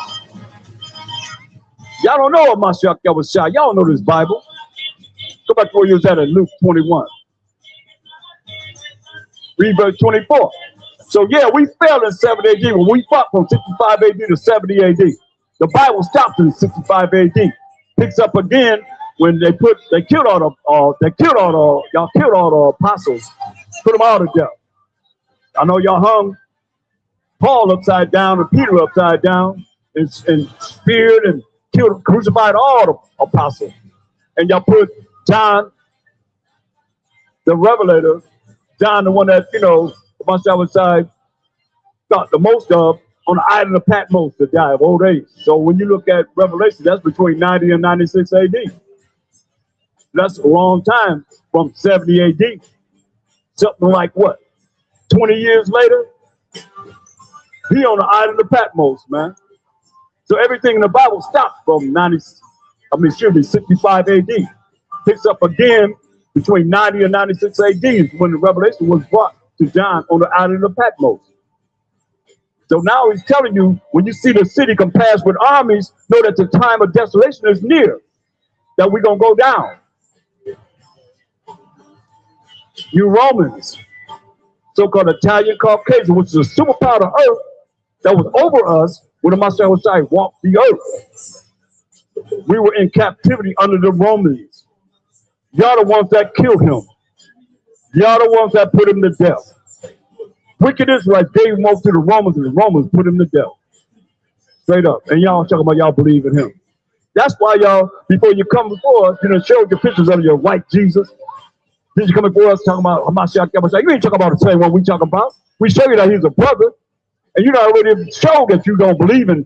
G: Y'all don't know what Mashiach was shot. Y'all don't know this Bible. Go back to where you was at in Luke 21. Read verse 24. So yeah, we fell in 70 AD when we fought from 65 AD to 70 AD. The Bible stopped in 65 AD. Picks up again when they killed all the apostles, put them all to death. I know y'all hung Paul upside down and Peter upside down and speared and killed, crucified all the apostles. And y'all put John, the Revelator, John, the one that, once I was thought the most of, on the island of Patmos to die of old age. So when you look at Revelation, that's between 90 and 96 AD. That's a long time from 70 AD. Something like what? 20 years later, he on the island of Patmos, man. So everything in the Bible stopped from 65 AD. Picks up again between 90 and 96 AD is when the revelation was brought to John on the island of Patmos. So now he's telling you, when you see the city compassed with armies, know that the time of desolation is near, that we're going to go down. You Romans, so-called Italian Caucasian, which is a superpower of earth that was over us when the Messiah walked the earth. We were in captivity under the Romans. Y'all the ones that killed him. Y'all the ones that put him to death. Wicked Israelites gave him over to the Romans, and the Romans put him to death. Straight up. And y'all talking about y'all believe in him. That's why y'all, before you come before us, show your pictures of your white Jesus. Then you come before us talking about Hamashiach. You ain't talking about the same one we talking about. We show you that he's a brother. And you already showed that you don't believe in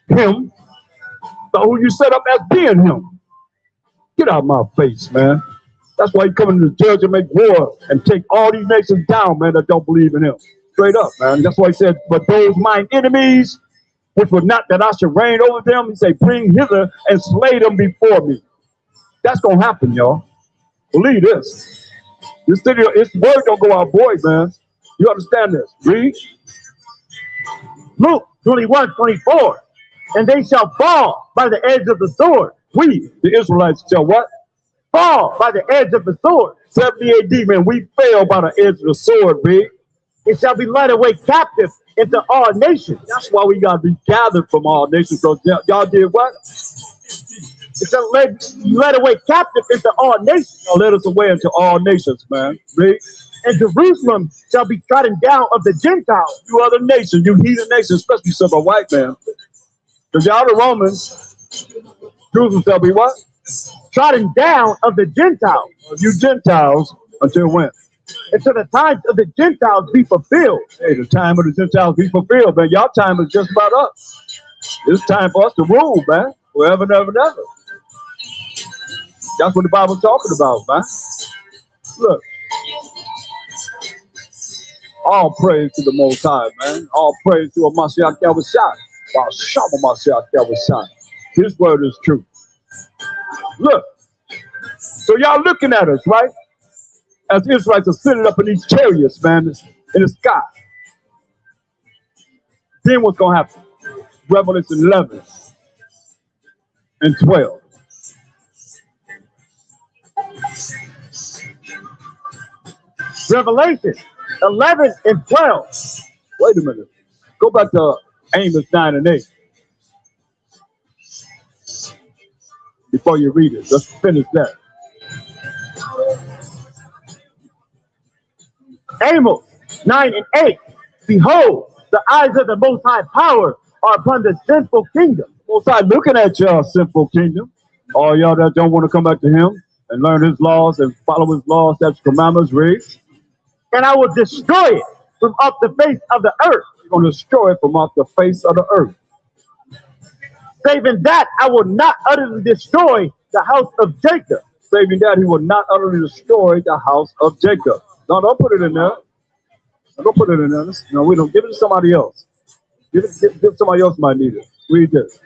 G: him. So who you set up as being him. Get out of my face, man. That's why you come into the judge and make war and take all these nations down, man, that don't believe in him. Straight up, man. That's why he said, but those mine enemies, which would not that I should reign over them, he said, bring hither and slay them before me. That's going to happen, y'all. Believe this. This word don't go out, boy, man. You understand this? Read.
E: Luke 21:24. And they shall fall by the edge of the sword.
G: We, the Israelites, shall what?
E: Fall by the edge of the sword.
G: 70 AD, man, we fell by the edge of the sword, big.
E: It shall be led away captive into all nations.
G: That's why we got to be gathered from all nations, because y'all did what?
E: It shall led away captive into all nations.
G: Y'all led us away into all nations, man. Big.
E: And Jerusalem shall be trodden down of the Gentiles.
G: You other nations, you heathen nations, especially some of white man. Because y'all the Romans, Jerusalem shall be what?
E: Trodden down of the Gentiles.
G: You Gentiles, until when?
E: Until the times of the Gentiles be fulfilled.
G: Hey, the time of the Gentiles be fulfilled, man. Y'all time is just about up. It's time for us to rule, man. Forever and ever and ever. That's what the Bible's talking about, man. Look. All praise to the Most High, man. All praise to a Mashiach Yahushua. Mashiach Yahushua. His word is true. Look. So y'all looking at us, right? As the Israelites are sitting up in these chariots, man, in the sky. Then what's going to happen? Revelation 11 and 12.
E: Revelation 11 and 12.
G: Wait a minute. Go back to Amos 9 and 8. Before you read it, let's finish that.
E: Amos 9 and 8. Behold, the eyes of the Most High Power are upon the sinful kingdom.
G: Most High looking at y'all sinful kingdom. All y'all that don't want to come back to him and learn his laws and follow his laws, statutes, commandments, read.
E: And I will destroy it from off the face of the earth.
G: You're going to destroy it from off the face of the earth.
E: saving that I will not utterly destroy the house of Jacob.
G: Saving that he will not utterly destroy the house of Jacob. No, don't put it in there. No, don't put it in there. No, we don't. Give it to somebody else. Give somebody else might need it. Read this.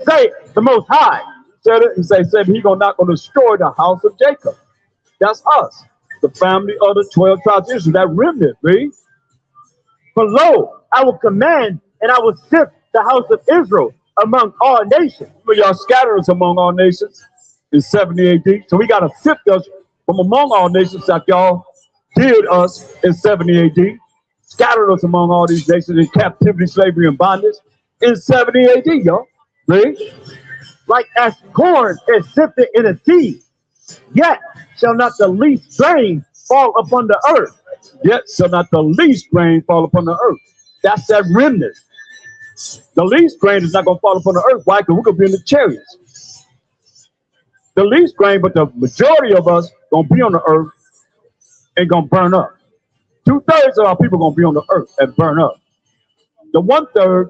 E: Say the Most High.
G: Said it. He said he's not going to destroy the house of Jacob. That's us. The family of the 12 tribes of Israel. That remnant, read.
E: For lo, I will command and I will sift the house of Israel among all nations.
G: But y'all scattered us among all nations in 70 AD. So we got to sift us from among all nations like y'all did us in 70 AD. Scattered us among all these nations in captivity, slavery, and bondage in 70 AD, y'all. Read.
E: Like as corn is sifted in a sieve, yet shall not the least grain fall upon the earth.
G: Yet shall not the least grain fall upon the earth. That's that remnant. The least grain is not going to fall upon the earth. Why? Because we're going to be in the chariots. The least grain, but the majority of us going to be on the earth and going to burn up. 2/3 of our people going to be on the earth and burn up. The 1/3,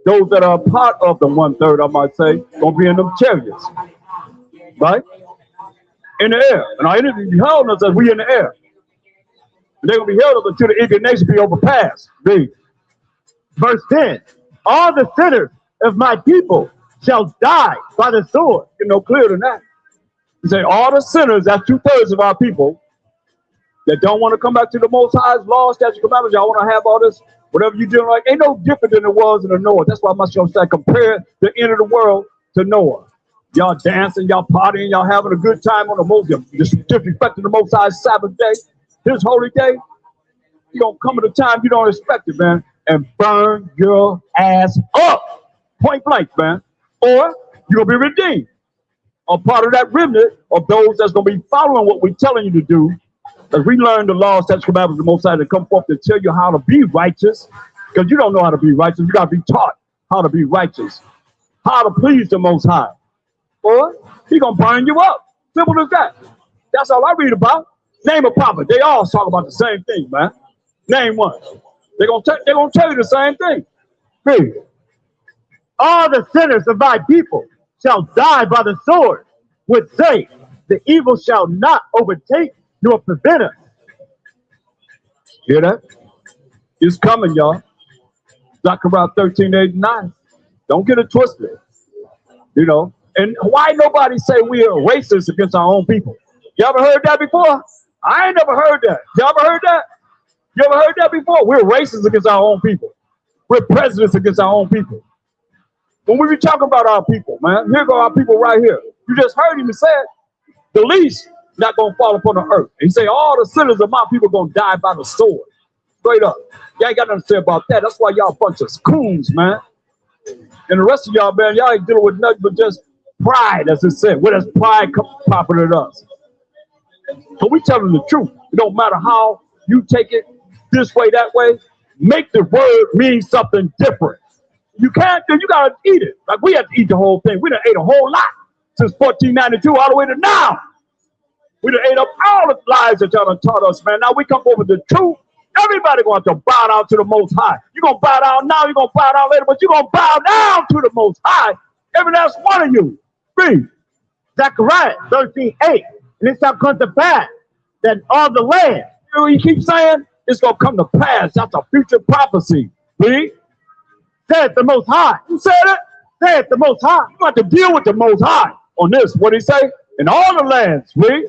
G: those that are part of the 1/3, I might say, going to be in them chariots. Right? In the air. And our enemy be held us as we in the air. And they're going to be held up until the indignation be overpassed. Read.
E: Verse 10. All the sinners of my people shall die by the sword.
G: Get no clearer than that. He say all the sinners, that's 2/3 of our people that don't want to come back to the Most High's law, statute, commandments. Y'all want to have all this, whatever you're doing, like ain't no different than it was in the Noah. That's why my show said compare the end of the world to Noah. Y'all dancing, y'all partying, y'all having a good time on the most, disrespecting the Most High's Sabbath day, his holy day. You gonna come at a time you don't expect it, man, and burn your ass up, point blank, man. Or you're gonna be redeemed. A part of that remnant of those that's gonna be following what we're telling you to do. As we learn the law, statutes, commandments of the Most High to come forth to tell you how to be righteous, because you don't know how to be righteous. You got to be taught how to be righteous, how to please the Most High. Or He's going to burn you up. Simple as that. That's all I read about. Name a prophet. They all talk about the same thing, man. Name one. They're going to tell you the same thing. Read.
E: All the sinners of my people shall die by the sword, which say, the evil shall not overtake nor prevent us.
G: Hear that? It's coming, y'all. Zechariah 13:8-9. Don't get it twisted. You know, and why nobody say we are racist against our own people? You ever heard that before? I ain't never heard that. You ever heard that? You ever heard that before? We're racist against our own people. We're prejudiced against our own people. When we be talking about our people, man, here go our people right here. You just heard him say it. The least not going to fall upon the earth. He say all the sinners of my people going to die by the sword. Straight up. Y'all ain't got nothing to say about that. That's why y'all a bunch of coons, man. And the rest of y'all, man, y'all ain't dealing with nothing but just pride, as it said. Where does pride come popping at us? So we telling the truth. It don't matter how you take it this way, that way. Make the word mean something different. You can't, you got to eat it. Like we have to eat the whole thing. We done ate a whole lot since 1492 all the way to now. We done ate up all the lies that y'all done taught us, man. Now we come over the truth. Everybody going to bow down to the Most High. You're going to bow down now, you're going to bow down later, but you're going to bow down to the Most High. Every last one of you. Read.
E: Zechariah 13:8. And it shall come to pass that all the land.
G: You know, he keeps saying it's going to come to pass. That's a future prophecy. Read.
E: Saith the Most High.
G: Who said it?
E: Saith the Most High.
G: You got to deal with the Most High on this. What did he say? In all the lands. Read.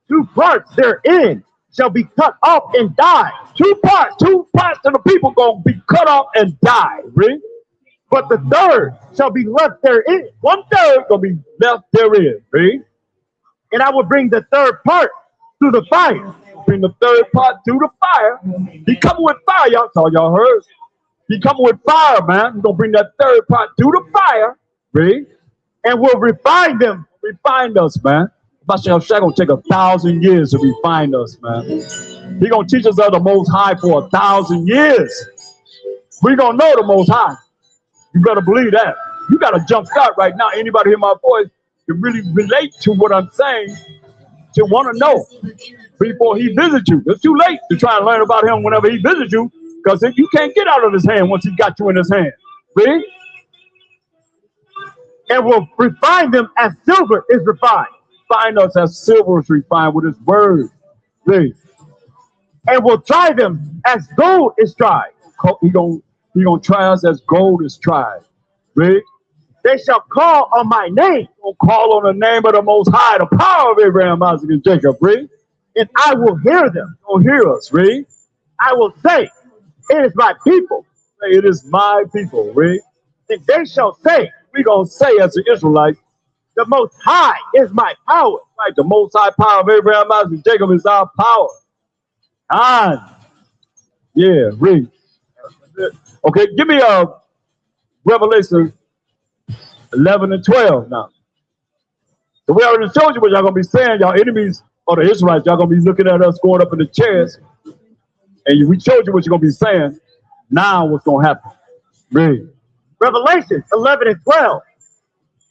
E: 2 parts therein shall be cut off and die.
G: 2 parts of the people going to be cut off and die. Read.
E: But the third shall be left therein.
G: 1/3 going to be left therein. Read.
E: And I will bring the third part through the fire.
G: Bring the third part through the fire. He coming with fire, y'all. That's all y'all heard. He coming with fire, man. He's going to bring that third part through the fire. Read.
E: And will refine them.
G: Refine us, man. It's going to take 1,000 years to refine us, man. He's going to teach us of the Most High for 1,000 years. We're going to know the Most High. You better believe that. You got a jump start right now. Anybody hear my voice can really relate to what I'm saying, to want to know before he visits you. It's too late to try and learn about him whenever he visits you, because you can't get out of his hand once he got you in his hand. Read.
E: and will refine them as silver is refined,
G: Find us as silver is refined with his word. Read.
E: and will try them as gold is tried.
G: He gonna try us as gold is tried. Read.
E: They shall call on my name,
G: Gonna call on the name of the Most High, the power of Abraham, Isaac, and Jacob. Read.
E: and I will hear them.
G: Don't hear us. Read.
E: I will say, it is my people.
G: Say, it is my people. Read.
E: And they shall say,
G: We gonna say as the Israelites,
E: the Most High is my power.
G: right? The Most High power of Abraham, Isaac, and Jacob is our power. And yeah, read. Okay, give me Revelation 11 and 12 now. So we already showed you what y'all gonna be saying. Y'all enemies or the Israelites, y'all gonna be looking at us going up in the chairs, and we showed you what you're gonna be saying. Now what's gonna happen? Read.
E: Revelation 11 and 12.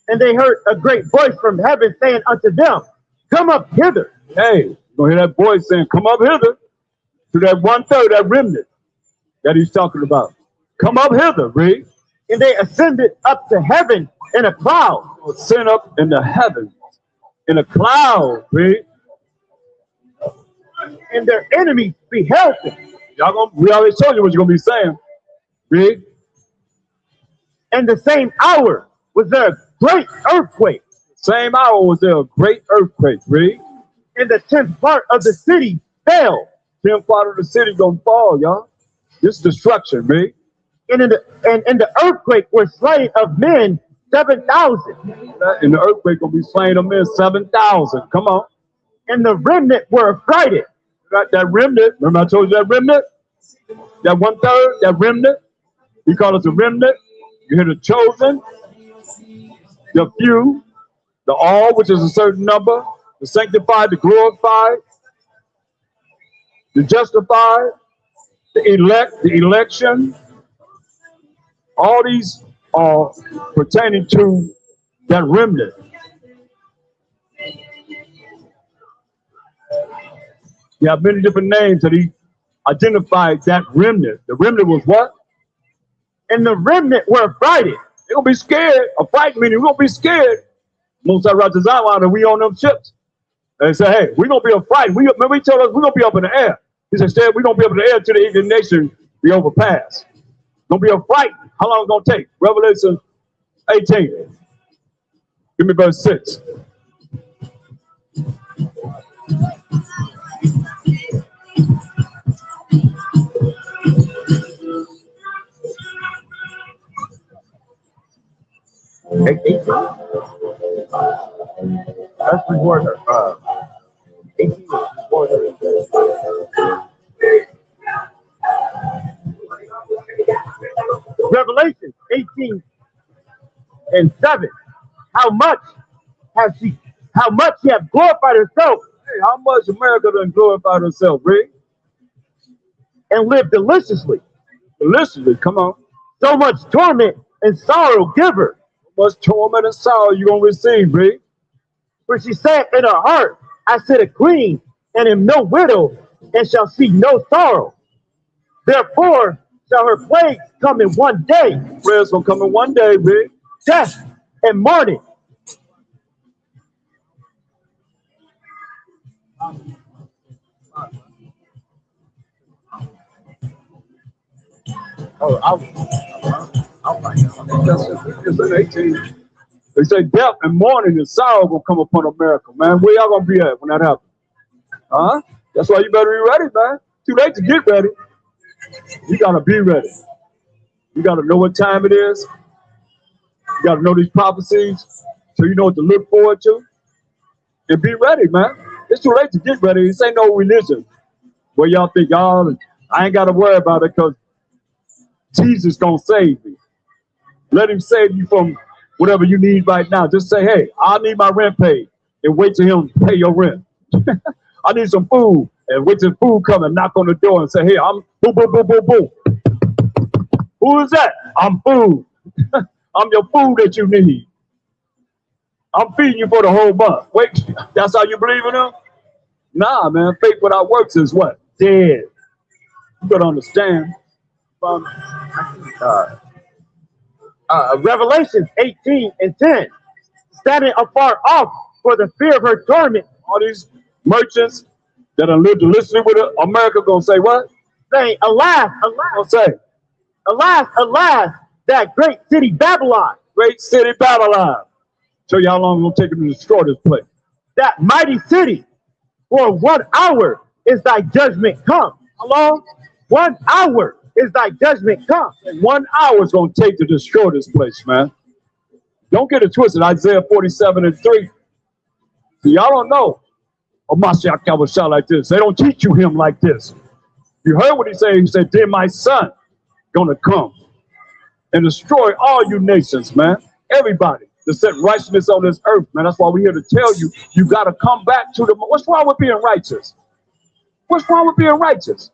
E: And they heard a great voice from heaven saying unto them, come up hither.
G: Hey, you gonna hear that voice saying, "Come up hither," to that 1/3, that remnant that he's talking about. Come up hither. Read.
E: And they ascended up to heaven in a cloud.
G: Sent up in the heavens in a cloud. Read.
E: And their enemies beheld them.
G: Y'all gonna, we already told you what you're gonna be saying. Read.
E: And the same hour was there a great earthquake.
G: Same hour was there a great earthquake. Read.
E: And the 10th part of the city fell.
G: 10th part of the city gonna fall, y'all. This destruction. Read.
E: And in the earthquake were slain of men 7,000.
G: And the earthquake gonna be slain of men 7,000. Come on.
E: And the remnant were affrighted.
G: That remnant. Remember I told you that remnant? That 1/3, that remnant. He called us a remnant. You hear the chosen, the few, the all, which is a certain number, the sanctified, the glorified, the justified, the elect, the election. All these are pertaining to that remnant. You have many different names that he identified that remnant. The remnant was what?
E: And the remnant were affrighted.
G: They're gonna be scared. A fight meaning we're gonna be scared. Most of Roger Zion and we on them ships. They say, hey, we're gonna be affrighted. Remember he told us we're gonna be up in the air. He said, instead, we're gonna be up in the air till the Indian nation be overpassed. Gonna be affrighted. How long it's gonna take? Revelation 18. Give me verse 6.
E: That's reward her. 18 is reward her. Revelation 18 and 7. How much she have glorified herself
G: Hey, how much America done glorified herself, Rick?
E: and lived deliciously.
G: Deliciously, come on.
E: So much torment and sorrow give her.
G: How much torment and sorrow you gonna receive, Rick?
E: For she said in her heart, I sit a queen and am no widow and shall see no sorrow. Therefore shall her plagues come in one day,
G: Prayers gonna come in one day, Rick.
E: death and mourning.
G: It's in 18. They say death and mourning and sorrow gonna come upon America, man. Where y'all gonna be at when that happens? Huh? That's why you better be ready, man. Too late to get ready. You gotta be ready. You gotta know what time it is. You gotta know these prophecies so you know what to look forward to. And be ready, man. It's too late to get ready. This ain't no religion where y'all think, y'all, I ain't gotta worry about it because Jesus gonna save me. Let him save you from whatever you need right now. Just say, hey, I need my rent paid, and wait till him pay your rent. I need some food, and wait till food come and knock on the door and say, hey, I'm boom, boom, boom, boom, boom. Who is that? I'm food. I'm your food that you need. I'm feeding you for the whole month. Wait, that's how you believe in him? Nah, man, faith without works is what? Dead. You gotta understand.
E: Revelations 18 and 10. Standing afar off for the fear of her torment,
G: All these merchants that are lived illicitly with America gonna say what?
E: saying, Alas, alas,
G: Gonna say,
E: alas, alas, that great city Babylon,
G: great city Babylon. Show you how long it's gonna take them to destroy this place.
E: that mighty city, for 1 hour is thy judgment come.
G: How long?
E: 1 hour is thy judgment come.
G: 1 hour is gonna take to destroy this place, man. Don't get it twisted. Isaiah 47 and 3. See, y'all don't know a Mashiach Yahushua like this. They don't teach you him like this. You heard what he said. He said, then my son gonna come and destroy all you nations, man. Everybody to set righteousness on this earth, man. That's why we're here to tell you, you got to come back to the... What's wrong with being righteous? What's wrong with being righteous?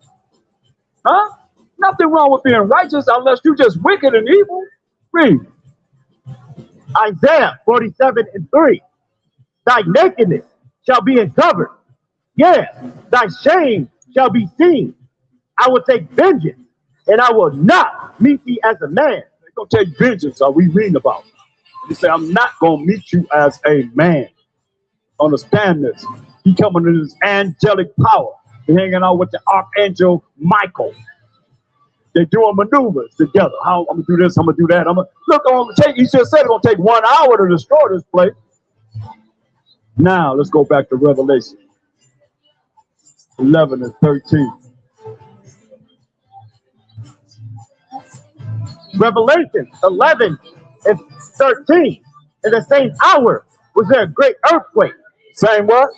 G: Huh? Nothing wrong with being righteous unless you just wicked and evil. Read.
E: Isaiah 47 and 3. Thy nakedness shall be uncovered. Yes, thy shame shall be seen. I will take vengeance, and I will not meet thee as a man.
G: They're going to take vengeance, are we reading about? He said, I'm not going to meet you as a man. Understand this. He coming in his angelic power. He hanging out with the archangel Michael. They're doing maneuvers together. How I'm going to do this, I'm going to do that. He just said it's going to take 1 hour to destroy this place. Now, let's go back to Revelation 11 and 13.
E: Revelation 11 and 13. In the same hour was there a great earthquake.
G: Same what?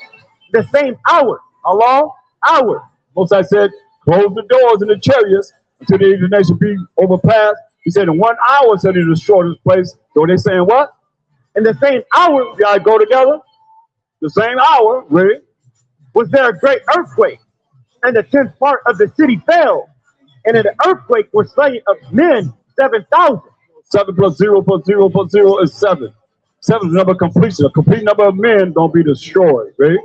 E: The same hour.
G: How long?
E: Hour.
G: Most I said, close the doors in the chariots until the nation be overpassed. He said in 1 hour said he destroy this place. So they saying what?
E: In the same hour
G: You gotta go together. The same hour, really.
E: was there a great earthquake, and the 10th part of the city fell, and in the earthquake were slain of men 7,000.
G: 7 plus 0 plus 0 plus 0 is 7. 7 is the number of completion. A complete number of men don't be destroyed, right?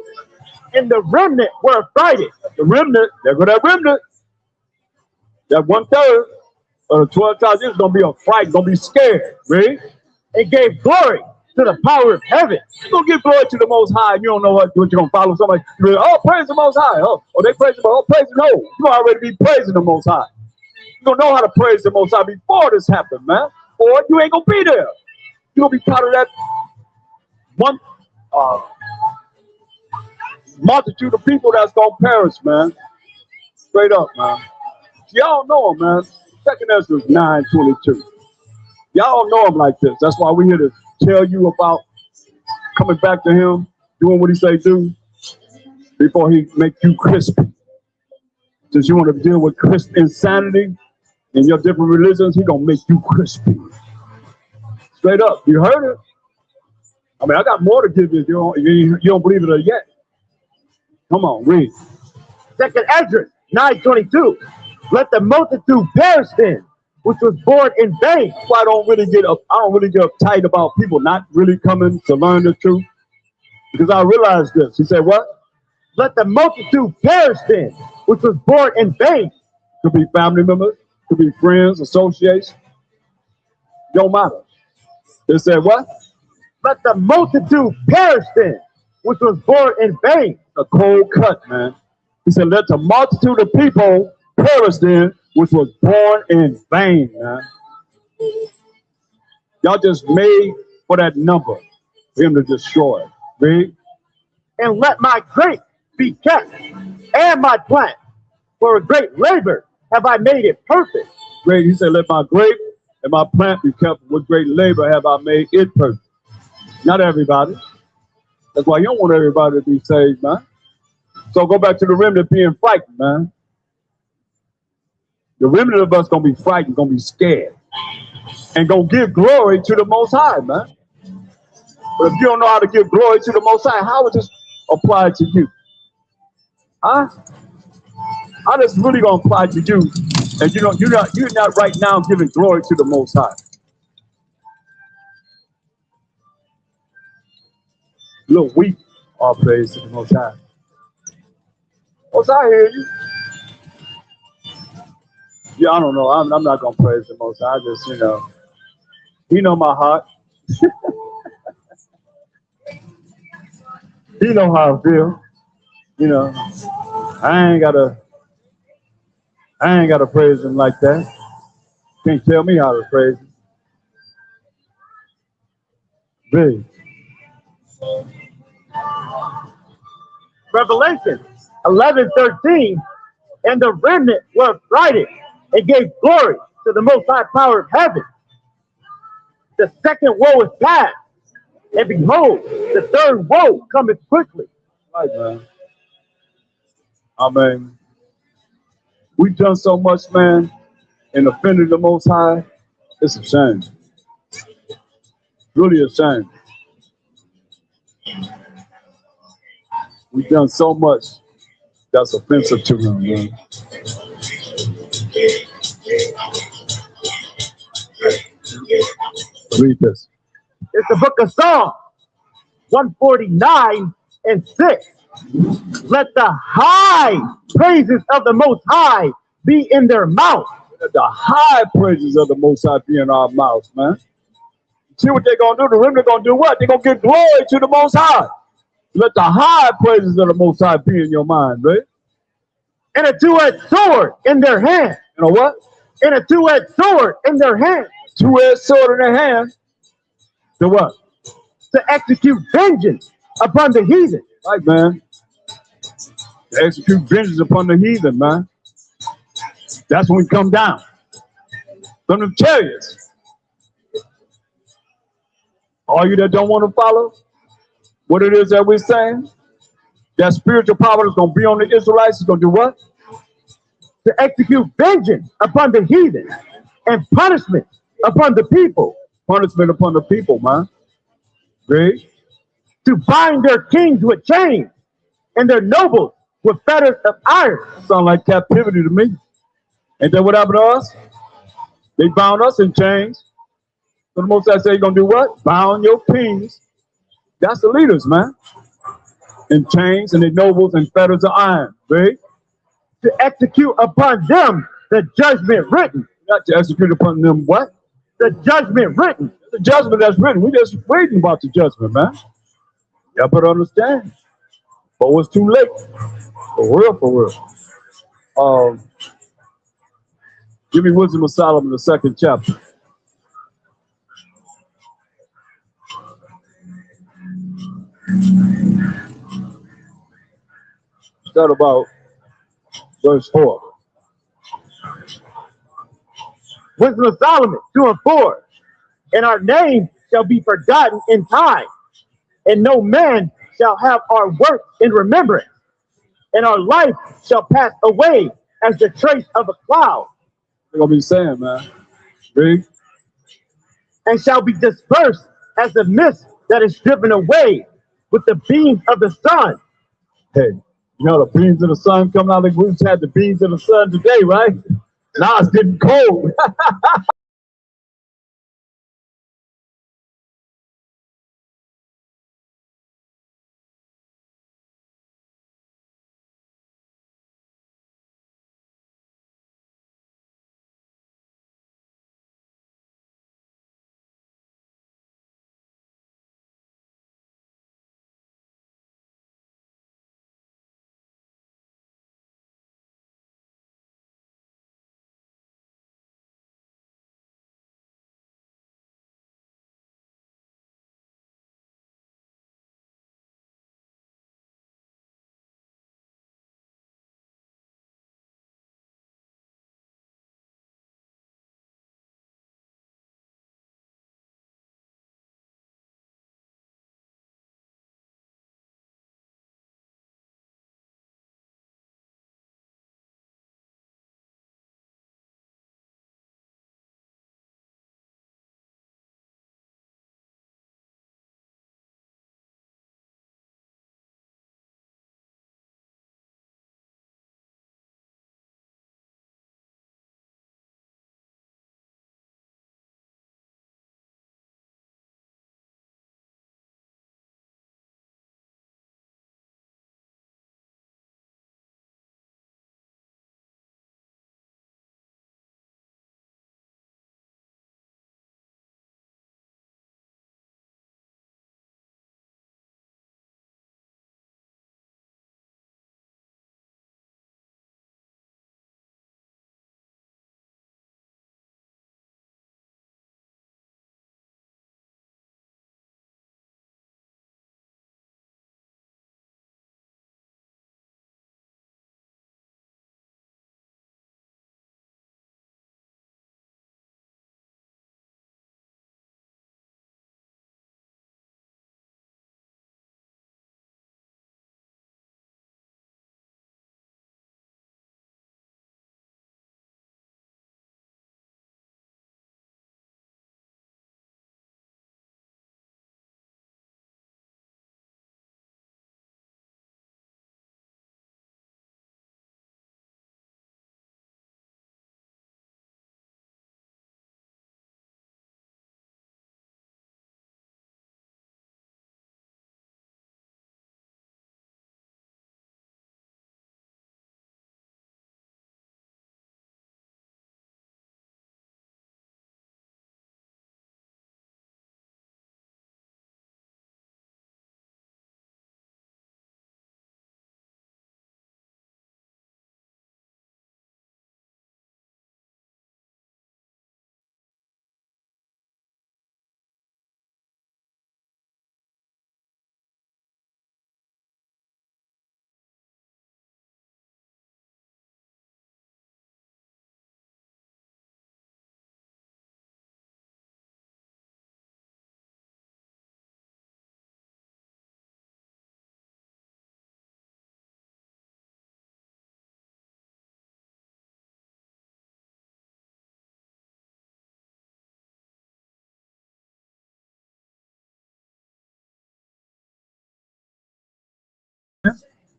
E: And the remnant were affrighted.
G: The remnant, there go that remnant. That 1/3 of the 12,000 is gonna be affrighted, gonna be scared, right?
E: And gave glory to the power of heaven.
G: You're gonna give glory to the Most High. You don't know what you're gonna follow somebody. You're like, oh, praise the Most High. Oh, they praise him. Oh, praise him. No, you already be praising the Most High. You don't know how to praise the Most High before this happened, man. Or you ain't gonna be there. You're gonna be part of that one multitude of people that's gonna perish, man. Straight up, man. Y'all know him, man. 2 Ezra 9:22. Y'all know him like this. That's why we're here to tell you about coming back to him, doing what he say do, before he make you crispy. Since you want to deal with crisp insanity in your different religions, he gonna make you crispy. Straight up. You heard it. I mean, I got more to give you. You don't believe it yet. Come on, read.
E: 2 Ezra 9:22. Let the multitude perish then, which was born in vain.
G: I don't really get uptight about people not really coming to learn the truth, because I realized this. He said, what?
E: Let the multitude perish then, which was born in vain.
G: Could be family members, could be friends, associates. Don't matter. They said what?
E: Let the multitude perish then, which was born in vain.
G: A cold cut, man. He said, let the multitude of people perish then, which was born in vain, man. Y'all just made for that number, for him to destroy. Read.
E: And let my grape be kept, and my plant, for a great labor have I made it perfect.
G: Great. He said, let my grape and my plant be kept. With great labor have I made it perfect. Not everybody. That's why you don't want everybody to be saved, man. So go back to the remnant being frightened, man. The remnant of us gonna be frightened, gonna be scared, and gonna give glory to the Most High, man. But if you don't know how to give glory to the Most High, how would this apply to you? Huh? How this really gonna apply to you? And you're not right now giving glory to the Most High. A little weak, all praise to the Most High. Most High hear you. Yeah, I don't know. I'm not gonna praise the Most High. I just, He know my heart. He know how I feel. You know, I ain't gotta praise him like that. Can't tell me how to praise him. Big.
E: Revelation 11:13, and the remnant were affrighted and gave glory to the most high power of heaven. The second woe is past, and behold, the third woe cometh quickly.
G: Right, man. I mean, we've done so much, man, and offended the Most High. It's a shame. Really a shame. We've done so much that's offensive to him, man. Read this.
E: It's the book of Psalms 149:6. Let the high praises of the Most High be in their mouth.
G: Let the high praises of the Most High be in our mouths, man. See what they're going to do? The remnant going to do what? They're going to give glory to the Most High. Let the high praises of the Most High be in your mind, right?
E: And a two-edged sword in their hand.
G: You know what?
E: And a two-edged sword in their hand.
G: Two-edged sword in their hand. To what?
E: To execute vengeance upon the heathen.
G: Right, man. To execute vengeance upon the heathen, man. That's when we come down from the chariots. All you that don't want to follow what it is that we're saying, that spiritual power that's going to be on the Israelites is going to do what?
E: To execute vengeance upon the heathen and punishment upon the people.
G: Punishment upon the people, man. Read.
E: To bind their kings with chains and their nobles with fetters of iron.
G: Sound like captivity to me. Ain't that what happened to us? They bound us in chains. So the Most High say, you're going to do what? Bound your kings. That's the leaders, man. In chains and the nobles and fetters of iron. Read.
E: To execute upon them the judgment written.
G: Not to execute upon them what?
E: The judgment written.
G: The judgment that's written. We just reading about the judgment, man. Y'all better understand. But it's too late. For real, for real. Give me Wisdom of Solomon, the 2nd chapter. Start about verse 4.
E: Wisdom of Solomon 2:4. And our name shall be forgotten in time, and no man shall have our work in remembrance, and our life shall pass away as the trace of a cloud.
G: They're going to be saying, man. Read.
E: And shall be dispersed as the mist that is driven away with the beams of the sun.
G: Hey, you know the beams of the sun coming out. Like we just had the beams of the sun today, right? Now it's getting cold.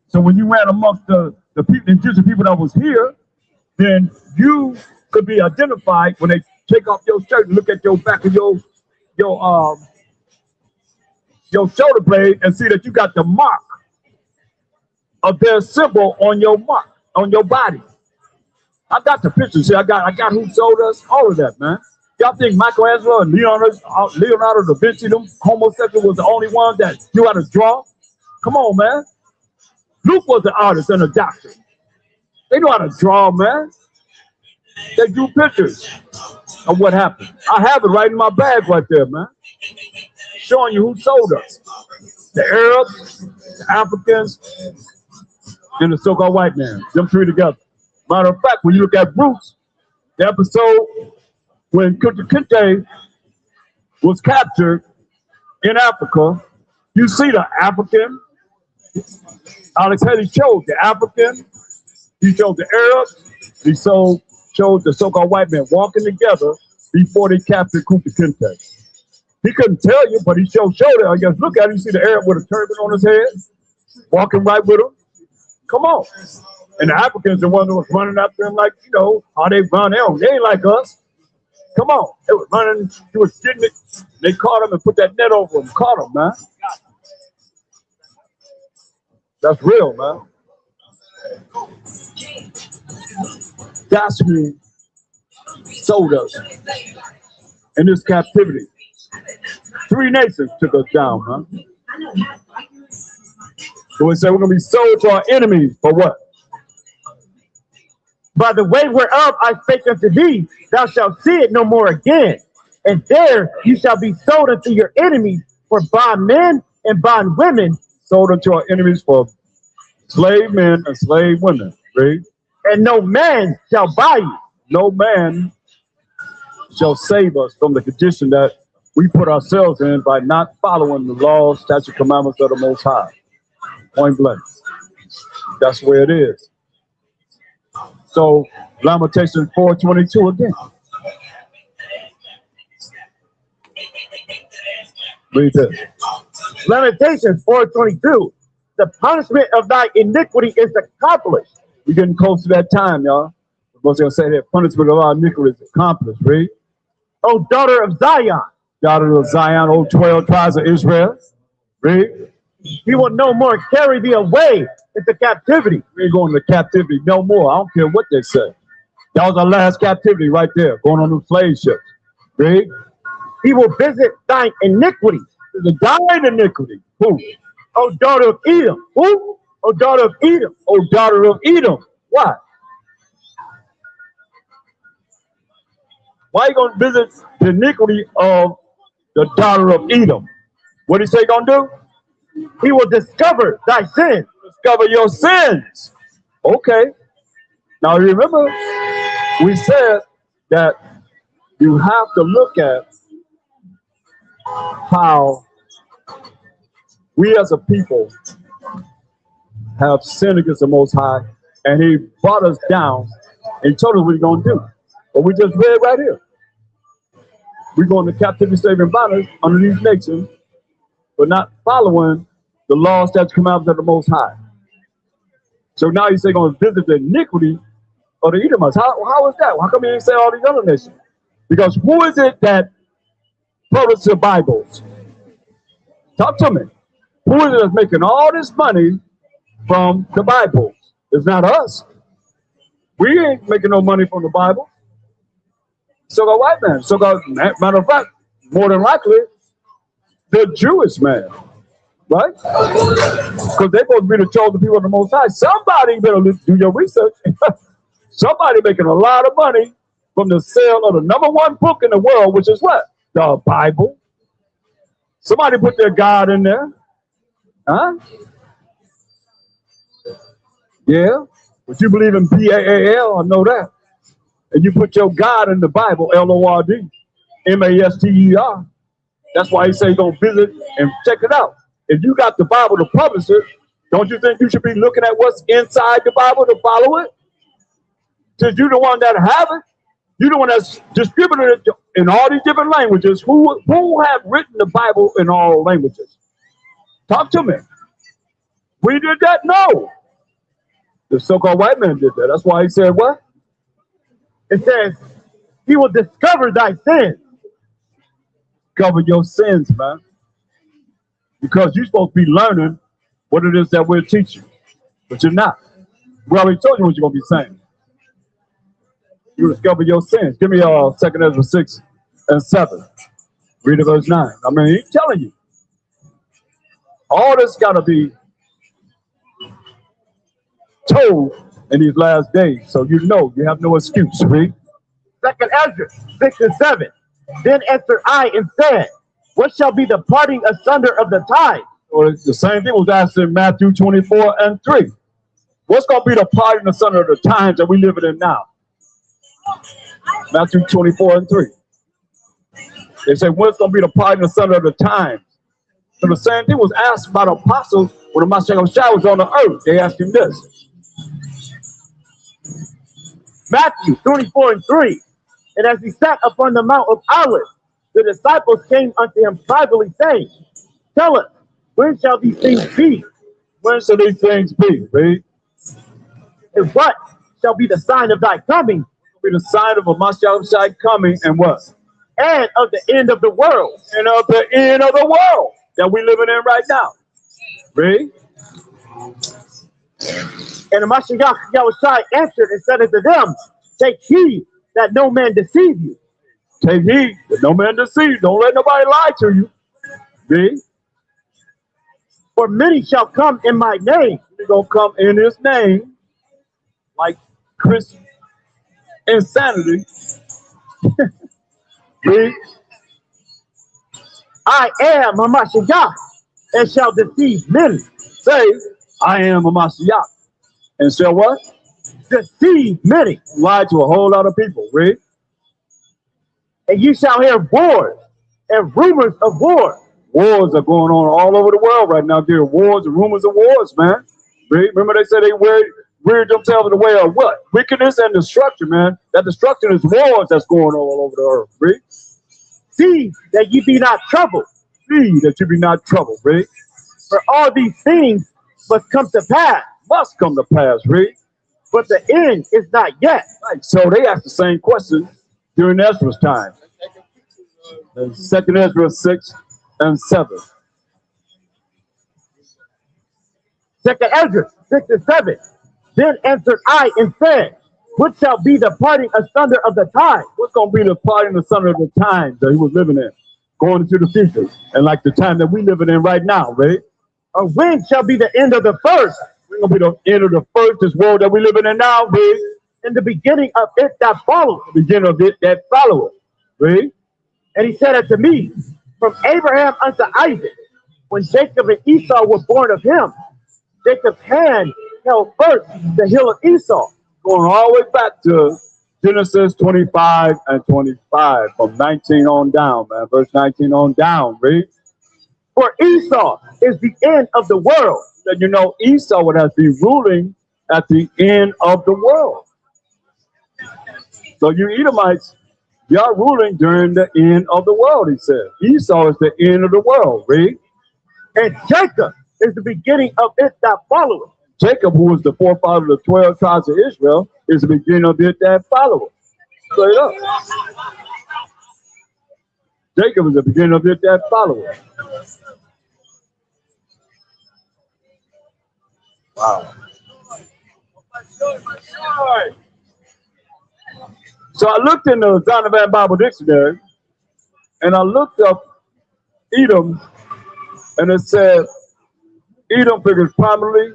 G: So when you ran amongst the people, the Jewish people that was here, then you could be identified when they take off your shirt and look at your back of your shoulder blade and see that you got the mark of their symbol on your mark, on your body. I got the pictures here. I got who sold us, all of that, man. Y'all think Michelangelo and Leonardo da Vinci, them homosexual, was the only one that knew how to draw? Come on, man. Luke was an artist and a doctor. They know how to draw, man. They drew pictures of what happened. I have it right in my bag right there, man. Showing you who sold us. The Arabs, the Africans, and the so-called white man. Them three together. Matter of fact, when you look at Bruce, the episode when Kunta Kinte was captured in Africa, you see the African. Alex Haley showed the African. He showed the Arabs. He showed the so-called white man walking together before they captured Kunta Kinte. He couldn't tell you, but he showed it. I guess look at it. You see the Arab with a turban on his head, walking right with him. Come on. And the Africans, the one that was running after him, like, you know, how they run. They ain't like us. Come on. They was running. He was getting it. They caught him and put that net over him. Caught him, man. That's real, man. That's who sold us in this captivity. 3 nations took us down, man. So we said we're going to be sold to our enemies for what?
E: By the way whereof I spake unto thee, thou shalt see it no more again. And there you shall be sold unto your enemies for bondmen and bondwomen.
G: Sold unto our enemies for slave men and slave women. Read.
E: And no man shall buy you.
G: No man shall save us from the condition that we put ourselves in by not following the laws, statutes, commandments of the Most High. Point blank. That's where it is. So, Lamentations 4:22 again. Read this.
E: Lamentations 4:22. The punishment of thy iniquity is accomplished.
G: We're getting close to that time, y'all. We're going to say that punishment of our iniquity is accomplished. Read.
E: O daughter of Zion.
G: Daughter of Zion, O 12 tribes of Israel. Read.
E: He will no more carry thee away into captivity.
G: We ain't going to captivity no more. I don't care what they say. That was our last captivity right there, going on the slave ships. Read.
E: He will visit thine iniquity.
G: The thine iniquity. Who?
E: O daughter of Edom. Who? O daughter of Edom.
G: O daughter of Edom. Why? Why are you going to visit the iniquity of the daughter of Edom? What did he say going to do?
E: He will discover thy sins.
G: Discover your sins. Okay. Now remember, we said that you have to look at how we as a people have sinned against the Most High, and he brought us down and told us what he's going to do. But we just read right here. We're going to captivity, slave, and bondage under these nations, but not following the laws, statutes, commandments of the Most High. So now he's going to visit the iniquity of the Edomites. How is that? How come he didn't say all these other nations? Because who is it that publishes the Bibles? Talk to me. Who is it that's making all this money from the Bible? It's not us. We ain't making no money from the Bible. So-called white man. So-called, matter of fact, more than likely, the Jewish man. Right? Because they're supposed to be the chosen people of the Most High. Somebody better do your research. Somebody making a lot of money from the sale of the #1 book in the world, which is what? The Bible. Somebody put their God in there. Huh? Yeah. But you believe in P-A-A-L, I know that. And you put your God in the Bible, L-O-R-D, M-A-S-T-E-R. That's why he say he's going to visit and check it out. If you got the Bible to publish it, don't you think you should be looking at what's inside the Bible to follow it? Since you're the one that have it, you're the one that's distributed it in all these different languages. Who have written the Bible in all languages? Talk to me. We did that? No. The so-called white man did that. That's why he said what?
E: It says, he will discover thy sins.
G: Cover your sins, man. Because you're supposed to be learning what it is that we're teaching. But you're not. We already told you what you're going to be saying. You discover your sins. Give me 2 Ezra 6 and 7. Read verse 9. I mean, he's telling you. All this got to be told in these last days. So you know you have no excuse. Read.
E: 2 Ezra 6 and 7. Then answered I and said, what shall be the parting asunder of the time?
G: Or the same thing was asked in Matthew 24 and 3. What's going to be the parting asunder of the times that we live in now? Matthew 24 and 3. They say, what's going to be the parting asunder of the times? So the same thing was asked by the apostles when the Mashiach was on the earth. They asked him this.
E: Matthew 24 and 3. And as he sat upon the Mount of Olives, the disciples came unto him privately, saying, tell us, when shall these things be?
G: When shall these things be? Read.
E: And what shall be the sign of thy coming?
G: Be the sign of a Mashiach coming and what?
E: And of the end of the world.
G: And of the end of the world that we living in right now. Read.
E: And the Mashiach Yahushua answered and said unto them, take heed that no man deceive you.
G: Take heed that no man deceive. Don't let nobody lie to you. Read.
E: For many shall come in my name.
G: They're going to come in his name like Christian insanity. Read.
E: I am a Mashiach and shall deceive many.
G: Say, I am a Mashiach. And shall what?
E: Deceive many.
G: Lie to a whole lot of people. Read.
E: And you shall hear wars and rumors of wars.
G: Wars are going on all over the world right now. There are wars and rumors of wars, man. Read. Remember they said they reared themselves in the way of what? Wickedness and destruction, man. That destruction is wars that's going on all over the earth. Read.
E: See that ye be not troubled.
G: See that you be not troubled. Read.
E: For all these things must come to pass.
G: Must come to pass. Read.
E: But the end is not yet.
G: Right. So they asked the same question during Ezra's time. 2 Ezra 6 and 7.
E: 2 Ezra 6 and 7. Then answered I and said, what shall be the parting asunder of the time?
G: What's going to be the parting asunder of the time that he was living in, going into the future, and like the time that we living in right now, right?
E: Or when shall be the end of the first?
G: We're going to be the end of the first, this world that we living in now, right?
E: In the beginning of it that followeth.
G: The beginning of it that followeth, right?
E: And he said unto me, from Abraham unto Isaac, when Jacob and Esau were born of him, Jacob's hand held first the hill of Esau.
G: Going all the way back to Genesis 25 and 25, from 19 on down, man. Verse 19 on down, read.
E: For Esau is the end of the world.
G: That you know Esau would have to be ruling at the end of the world. So you Edomites, y'all ruling during the end of the world, he said. Esau is the end of the world, read.
E: And Jacob is the beginning of it that followeth.
G: Jacob, who was the forefather of the 12 tribes of Israel, is the beginning of it that followeth. Straight up. Jacob is the beginning of it that followeth. Wow. So I looked in the Zondervan Bible Dictionary, and I looked up Edom, and it said Edom figures primarily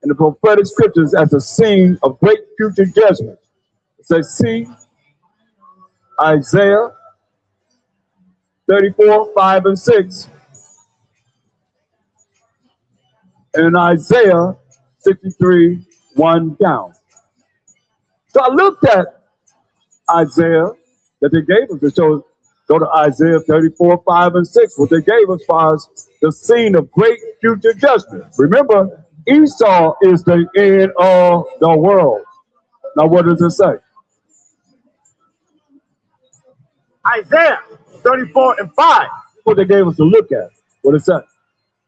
G: in the prophetic scriptures as a scene of great future judgment. It says, see Isaiah 34, 5 and 6, and Isaiah 63, 1 down. So I looked at Isaiah that they gave us to show, go to Isaiah 34, 5 and 6, what they gave as far as the scene of great future judgment. Remember, Esau is the end of the world. Now, what does it say?
E: Isaiah 34 and 5.
G: What they gave us to look at. What it say?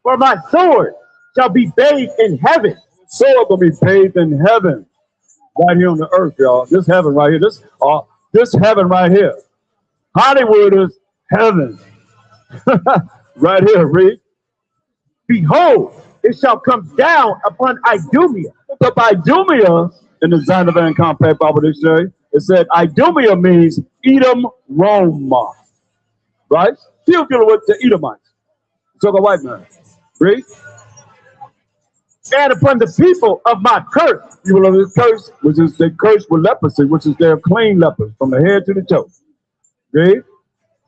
E: For my sword shall be bathed in heaven.
G: soul gonna be bathed in heaven right here on the earth, y'all. This heaven right here. This heaven right here. Hollywood is heaven. Right here, read.
E: Behold, it shall come down upon Idumea.
G: Look up Idumea in the Zondervan Compact Bible Dictionary. It said Idumea means Edom, Rome. Right? Still dealing with the Edomites. So the white man. Read.
E: And upon the people of my curse.
G: People of this curse, which is they curse with leprosy, which is their clean lepers from the head to the toe. Read.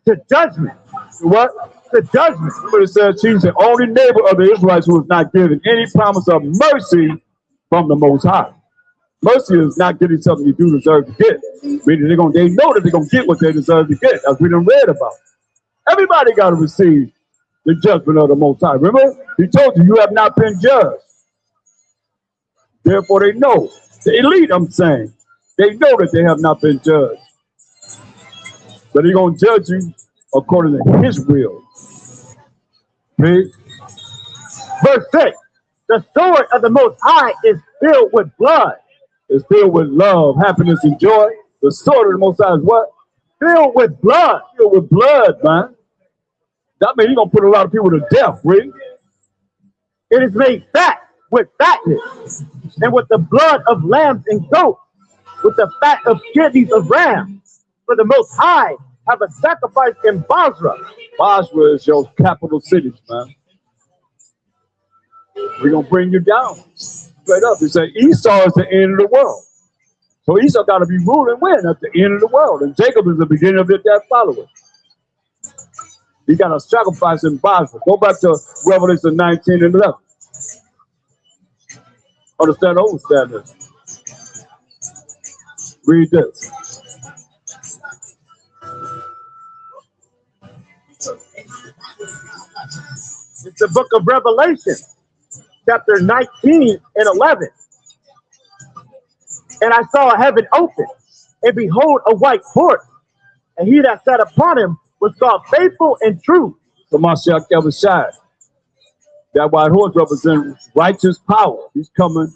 E: To judgment.
G: What?
E: To judgment.
G: But it says she's the only neighbor of the Israelites who is not given any promise of mercy from the Most High. Mercy is not getting something you do deserve to get. Meaning they know that they're gonna get what they deserve to get, as we done read about. Everybody got to receive the judgment of the Most High. Remember, he told you, you have not been judged. Therefore, they know. The elite, I'm saying, they know that they have not been judged. But he's going to judge you according to his will. Read.
E: Verse 6. The sword of the Most High is filled with blood.
G: It's filled with love, happiness, and joy. The sword of the Most High is what?
E: Filled with blood.
G: Filled with blood, man. That means he's going to put a lot of people to death, read.
E: It is made fat with fatness, and with the blood of lambs and goats, with the fat of kidneys of rams. For the Most High have a sacrifice in Basra.
G: Basra is your capital city, man. We're going to bring you down. Straight up. He said Esau is the end of the world. So Esau got to be ruling when? At the end of the world. And Jacob is the beginning of it that follows. He got a sacrifice in Basra. Go back to Revelation 19 and 11. Understand the old standards. Read this.
E: It's the book of Revelation, chapter 19 and 11. And I saw heaven open, and behold, a white horse, and he that sat upon him was called Faithful and True.
G: So Mashiach Yahushua, that white horse represents righteous power. He's coming,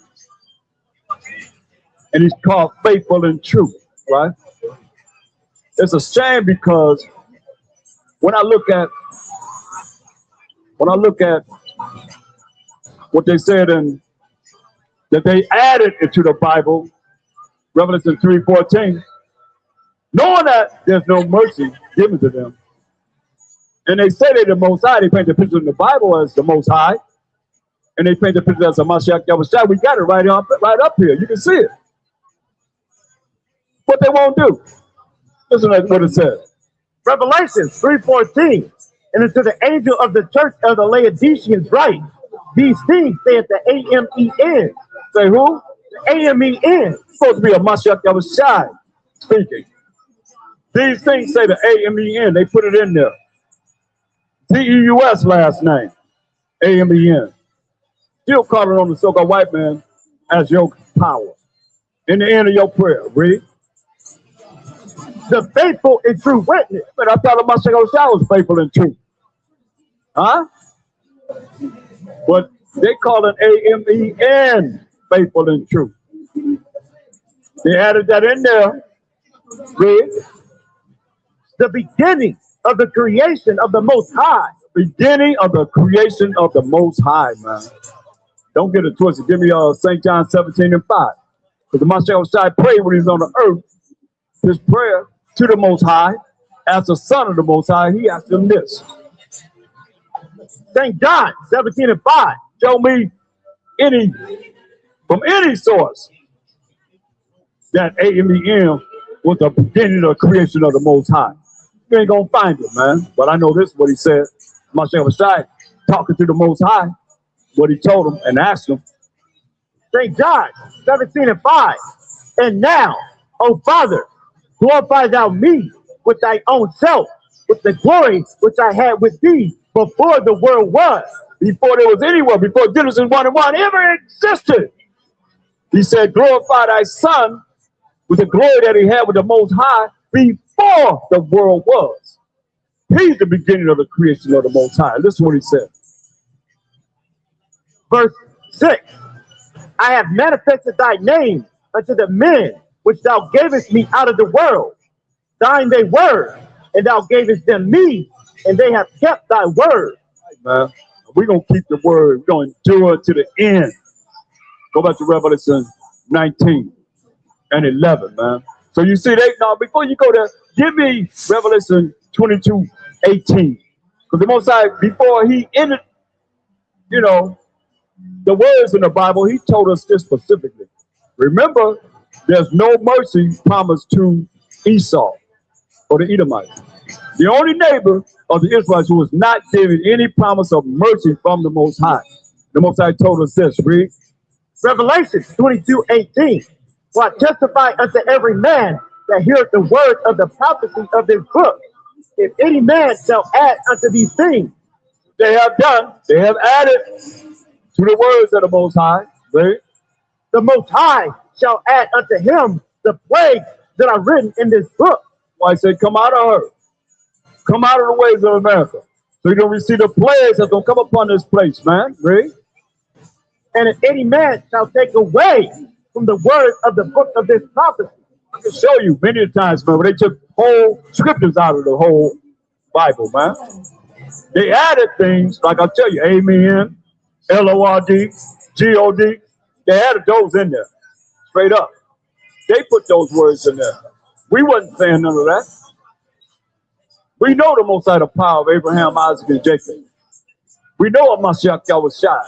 G: and he's called Faithful and True, right? It's a shame because when I look at what they said and that they added into the Bible, Revelation 3:14, knowing that there's no mercy given to them. And they say they're the Most High. They paint the picture in the Bible as the Most High. And they paint the picture as a Mashiach Yahushua. We got it right up here. You can see it. What they won't do. Listen to what it says.
E: Revelation 3:14. And unto the angel of the church of the Laodiceans write, these things saith the Amen.
G: Say who?
E: The Amen.
G: It's supposed to be a Mashiach Yahushua speaking. These things say the Amen. They put it in there. Zeus last name. Amen. Still calling on the so-called white man as your power. In the end of your prayer, read.
E: The faithful and true witness.
G: But I thought Mashiach Yahushua was faithful and true. Huh? But they call it Amen, faithful and true. They added that in there. Read.
E: The beginning of the creation of the Most High.
G: Beginning of the creation of the Most High, man. Don't get it twisted. Give me St. John 17 and 5. Because the Mashiach Yahushua prayed when he was on the earth. His prayer to the Most High, as the Son of the Most High, he asked him this.
E: St. John 17 and 5.
G: Show me from any source that Amen was the beginning of the creation of the Most High. You ain't gonna find it, man. But I know this is what he said. Mashiach Yahushua talking to the Most High, what he told him and asked him.
E: St. John 17 and 5. And now, O Father, glorify thou me with thy own self, with the glory which I had with thee before the world was.
G: Before there was anyone, before Genesis 1 and 1 ever existed. He said, glorify thy Son with the glory that he had with the Most High before the world was. He's the beginning of the creation of the Most High. Listen to what he said.
E: Verse 6. I have manifested thy name unto the men which thou gavest me out of the world. Thine they were, and thou gavest them me, and they have kept thy word.
G: Man, we're going to keep the word. We're going to endure to the end. Go back to Revelation 19 and 11, man. So you see, now before you go there, give me Revelation 22:18. Because the Most High, before he ended, you know, the words in the Bible, he told us this specifically. Remember, there's no mercy promised to Esau or the Edomites. The only neighbor of the Israelites who was not given any promise of mercy from the Most High. The Most High told us this, read.
E: Revelation 22:18. For I testify unto every man that heareth the word of the prophecy of this book. If any man shall add unto these things,
G: They have added to the words of the Most High, right?
E: the Most High shall add unto him the plagues that are written in this book.
G: Why I said, come out of her. Come out of the ways of America. So you're going to receive the plagues that's going to come upon this place, man. Right?
E: And if any man shall take away from the words of the book of this prophecy.
G: I can show you many times, man, where they took whole scriptures out of the whole Bible, man. They added things, like I tell you, amen, Lord, God. They added those in there, straight up. They put those words in there. We wasn't saying none of that. We know the Most High, the power of Abraham, Isaac, and Jacob. We know of Mashiach Yahushua,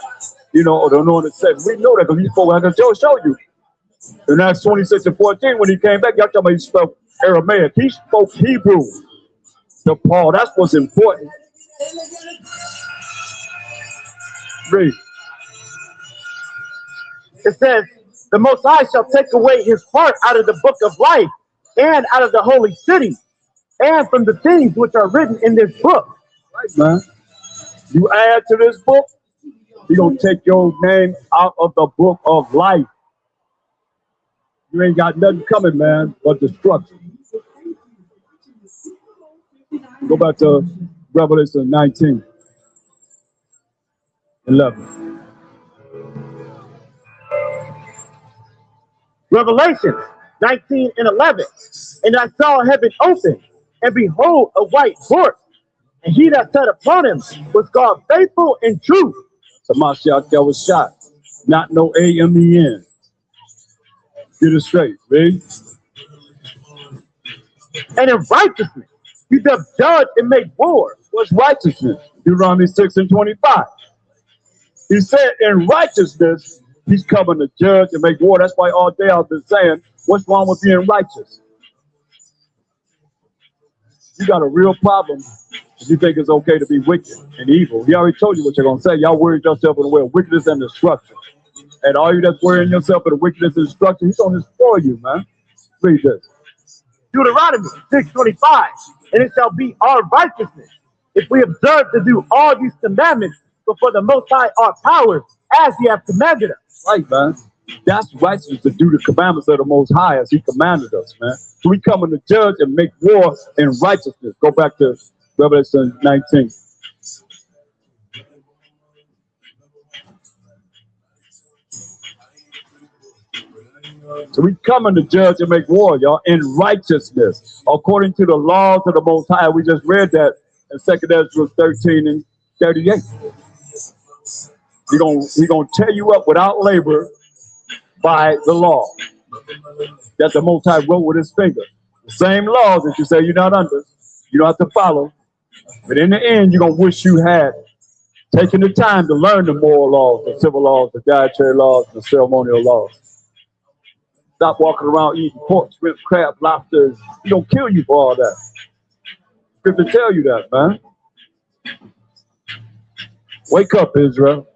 G: you know, or the anointed said. We know that because he spoke, like I just showed you. In Acts 26:14, when he came back, y'all talking about he spoke Aramaic. He spoke Hebrew to Paul. That's what's important. Read.
E: It says, the Most High shall take away his part out of the book of life and out of the holy city and from the things which are written in this book.
G: Right, man. You add to this book, he's going to take your name out of the book of life. You ain't got nothing coming, man, but destruction. Go back to Revelation 19:11.
E: Revelation 19:11. And I saw heaven open, and behold, a white horse, and he that sat upon him was called Faithful and True.
G: So Mashiach that was shot, not no AMEN. Get it straight, read.
E: And in righteousness he doth judge and make war.
G: What's righteousness? Deuteronomy 6:25. He said in righteousness, he's coming to judge and make war. That's why all day I've been saying, what's wrong with being righteous? You got a real problem if you think it's okay to be wicked and evil. He already told you what you're going to say. Y'all worried yourself in the way of wickedness and destruction. And all you that's worrying yourself in the wickedness and destruction, he's going to destroy you, man. Read this.
E: Deuteronomy 6:25. And it shall be our righteousness if we observe to do all these commandments before the Most High our powers as he hath commanded us.
G: Right, man. That's righteousness to do the commandments of the Most High as he commanded us, man. So we coming to judge and make war in righteousness. Go back to Revelation 19. So we coming to judge and make war, y'all, in righteousness, according to the laws of the Most High. We just read that in 2 Ezra 13:38. He's gonna tear you up without labor by the law that the Most High wrote with his finger. The same laws that you say you're not under, you don't have to follow. But in the end, you're gonna wish you had taken the time to learn the moral laws, the civil laws, the dietary laws, the ceremonial laws. Stop walking around eating pork, shrimp, crab, lobsters. He gonna kill you for all that. Scripture tell you that, man. Wake up, Israel.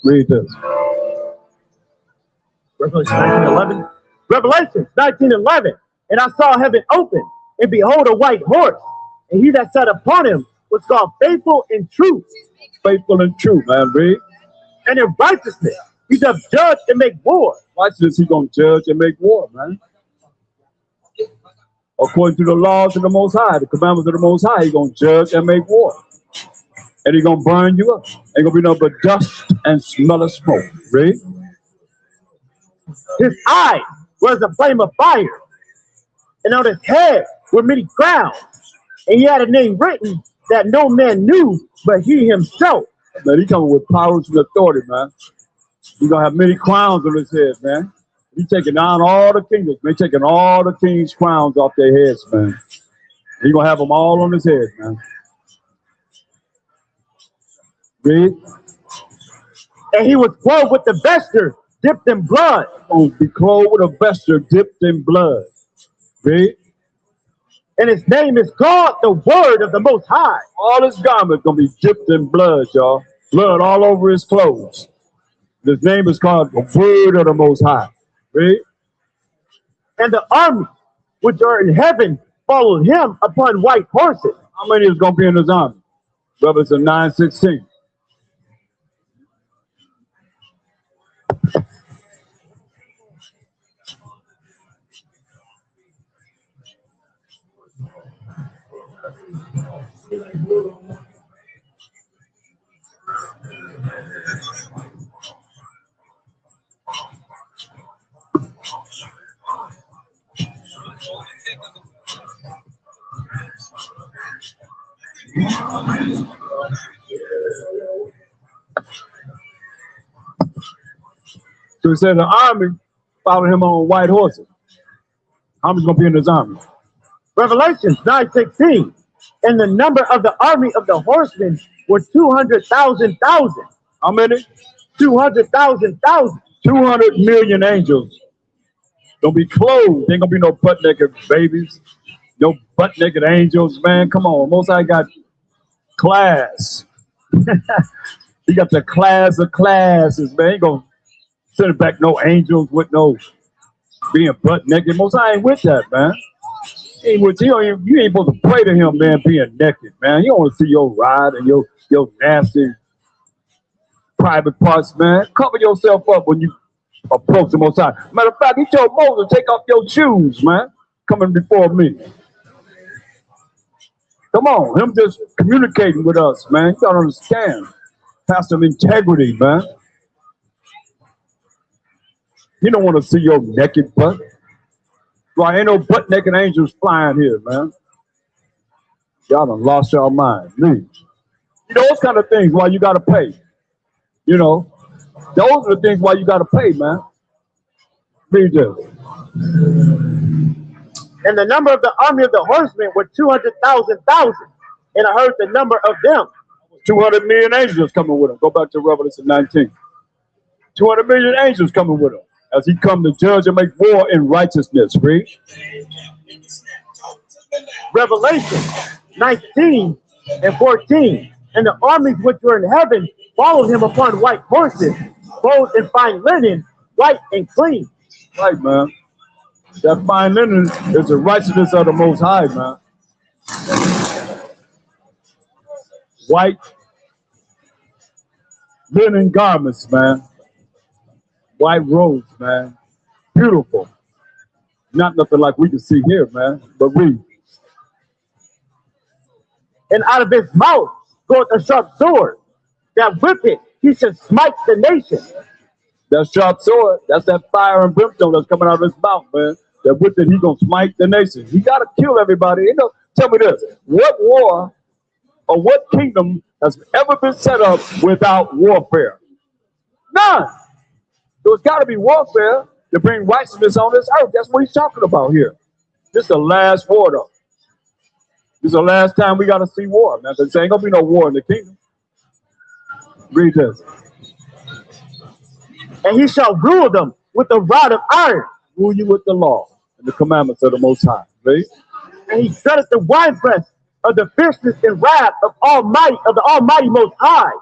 G: Read this.
E: Revelation 19:11. Revelation 19:11. And I saw heaven open, and behold, a white horse, and he that sat upon him was called Faithful and True.
G: Faithful and true, man. Read.
E: And in righteousness he doth judge and make war.
G: Righteousness, he gonna judge and make war, man. according to the laws of the Most High, the commandments of the Most High. He's going to judge and make war. And he's going to burn you up. Ain't going to be nothing but dust and smell of smoke. Read.
E: His eye was a flame of fire, and on his head were many crowns. And he had a name written that no man knew but he himself.
G: Man, he coming with powers and authority, man. He's going to have many crowns on his head, man. He's taking down all the kingdoms, man. Taking all the kings' crowns off their heads, man. He's going to have them all on his head, man. Read.
E: And he was clothed with the vesture dipped in blood.
G: Oh, be clothed with a vesture dipped in blood. Read.
E: And his name is called the Word of the Most High.
G: All his garments going to be dipped in blood, y'all. Blood all over his clothes. His name is called the Word of the Most High. Read.
E: And the army which are in heaven followed him upon white horses.
G: How many is going to be in his army? Revelation 9:16. So he said the army followed him on white horses. How many's going to be in his army?
E: Revelations 9:16. And the number of the army of the horsemen were 200,000,000.
G: How many?
E: 200,000,000.
G: 200 million angels. Don't be clothed. Ain't gonna be no butt naked babies. No butt naked angels, man. Come on. Most I got class. He got the class of classes, man. Ain't gonna send back no angels with no being butt naked. Most I ain't with that, man. Ain't with you. You ain't supposed to pray to him, man, being naked, man. You don't want to see your ride and your nasty private parts, man. Cover yourself up when you approach the Most High. Matter of fact, he told Moses, take off your shoes, man, coming before me. Come on, him just communicating with us, man. You gotta understand. Have some integrity, man. He don't want to see your naked butt. Right, ain't no butt naked angels flying here, man. Y'all done lost your mind. Me. You know, those kind of things why you gotta pay. You know, those are the things why you gotta pay, man. Read this.
E: And the number of the army of the horsemen were 200,000,000. And I heard the number of them.
G: 200 million angels coming with him. Go back to Revelation 19. 200 million angels coming with him as he come to judge and make war in righteousness. Read.
E: Revelation 19:14. And the armies which were in heaven followed him upon white horses, clothed in fine linen, white and clean.
G: Right, man. That fine linen is the righteousness of the Most High, man. White linen garments, man. White robes, man. Beautiful. Not nothing like we can see here, man. But read.
E: And out of his mouth goeth a sharp sword, that with it he should smite the nation.
G: That sharp sword, that's that fire and brimstone that's coming out of his mouth, man. That with it, he gonna smite the nation. He gotta kill everybody. You know, tell me this: what war or what kingdom has ever been set up without warfare? None. So it's gotta be warfare to bring righteousness on this earth. That's what he's talking about here. This is the last war, though. This is the last time we gotta see war. Now, there ain't gonna be no war in the kingdom. Read this.
E: And he shall rule them with a rod of iron.
G: Rule you with the law and the commandments of the Most High. Read.
E: And he setteth the winepress of the fierceness and wrath of the Almighty Most High.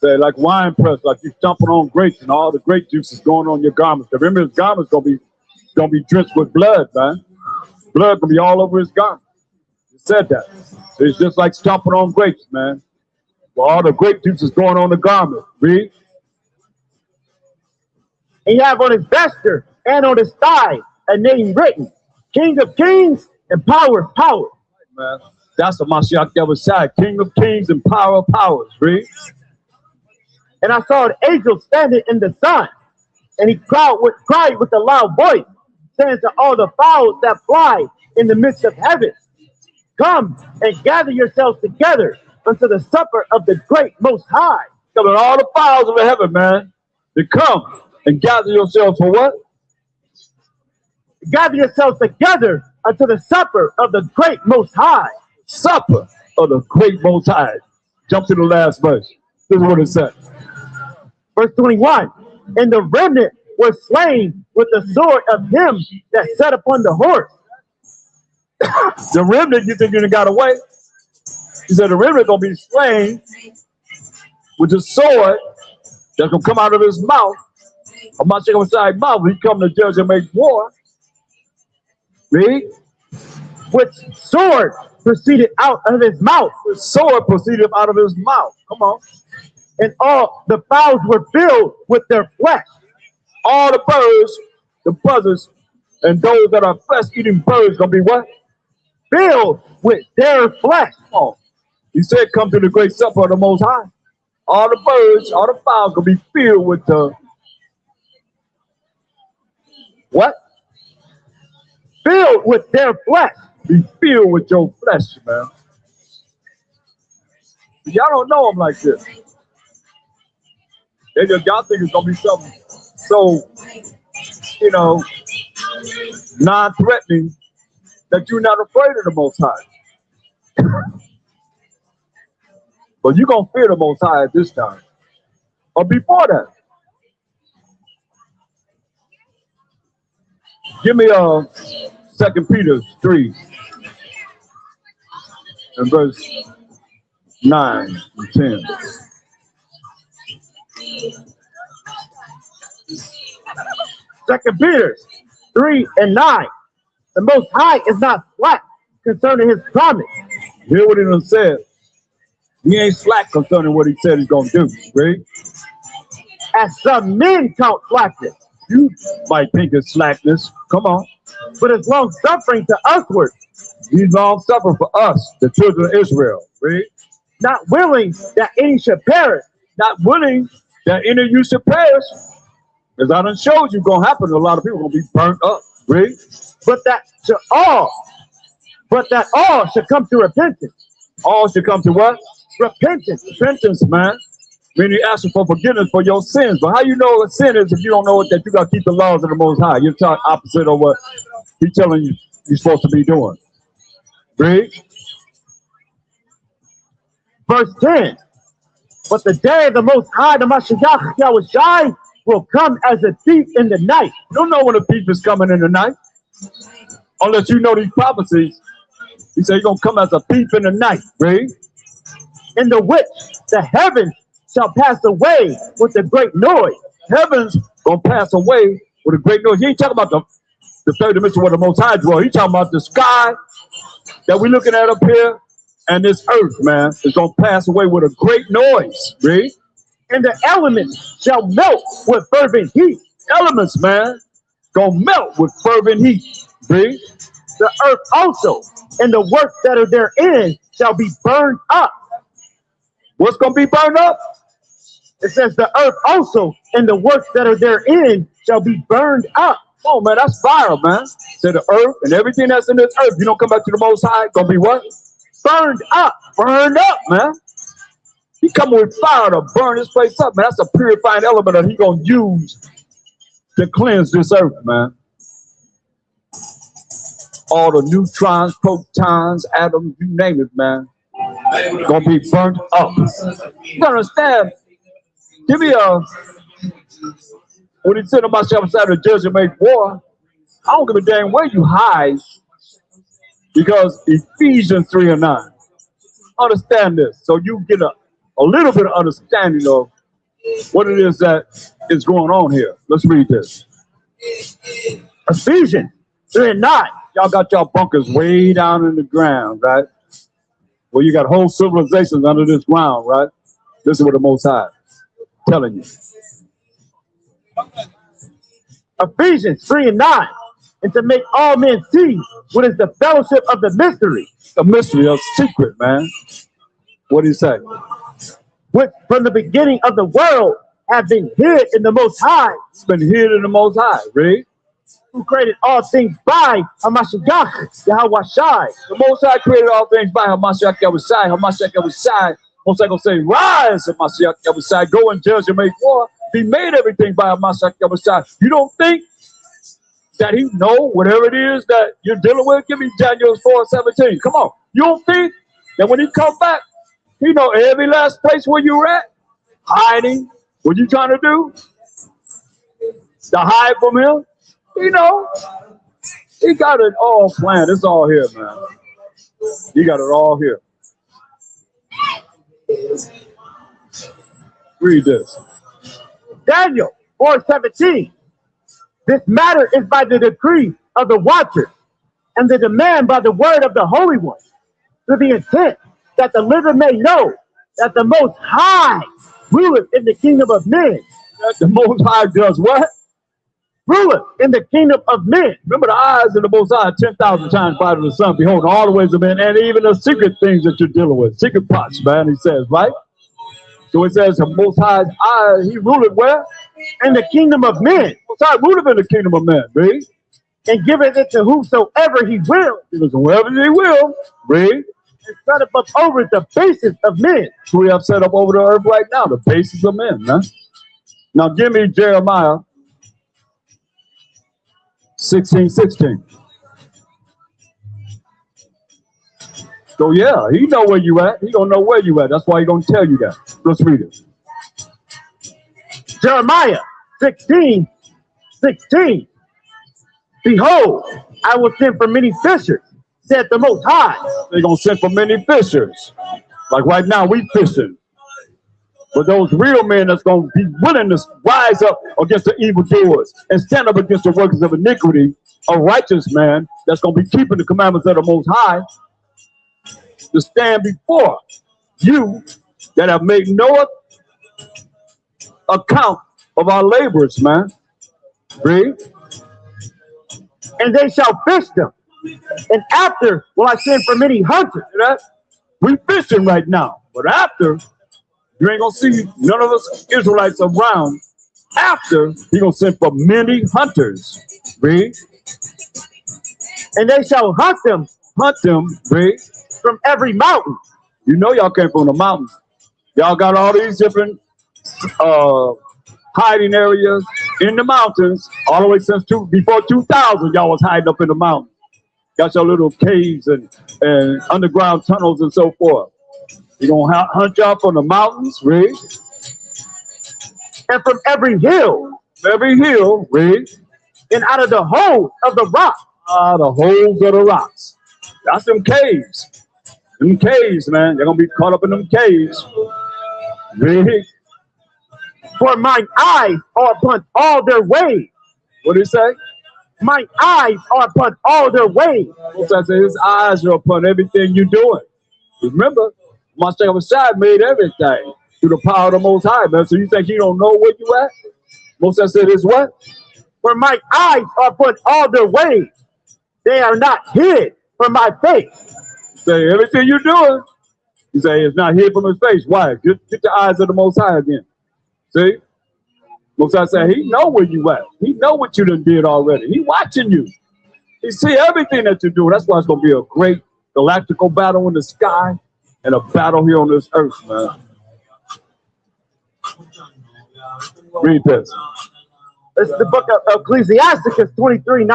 G: Say like wine press, like you stomping on grapes and all the grape juice is going on your garments. Remember, his garments gonna be drenched with blood, man. Blood gonna be all over his garment. He said that. So it's just like stomping on grapes, man. Well, all the grape juice is going on the garment. Read.
E: And he have on his vesture and on his thigh a name written, King of kings and power of power.
G: Man, that's the Mashiach Yahushua, King of kings and power of powers. Read.
E: And I saw an angel standing in the sun, and he cried with a loud voice, saying to all the fowls that fly in the midst of heaven, come and gather yourselves together unto the supper of the great Most High.
G: Come on, all the fowls of the heaven, man, to come and gather yourselves for what?
E: Gather yourselves together unto the supper of the great Most High.
G: Supper of the great Most High. Jump to the last verse. This is what it says.
E: Verse 21, and the remnant were slain with the sword of him that sat upon the horse.
G: The remnant, you think you done got away? He said the remnant gonna be slain with the sword that's gonna come out of his mouth. I'm not saying Messiah's mouth. He come to judge and make war. Read.
E: Which sword proceeded out of his mouth.
G: The sword proceeded out of his mouth. Come on.
E: And all the fowls were filled with their flesh.
G: All the birds, the buzzards, and those that are flesh-eating birds gonna be what?
E: Filled with their flesh.
G: Oh, he said, come to the great supper of the Most High. All the birds, all the fowls gonna be filled with the what?
E: Filled with their flesh.
G: Be filled with your flesh, man. Y'all don't know him like this. Y'all think it's gonna be something so, non-threatening that you're not afraid of the Most High. But you're gonna fear the Most High at this time. Or before that. Give me 2 Peter 3 and verse 9 and 10.
E: Second Peter 3 and 9. The Most High is not slack concerning his promise.
G: Hear what he done said. He ain't slack concerning what he said he's gonna do. Right?
E: As some men count slackness,
G: You might think it's slackness. Come on.
E: but is long suffering to usward,
G: He's long suffering for us, the children of Israel. Right?
E: not willing that any should perish,
G: Not willing that any of you should perish. As I done showed you, gonna happen. A lot of people gonna be burnt up. Right?
E: but that all should come to repentance.
G: All should come to what?
E: Repentance.
G: Repentance, man. Meaning asking for forgiveness for your sins. But how you know what sin is if you don't know that you got to keep the laws of the Most High? You're talking opposite of what he's telling you you're supposed to be doing. Read.
E: Verse 10. But the day of the Most High, the Mashiach Yahushua, will come as a thief in the night.
G: You don't know when a thief is coming in the night. Unless you know these prophecies. He said he's going to come as a thief in the night. Read.
E: In the which the heavens shall pass away with a great noise.
G: Heaven's going to pass away with a great noise. He ain't talking about the third dimension where the Most High dwells. He's talking about the sky that we're looking at up here. And this earth, man, is going to pass away with a great noise. Read.
E: And the elements shall melt with fervent heat.
G: Elements, man, going to melt with fervent heat. Read.
E: The earth also and the works that are therein shall be burned up.
G: What's going to be burned up?
E: It says the earth also and the works that are therein shall be burned up.
G: Oh, man, that's fire, man. So the earth and everything that's in this earth, you don't come back to the Most High, going to be what?
E: Burned up.
G: Burned up, man. He coming with fire to burn this place up, man. That's a purifying element that he going to use to cleanse this earth, man. All the neutrons, protons, atoms, you name it, man. Gonna be burnt up. You understand? Give me when he said about outside the judge and make war, I don't give a damn where you hide, because Ephesians 3 and 9. Understand this, so you get a little bit of understanding of what it is that is going on here. Let's read this.
E: Ephesians 3 and 9.
G: Y'all got y'all bunkers way down in the ground, right? Well, you got whole civilizations under this ground, right? Listen what the Most High telling you.
E: Ephesians 3 and 9. and to make all men see what is the fellowship of the mystery,
G: The mystery of secret, man. What do you say?
E: which from the beginning of the world have been hid in the Most High,
G: It's been hid in the Most High. Read.
E: who created all things by Hamashiach, Yahweh Shai.
G: The Most High created all things by Hamashiach Yahushai. Hamashiach Yahushai. Most High gonna say, rise, Hamashiach Yahushai. Go and judge and make war. He made everything by Hamashiach Yahushai. You don't think that he know whatever it is that you're dealing with? Give me Daniel 4:17. Come on. You don't think that when he come back, he know every last place where you're at? Hiding. What you trying to do? To hide from him? You know, he got it all planned. It's all here, man. He got it all here. Read this.
E: Daniel 4:17. This matter is by the decree of the watchers, and the demand by the word of the Holy One, to the intent that the living may know that the Most High ruleth in the kingdom of men.
G: That the Most High does what?
E: Ruleth in the kingdom of men.
G: Remember, the eyes of the Most High are 10,000 times brighter than the sun. Behold, all the ways of men, and even the secret things that you're dealing with. Secret parts, man, he says, right? So it says the Most High's eyes, he ruleth where?
E: In the kingdom of men,
G: Most High ruleth in the kingdom of men, read.
E: and giveth it to whomsoever he will,
G: He was whoever he will, read.
E: and set up over the basis of men.
G: Who we have set up over the earth right now, the basis of men, man. Now give me Jeremiah 16:16. So yeah, he know where you at. He don't know where you at. That's why he gonna tell you that. Let's read it.
E: Jeremiah 16:16. Behold, I will send for many fishers, said the Most High.
G: They're gonna send for many fishers. Like right now, we fishing. But those real men that's gonna be willing to rise up against the evildoers and stand up against the workers of iniquity, a righteous man that's gonna be keeping the commandments of the Most High, to stand before you that have made no account of our labors, man. Read.
E: And they shall fish them. And after will I send for many hunters.
G: See that? We fishing right now, but after, you ain't gonna see none of us Israelites around. After, he gonna send for many hunters. Read.
E: And they shall hunt them
G: Hunt them. Read.
E: from every mountain.
G: You know y'all came from the mountains. Y'all got all these different hiding areas in the mountains all the way since before 2000. Y'all was hiding up in the mountains. Got your little caves and underground tunnels and so forth. You gonna hunt y'all from the mountains, read.
E: And from every hill.
G: Every hill, read.
E: And out of the holes of the rock.
G: The holes of the rocks. That's them caves. Them caves, man. They're gonna be caught up in them caves. Read.
E: For mine eyes are upon all their ways.
G: What did he say?
E: Mine eyes are upon all their ways.
G: Most I say his eyes are upon everything you're doing. Remember, Mashiach Shai made everything through the power of the Most High, man. So you think he don't know where you at? Most I said is what?
E: For my eyes are upon all their ways. They are not hid from my face.
G: Say everything you're doing. You say it's not hid from his face. Why? Get the eyes of the Most High again. See? Most I say he know where you at. He know what you done did already. He watching you. He see everything that you're doing. That's why it's gonna be a great galactical battle in the sky and a battle here on this earth, man. Read this.
E: It's the book of Ecclesiasticus 23:19.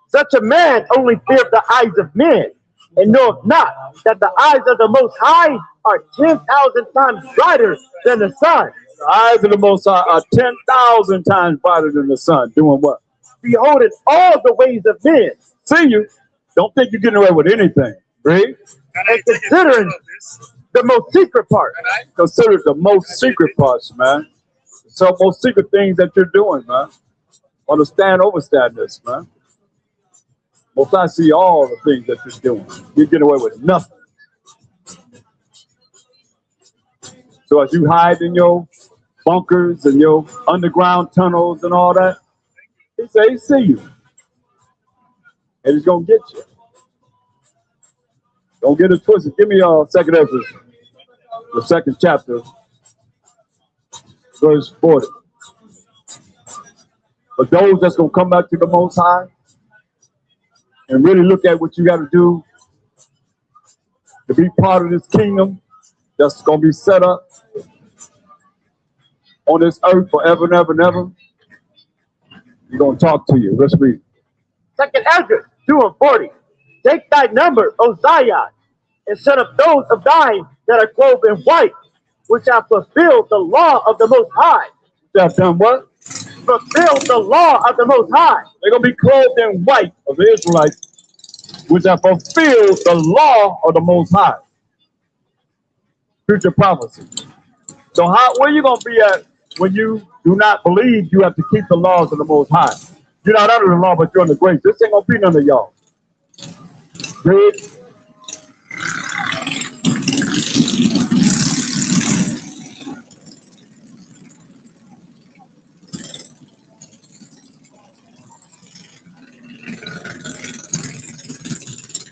E: Such a man only feareth the eyes of men, and knoweth not that the eyes of the Most High are 10,000 times brighter than the sun.
G: The eyes of the Most High are 10,000 times brighter than the sun. Doing what?
E: Beholding all the ways of men,
G: See you. Don't think you're getting away with anything. Read.
E: and considering the most secret part.
G: Consider the most secret parts, man. So most secret things that you're doing, man. Understand, overstand this, man. Most I see all the things that you're doing. You get away with nothing. So as you hide in your bunkers and your underground tunnels and all that, he say he see you. and he's gonna get you. Don't get it twisted. Give me 2nd Ezra, the 2nd chapter, verse 40. But those that's gonna come back to the Most High and really look at what you got to do to be part of this kingdom that's gonna be set up on this earth forever and ever and ever, he's gonna talk to you. Let's read.
E: 2nd Ezra 2:40. Take thy number, O Zion, and set up those of thine that are clothed in white, which have fulfilled the law of the Most High.
G: That done what?
E: Fulfill the law of the Most High.
G: They're gonna be clothed in white of the Israelites, which have fulfilled the law of the Most High. Future prophecy. So where you gonna be at when you do not believe you have to keep the laws of the Most High? You're not under the law, but you're under grace. This ain't gonna be none of y'all. Read.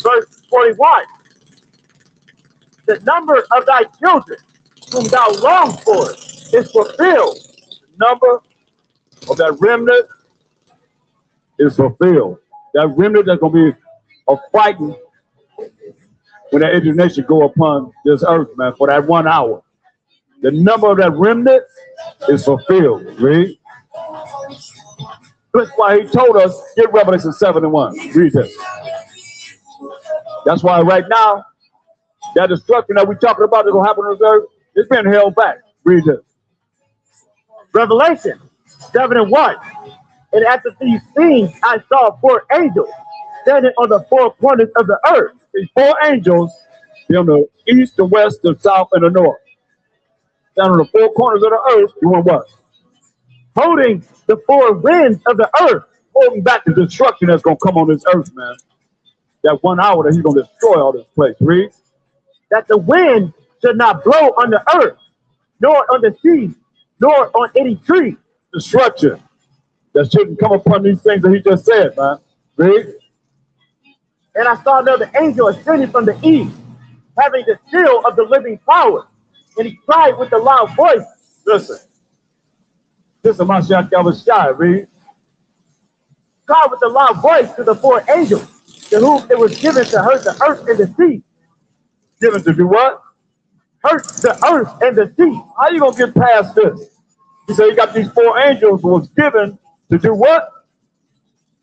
E: Verse 41. The number of thy children, whom thou longest for, is fulfilled.
G: The number of that remnant is fulfilled. That remnant that's gonna be a fighting when that indignation go upon this earth, man, for that 1 hour. The number of that remnant is fulfilled. Read. That's why he told us, get Revelation 7:1. Read this. That's why right now, that destruction that we're talking about that's going to happen on this earth, it's been held back. Read this.
E: Revelation 7:1. And after these things, I saw 4 angels standing on the 4 corners of the earth.
G: These 4 angels, they're on the east, the west, the south, and the north. Down on the 4 corners of the earth, doing what?
E: Holding the 4 winds of the earth.
G: Holding back the destruction that's going to come on this earth, man. That 1 hour that he's going to destroy all this place. Read.
E: That the wind should not blow on the earth, nor on the sea, nor on any tree.
G: Destruction that shouldn't come upon these things that he just said, man. Read.
E: And I saw another angel ascending from the east, having the seal of the living power. And he cried with a loud voice.
G: Listen. This is Mashiach Yahushua. Read.
E: Cried with a loud voice to the 4 angels, to whom it was given to hurt the earth and the sea.
G: Given to do what?
E: Hurt the earth and the sea.
G: How you going to get past this? He said he got these 4 angels who was given to do what?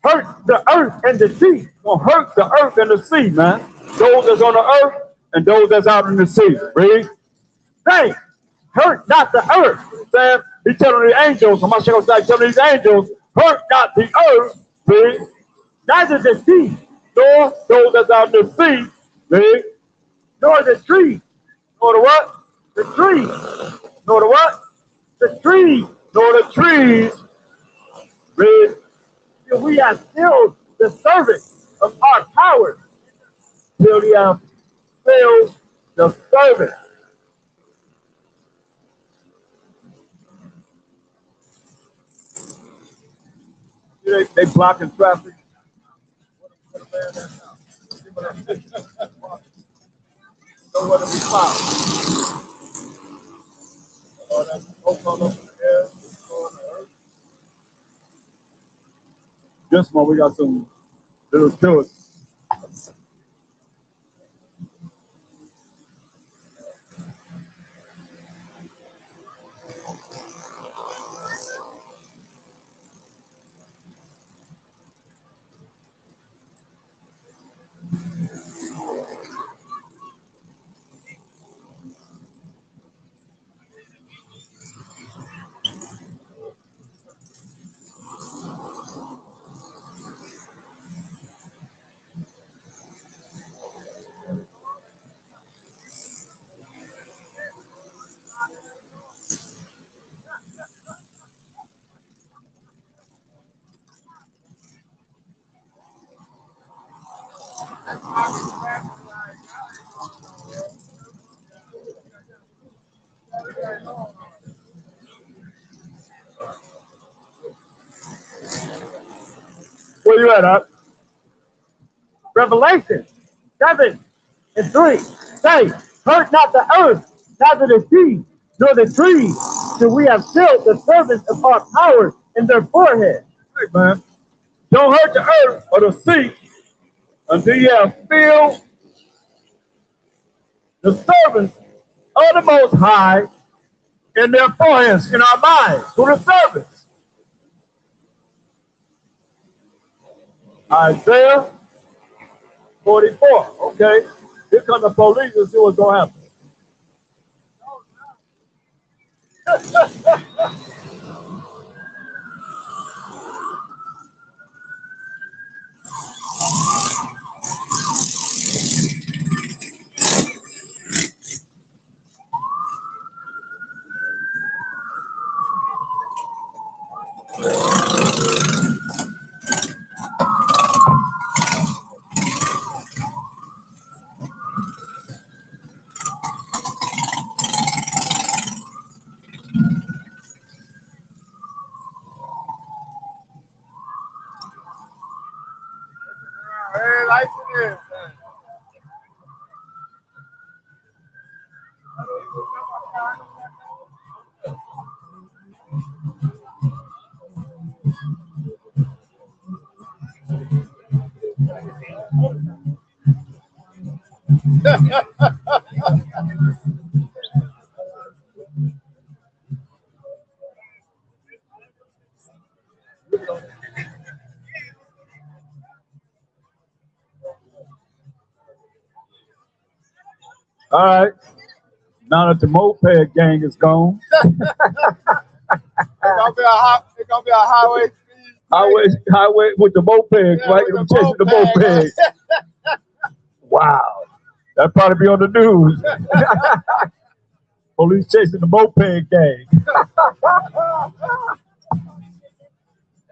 E: Hurt the earth and the sea.
G: Gonna hurt the earth and the sea, man. Those that's on the earth and those that's out in the sea. Read.
E: Say, hurt not the earth.
G: Sam, he's telling the angels, I'm telling these angels, hurt not the earth. Read.
E: Neither the sea,
G: Nor those that's out in the sea. Read.
E: nor the tree,
G: Nor the what?
E: the tree,
G: Nor the what?
E: the tree.
G: Nor the trees. Read.
E: Till we have filled the service of our power.
G: Till we have filled the service. They blocking traffic. Nowhere to be found. Oh, that's smoke all over the air. On the earth. This one, we got some little stewards. Where you at, Up?
E: Revelation 7:3 say, hurt not the earth, neither the sea, nor the trees, till we have sealed the servants of our power in their forehead.
G: Hey, man. Don't hurt the earth or the sea until you have filled the servants of the Most High in their foreheads, in our minds, to the servants. Isaiah 44. Okay. Here come the police and see what's going to happen.
B: Hey, lights it is, man.
G: All right. Now that the moped gang is gone,
B: It's gonna be a highway speed.
G: highway with the moped,
B: Yeah,
G: right?
B: with
G: I'm
B: the
G: chasing the
B: moped.
G: moped. Wow. That'd probably be on the news. Police chasing the moped gang.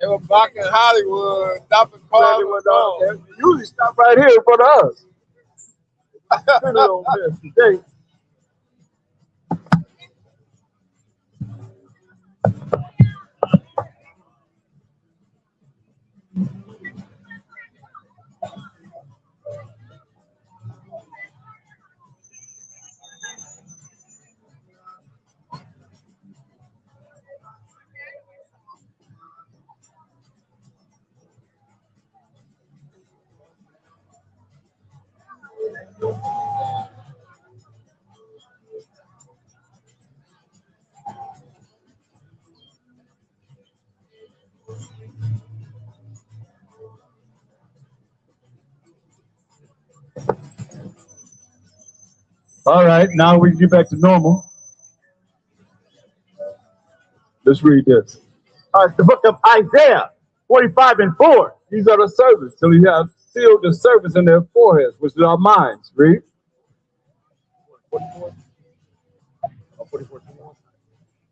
B: They were blocking Hollywood, stopping cars.
G: They usually stop right here in front of us. Really on this today. All right, now we can get back to normal. Let's read this.
E: The book of Isaiah 45:4.
G: These are the servants. So we have sealed the servants in their foreheads, which is our minds. Read.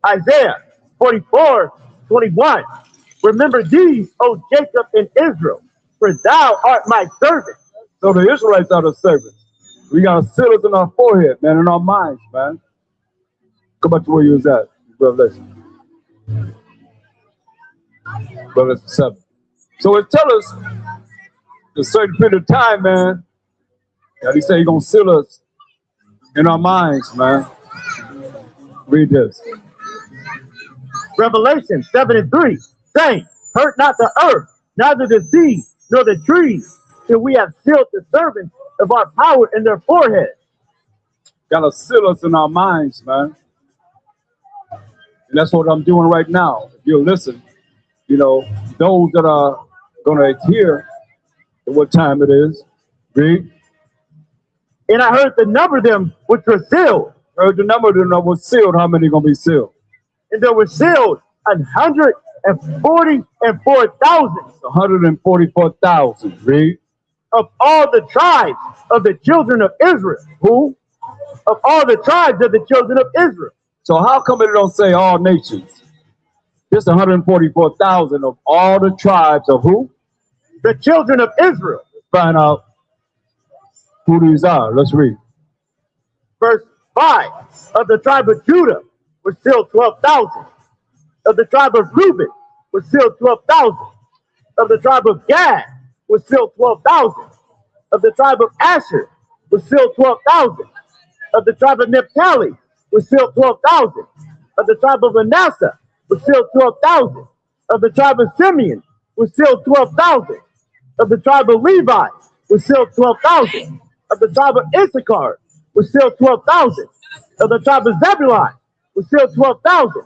E: Isaiah 44:21. Remember these, O Jacob and Israel, for thou art my servant.
G: So the Israelites are the servants. We got to seal it in our forehead, man, in our minds, man. Go back to where you was at, Revelation. Revelation 7. So it tells us a certain period of time, man, that he said he's going to seal us in our minds, man. Read this.
E: Revelation 7:3, saying, hurt not the earth, neither the sea, nor the trees, till we have sealed the servants of our power in their forehead.
G: Got to seal us in our minds, man. And that's what I'm doing right now. If you'll listen, you know, those that are going to adhere to what time it is, read.
E: And I heard the number of them which were sealed,
G: Heard the number of them that was sealed. How many going to be sealed?
E: and there were sealed 144,000
G: 144,000. Read.
E: of all the tribes of the children of Israel.
G: Who?
E: Of all the tribes of the children of Israel.
G: So how come it don't say all nations? Just 144,000 of all the tribes of who?
E: The children of Israel.
G: Find out who these are. Let's read.
E: Verse 5. Of the tribe of Judah was sealed 12,000. Of the tribe of Reuben was sealed 12,000. Of the tribe of Gad was sealed 12,000. Of the tribe of Asher was still 12,000. Of the tribe of Naphtali was still 12,000. Of the tribe of Manasseh was still 12,000. Of the tribe of Simeon was still 12,000. Of the tribe of Levi was still 12,000. Of the tribe of Issachar was still 12,000. Of the tribe of Zebulun was still 12,000.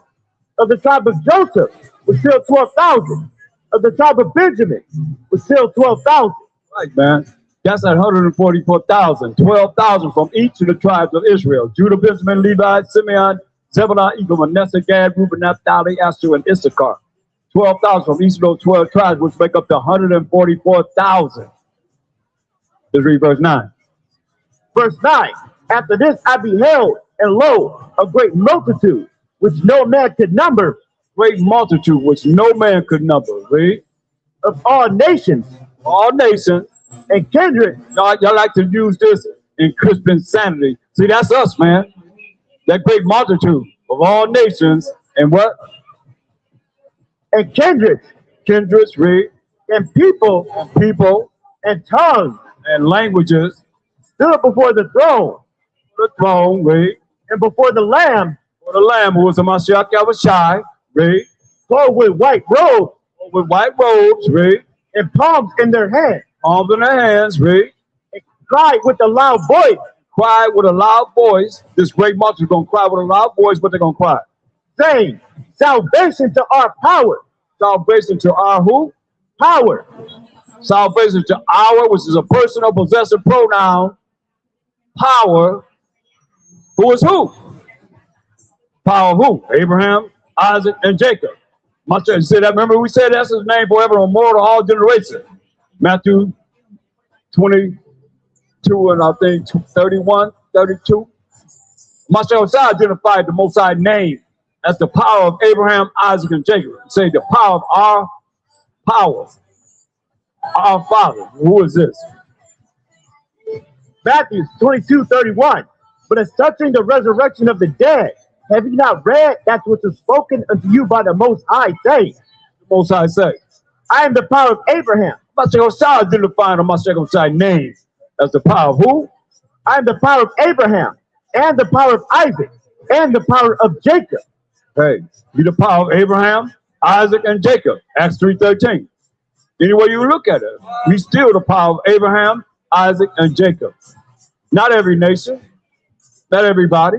E: Of the tribe of Joseph was still 12,000. Of the tribe of Benjamin was still 12,000.
G: Right, man. That's at 144,000. 12,000 from each of the tribes of Israel. Judah, Benjamin, Levi, Simeon, Zebulun, Ephraim, Manasseh, Gad, Reuben, Naphtali, Asher, and Issachar. 12,000 from each of those 12 tribes, which make up the 144,000. Let's read verse 9.
E: Verse 9. After this I beheld, and lo, a great multitude, which no man could number,
G: Great multitude, which no man could number. Read.
E: of all nations
G: All nations.
E: and kindred
G: Y'all like to use this in Christian sanity. See, that's us, man. That great multitude of all nations and what?
E: and kindreds
G: Kindreds, read.
E: and people
G: People
E: and tongues
G: and languages.
E: stood before the throne
G: The throne, read.
E: and before the Lamb,
G: For the Lamb who was the Mashiach Yahushai, read.
E: clothed with white robes
G: With white robes, read.
E: and palms in their hands,
G: Arms in their hands, read.
E: and cried with a loud voice,
G: Cry with a loud voice. This great multitude is going to cry with a loud voice, but they're going to cry.
E: saying, salvation to our power,
G: Salvation to our who?
E: power,
G: Salvation to our, which is a personal possessive pronoun. Power. Who is who? Power of who? Abraham, Isaac, and Jacob. My church said that. Remember, we said that's his name forever and more to all generations. Matthew 22 and I think 31, 32. My church identified the Most High name as the power of Abraham, Isaac, and Jacob. Say the power of our power. Our Father. Who is this?
E: Matthew 22:31. But as touching the resurrection of the dead, have you not read that which was spoken unto you by the Most High, saying,
G: The Most High say.
E: I am the power of Abraham,
G: Mashiach identifying the Mashiach name as the power of who?
E: I am the power of Abraham, and the power of Isaac, and the power of Jacob.
G: Hey, be the power of Abraham, Isaac, and Jacob. Acts 3:13. Any way you look at it, we still the power of Abraham, Isaac, and Jacob. Not every nation, not everybody.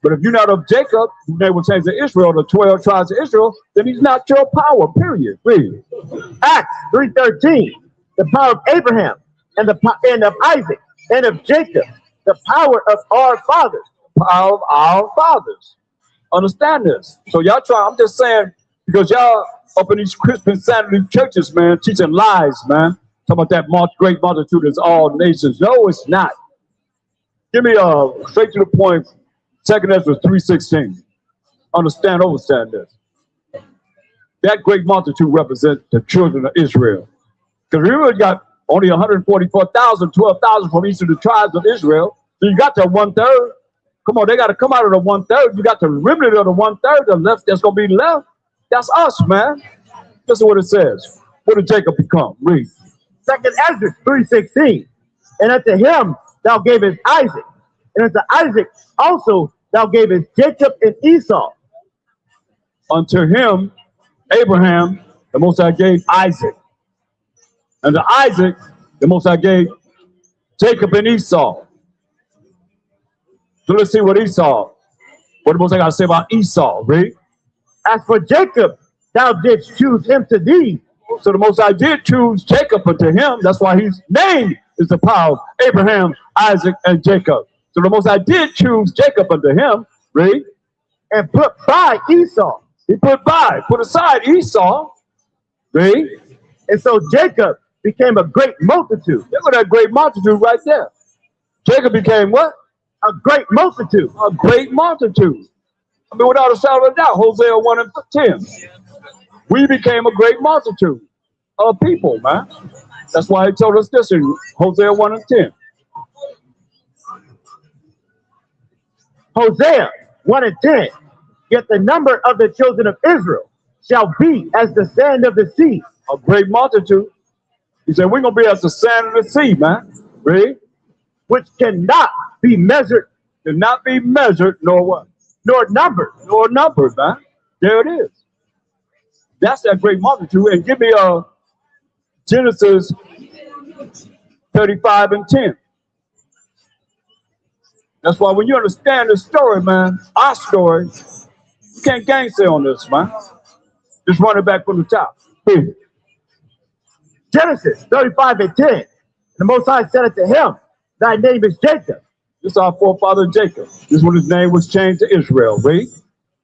G: But if you're not of Jacob, whose name will change to Israel, the 12 tribes of Israel, then he's not your power, period. Read.
E: Acts 3:13. The power of Abraham, and of Isaac, and of Jacob, the power of our fathers.
G: Power of our fathers. Understand this. So y'all try, I'm just saying, because y'all up in these Christian Saturday churches, man, teaching lies, man. Talking about that great multitude is all nations. No, it's not. Give me straight to the point. 2 Ezra 3:16. Understand this. That great multitude represents the children of Israel. Because remember, you got only 144,000, 12,000 from each of the tribes of Israel. So you got that 1/3. Come on, they got to come out of the 1/3. You got the remnant of the 1/3 that's going to be left. That's us, man. This is what it says. What did Jacob become? Read.
E: 2 Ezra 3:16. And unto him thou gavest Isaac, and unto Isaac also thou gavest Jacob and Esau.
G: Unto him, Abraham, the Most High gave Isaac. And to Isaac, the Most High gave Jacob and Esau. So let's see what the Most High got to say about Esau. Read.
E: As for Jacob, thou didst choose him to thee.
G: So the Most High did choose Jacob unto him. That's why his name is the power of Abraham, Isaac, and Jacob. So the Most High did choose Jacob unto him. Read.
E: And put by Esau.
G: He put aside Esau. Read.
E: And so Jacob became a great multitude.
G: Look at that great multitude right there. Jacob became what?
E: A great multitude.
G: A great multitude. I mean, without a shadow of a doubt, Hosea 1 and 10. We became a great multitude of people, man. That's why he told us this in Hosea 1 and 10.
E: Hosea 1 and 10. Yet the number of the children of Israel shall be as the sand of the sea.
G: A great multitude. He said, we're going to be as the sand of the sea, man. Read.
E: which cannot be measured
G: Cannot be measured, nor what?
E: nor numbered.
G: Nor numbered, man. There it is. That's that great multitude. And give me Genesis 35 and 10. That's why when you understand the story, man, our story, you can't gangster on this, man. Just run it back from the top.
E: Genesis 35 and 10. The Most High said unto him, thy name is Jacob.
G: This is our forefather Jacob. This is when his name was changed to Israel. Read.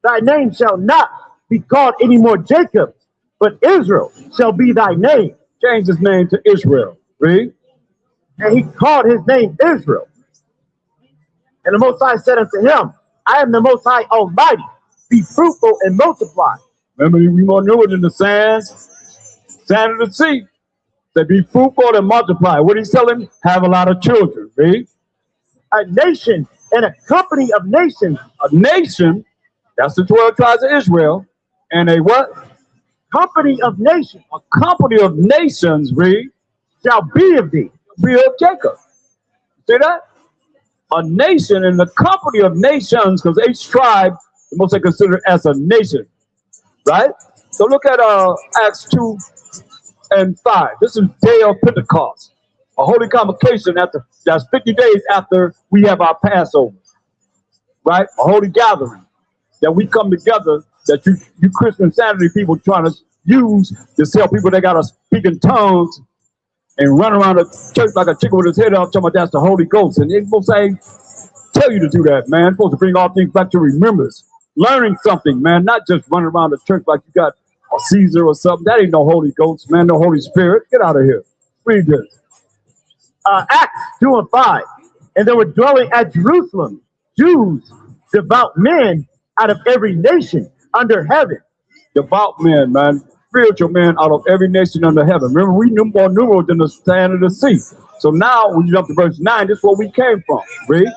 E: Thy name shall not be called any more Jacob, but Israel shall be thy name.
G: Changed his name to Israel. Read.
E: And he called his name Israel. And the Most High said unto him, I am the Most High Almighty. Be fruitful and multiply.
G: Remember, we more knew it in the sand of the sea. Say, be fruitful and multiply. What he's telling? Have a lot of children. Read.
E: A nation and a company of nations.
G: A nation, that's the 12 tribes of Israel. And a what?
E: Company of nations
G: A company of nations, read,
E: shall be of thee.
G: be of Jacob. See that? A nation and the company of nations, because each tribe, the most they consider as a nation. Right? So look at Acts 2 and 5. This is day of Pentecost. A holy convocation that's 50 days after we have our Passover. Right? A holy gathering that we come together, that you Christian sanity people trying to use to tell people they got to speak in tongues and run around the church like a chicken with his head up, talking about that's the Holy Ghost. And they're supposed to say, tell you to do that, man. It's supposed to bring all things back to remembrance. Learning something, man, not just running around the church like you got a Caesar or something. That ain't no Holy Ghost, man, no Holy Spirit. Get out of here. Read this.
E: Acts 2 and 5. And there were dwelling at Jerusalem Jews, devout men out of every nation under heaven.
G: Devout men, man. Spiritual men out of every nation under heaven. Remember, we knew more numerals than the sand of the sea. So now, when you jump to verse 9, this is where we came from. Read.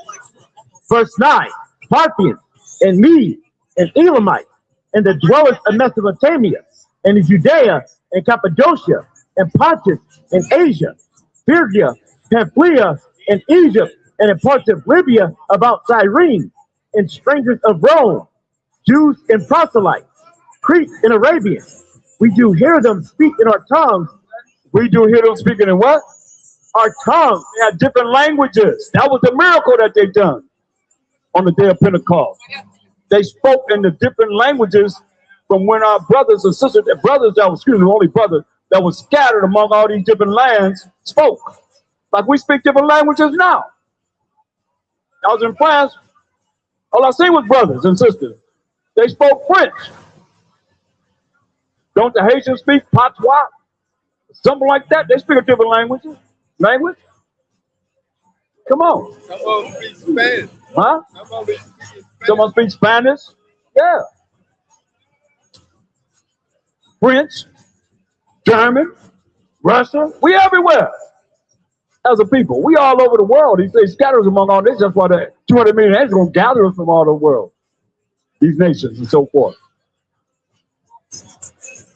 E: Verse 9. Parthians and Medes and Elamites and the dwellers of Mesopotamia and in Judea and Cappadocia and Pontus and Asia, Phrygia, Pamphylia and Egypt and in parts of Libya about Cyrene, and strangers of Rome, Jews and proselytes, Crete and Arabians. We do hear them speak in our tongues.
G: We do hear them speaking in what?
E: Our tongues.
G: They had different languages. That was the miracle that they done on the day of Pentecost. They spoke in the different languages from when our brothers and sisters, brothers that was, only brothers that was scattered among all these different lands spoke. Like we speak different languages now. I was in France. All I seen was brothers and sisters. They spoke French. Don't the Haitians speak patois? Something like that. They speak a different language. Come on.
B: Someone speak Spanish.
G: Huh?
B: Someone speak Spanish.
G: Someone speaks Spanish? Yeah. French, German, Russia. We everywhere as a people. We all over the world. He says scatters among all nations. That's why the 200 million angels going to gather us from all the world. These nations and so forth.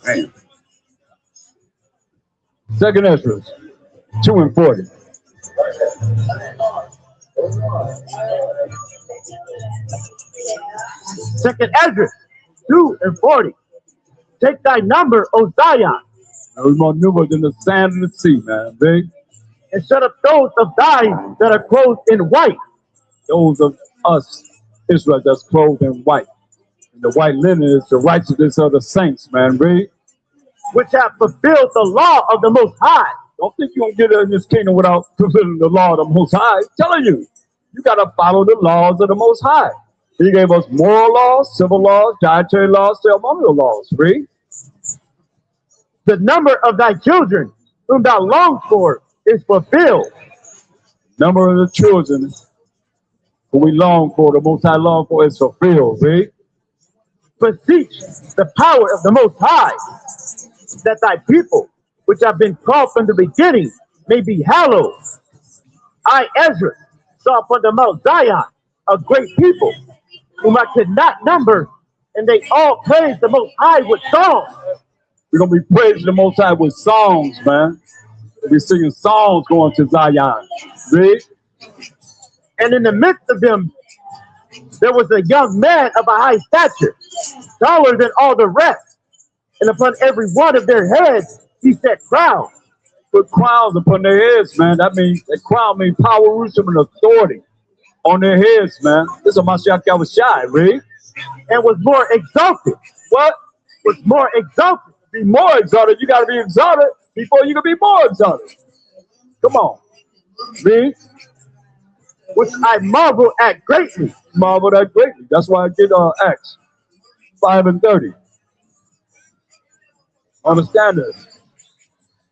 G: Man. Second Ezra 2 and 40.
E: Second Ezra 2 and 40. Take thy number, O Zion,
G: We're more numerous than the sand of the sea, man. Big.
E: and shut up those of thine that are clothed in white,
G: Those of us, Israel, that's clothed in white. And the white linen is the righteousness of the saints, man. Read.
E: which have fulfilled the law of the Most High.
G: Don't think you're going to get in this kingdom without fulfilling the law of the Most High. I'm telling you, you got to follow the laws of the Most High. He gave us moral laws, civil laws, dietary laws, ceremonial laws. Read.
E: The number of thy children, whom thou longest for, is fulfilled.
G: Number of the children who we long for, the Most High long for, is fulfilled. Read.
E: Beseech the power of the Most High, that thy people, which have been called from the beginning, may be hallowed. I, Ezra, saw upon the Mount Zion a great people, whom I could not number, and they all praised the Most High with songs.
G: We're going to be praising the Most High with songs, man. We singing songs going to Zion. Read.
E: And in the midst of them, there was a young man of a high stature, taller than all the rest. And upon every one of their heads, he set crowns.
G: Put crowns upon their heads, man. That means that crown means power, wisdom, and authority on their heads, man. This is Mashiach Yahushai, read.
E: And was more exalted.
G: What?
E: Was more exalted.
G: Be more exalted. You got to be exalted before you can be more exalted. Come on. Read.
E: Which I marvel at greatly.
G: Marvel at greatly. That's why I did Acts 5 and 30. Understand this.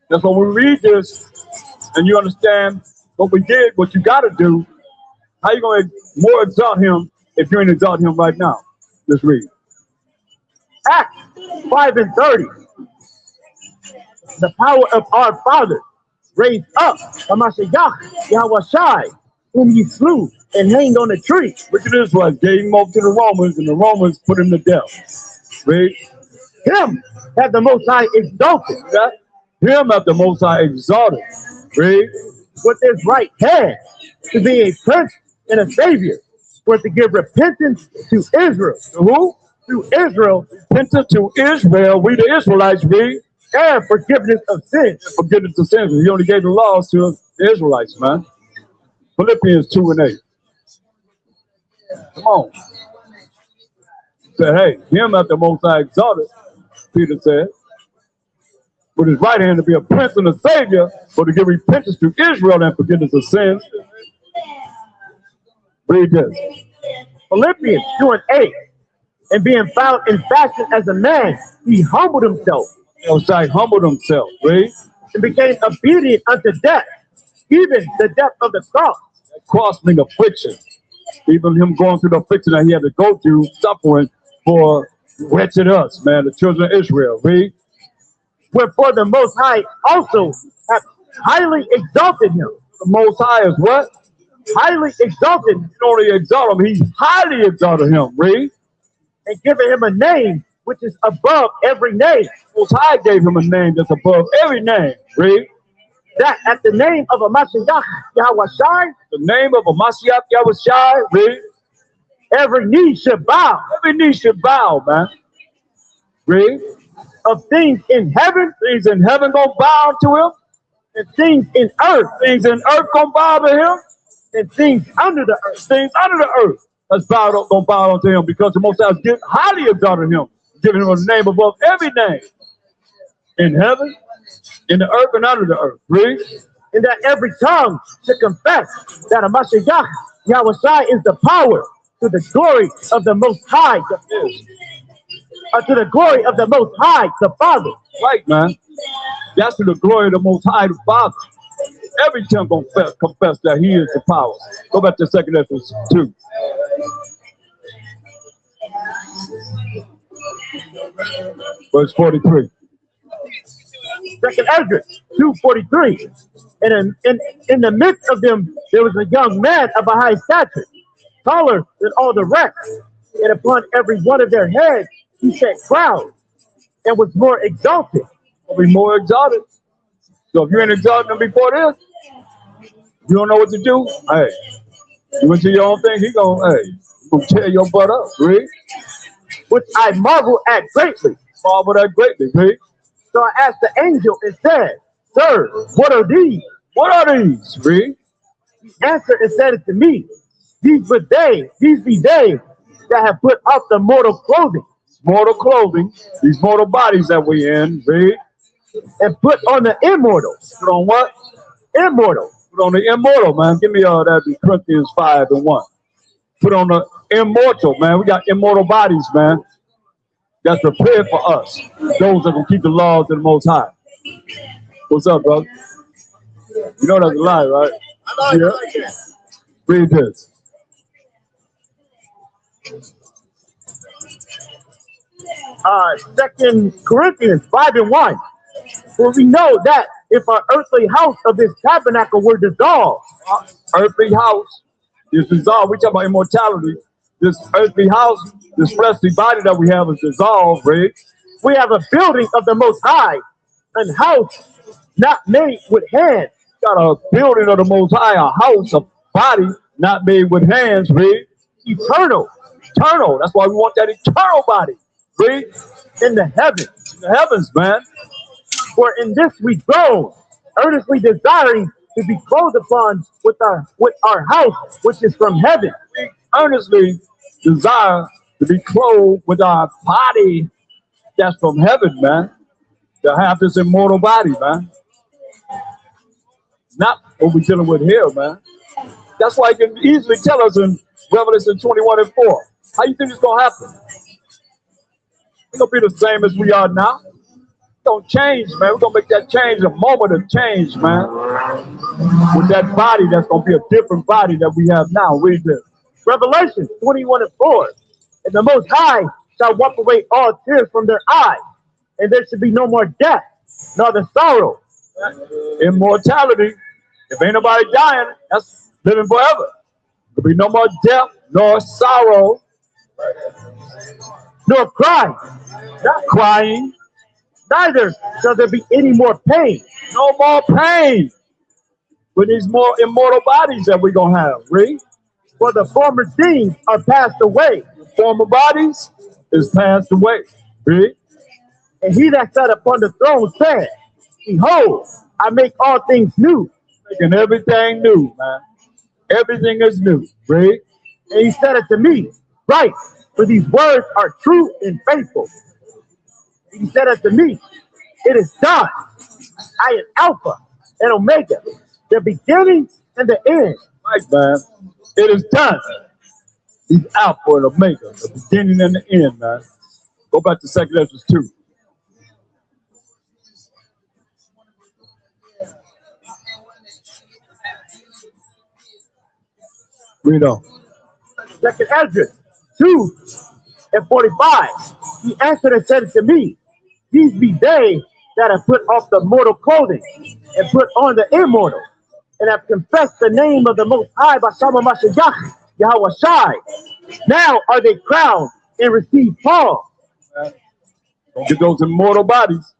G: That's when we read this and you understand what we did, what you got to do. How you going to more exalt him if you ain't exalt him right now? Let's read.
E: Acts 5 and 30. The power of our Father raised up Mashiach Yahushai, whom he slew and hanged on a tree.
G: Look at this one. Gave him over to the Romans, and the Romans put him to death. Read.
E: Him had the Most High exalted.
G: That? Him at the Most High exalted. Read.
E: With his right hand to be a prince and a savior, for to give repentance to Israel.
G: To who?
E: To Israel.
G: Repentance to Israel. We the Israelites read.
E: And forgiveness of sins.
G: Forgiveness of sins. He only gave the laws to the Israelites, man. Philippians 2 and 8. Come on. Say, hey, him at the Most High exalted, Peter said, with his right hand to be a prince and a savior, for to give repentance to Israel and forgiveness of sins. Read this.
E: Philippians 2 and 8. And being found in fashion as a man, he humbled himself.
G: Yahushua humbled himself, read.
E: And became obedient unto death, even the death of the cross.
G: That cross means affliction. Even him going through the affliction that he had to go through, suffering for wretched us, man, the children of Israel, read.
E: Wherefore the Most High also hath highly exalted him.
G: The Most High is what?
E: Highly exalted.
G: He not only exalted him, he highly exalted him, read.
E: And given him a name which is above every name.
G: Most High gave him a name that's above every name, read.
E: That at the name of a Mashiach Yahushai,
G: The name of a Mashiach Yahushai, read.
E: every knee should bow.
G: Every knee should bow, man. Read.
E: Of things in heaven,
G: Things in heaven gonna bow to him.
E: and things in earth,
G: Things in earth gonna bow to him.
E: and things under the earth.
G: Things under the earth that's bowed up, gonna bow unto him, because the Most High has highly exalted him, giving him a name above every name. In heaven, in the earth, and under the earth. Read.
E: And that every tongue should confess that a Mashiach Yahushai is the power to the glory of the Most High, to the glory of the Most High, the Father.
G: Right, man. That's to the glory of the Most High, the Father. Every tongue gonna confess that he is the power. Go back to 2 Esdras 2. Verse 43.
E: Second Esdras 2:43. And in the midst of them there was a young man of a high stature, taller than all the rest, and upon every one of their heads he set crowns, and was more exalted.
G: Will be more exalted. So if you ain't exalted him before this, you don't know what to do. Hey, you went to your own thing. He gonna tear your butt up. Read.
E: Which I marvel at greatly.
G: Marvel that greatly. Read.
E: So I asked the angel and said, Sir, what are these?
G: What are these? Read.
E: He answered and said to me, These be they that have put off the mortal clothing,
G: Mortal clothing. These mortal bodies that we in. Read.
E: and put on the immortal.
G: Put on what?
E: Immortal.
G: Put on the immortal, man. Give me that in Corinthians 5 and 1. Put on the immortal, man. We got immortal bodies, man. That's prepared for us. Those that can keep the laws of the Most High. What's up, brother? You know that's a lie, right? Yeah. Read this.
E: Second Corinthians 5 and 1. For we know that if our earthly house of this tabernacle were dissolved,
G: Earthly house is dissolved. We talk about immortality. This earthly house, this fleshly body that we have is dissolved, right?
E: we have a building of the Most High, an house not made with hands.
G: Got a building of the Most High, a house, a body not made with hands, read.
E: Eternal
G: Eternal. That's why we want that eternal body, read.
E: in the heavens.
G: In the heavens, man.
E: For in this we groan, earnestly desiring to be clothed upon with our house, which is from heaven.
G: We earnestly desire to be clothed with our body that's from heaven, man. To have this immortal body, man. Not what we're dealing with here, man. That's why he can easily tell us in Revelation 21:4. How you think it's gonna happen? It's gonna be the same as we are now. Don't change, man. We're gonna make that change, a moment of change, man. With that body, that's gonna be a different body that we have now. Read this.
E: Revelation 21:4. And the Most High shall wipe away all tears from their eyes, and there should be no more death, nor the sorrow.
G: Immortality. If ain't nobody dying, that's living forever. There'll be no more death, nor sorrow,
E: Nor cry,
G: not crying,
E: neither shall there be any more pain.
G: no more pain. With these more immortal bodies that we're gonna have, read.
E: For the former things are passed away.
G: Former bodies is passed away. Read.
E: And he that sat upon the throne said, Behold, I make all things new.
G: Making everything new, man. Everything is new. Read.
E: And he said unto me, Write, for these words are true and faithful. And he said unto me, It is done. I am Alpha and Omega, the beginning and the end.
G: Right, man. It is done. He's Alpha and Omega, the beginning and the end, man. Go back to 2 Ezra 2. Read on.
E: 2 Ezra 2:45. He answered and said to me, These be they that have put off the mortal clothing and put on the immortal, and have confessed the name of the Most High by Shama Mashiach, Yahweh Shai. Now are they crowned and receive palms.
G: Don't get those immortal bodies.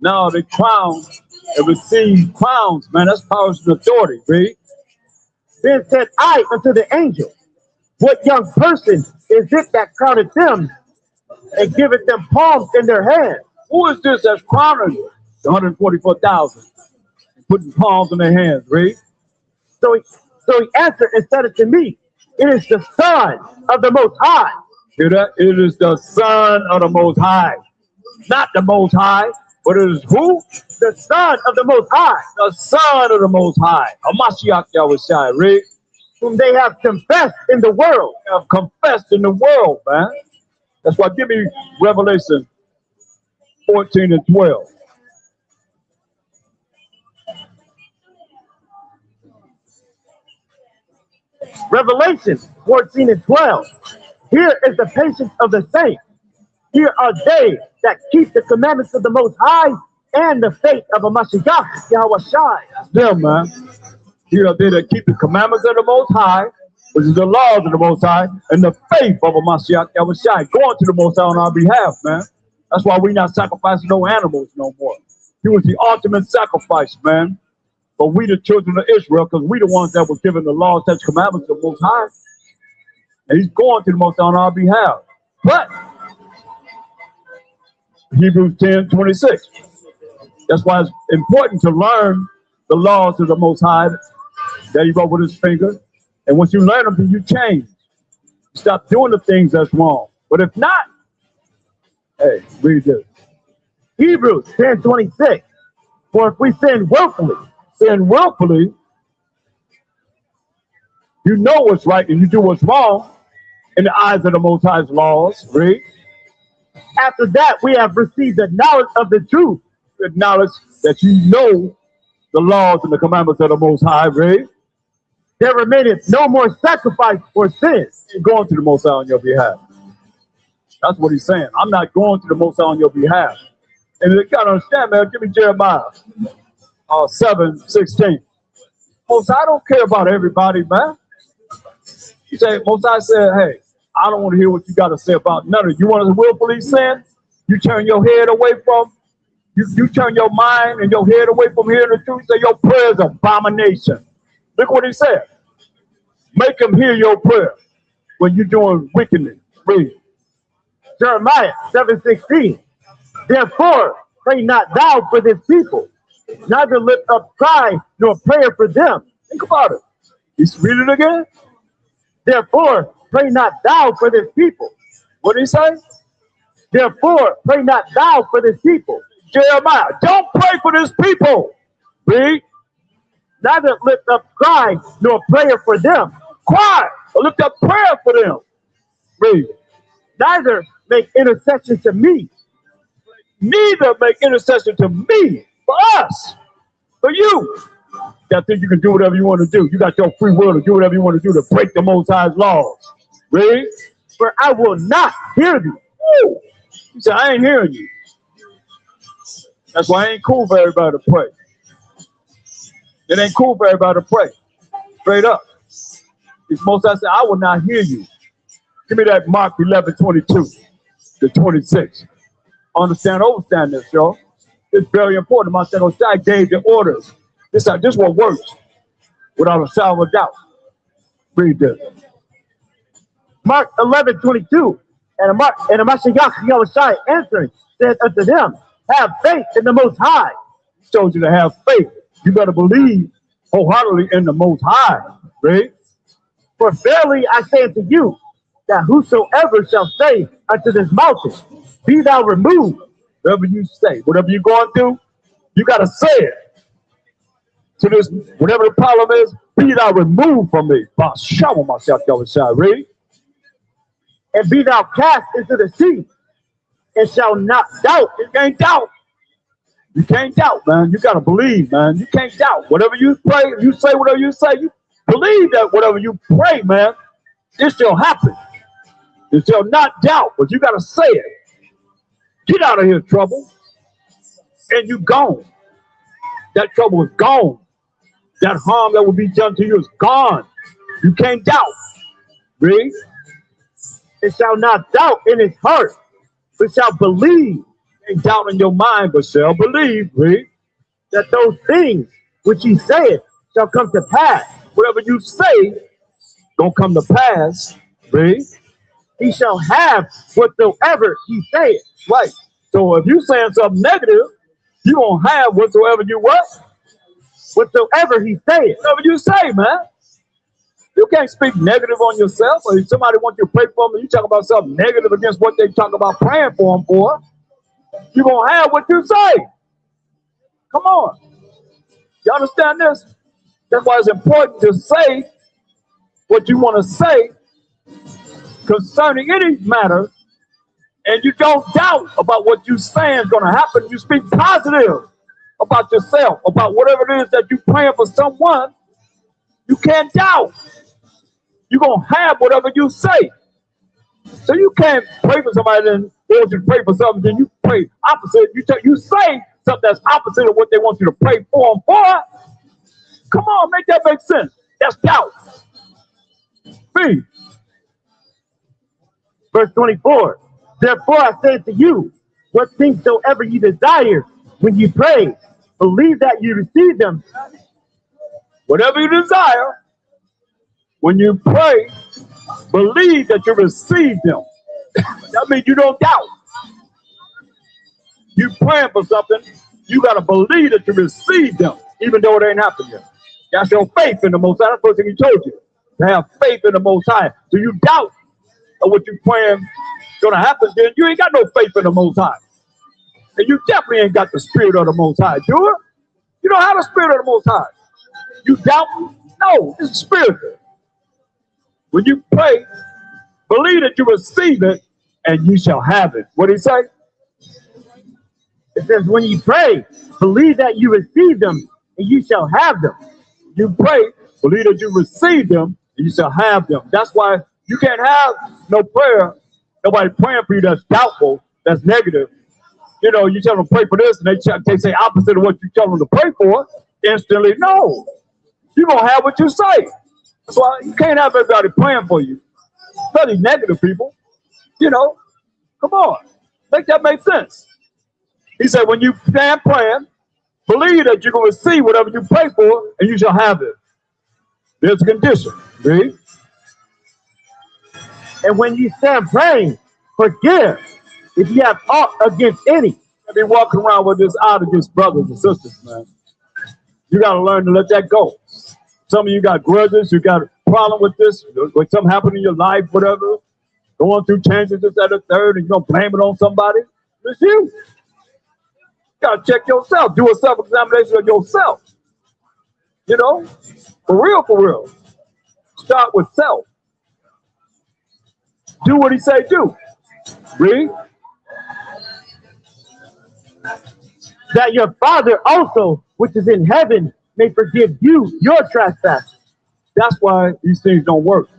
G: Now they crown and receive crowns, man. That's power and authority, read.
E: Then said I unto the angel, What young person is it that crowneth them and giveth them palms in their hands?
G: Who is this that's crowning the 144,000 and putting palms in their hands, read?
E: So he answered and said unto me, It is the Son of the Most High.
G: Hear that? It is the Son of the Most High. Not the Most High, but it is who?
E: The Son of the Most High,
G: The Son of the Most High. Hamashiach Yahushua, read.
E: whom they have confessed in the world.
G: Have confessed in the world, man. That's why give me Revelation 14 and 12.
E: Revelation 14:12. Here is the patience of the saints. Here are they that keep the commandments of the Most High and the faith of a Mashiach, Yahweh Shai.
G: Them, man. Here are they that keep the commandments of the Most High, which is the laws of the Most High, and the faith of a Mashiach Yahushua, going to the Most High on our behalf, man. That's why we're not sacrificing no animals no more. He was the ultimate sacrifice, man. But we the children of Israel, because we the ones that were given the laws, such commandments of the Most High. And he's going to the Most High on our behalf. But Hebrews 10:26. That's why it's important to learn the laws of the Most High that he wrote with his finger. And once you learn them, then you change. Stop doing the things that's wrong. But if not, hey, read this.
E: Hebrews 10:26. For if we sin willfully,
G: You know what's right and you do what's wrong in the eyes of the Most High's laws. Read.
E: after that we have received the knowledge of the truth.
G: Acknowledge that you know the laws and the commandments of the Most High. Read.
E: There remaineth no more sacrifice for sins.
G: You're going to the Most High on your behalf. That's what he's saying. I'm not going to the Most High on your behalf. And you gotta understand, man. Give me Jeremiah 7:16. Most High don't care about everybody, man. He said, Most High said, hey, I don't want to hear what you got to say about none of you. You want to willfully sin? You turn your head away from? You turn your mind and your head away from hearing the truth. Say your prayer is abomination. Look what he said. Make him hear your prayer when you're doing wickedness. Read.
E: Jeremiah 7:16. Therefore, pray not thou for this people, neither lift up cry nor prayer for them.
G: Think about it. He's read it again.
E: Therefore, pray not thou for this people.
G: What did he say?
E: Therefore, pray not thou for this people,
G: Jeremiah, don't pray for this people. Read.
E: neither lift up cry nor prayer for them,
G: Cry or lift up prayer for them. Read.
E: neither make intercession to me.
G: Neither make intercession to me, for us, for you. That think you can do whatever you want to do. You got your free will to do whatever you want to do to break the Most High's laws. Read.
E: For I will not hear thee.
G: Woo. He said, I ain't hearing you. That's why it ain't cool for everybody to pray. It ain't cool for everybody to pray. Straight up. It's Most High said, I will not hear you. Give me that Mark 11:22-26. Understand, overstand this, y'all. It's very important. My son Hosea gave the orders. This what works without a shadow of doubt. Read this.
E: Mark 11:22. And the Mashiach Yahushua answering said unto them, have faith in the Most High.
G: He told you to have faith. You better believe wholeheartedly in the Most High. Read.
E: For verily I say unto you, that whosoever shall say unto this mountain, be thou removed.
G: Whatever you say, whatever you're going through, you got to say it. To this, whatever the problem is, be thou removed from me. Read.
E: And be thou cast into the sea, and shall not doubt.
G: You can't doubt. You can't doubt, man. You got to believe, man. You can't doubt. Whatever you pray, you say whatever you say, you believe that whatever you pray, man, it shall happen. You shall not doubt, but you got to say it. Get out of here, trouble. And you gone. That trouble is gone. That harm that will be done to you is gone. You can't doubt. Read.
E: It shall not doubt in his heart, but shall believe.
G: Ain't doubt in your mind, but shall believe. Read.
E: That those things which he saith shall come to pass.
G: Whatever you say gonna come to pass. Read.
E: He shall have whatsoever he saith.
G: Right. So if you saying something negative, you gonna have whatsoever you what?
E: Whatsoever he saith.
G: Whatever you say, man. You can't speak negative on yourself. Or if somebody wants you to pray for them and you talk about something negative against what they talk about praying for them for, you're gonna have what you say. Come on. You understand this? That's why it's important to say what you want to say concerning any matter, and you don't doubt about what you saying is going to happen. You speak positive about yourself, about whatever it is that you're praying for someone. You can't doubt. You're going to have whatever you say. So you can't pray for somebody and they want you to pray for something, then you pray opposite. You say something that's opposite of what they want you to pray for them for. Come on, make that make sense. That's doubt. Read.
E: Verse 24. Therefore I say to you, what things soever you desire when you pray, believe that you receive them.
G: Whatever you desire, when you pray, believe that you receive them. That means you don't doubt. You praying for something, you got to believe that you receive them, even though it ain't happened yet. That's your faith in the Most High. That's the first thing he told you. To have faith in the Most High. So you doubt of what you're praying going to happen, then you ain't got no faith in the Most High. And you definitely ain't got the spirit of the Most High, do it? You don't have the spirit of the Most High. You doubt? No, it's spiritual. When you pray, believe that you receive it, and you shall have it. What did he say?
E: It says, when you pray, believe that you receive them, and you shall have them.
G: You pray, believe that you receive them, and you shall have them. That's why you can't have no prayer, nobody praying for you that's doubtful, that's negative. You know, you tell them to pray for this, and they say opposite of what you tell them to pray for. Instantly, no. You're going to have what you say. That's why you can't have everybody praying for you. Especially negative people. You know, come on. Make that make sense. He said, when you stand praying, believe that you're going to receive whatever you pray for, and you shall have it. There's a condition. Read.
E: And when you stand praying, forgive if you have aught against any.
G: I be walking around with this out against brothers and sisters, man. You got to learn to let that go. Some of you got grudges, you got a problem with this, when something happened in your life, whatever, going through changes, this, that, the third, and you're going to blame it on somebody. It's you. You got to check yourself. Do a self-examination of yourself. You know, for real, for real. Start with self. Do what he say do. Read.
E: That your Father also, which is in heaven, may forgive you your trespasses.
G: That's why these things don't work.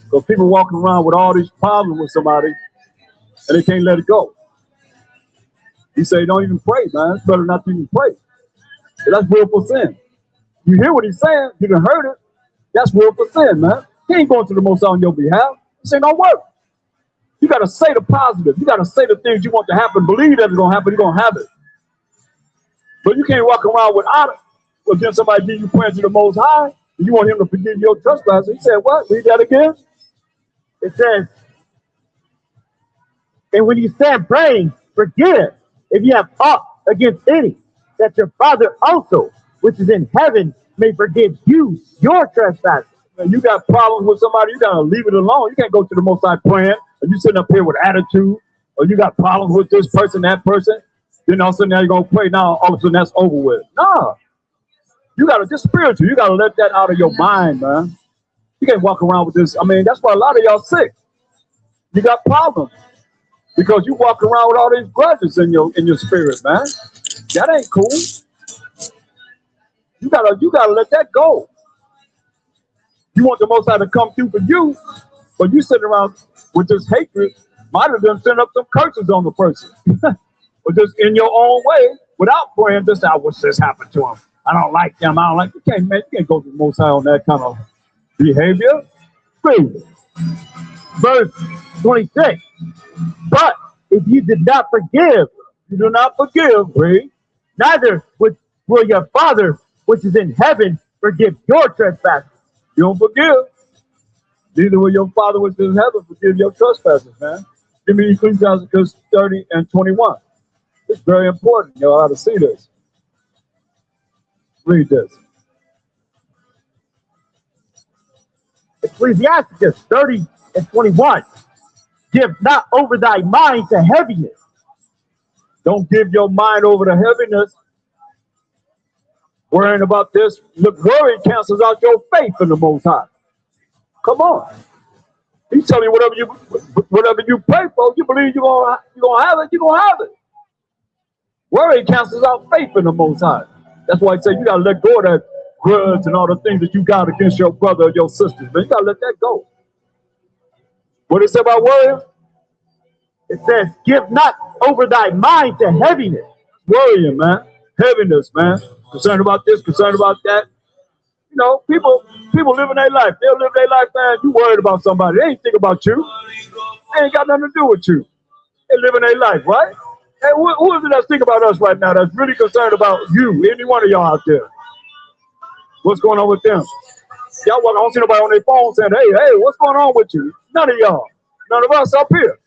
G: Because people walking around with all these problems with somebody, and they can't let it go. He say, don't even pray, man. It's better not to even pray. That's willful sin. You hear what he's saying? You can heard it. That's willful sin, man. He ain't going to the Most High on your behalf. This ain't gonna work. You got to say the positive. You got to say the things you want to happen. Believe that it's going to happen. You're going to have it. But you can't walk around without it. Against somebody being you praying to the Most High, and you want him to forgive your trespasses. He said, what? Read that again.
E: It says, and when you stand praying, forgive if you have aught against any, that your Father also, which is in heaven, may forgive you your trespasses.
G: Man, you got problems with somebody, you got to leave it alone. You can't go to the Most High praying, and you sitting up here with attitude, or you got problems with this person, that person. Then all of a sudden now you're going to pray. Now all of a sudden that's over with. Nah. You got to, just spiritual. You got to let that out of your mind, man. You can't walk around with this. I mean, that's why a lot of y'all sick. You got problems because you walk around with all these grudges in your spirit, man. That ain't cool. You gotta let that go. You want the Most High to come through for you, but you sitting around with this hatred, might have done send up some curses on the person. But just in your own way, without praying, just I wish this happened to him. I don't like them. I don't like. You can't go to the Most High on that kind of behavior. Read.
E: Verse 26. But if you did not forgive,
G: you do not forgive. Read.
E: neither will your Father which is in heaven forgive your trespasses.
G: You don't forgive. Neither will your Father which is in heaven forgive your trespasses, man. Give me Ecclesiastes 30 and 21. It's very important. You ought to see this. Read this.
E: Ecclesiastes 30 and 21. Give not over thy mind to heaviness.
G: Don't give your mind over to heaviness. Worrying about this. Look, worry cancels out your faith in the Most High. Come on. He's telling you whatever you pray for, you believe you're gonna have it, you're gonna have it. Worry cancels out faith in the Most High. That's why I say you gotta let go of that grudge and all the things that you got against your brother or your sisters. Man, you gotta let that go. What it say about worrying?
E: It says, give not over thy mind to heaviness.
G: Worrying, man. Heaviness, man. Concerned about this, concerned about that. You know, people living their life. They'll live their life, man. You worried about somebody. They ain't think about you. They ain't got nothing to do with you. They living their life, right? Hey, who is it that's thinking about us right now that's really concerned about you? Any one of y'all out there? What's going on with them? Y'all walk, I don't see nobody on their phone saying, hey, what's going on with you? None of y'all. None of us up here.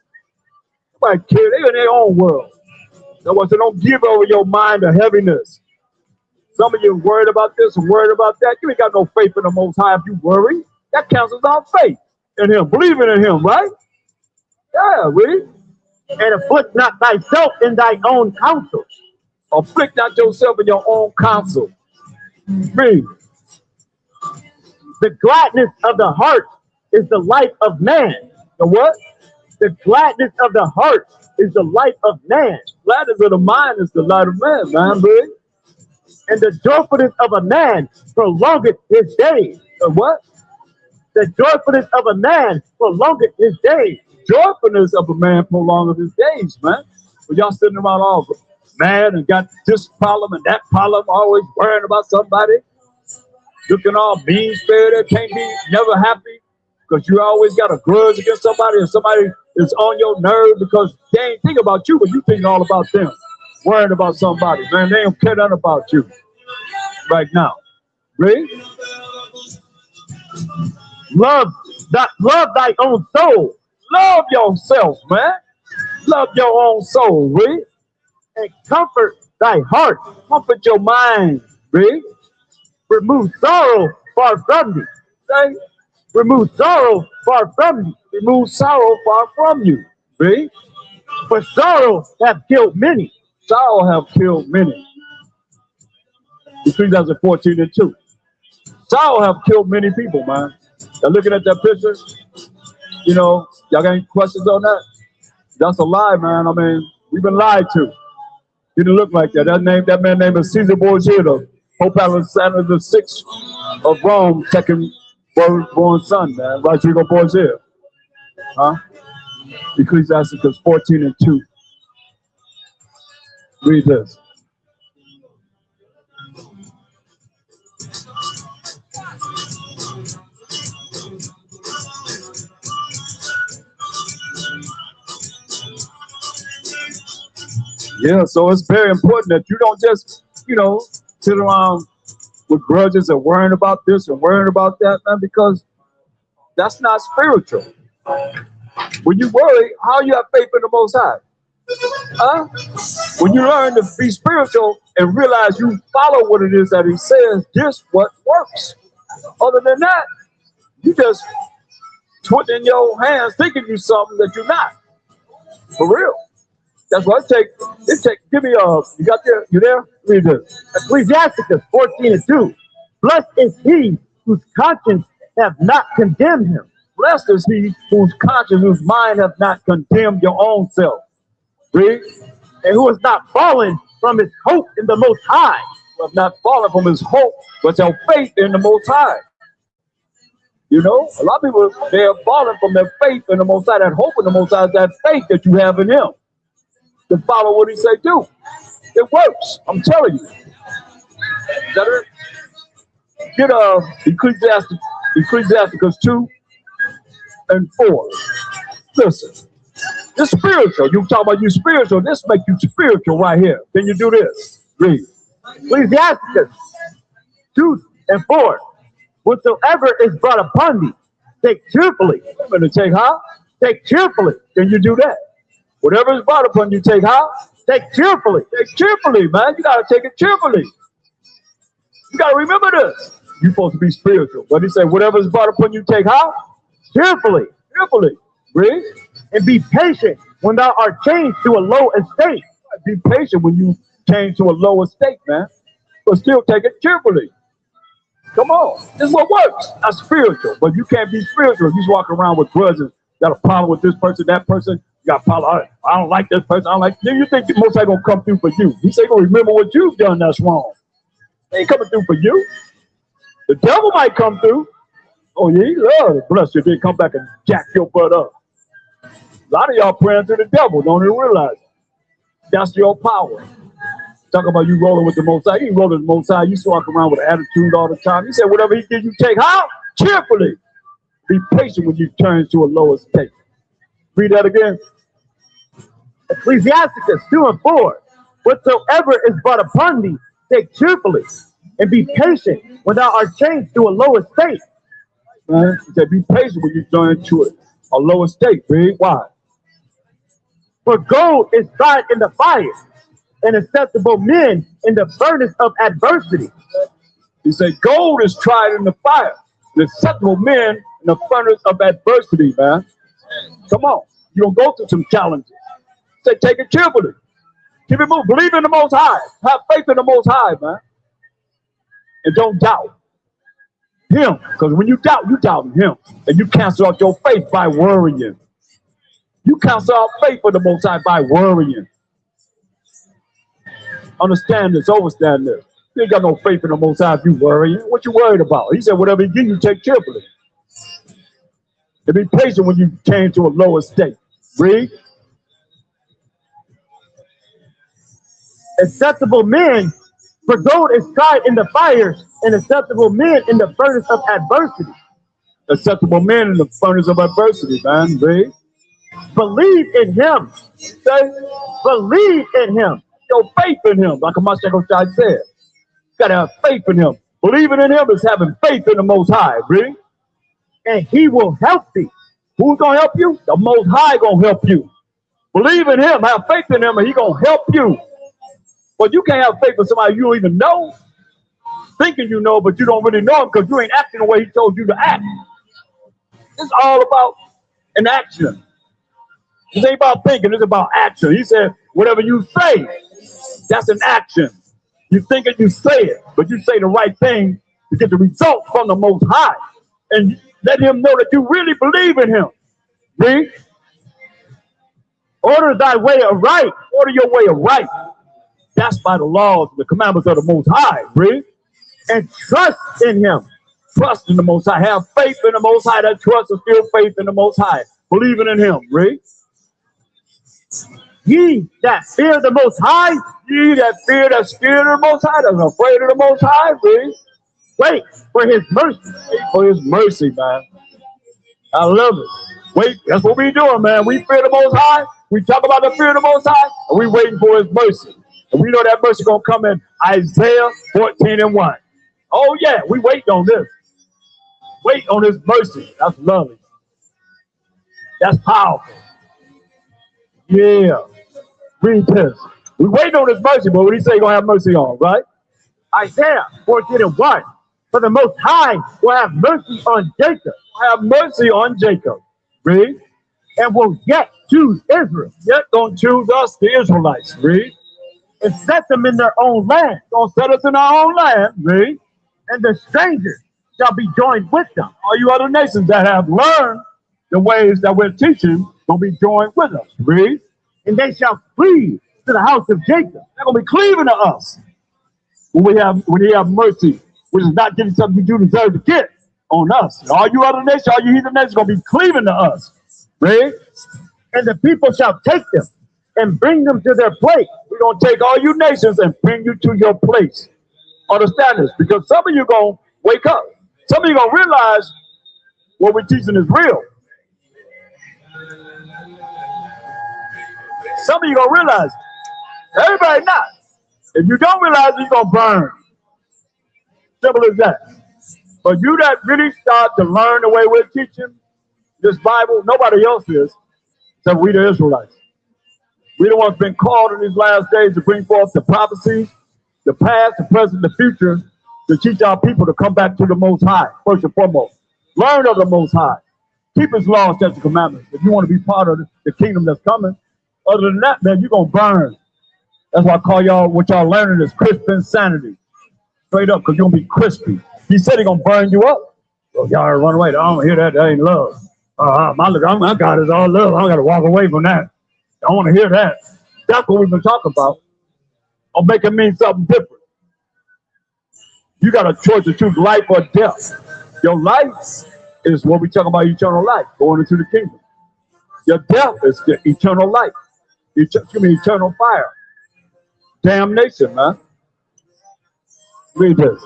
G: Nobody care. They in their own world. That's why I said, don't give over your mind to heaviness. Some of you worried about this and worried about that. You ain't got no faith in the Most High if you worry. That cancels out faith in Him, believing in Him, right? Yeah, read.
E: And afflict not thyself in thy own counsel.
G: Afflict not yourself in your own counsel. Read.
E: The gladness of the heart is the life of man.
G: The what?
E: The gladness of the heart is the life of man.
G: Gladness of the mind is the light of man, read.
E: And the joyfulness of a man prolongeth his days.
G: The what?
E: The joyfulness of a man prolongeth his days.
G: Joyfulness of a man prolongeth his days, man. But y'all sitting around all mad and got this problem and that problem, always worrying about somebody, looking all mean-spirited, can't be never happy because you always got a grudge against somebody and somebody is on your nerve because they ain't thinking about you, but you thinking all about them. worrying about somebody, man. They don't care nothing about you right now. Read.
E: Love thy own soul,
G: Love yourself, man. Love your own soul. Read.
E: and comfort thy heart.
G: Comfort your mind. Read.
E: Remove sorrow far from thee.
G: Say,
E: Remove sorrow far from thee.
G: remove sorrow far from you. Read.
E: For sorrow hath killed many.
G: Sorrow have killed many. Ecclesiastes 14:2. Sorrow have killed many people, man. Y'all looking at that picture? You know, y'all got any questions on that? That's a lie, man. I mean, we've been lied to. He didn't look like that. That man named is Caesar Borgia, the Pope Alexander VI of Rome, second born son, man. Rodrigo Borgia. Huh? Ecclesiastes 14:2. Read this. Yeah, so it's very important that you don't just, sit around with grudges and worrying about this and worrying about that, man, because that's not spiritual. When you worry, how you have faith in the Most High? Huh? When you learn to be spiritual and realize you follow what it is that he says, this what works. Other than that, you just twiddling your hands thinking you something that you're not. For real. That's what it take. Give me you got there? You there? Read this.
E: Ecclesiastes 14:2. Blessed is he whose conscience have not condemned him.
G: Blessed is he whose conscience, whose mind have not condemned your own self. Read.
E: And who has not fallen from his hope in the Most High.
G: Who have not fallen from his hope, but your faith in the Most High. You know, a lot of people, they have fallen from their faith in the Most High. That hope in the Most High is that faith that you have in him. To follow what he said do. It works. I'm telling you. Is that it? Get Ecclesiasticus 2:4. Listen. It's spiritual. You talk about you spiritual. This makes you spiritual right here. Then you do this. Read.
E: Ecclesiastes 2:4. Whatsoever is brought upon thee, take cheerfully.
G: I'm going to take how?
E: Take cheerfully.
G: Then you do that. Whatever is brought upon you, take how?
E: Take cheerfully.
G: Take cheerfully, man. You got to take it cheerfully. You got to remember this. You're supposed to be spiritual. But he said, whatever is brought upon you, take how?
E: Cheerfully.
G: Cheerfully. Read.
E: And be patient when thou art changed to a low estate.
G: Be patient when you change to a lower state, man. But still take it cheerfully. Come on. This is what works. That's spiritual. But you can't be spiritual. You just walk around with grudges. Got a problem with this person, that person. You got a problem. I don't like this person. I don't like. Then you think the Most High gonna come through for you? He say gonna remember what you've done that's wrong. They ain't coming through for you. The devil might come through. Oh yeah, he love to bless you. Then come back and jack your butt up. A lot of y'all praying to the devil. Don't even realize it. That's your power. Talk about you rolling with the Most High. You ain't rolling with the Most High. You walk around with an attitude all the time. He said whatever he gives you, take how? Cheerfully. Be patient when you turn to a lower state. Read that again.
E: Ecclesiastes 2:4. Whatsoever is brought upon thee, take cheerfully, and be patient when thou art changed to a lower state.
G: Man, he said, be patient when you turn to a lower state. Read. Why?
E: For gold is tried in the fire, and acceptable men in the furnace of adversity.
G: He said, gold is tried in the fire, and acceptable men in the furnace of adversity, man. Come on. You're going to go through some challenges. Say, take it cheerfully. Keep it moving. Believe in the Most High. Have faith in the Most High, man. And don't doubt him. Because when you doubt him. And you cancel out your faith by worrying. You cancel out faith for the Most High by worrying. Understand this. Understand this. You ain't got no faith in the Most High if you worrying. What you worried about? He said, whatever he gives you, take cheerfully. And be patient when you change to a lower state. Read.
E: Acceptable men, for gold is tried in the fire, and acceptable men in the furnace of adversity.
G: Acceptable men in the furnace of adversity, man. Read.
E: Believe in him.
G: Say,
E: Believe in him.
G: your faith in him, like Mashiach said. You gotta have faith in him. Believing in him is having faith in the Most High, really.
E: And he will help thee.
G: Who's gonna help you? The Most High gonna help you. Believe in him, have faith in him, and he gonna help you. But you can't have faith in somebody you don't even know. Thinking you know, but you don't really know him because you ain't acting the way he told you to act. It's all about an action. It ain't about thinking, it's about action. He said, whatever you say, that's an action. You think it, you say it, but you say the right thing to get the result from the Most High. And let him know that you really believe in him. Read.
E: Order thy way aright.
G: Order your way aright. That's by the laws and the commandments of the Most High. Read.
E: And trust in him.
G: Trust in the Most High. Have faith in the Most High. That trust is still faith in the Most High. Believing in him. Read.
E: Ye that fear the Most High.
G: Ye that fear, that scared of the Most High, that's afraid of the Most High. Read.
E: Wait for his mercy.
G: Wait for his mercy, man. I love it. Wait, that's what we doing, man. We fear the Most High. We talk about the fear of the Most High, and we waiting for his mercy. And we know that mercy gonna come in Isaiah 14:1. Oh yeah, we wait on this. Wait on his mercy. That's lovely. That's powerful. Yeah. Read this. We wait on his mercy, but what he say he gonna have mercy on, right?
E: Isaiah 14:1. For the Most High will have mercy on Jacob.
G: Have mercy on Jacob. Read.
E: And will yet choose Israel.
G: Yet don't choose us, the Israelites. Read.
E: And set them in their own land.
G: Gonna set us in our own land. Read.
E: And the strangers shall be joined with them.
G: All you other nations that have learned the ways that we're teaching gonna be joined with us. Read.
E: And they shall cleave to the house of Jacob.
G: They're gonna be cleaving to us when he have mercy, which is not getting something you deserve to get on us. All you other nations, all you heathen nations, gonna be cleaving to us. Read.
E: And the people shall take them and bring them to their place.
G: We're gonna take all you nations and bring you to your place. Understand this, because some of you gonna wake up. Some of you gonna realize what we're teaching is real. Some of you gonna realize, everybody not. If you don't realize, you're gonna burn. Simple as that. But you that really start to learn the way we're teaching this Bible, nobody else is, except we the Israelites. We the ones been called in these last days to bring forth the prophecies, the past, the present, the future, to teach our people to come back to the Most High, first and foremost. Learn of the Most High. Keep his laws, statutes, and commandments. If you want to be part of the kingdom that's coming, other than that, man, you're going to burn. That's why I call y'all, what y'all learning is crisp insanity. Straight up, because you're going to be crispy. He said he's going to burn you up. So y'all run away. I don't hear that. That ain't love. My God is all love. I don't got to walk away from that. I don't want to hear that. That's what we've been talking about. Or make it mean something different. You got a choice to choose life or death. Your life is what we talk about, eternal life, going into the kingdom. Your death is the eternal life. Eternal fire. Damnation, man. Read this.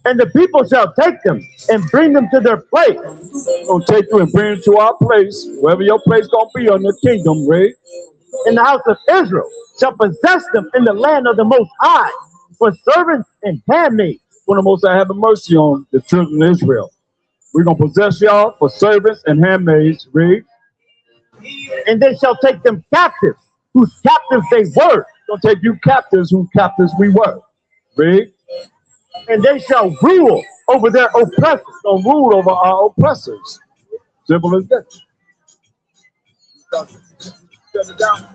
E: And the people shall take them and bring them to their place.
G: We're going to take you and bring you to our place, wherever your place going to be on the kingdom, Ray.
E: In the house of Israel shall possess them in the land of the Most High for servants and handmaids.
G: When the Most High have mercy on the children of Israel. We're going to possess y'all for servants and handmaids, read.
E: And they shall take them captives, whose captives they were.
G: Going to take you captives, whose captives we were. Read.
E: And they shall rule over their oppressors.
G: Going to rule over our oppressors. Simple as that. Shut it down.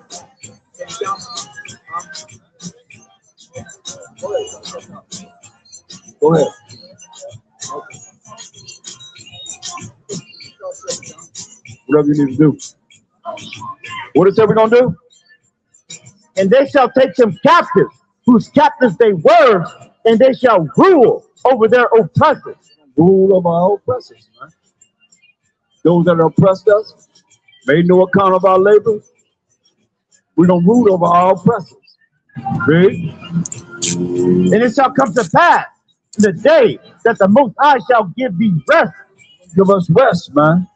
G: Go ahead. Whatever you need to do. What is that we're going to do?
E: And they shall take them captives, whose captives they were, and they shall rule over their oppressors.
G: Rule over our oppressors, man. Those that oppressed us, made no account of our labor. We're going to rule over our oppressors. Read.
E: And it shall come to pass in the day that the Most High shall give thee rest.
G: Give us rest, man.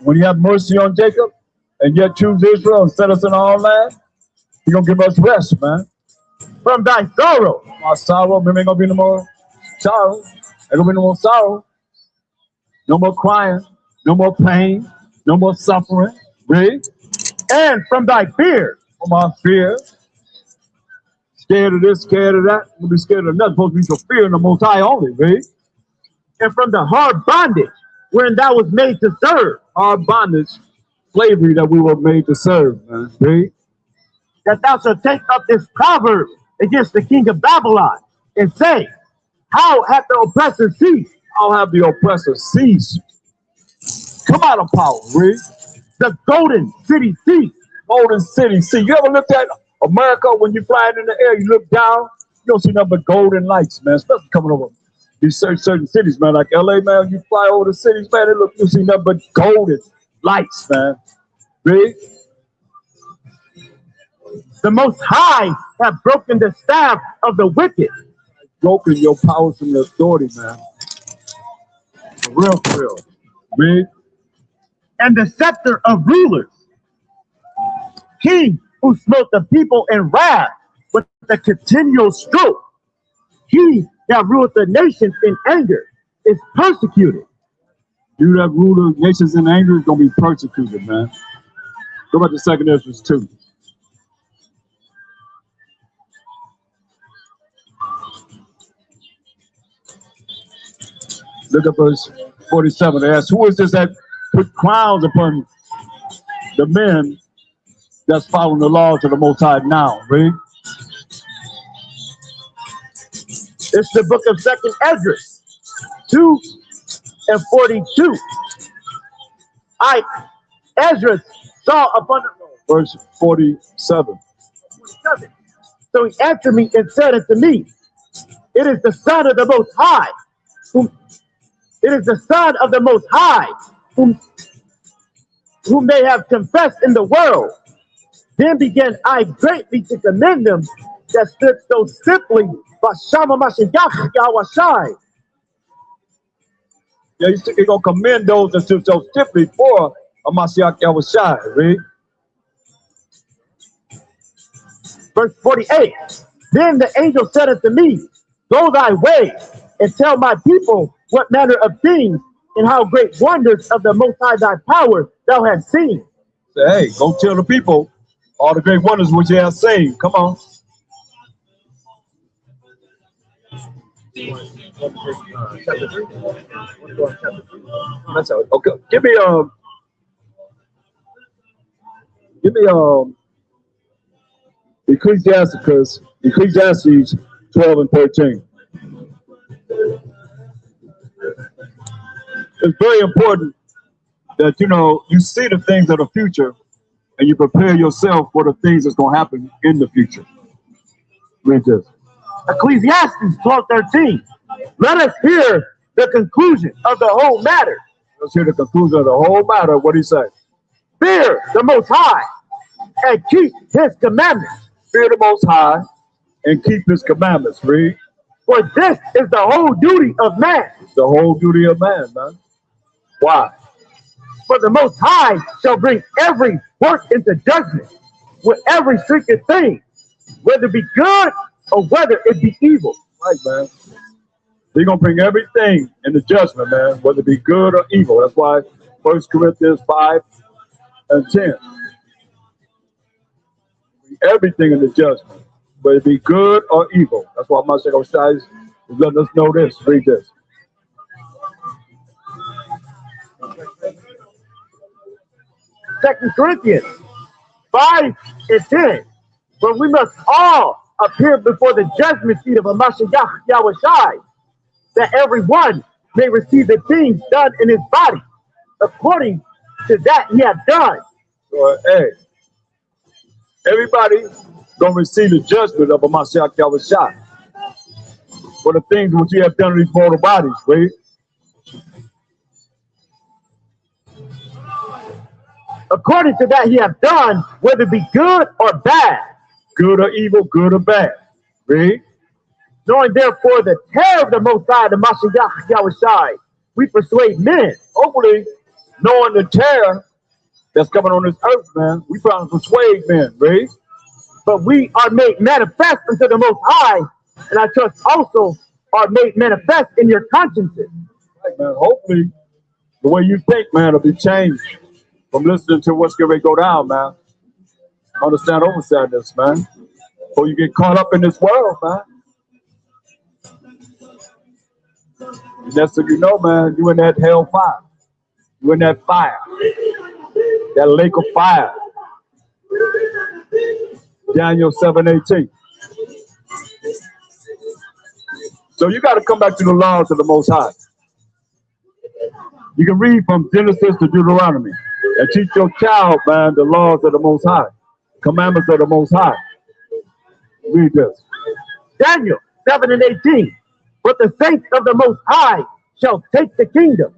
G: When you have mercy on Jacob and yet choose Israel and set us in our land, He gonna give us rest, man.
E: from thy sorrow.
G: Our sorrow, maybe ain't gonna be no more sorrow. Ain't gonna be no more sorrow. No more crying. No more pain. No more suffering. Read.
E: And from thy fear.
G: From our fear. Scared of this, scared of that. We'll be scared of nothing. Supposed to be for fear in the Most High only, read.
E: And from the hard bondage wherein thou was made to serve.
G: Hard bondage, slavery that we were made to serve, man. Read.
E: That thou shalt take up this proverb against the king of Babylon and say, how hath the oppressor ceased?
G: I'll have the oppressor cease. Come out of power, read.
E: The golden city ceased.
G: Golden City. See, you ever looked at America when you're flying in the air, you look down, you don't see nothing but golden lights, man, especially coming over these certain cities, man, like LA, man, you fly over the cities, man, you see nothing but golden lights, man. Read.
E: The Most High have broken the staff of the wicked.
G: Broken your powers and your authority, man. For real. Read.
E: And the scepter of rulers. He who smote the people in wrath with a continual stroke. He that ruleth the nations in anger is persecuted.
G: You that rule the nations in anger is going to be persecuted, man. Go back to 2 Ezra 2. Look at verse 47. They ask, who is this that put crowns upon the men that's following the laws of the Most High now? Read.
E: It's the book of 2 Ezra 2 and 42. Ezra saw upon the
G: verse 47.
E: So he answered me and said unto me, it is the Son of the Most High, whom they have confessed in the world. Then began I greatly to commend them that stood so simply, Bashama Mashiach Yahweh.
G: Yeah, he's gonna commend those that stood so stiffly for a Mashiach Yahweh. Read.
E: Verse 48. Then the angel said unto me, go thy way and tell my people what manner of things and how great wonders of the Most High thy power thou hast seen.
G: Say, hey, go tell the people all the great wonders which you have seen. Come on. That's all. Okay. Give me Ecclesiastes 12 and 13. It's very important that you see the things of the future and you prepare yourself for the things that's going to happen in the future. Read this.
E: Ecclesiastes 12:13. Let us hear the conclusion of the whole matter.
G: Let's hear the conclusion of the whole matter. What do he say?
E: Fear the Most High and keep his commandments.
G: Fear the Most High and keep his commandments. Read.
E: For this is the whole duty of man.
G: It's the whole duty of man, man. Why?
E: For the Most High shall bring every work into judgment with every secret thing, whether it be good or whether it be evil.
G: Right, man. He's going to bring everything into judgment, man, whether it be good or evil. That's why 1 Corinthians 5 and 10. Everything into judgment, whether it be good or evil. That's why Mashiach Oshai is letting us know this. Read this.
E: Second Corinthians 5 and 10. But we must all appear before the judgment seat of Mashiach Yahweh Shai, that everyone may receive the things done in his body, according to that he hath done.
G: So, hey, everybody gonna receive the judgment of a Mashiach Yahweh Shai for the things which you have done in these mortal bodies. Read.
E: According to that he hath done, whether it be good or bad.
G: Good or evil, good or bad. Read.
E: Knowing therefore the terror of the Most High, the Mashiach Yahweh Shai, we persuade men.
G: Hopefully, knowing the terror that's coming on this earth, man, we trying to persuade men. Read.
E: but we are made manifest unto the Most High, and I trust also are made manifest in your consciences.
G: Right, man. Hopefully, the way you think, man, will be changed from listening to what's going to go down, man. Understand oversadness, man. Before you get caught up in this world, man. And next thing you know, man, you in that hell fire. You in that fire. That lake of fire. Daniel 7:18. So you got to come back to the laws of the Most High. You can read from Genesis to Deuteronomy and teach your child, man, the laws of the Most High, commandments of the Most High. Read this.
E: Daniel 7 and 18. But the saints of the Most High shall take the kingdom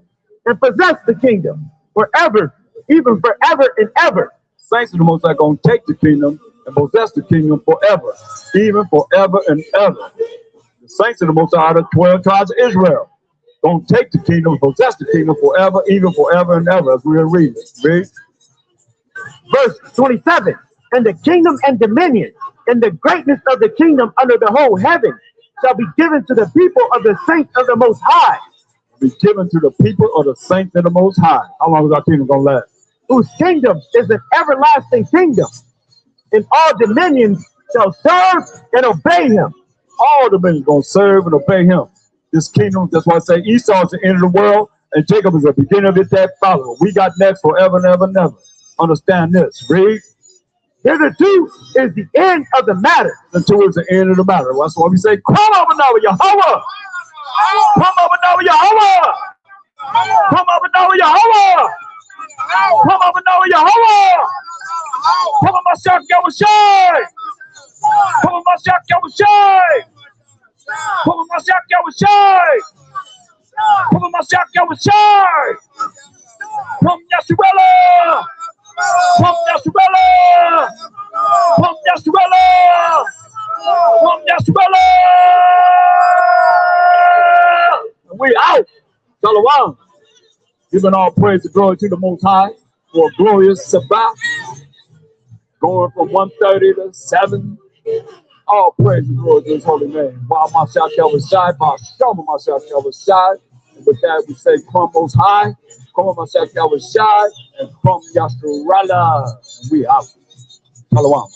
E: and possess the kingdom forever, even forever and ever.
G: Saints of the Most High going to take the kingdom and possess the kingdom forever, even forever and ever. The saints of the Most High are the 12 tribes of Israel. Going to take the kingdom and possess the kingdom forever, even forever and ever, as we're reading. Read.
E: Verse 27. And the kingdom and dominion and the greatness of the kingdom under the whole heaven shall be given to the people of the saints of the Most High.
G: Be given to the people of the saints of the Most High. How long is our kingdom going to last?
E: Whose kingdom is an everlasting kingdom, and all dominions shall serve and obey him.
G: All dominions going to serve and obey him. This kingdom, that's why I say Esau is the end of the world, and Jacob is the beginning of it that follow. We got next forever and ever and ever. Understand this. Read.
E: Hitherto is the end of the matter.
G: Until it's the end of the matter. That's why we say, come over now with Yahweh. Come over now with Yahweh. Come over now with Yahweh. Come over now with Yahweh. Come on, Mashiach Yahushai. Come on, Mashiach Yahushai. Come on, Mashiach Yahushai. Come on, Mashiach Yahushai. Come, Yeshua. Come, Yeshua. Come, Yeshua. Come, Yeshua. We out. Shalom. Giving all praise and glory to the Most High for a glorious Sabbath. Going from 1:30 to 7. All praise and glory to his holy name. While Mashiach Yahushai, Mashiach Yahushai. And with that, we say, come Most High, come Mashiach Yahushai, and come Yasharallah. We out. Shalom.